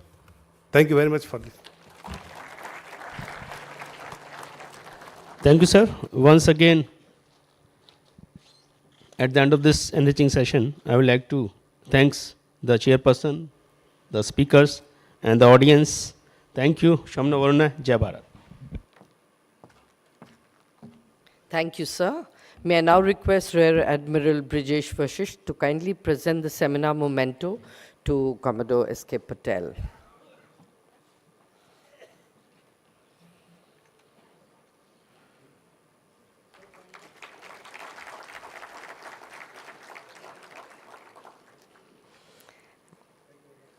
Thank you very much for this. Thank you, sir. Once again, at the end of this enriching session, I would like to thank the chairperson, the speakers, and the audience. Thank you. Shamna Varuna, Jai Bharat. Thank you, sir. May I now request Rear Admiral Brijesh Vashisht to kindly present the seminar memento to Commodore S.K. Patel.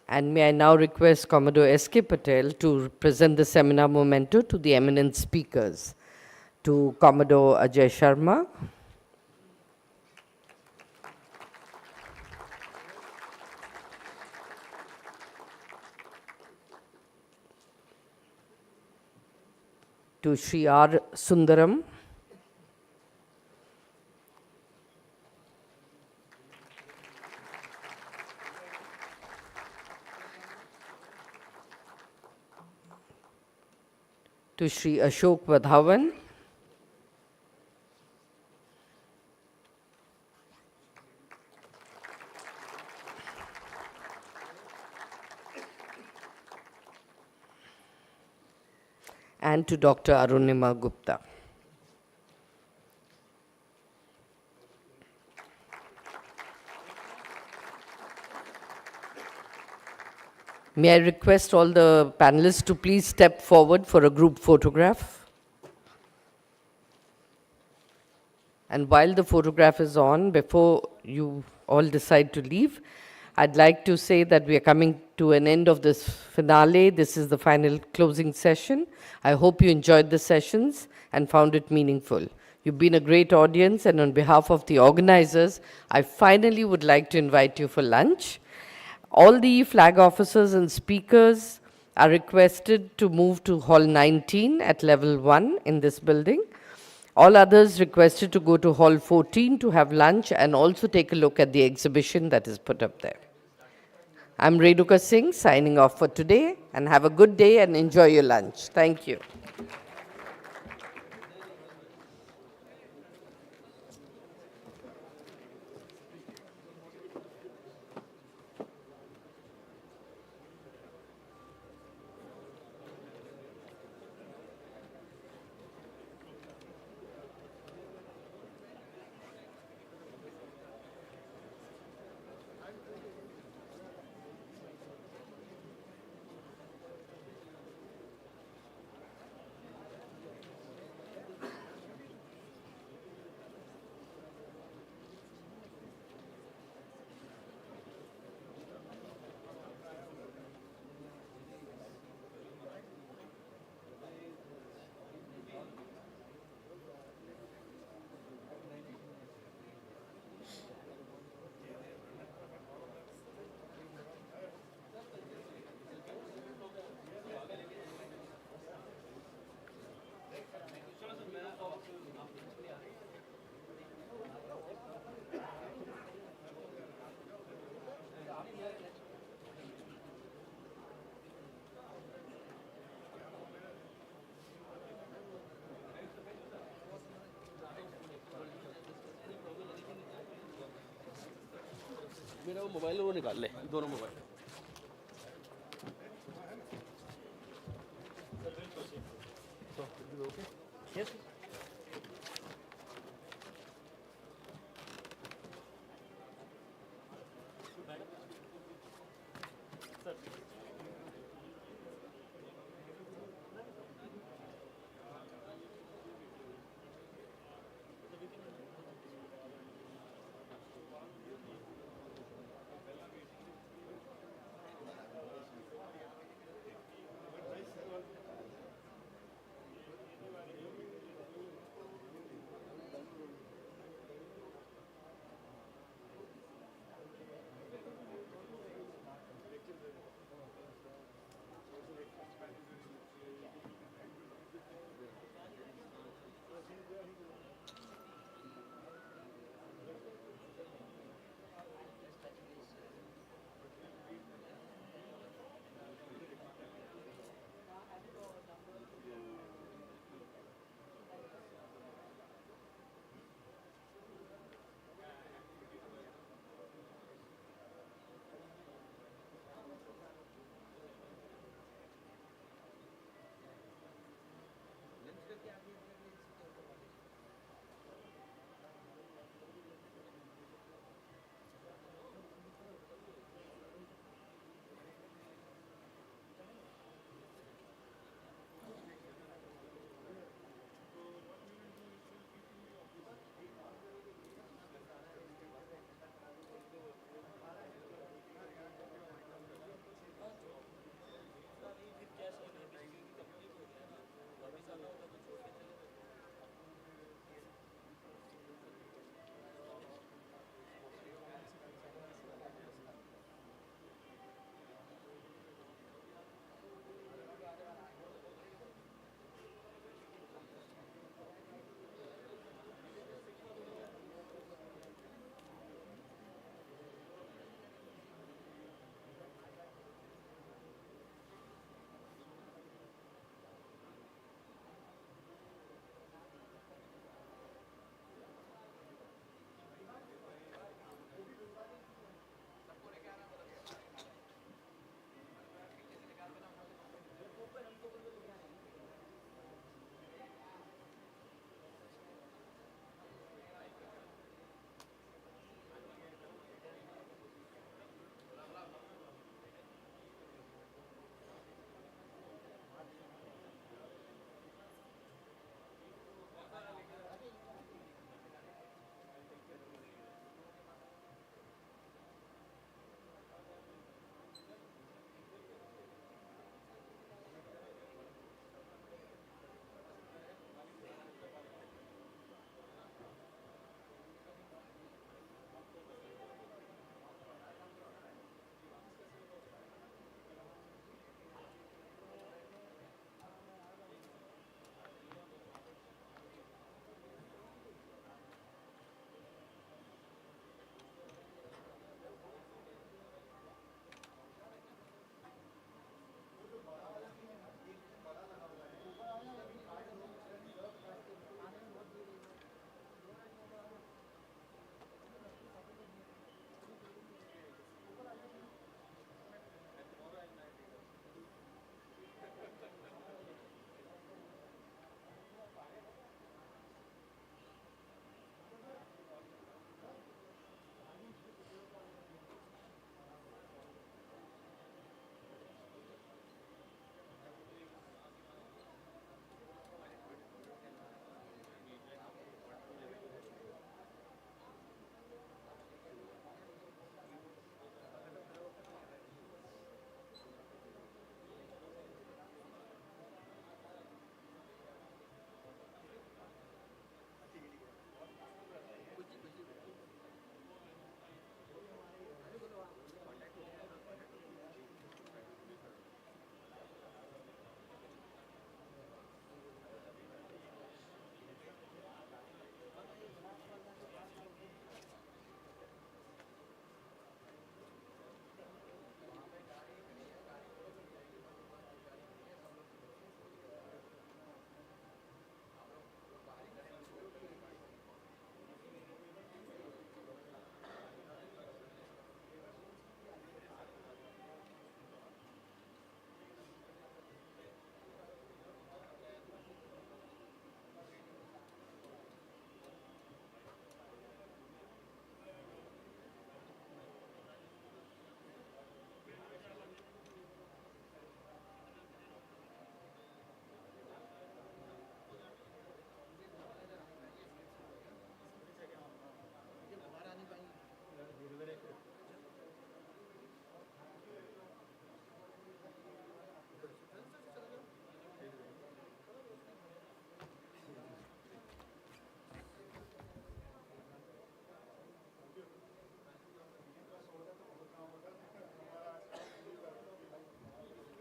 And may I now request Commodore S.K. Patel to present the seminar memento to the eminent speakers. To Commodore Ajay Sharma, to Sri R. Sundaram, to Shri Ashok Vadhavan, and to Dr. Arunima Gupta. May I request all the panelists to please step forward for a group photograph. And while the photograph is on, before you all decide to leave, I'd like to say that we are coming to an end of this finale. This is the final closing session. I hope you enjoyed the sessions and found it meaningful. You've been a great audience, and on behalf of the organizers, I finally would like to invite you for lunch. All the flag officers and speakers are requested to move to Hall 19 at level 1 in this building. All others requested to go to Hall 14 to have lunch and also take a look at the exhibition that is put up there. I'm Renuka Singh signing off for today, and have a good day and enjoy your lunch. Thank you. मेरा वो mobile वो निकाल ले दोनों mobile Yes.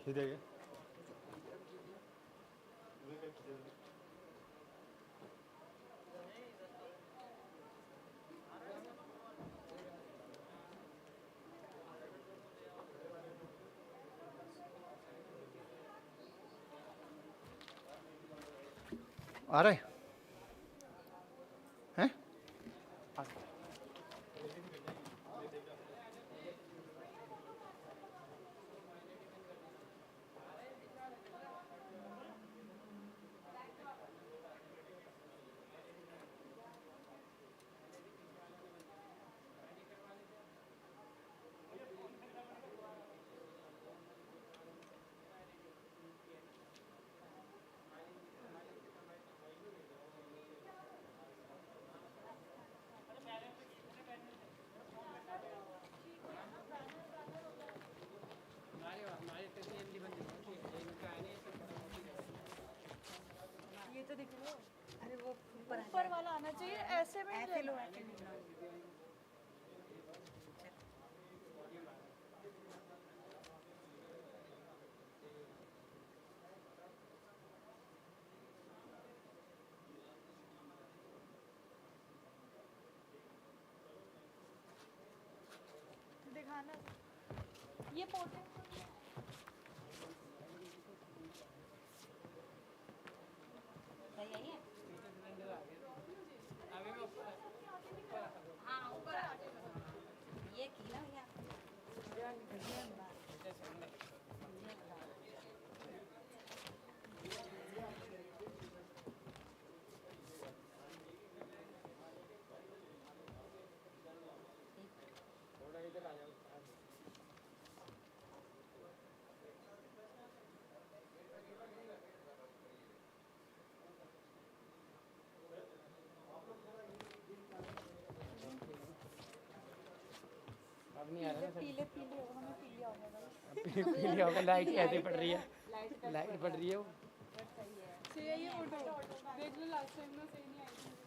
खींचेंगे आ रहे हैं ये तो दिख लो। अरे वो ऊपर वाला आना चाहिए, ऐसे में ऐसे लो, ऐसे दिखाना ये पोर्ट्रेट सही है। हाँ ऊपर ये की ना भैया अब नहीं आ रहा ना पीले पीले होगा, हमें पीलिया हो सर। पीली होगा, लाइट ऐसे पड़ रही है, लाइट पड़ रही है वो। सही है ये फोटो देख लो, लास्ट टाइम ना सही नहीं आई थी।